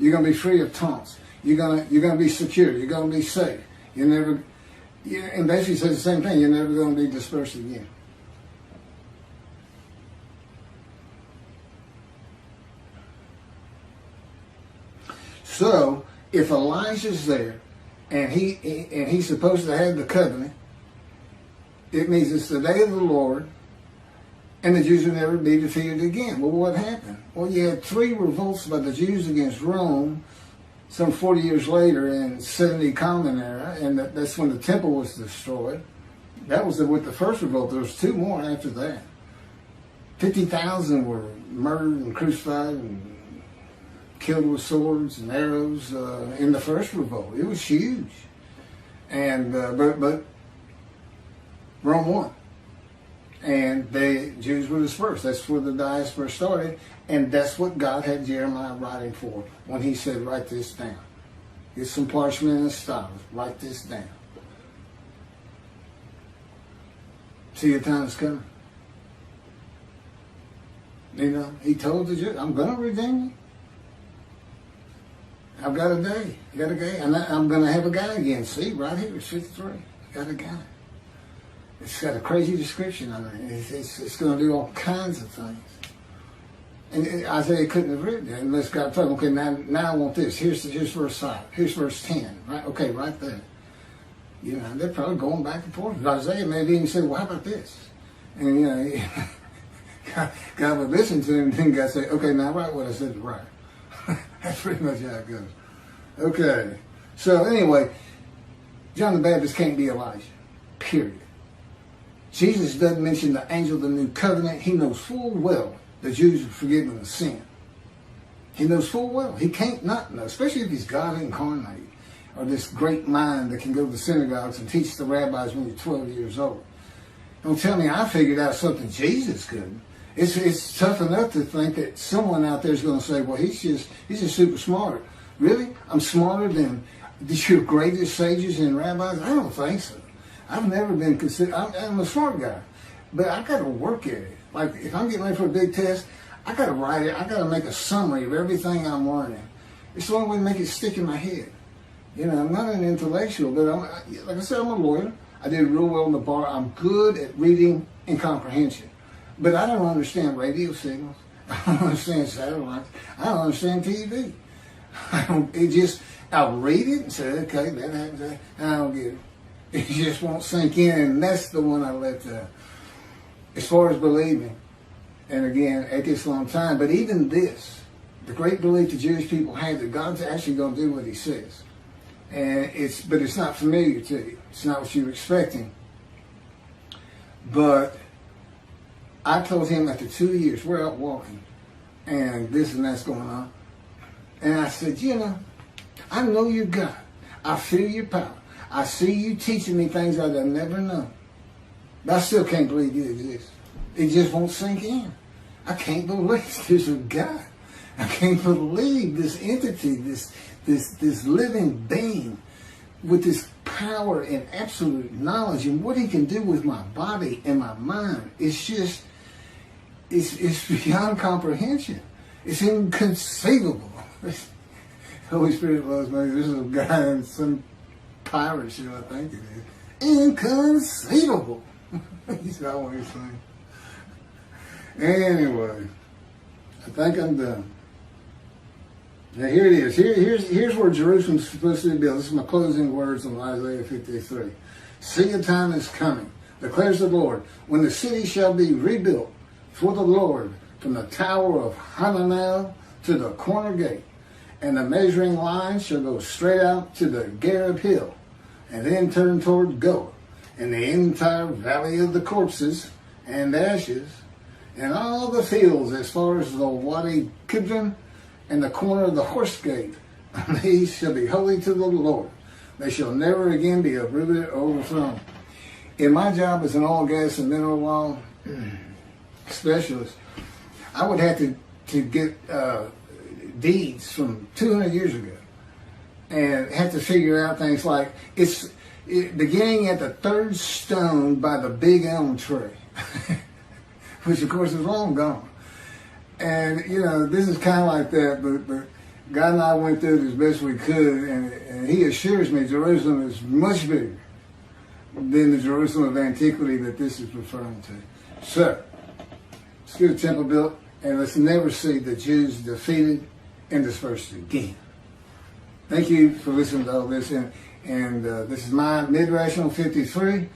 You're going to be free of taunts. You're going to be secure. You're going to be safe. And basically says the same thing. You're never going to be dispersed again. So, if Elijah Elijah's there, and he's supposed to have the covenant, it means it's the day of the Lord, and the Jews will never be defeated again. Well, what happened? Well, you had 3 revolts by the Jews against Rome, some 40 years later in 70 Common Era, and that's when the temple was destroyed. That was with the first revolt. There was 2 more after that. 50,000 were murdered and crucified and killed with swords and arrows in the first revolt. It was huge, and but Rome won, and the Jews were dispersed. That's where the diaspora started, and that's what God had Jeremiah writing for when he said, "Write this down. Get some parchment and a stylus. Write this down. See, your time is coming." You know, he told the Jews, "I'm going to redeem you. I've got a day. I got a guy. And I'm going to have a guy again." See, right here, it's 53. I got a guy. It's got a crazy description on it. It's going to do all kinds of things. And Isaiah couldn't have written it unless God told him, "Okay, now I want this. Here's verse 5. Here's verse 10. Right? Okay, right there." You know, they're probably going back and forth. Isaiah maybe even said, "Well, how about this?" And, you know, God would listen to him, and then God say, "Okay, now write what I said to write." That's pretty much how it goes. Okay. So anyway, John the Baptist can't be Elijah. Period. Jesus doesn't mention the angel of the new covenant. He knows full well the Jews are forgiven of sin. He knows full well. He can't not know, especially if he's God incarnate, or this great mind that can go to the synagogues and teach the rabbis when you're 12 years old. Don't tell me I figured out something Jesus couldn't. It's tough enough to think that someone out there is going to say, "Well, he's just super smart." Really? I'm smarter than your greatest sages and rabbis? I don't think so. I've never been considered. I'm a smart guy, but I got to work at it. Like if I'm getting ready for a big test, I got to write it. I got to make a summary of everything I'm learning. It's the only way to make it stick in my head. You know, I'm not an intellectual, but like I said, I'm a lawyer. I did real well in the bar. I'm good at reading and comprehension. But I don't understand radio signals. I don't understand satellites. I don't understand TV. I'll read it and say, "Okay, that happens." I don't get it. It just won't sink in, and that's the one I let as far as believing. And again, at this long time, but even this, the great belief the Jewish people have that God's actually going to do what he says. And it's not familiar to you. It's not what you're expecting. But I told him after 2 years, we're out walking, and this and that's going on. And I said, "You know, I know you're God. I feel your power. I see you teaching me things I've never known. But I still can't believe you exist. It just won't sink in. I can't believe there's a God. I can't believe this entity, this living being with this power and absolute knowledge and what he can do with my body and my mind. It's just, it's beyond comprehension. It's inconceivable." The Holy Spirit loves me. This is a guy in some pirate show, I think it is. Inconceivable. He's always saying. Anyway, I think I'm done. Now here it is. Here's where Jerusalem's supposed to be built. This is my closing words on Isaiah 53. "See, a time is coming, declares the Lord, when the city shall be rebuilt for the Lord, from the tower of Hananel to the corner gate, and the measuring line shall go straight out to the Gareb hill, and then turn toward Goa, and the entire valley of the corpses and ashes, and all the fields as far as the Wadi Kidron, and the corner of the horse gate. These shall be holy to the Lord. They shall never again be uprooted or overthrown." In my job as an oil, gas, and mineral law specialist, I would have to get deeds from 200 years ago and have to figure out things like beginning at the 3rd stone by the big elm tree, which of course is long gone. And, you know, this is kind of like that, but God and I went through it as best we could, and he assures me Jerusalem is much bigger than the Jerusalem of antiquity that this is referring to. So, let's get a temple built, and let's never see the Jews defeated and dispersed again. Thank you for listening to all this. And this is my Midrational 53.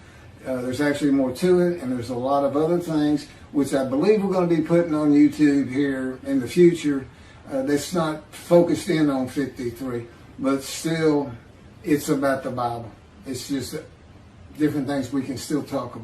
There's actually more to it, and there's a lot of other things, which I believe we're going to be putting on YouTube here in the future. That's not focused in on 53, but still, it's about the Bible. It's just different things we can still talk about.